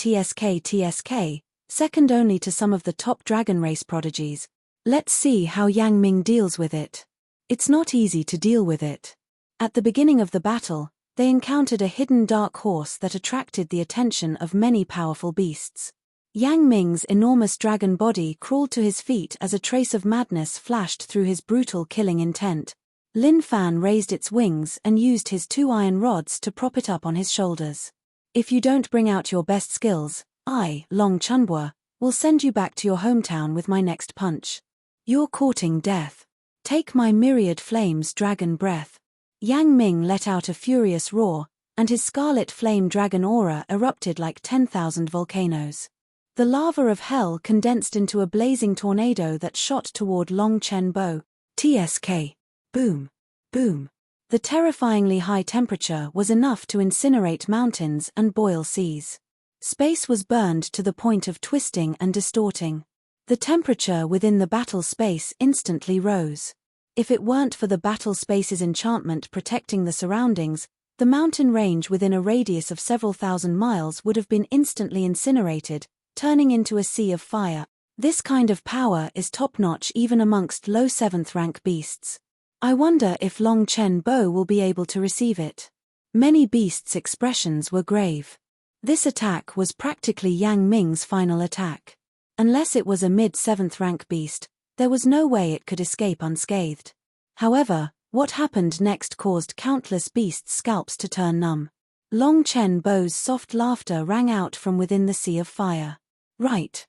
second only to some of the top dragon race prodigies. Let's see how Yang Ming deals with it. It's not easy to deal with it. At the beginning of the battle, they encountered a hidden dark horse that attracted the attention of many powerful beasts. Yang Ming's enormous dragon body crawled to his feet as a trace of madness flashed through his brutal killing intent. Lin Fan raised its wings and used his 2 iron rods to prop it up on his shoulders. If you don't bring out your best skills, I, Long Chunbua, will send you back to your hometown with my next punch. You're courting death. Take my myriad flames dragon breath. Yang Ming let out a furious roar, and his scarlet flame dragon aura erupted like 10,000 volcanoes. The lava of hell condensed into a blazing tornado that shot toward Long Chen Bo. TSK. Boom. Boom. The terrifyingly high temperature was enough to incinerate mountains and boil seas. Space was burned to the point of twisting and distorting. The temperature within the battle space instantly rose. If it weren't for the battle space's enchantment protecting the surroundings, the mountain range within a radius of several thousand miles would have been instantly incinerated, turning into a sea of fire. This kind of power is top-notch even amongst low 7th rank beasts. I wonder if Long Chen Bo will be able to receive it. Many beasts' expressions were grave. This attack was practically Yang Ming's final attack. Unless it was a mid-7th rank beast, there was no way it could escape unscathed. However, what happened next caused countless beasts' scalps to turn numb. Long Chen Bo's soft laughter rang out from within the sea of fire. Right.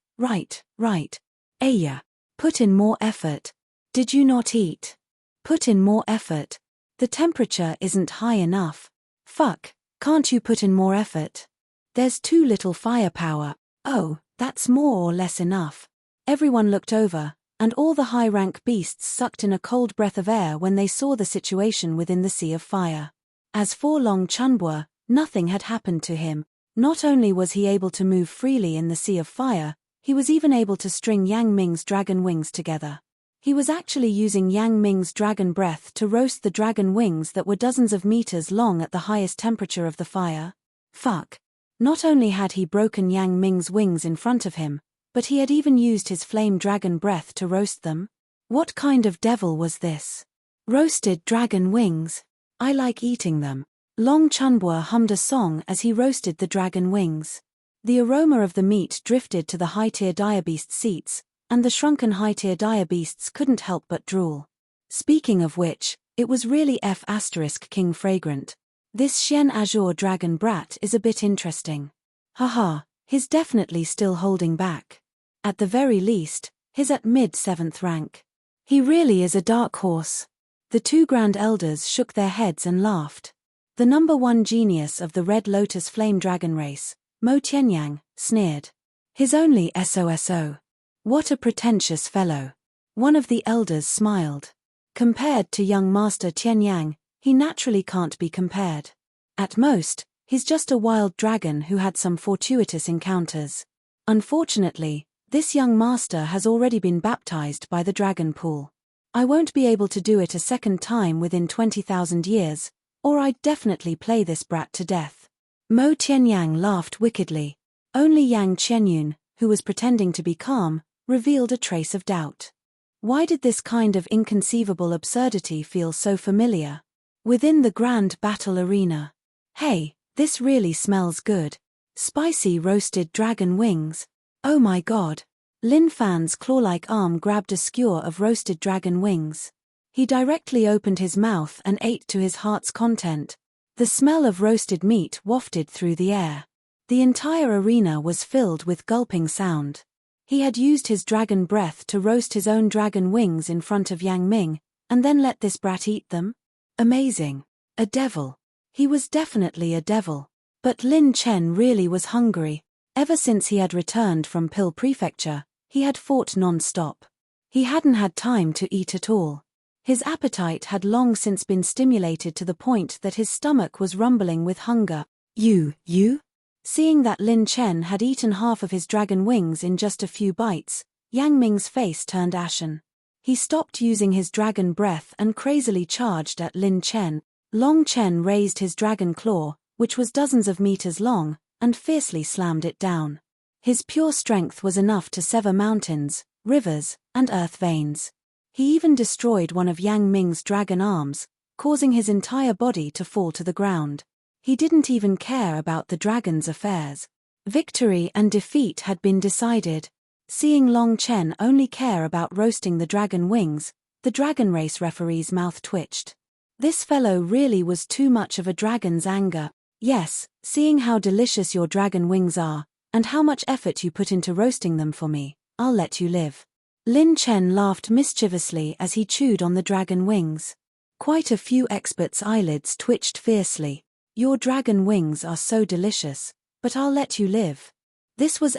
Aya. Put in more effort. Did you not eat? Put in more effort. The temperature isn't high enough. Fuck, can't you put in more effort? There's too little firepower. Oh, that's more or less enough. Everyone looked over, and all the high-rank beasts sucked in a cold breath of air when they saw the situation within the sea of fire. As for Long Chunbua, nothing had happened to him. Not only was he able to move freely in the sea of fire, he was even able to string Yang Ming's dragon wings together. He was actually using Yang Ming's dragon breath to roast the dragon wings that were dozens of meters long at the highest temperature of the fire. Fuck. Not only had he broken Yang Ming's wings in front of him, but he had even used his flame dragon breath to roast them? What kind of devil was this? Roasted dragon wings. I like eating them. Long Chunbua hummed a song as he roasted the dragon wings. The aroma of the meat drifted to the high-tier diabeast seats, and the shrunken high-tier diabeasts couldn't help but drool. Speaking of which, it was really King fragrant. This Xian Azure dragon brat is a bit interesting. Haha, he's definitely still holding back. At the very least, he's at mid-7th rank. He really is a dark horse. The two Grand Elders shook their heads and laughed. The number one genius of the Red Lotus Flame Dragon race, Mo Tianyang, sneered. His only SOSO. What a pretentious fellow. One of the elders smiled. Compared to young Master Tianyang, he naturally can't be compared. At most, he's just a wild dragon who had some fortuitous encounters. Unfortunately, this young master has already been baptized by the dragon pool. I won't be able to do it a second time within 20,000 years, or I'd definitely play this brat to death. Mo Tianyang laughed wickedly. Only Yang Qianyun, who was pretending to be calm, revealed a trace of doubt. Why did this kind of inconceivable absurdity feel so familiar? Within the grand battle arena. Hey, this really smells good. Spicy roasted dragon wings. Oh my god. Lin Fan's claw-like arm grabbed a skewer of roasted dragon wings. He directly opened his mouth and ate to his heart's content. The smell of roasted meat wafted through the air. The entire arena was filled with gulping sound. He had used his dragon breath to roast his own dragon wings in front of Yang Ming, and then let this brat eat them? Amazing. A devil. He was definitely a devil. But Lin Chen really was hungry. Ever since he had returned from Pill Prefecture, he had fought non-stop. He hadn't had time to eat at all. His appetite had long since been stimulated to the point that his stomach was rumbling with hunger. You? Seeing that Lin Chen had eaten half of his dragon wings in just a few bites, Yang Ming's face turned ashen. He stopped using his dragon breath and crazily charged at Lin Chen. Long Chen raised his dragon claw, which was dozens of meters long, and fiercely slammed it down. His pure strength was enough to sever mountains, rivers, and earth veins. He even destroyed one of Yang Ming's dragon arms, causing his entire body to fall to the ground. He didn't even care about the dragon's affairs. Victory and defeat had been decided. Seeing Long Chen only care about roasting the dragon wings, the dragon race referee's mouth twitched. This fellow really was too much of a dragon's anger. Yes, seeing how delicious your dragon wings are, and how much effort you put into roasting them for me, I'll let you live. Lin Chen laughed mischievously as he chewed on the dragon wings. Quite a few experts' eyelids twitched fiercely. Your dragon wings are so delicious, but I'll let you live. This was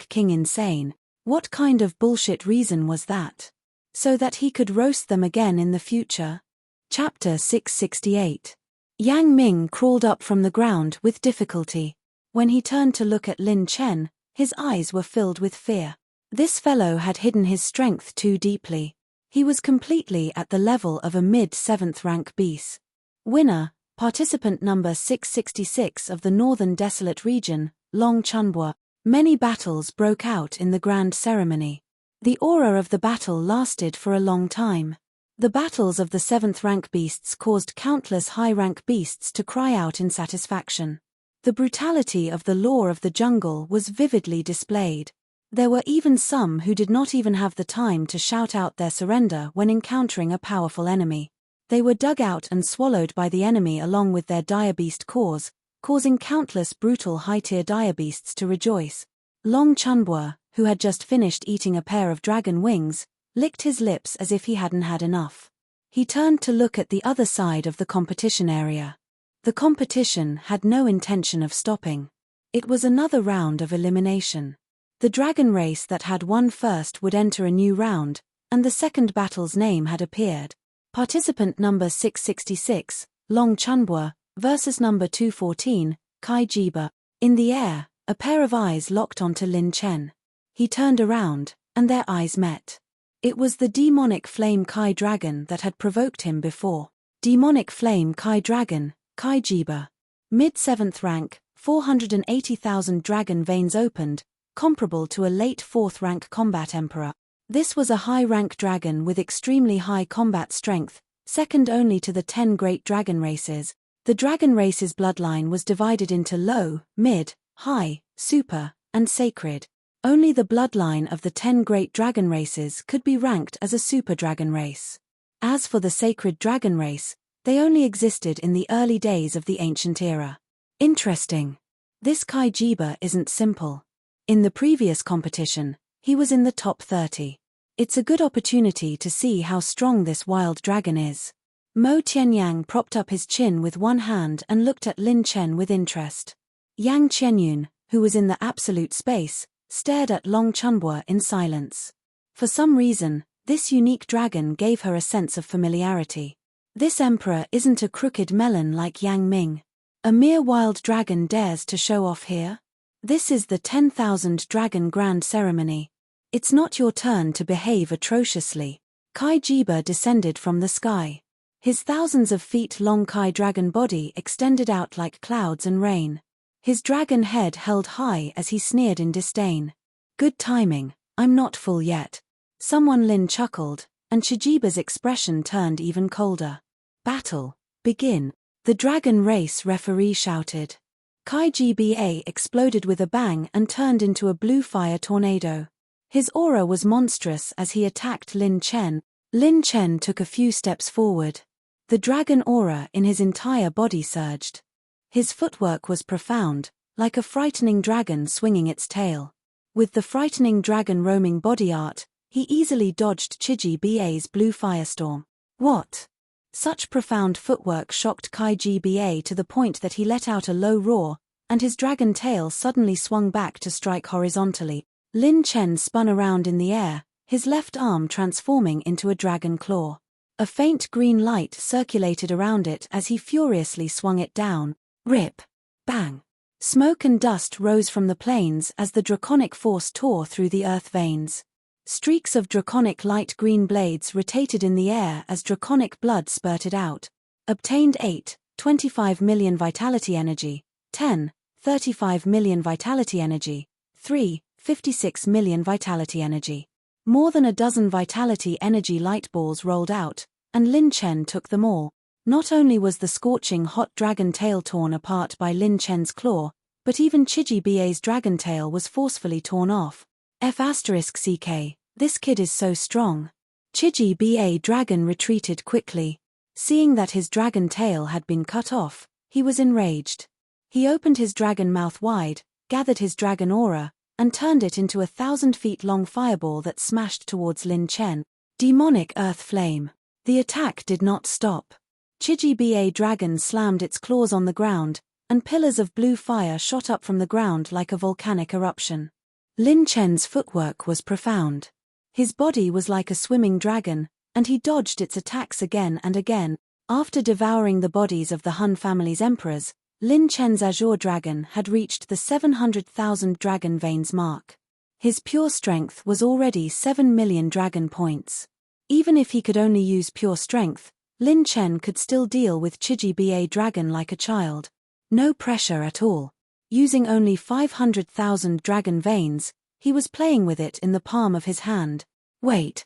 King insane. What kind of bullshit reason was that? So that he could roast them again in the future? Chapter 668. Yang Ming crawled up from the ground with difficulty. When he turned to look at Lin Chen, his eyes were filled with fear. This fellow had hidden his strength too deeply. He was completely at the level of a mid-7th rank beast. Winner, participant number 666 of the Northern Desolate Region, Long Chunbua. Many battles broke out in the grand ceremony. The aura of the battle lasted for a long time. The battles of the 7th rank beasts caused countless high-rank beasts to cry out in satisfaction. The brutality of the law of the jungle was vividly displayed. There were even some who did not even have the time to shout out their surrender when encountering a powerful enemy. They were dug out and swallowed by the enemy along with their direbeast cores, causing countless brutal high-tier direbeasts to rejoice. Long Chunbua, who had just finished eating a pair of dragon wings, licked his lips as if he hadn't had enough. He turned to look at the other side of the competition area. The competition had no intention of stopping. It was another round of elimination. The dragon race that had won first would enter a new round, and the second battle's name had appeared. Participant number 666, Long Chunbua, versus number 214, Kai Jiba. In the air, a pair of eyes locked onto Lin Chen. He turned around, and their eyes met. It was the demonic flame Kai dragon that had provoked him before. Demonic flame Kai dragon, Kai Jiba. Mid-7th rank, 480,000 dragon veins opened, comparable to a late 4th rank combat emperor. This was a high-rank dragon with extremely high combat strength, second only to the 10 great dragon races. The dragon race's bloodline was divided into low, mid, high, super, and sacred. Only the bloodline of the 10 great dragon races could be ranked as a super dragon race. As for the sacred dragon race, they only existed in the early days of the ancient era. Interesting. This Kai Jiba isn't simple. In the previous competition, he was in the top 30. It's a good opportunity to see how strong this wild dragon is. Mo Tianyang propped up his chin with one hand and looked at Lin Chen with interest. Yang Qianyun, who was in the absolute space, stared at Long Chunbua in silence. For some reason, this unique dragon gave her a sense of familiarity. This emperor isn't a crooked melon like Yang Ming. A mere wild dragon dares to show off here? This is the 10,000 Dragon Grand Ceremony. It's not your turn to behave atrociously. Kai Jiba descended from the sky. His thousands of feet long Kai dragon body extended out like clouds and rain. His dragon head held high as he sneered in disdain. Good timing, I'm not full yet. Someone Lin chuckled, and Chijiba's expression turned even colder. Battle, begin. The dragon race referee shouted. Kai Gba exploded with a bang and turned into a blue fire tornado. His aura was monstrous as he attacked Lin Chen. Lin Chen took a few steps forward. The dragon aura in his entire body surged. His footwork was profound, like a frightening dragon swinging its tail. With the frightening dragon roaming body art, he easily dodged Chijiba's blue firestorm. What? Such profound footwork shocked Kai Gba to the point that he let out a low roar, and his dragon tail suddenly swung back to strike horizontally. Lin Chen spun around in the air, his left arm transforming into a dragon claw. A faint green light circulated around it as he furiously swung it down. Rip! Bang! Smoke and dust rose from the plains as the draconic force tore through the earth veins. Streaks of draconic light green blades rotated in the air as draconic blood spurted out. Obtained 8, 25 million vitality energy, 10, 35 million vitality energy, 3, 56 million vitality energy. More than a dozen vitality energy light balls rolled out, and Lin Chen took them all. Not only was the scorching hot dragon tail torn apart by Lin Chen's claw, but even Chijiba's dragon tail was forcefully torn off. F***ck, this kid is so strong. Chijibaa dragon retreated quickly. Seeing that his dragon tail had been cut off, he was enraged. He opened his dragon mouth wide, gathered his dragon aura, and turned it into 1,000 feet long fireball that smashed towards Lin Chen. Demonic earth flame. The attack did not stop. Chijibaa dragon slammed its claws on the ground, and pillars of blue fire shot up from the ground like a volcanic eruption. Lin Chen's footwork was profound. His body was like a swimming dragon, and he dodged its attacks again and again. After devouring the bodies of the Han family's emperors, Lin Chen's azure dragon had reached the 700,000 dragon veins mark. His pure strength was already 7 million dragon points. Even if he could only use pure strength, Lin Chen could still deal with Chijibaa dragon like a child. No pressure at all. Using only 500,000 dragon veins, he was playing with it in the palm of his hand. Wait,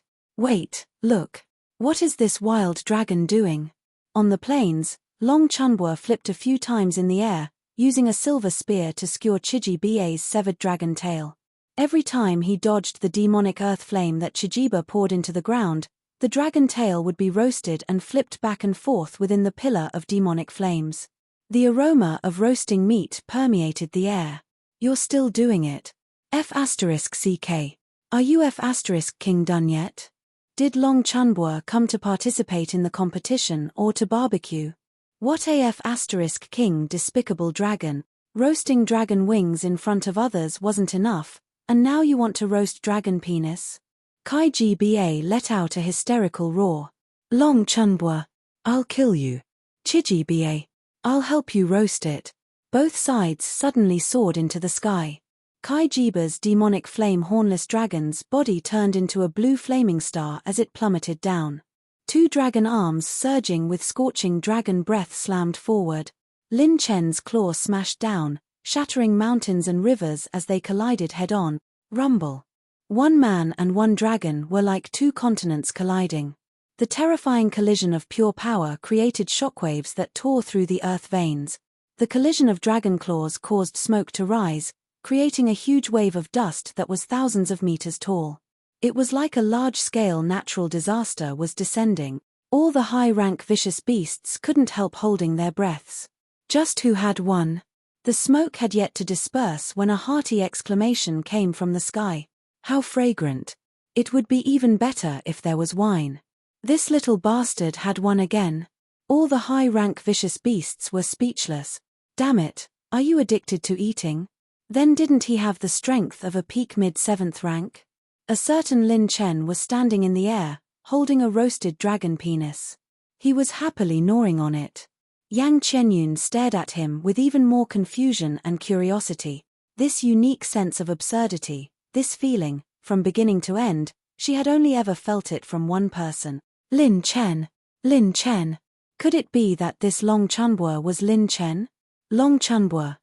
look. What is this wild dragon doing? On the plains, Long Chunbua flipped a few times in the air, using a silver spear to skewer Chijiba's severed dragon tail. Every time he dodged the demonic earth flame that Chijiba poured into the ground, the dragon tail would be roasted and flipped back and forth within the pillar of demonic flames. The aroma of roasting meat permeated the air. You're still doing it. F***ck. Are you F***king done yet? Did Long Chunbua come to participate in the competition or to barbecue? What AF asterisk king despicable dragon? Roasting dragon wings in front of others wasn't enough, and now you want to roast dragon penis? Kai GBA let out a hysterical roar. Long Chunbua, I'll kill you. Chiji BA, I'll help you roast it. Both sides suddenly soared into the sky. Kai Jiba's demonic flame hornless dragon's body turned into a blue flaming star as it plummeted down. Two dragon arms surging with scorching dragon breath slammed forward. Lin Chen's claw smashed down, shattering mountains and rivers as they collided head-on. Rumble. One man and one dragon were like two continents colliding. The terrifying collision of pure power created shockwaves that tore through the earth veins. The collision of dragon claws caused smoke to rise, creating a huge wave of dust that was thousands of meters tall. It was like a large-scale natural disaster was descending. All the high-rank vicious beasts couldn't help holding their breaths. Just who had won? The smoke had yet to disperse when a hearty exclamation came from the sky. How fragrant! It would be even better if there was wine. This little bastard had won again. All the high-rank vicious beasts were speechless. Damn it, are you addicted to eating? Then didn't he have the strength of a peak mid-7th rank? A certain Lin Chen was standing in the air, holding a roasted dragon penis. He was happily gnawing on it. Yang Qianyun stared at him with even more confusion and curiosity. This unique sense of absurdity, this feeling, from beginning to end, she had only ever felt it from one person. Lin Chen. Lin Chen. Could it be that this Long Chunbua was Lin Chen? Long Chunbua,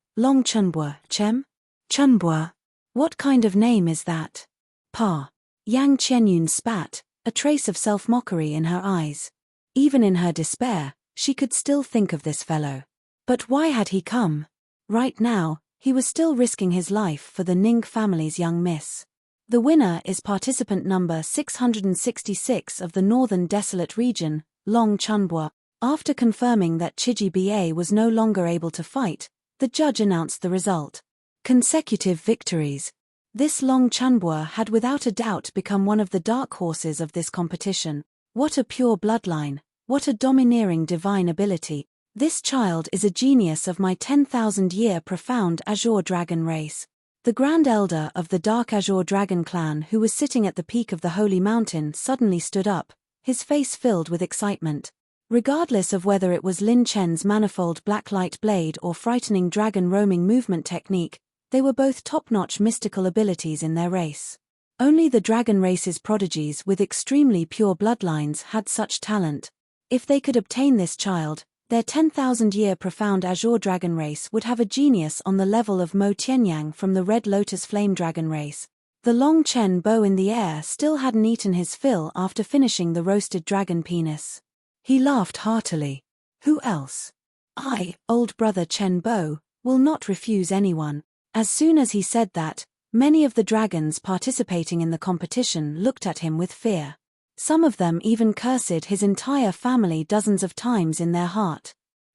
Chem? Chunbua. What kind of name is that? Pa. Yang Qianyun spat, a trace of self-mockery in her eyes. Even in her despair, she could still think of this fellow. But why had he come? Right now, he was still risking his life for the Ning family's young miss. The winner is participant number 666 of the Northern Desolate Region, Long Chunbua. After confirming that Chiji BA was no longer able to fight, the judge announced the result. Consecutive victories. This Long Chunbua had without a doubt become one of the dark horses of this competition. What a pure bloodline, what a domineering divine ability. This child is a genius of my 10,000-year profound Azure Dragon race. The Grand Elder of the Dark Azure Dragon clan who was sitting at the peak of the Holy Mountain suddenly stood up, his face filled with excitement. Regardless of whether it was Lin Chen's manifold black light blade or frightening dragon roaming movement technique, they were both top-notch mystical abilities in their race. Only the dragon race's prodigies with extremely pure bloodlines had such talent. If they could obtain this child, their 10,000-year profound Azure Dragon race would have a genius on the level of Mo Tianyang from the Red Lotus Flame Dragon race. The Long Chen bow in the air still hadn't eaten his fill after finishing the roasted dragon penis. He laughed heartily. Who else? I, old brother Chen Bo, will not refuse anyone. As soon as he said that, many of the dragons participating in the competition looked at him with fear. Some of them even cursed his entire family dozens of times in their heart.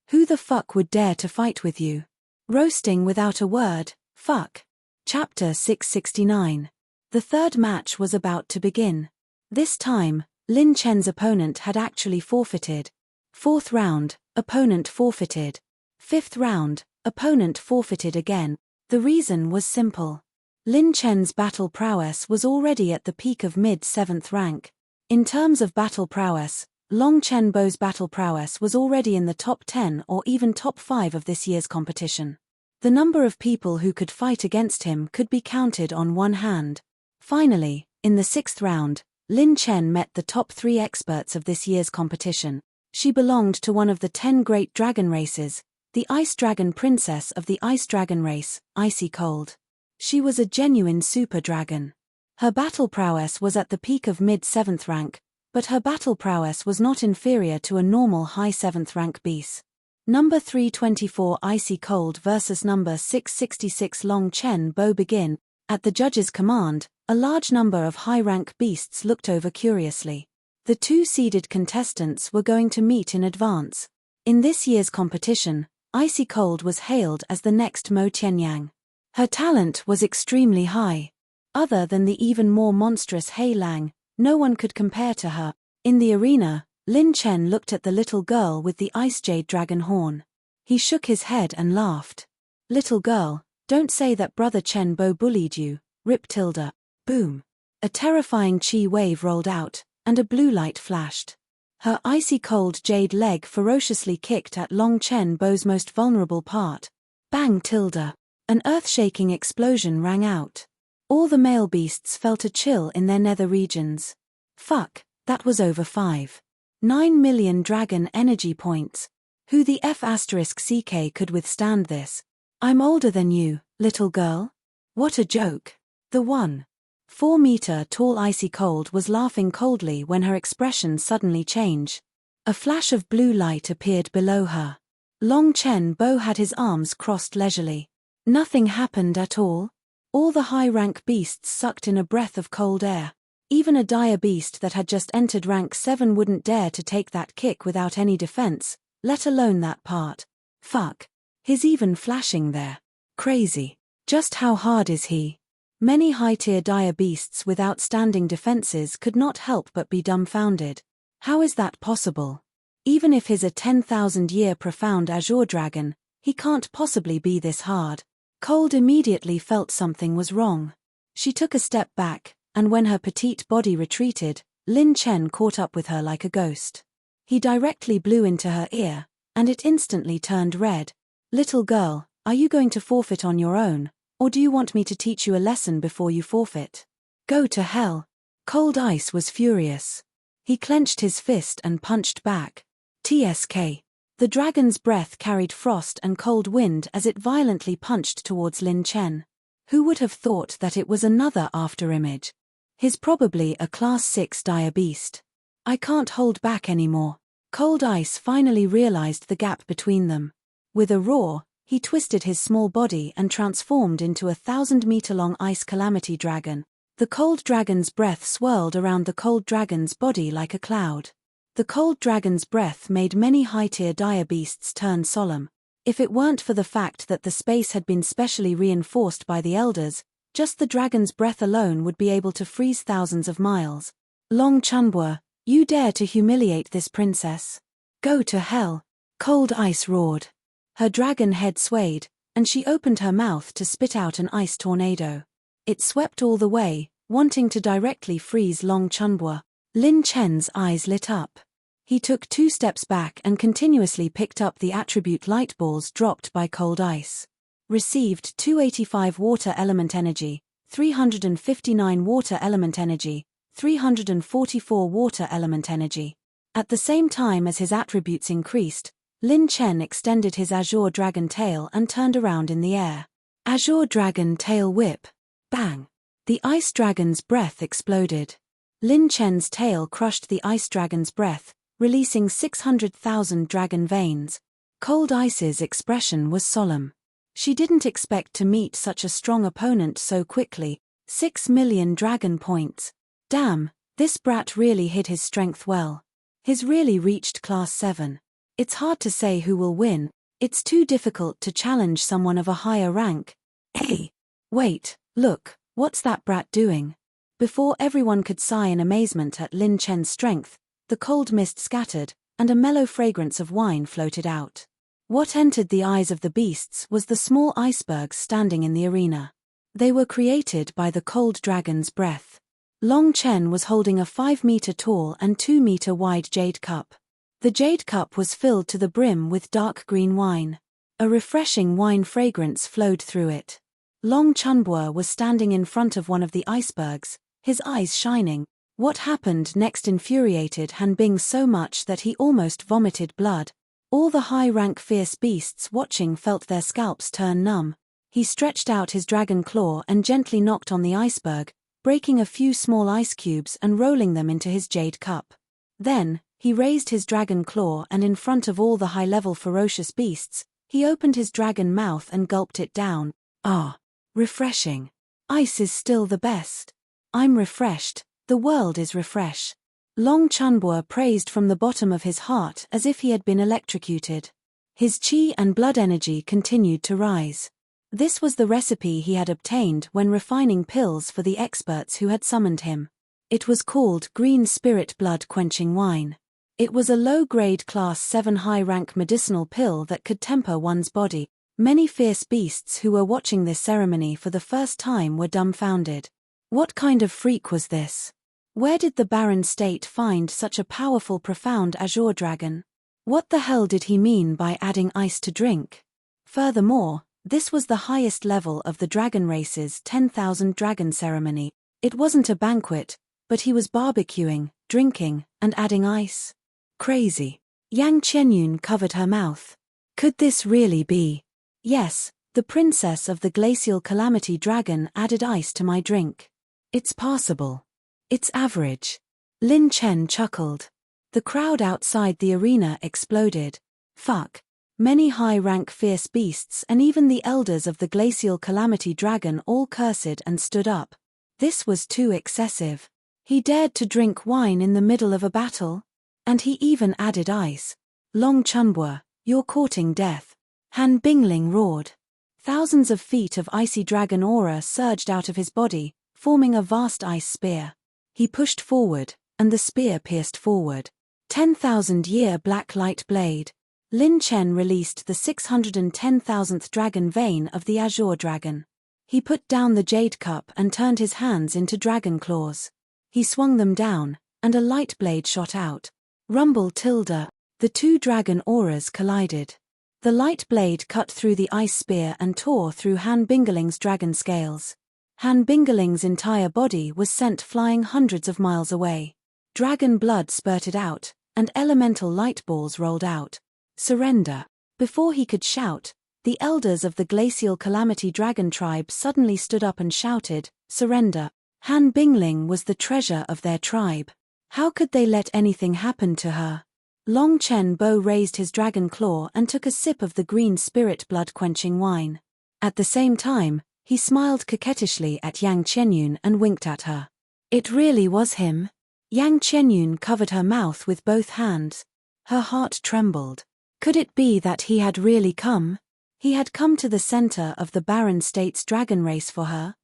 Who the fuck would dare to fight with you? Roasting without a word, fuck. Chapter 669. The third match was about to begin. This time, Lin Chen's opponent had actually forfeited. Fourth round, opponent forfeited. Fifth round, opponent forfeited again. The reason was simple. Lin Chen's battle prowess was already at the peak of mid-7th rank. In terms of battle prowess, Long Chen Bo's battle prowess was already in the top 10 or even top 5 of this year's competition. The number of people who could fight against him could be counted on one hand. Finally, in the 6th round, Lin Chen met the top 3 experts of this year's competition. She belonged to one of the 10 great dragon races, the Ice Dragon Princess of the Ice Dragon race, Icy Cold. She was a genuine super dragon. Her battle prowess was at the peak of mid-7th rank, but her battle prowess was not inferior to a normal high 7th rank beast. Number 324 Icy Cold versus number 666 Long Chen Bo begin. At the judge's command, a large number of high-rank beasts looked over curiously. The 2 seeded contestants were going to meet in advance. In this year's competition, Icy Cold was hailed as the next Mo Tianyang. Her talent was extremely high. Other than the even more monstrous Hei Lang, No one could compare to her. In the arena, Lin Chen looked at the little girl with the ice jade dragon horn. He shook his head and laughed. Little girl, don't say that Brother Chen Bo bullied you, Rip Tilda. Boom. A terrifying chi wave rolled out, and a blue light flashed. Her icy cold jade leg ferociously kicked at Long Chen Bo's most vulnerable part. Bang tilde. An earth-shaking explosion rang out. All the male beasts felt a chill in their nether regions. Fuck, that was over 5.9 million dragon energy points. Who the F***CK could withstand this? I'm older than you, little girl. What a joke. The 1.4 tall icy cold was laughing coldly when her expression suddenly changed. A flash of blue light appeared below her. Long Chen Bo had his arms crossed leisurely. Nothing happened at all. All the high-rank beasts sucked in a breath of cold air. Even a dire beast that had just entered rank 7 wouldn't dare to take that kick without any defense, let alone that part. Fuck. He's even flashing there. Crazy. Just how hard is he? Many high-tier dire beasts with outstanding defenses could not help but be dumbfounded. How is that possible? Even if he's a 10,000-year profound azure dragon, he can't possibly be this hard. Cold immediately felt something was wrong. She took a step back, and when her petite body retreated, Lin Chen caught up with her like a ghost. He directly blew into her ear, and it instantly turned red. Little girl, are you going to forfeit on your own, or do you want me to teach you a lesson before you forfeit? Go to hell. Cold Ice was furious. He clenched his fist and punched back. TSK. The dragon's breath carried frost and cold wind as it violently punched towards Lin Chen. Who would have thought that it was another afterimage? He's probably a class 6 dire beast. I can't hold back anymore. Cold Ice finally realized the gap between them. With a roar, he twisted his small body and transformed into a 1,000-meter-long ice calamity dragon. The cold dragon's breath swirled around the cold dragon's body like a cloud. The cold dragon's breath made many high-tier dire beasts turn solemn. If it weren't for the fact that the space had been specially reinforced by the elders, just the dragon's breath alone would be able to freeze thousands of miles. Long Chunbua, you dare to humiliate this princess? Go to hell. Cold Ice roared. Her dragon head swayed, and she opened her mouth to spit out an ice tornado. It swept all the way, wanting to directly freeze Long Chunbua. Lin Chen's eyes lit up. He took 2 steps back and continuously picked up the attribute light balls dropped by Cold Ice. Received 285 water element energy, 359 water element energy, 344 water element energy. At the same time as his attributes increased, Lin Chen extended his azure dragon tail and turned around in the air. Azure dragon tail whip. Bang! The ice dragon's breath exploded. Lin Chen's tail crushed the ice dragon's breath, releasing 600,000 dragon veins. Cold Ice's expression was solemn. She didn't expect to meet such a strong opponent so quickly. 6 million dragon points. Damn, this brat really hid his strength well. He's really reached class 7. It's hard to say who will win. It's too difficult to challenge someone of a higher rank. Hey! Wait, look, what's that brat doing? Before everyone could sigh in amazement at Lin Chen's strength, the cold mist scattered, and a mellow fragrance of wine floated out. What entered the eyes of the beasts was the small icebergs standing in the arena. They were created by the cold dragon's breath. Long Chen was holding a 5-meter-tall and 2-meter-wide jade cup. The jade cup was filled to the brim with dark green wine. A refreshing wine fragrance flowed through it. Long Chunbua was standing in front of one of the icebergs, his eyes shining. What happened next infuriated Han Bing so much that he almost vomited blood. All the high-rank fierce beasts watching felt their scalps turn numb. He stretched out his dragon claw and gently knocked on the iceberg, breaking a few small ice cubes and rolling them into his jade cup. Then, he raised his dragon claw and in front of all the high-level ferocious beasts, he opened his dragon mouth and gulped it down. Ah, refreshing. Ice is still the best. I'm refreshed. The world is refresh. Long Chunbua praised from the bottom of his heart as if he had been electrocuted. His chi and blood energy continued to rise. This was the recipe he had obtained when refining pills for the experts who had summoned him. It was called Green Spirit Blood Quenching Wine. It was a low-grade Class 7 high-rank medicinal pill that could temper one's body. Many fierce beasts who were watching this ceremony for the first time were dumbfounded. What kind of freak was this? Where did the Barren State find such a powerful, profound azure dragon? What the hell did he mean by adding ice to drink? Furthermore, this was the highest level of the dragon race's 10,000 dragon ceremony. It wasn't a banquet, but he was barbecuing, drinking, and adding ice. Crazy. Yang Qianyun covered her mouth. Could this really be? Yes, the princess of the glacial calamity dragon added ice to my drink. It's passable. It's average. Lin Chen chuckled. The crowd outside the arena exploded. Fuck. Many high-rank fierce beasts and even the elders of the glacial calamity dragon all cursed and stood up. This was too excessive. He dared to drink wine in the middle of a battle? And he even added ice. Long Chunbua, you're courting death. Han Bingling roared. Thousands of feet of icy dragon aura surged out of his body, forming a vast ice spear. He pushed forward, and the spear pierced forward. 10,000-year black light blade. Lin Chen released the 610,000th dragon vein of the azure dragon. He put down the jade cup and turned his hands into dragon claws. He swung them down, and a light blade shot out. Rumble tilde. The two dragon auras collided. The light blade cut through the ice spear and tore through Han Bingling's dragon scales. Han Bingling's entire body was sent flying hundreds of miles away. Dragon blood spurted out, and elemental light balls rolled out. Surrender. Before he could shout, the elders of the glacial calamity dragon tribe suddenly stood up and shouted, "Surrender." Han Bingling was the treasure of their tribe. How could they let anything happen to her? Long Chen Bo raised his dragon claw and took a sip of the green spirit blood-quenching wine. At the same time, he smiled coquettishly at Yang Qianyun and winked at her. It really was him. Yang Qianyun covered her mouth with both hands. Her heart trembled. Could it be that he had really come? He had come to the center of the Barren State's dragon race for her?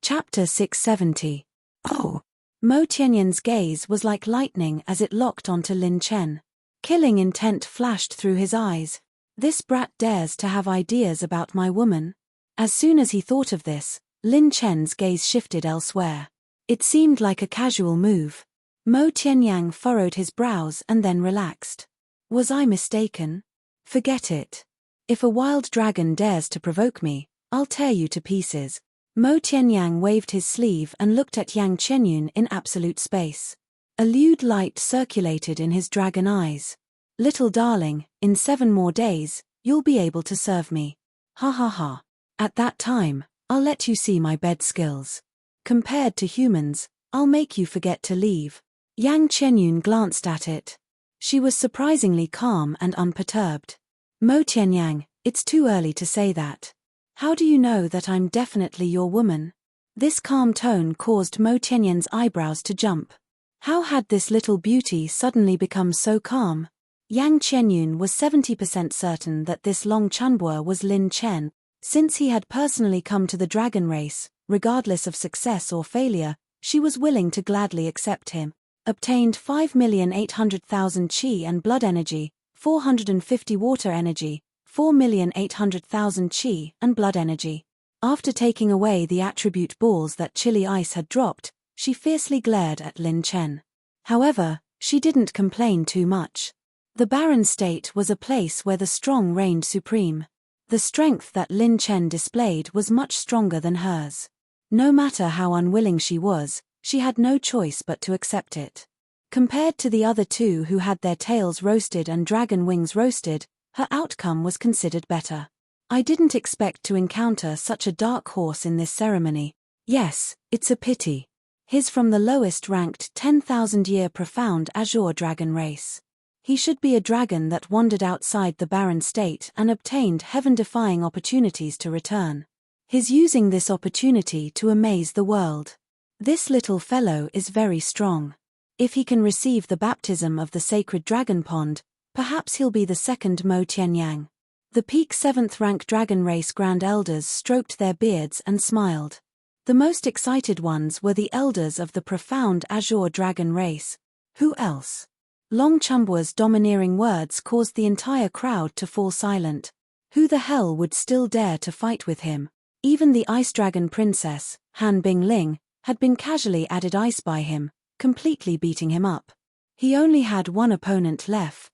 Chapter 670. Oh! Mo Tianyun's gaze was like lightning as it locked onto Lin Chen. Killing intent flashed through his eyes. This brat dares to have ideas about my woman. As soon as he thought of this, Lin Chen's gaze shifted elsewhere. It seemed like a casual move. Mo Tianyang furrowed his brows and then relaxed. Was I mistaken? Forget it. If a wild dragon dares to provoke me, I'll tear you to pieces. Mo Tianyang waved his sleeve and looked at Yang Qianyun in absolute space. A lewd light circulated in his dragon eyes. Little darling, in 7 more days, you'll be able to serve me. Ha ha ha. At that time, I'll let you see my bed skills. Compared to humans, I'll make you forget to leave. Yang Qianyun glanced at it. She was surprisingly calm and unperturbed. Mo Tianyang, it's too early to say that. How do you know that I'm definitely your woman? This calm tone caused Mo Tianyang's eyebrows to jump. How had this little beauty suddenly become so calm? Yang Qianyun was 70% certain that this Long Chunbua was Lin Chen. Since he had personally come to the dragon race, regardless of success or failure, she was willing to gladly accept him. Obtained 5,800,000 chi and blood energy, 450 water energy, 4,800,000 chi and blood energy. After taking away the attribute balls that chilly ice had dropped, she fiercely glared at Lin Chen. However, she didn't complain too much. The Barren State was a place where the strong reigned supreme. The strength that Lin Chen displayed was much stronger than hers. No matter how unwilling she was, she had no choice but to accept it. Compared to the other two who had their tails roasted and dragon wings roasted, her outcome was considered better. I didn't expect to encounter such a dark horse in this ceremony. Yes, it's a pity. He's from the lowest-ranked 10,000-year profound azure dragon race. He should be a dragon that wandered outside the Barren State and obtained heaven-defying opportunities to return. He's using this opportunity to amaze the world. This little fellow is very strong. If he can receive the baptism of the sacred dragon pond, perhaps he'll be the second Mo Tianyang. The peak 7th rank dragon race grand elders stroked their beards and smiled. The The most excited ones were the elders of the profound Azure Dragon race. Who else? Long Chumbua's domineering words caused the entire crowd to fall silent. Who the hell would still dare to fight with him? Even the Ice Dragon Princess, Han Bingling, had been casually added ice by him, completely beating him up. He only had one opponent left.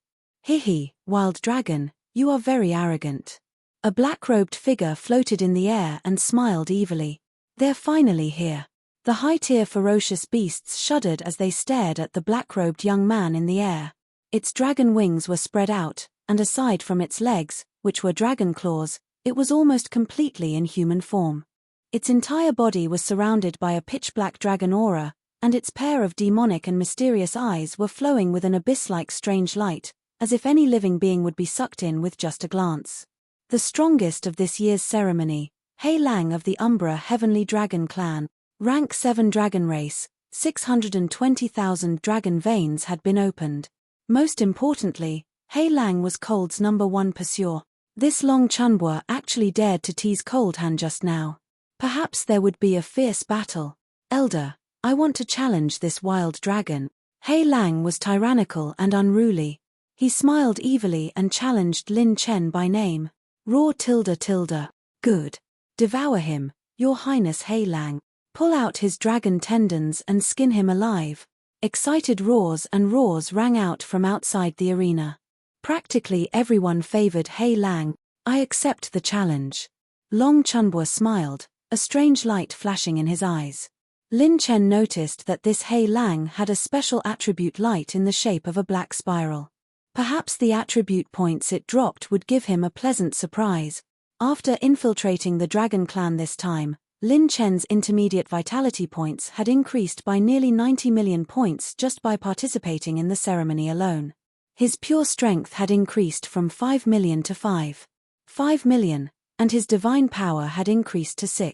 Hihi, Wild Dragon, you are very arrogant. A black-robed figure floated in the air and smiled evilly. They're finally here. The high-tier ferocious beasts shuddered as they stared at the black-robed young man in the air. Its dragon wings were spread out, and aside from its legs, which were dragon claws, it was almost completely in human form. Its entire body was surrounded by a pitch-black dragon aura, and its pair of demonic and mysterious eyes were flowing with an abyss-like strange light, as if any living being would be sucked in with just a glance. The strongest of this year's ceremony, Hei Lang of the Umbra Heavenly Dragon Clan, Rank 7 Dragon Race, 620,000 dragon veins had been opened. Most importantly, Hei Lang was Cold's #1 pursuer. This Long Chunbua actually dared to tease Cold Han just now. Perhaps there would be a fierce battle. Elder, I want to challenge this wild dragon. Hei Lang was tyrannical and unruly. He smiled evilly and challenged Lin Chen by name. Roar tilde. Good. Devour him, Your Highness Hei Lang. Pull out his dragon tendons and skin him alive. Excited roars and roars rang out from outside the arena. Practically everyone favored Hei Lang. I accept the challenge. Long Chunbua smiled, a strange light flashing in his eyes. Lin Chen noticed that this Hei Lang had a special attribute light in the shape of a black spiral. Perhaps the attribute points it dropped would give him a pleasant surprise. After infiltrating the Dragon Clan this time, Lin Chen's intermediate vitality points had increased by nearly 90 million points just by participating in the ceremony alone. His pure strength had increased from 5 million to 5 million, and his divine power had increased to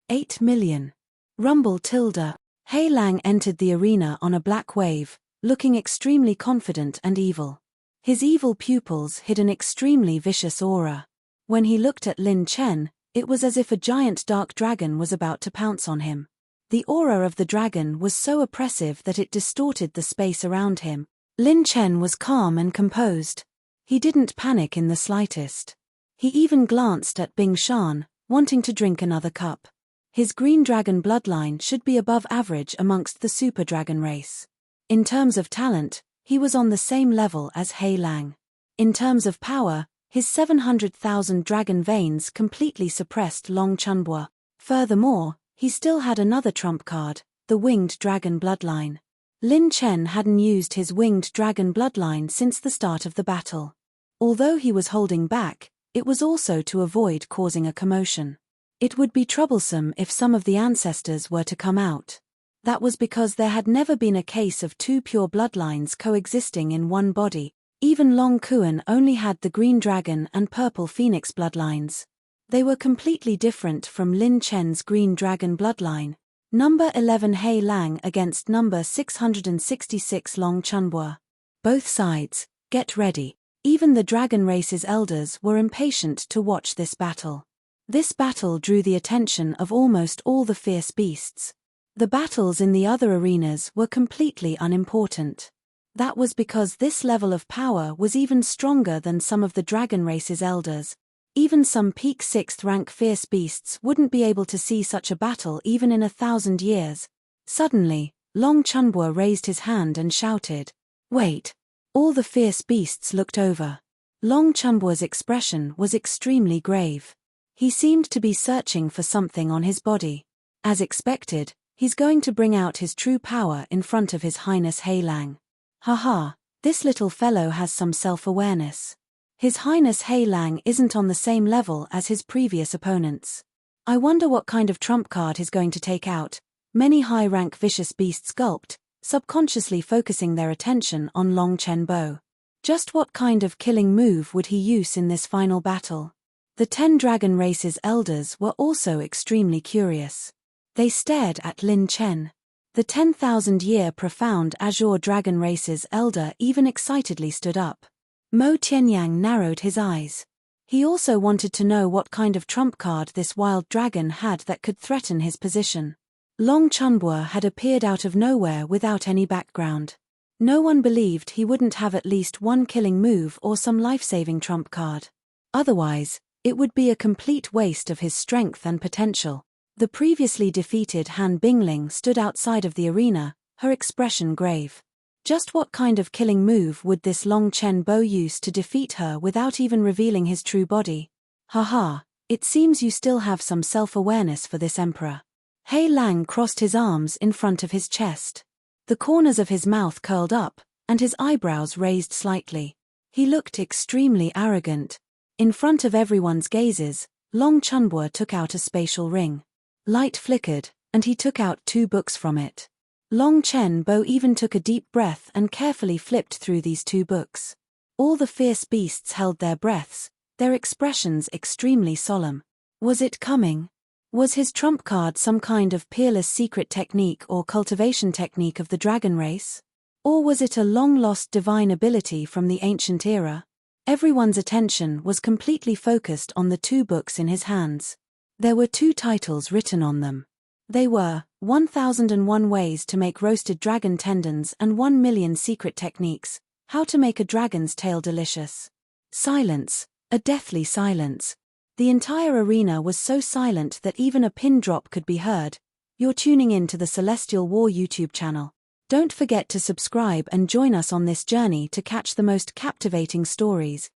8 million. Rumble tilde. Hei Lang entered the arena on a black wave, looking extremely confident and evil. His evil pupils hid an extremely vicious aura. When he looked at Lin Chen, it was as if a giant dark dragon was about to pounce on him. The aura of the dragon was so oppressive that it distorted the space around him. Lin Chen was calm and composed. He didn't panic in the slightest. He even glanced at Bing Shan, wanting to drink another cup. His green dragon bloodline should be above average amongst the super dragon race. In terms of talent, he was on the same level as Hei Lang. In terms of power, his 700,000 dragon veins completely suppressed Long Chunbua. Furthermore, he still had another trump card, the winged dragon bloodline. Lin Chen hadn't used his winged dragon bloodline since the start of the battle. Although he was holding back, it was also to avoid causing a commotion. It would be troublesome if some of the ancestors were to come out. That was because there had never been a case of two pure bloodlines coexisting in one body. Even Long Kuan only had the green dragon and purple phoenix bloodlines. They were completely different from Lin Chen's green dragon bloodline. Number 11 Hei Lang against number 666 Long Chunbua. Both sides, get ready. Even the dragon race's elders were impatient to watch this battle. This battle drew the attention of almost all the fierce beasts. The battles in the other arenas were completely unimportant. That was because this level of power was even stronger than some of the dragon race's elders. Even some peak 6th rank fierce beasts wouldn't be able to see such a battle even in 1,000 years. Suddenly, Long Chunbua raised his hand and shouted, "Wait!" All the fierce beasts looked over. Long Chunbua's expression was extremely grave. He seemed to be searching for something on his body. As expected, he's going to bring out his true power in front of His Highness Hei Lang. Haha, this little fellow has some self-awareness. His Highness Hei Lang isn't on the same level as his previous opponents. I wonder what kind of trump card he's going to take out. Many high-rank vicious beasts gulped, subconsciously focusing their attention on Long Chenbo. Just what kind of killing move would he use in this final battle? The 10 dragon race's elders were also extremely curious. They stared at Lin Chen. The 10,000-year profound Azure dragon race's elder even excitedly stood up. Mo Tianyang narrowed his eyes. He also wanted to know what kind of trump card this wild dragon had that could threaten his position. Long Chunbua had appeared out of nowhere without any background. No one believed he wouldn't have at least one killing move or some life-saving trump card. Otherwise, it would be a complete waste of his strength and potential. The previously defeated Han Bingling stood outside of the arena, her expression grave. Just what kind of killing move would this Long Chen Bo use to defeat her without even revealing his true body? Haha, it seems you still have some self-awareness for this emperor. He Lang crossed his arms in front of his chest. The corners of his mouth curled up, and his eyebrows raised slightly. He looked extremely arrogant. In front of everyone's gazes, Long Chunbua took out a spatial ring. Light flickered, and he took out 2 books from it. Long Chen Bo even took a deep breath and carefully flipped through these 2 books. All the fierce beasts held their breaths, their expressions extremely solemn. Was it coming? Was his trump card some kind of peerless secret technique or cultivation technique of the dragon race? Or was it a long-lost divine ability from the ancient era? Everyone's attention was completely focused on the 2 books in his hands. There were 2 titles written on them. They were 1001 Ways to Make Roasted Dragon Tendons and 1,000,000 Secret Techniques, How to Make a Dragon's Tail Delicious. Silence, a deathly silence. The entire arena was so silent that even a pin drop could be heard. You're tuning in to the Celestial War YouTube channel. Don't forget to subscribe and join us on this journey to catch the most captivating stories.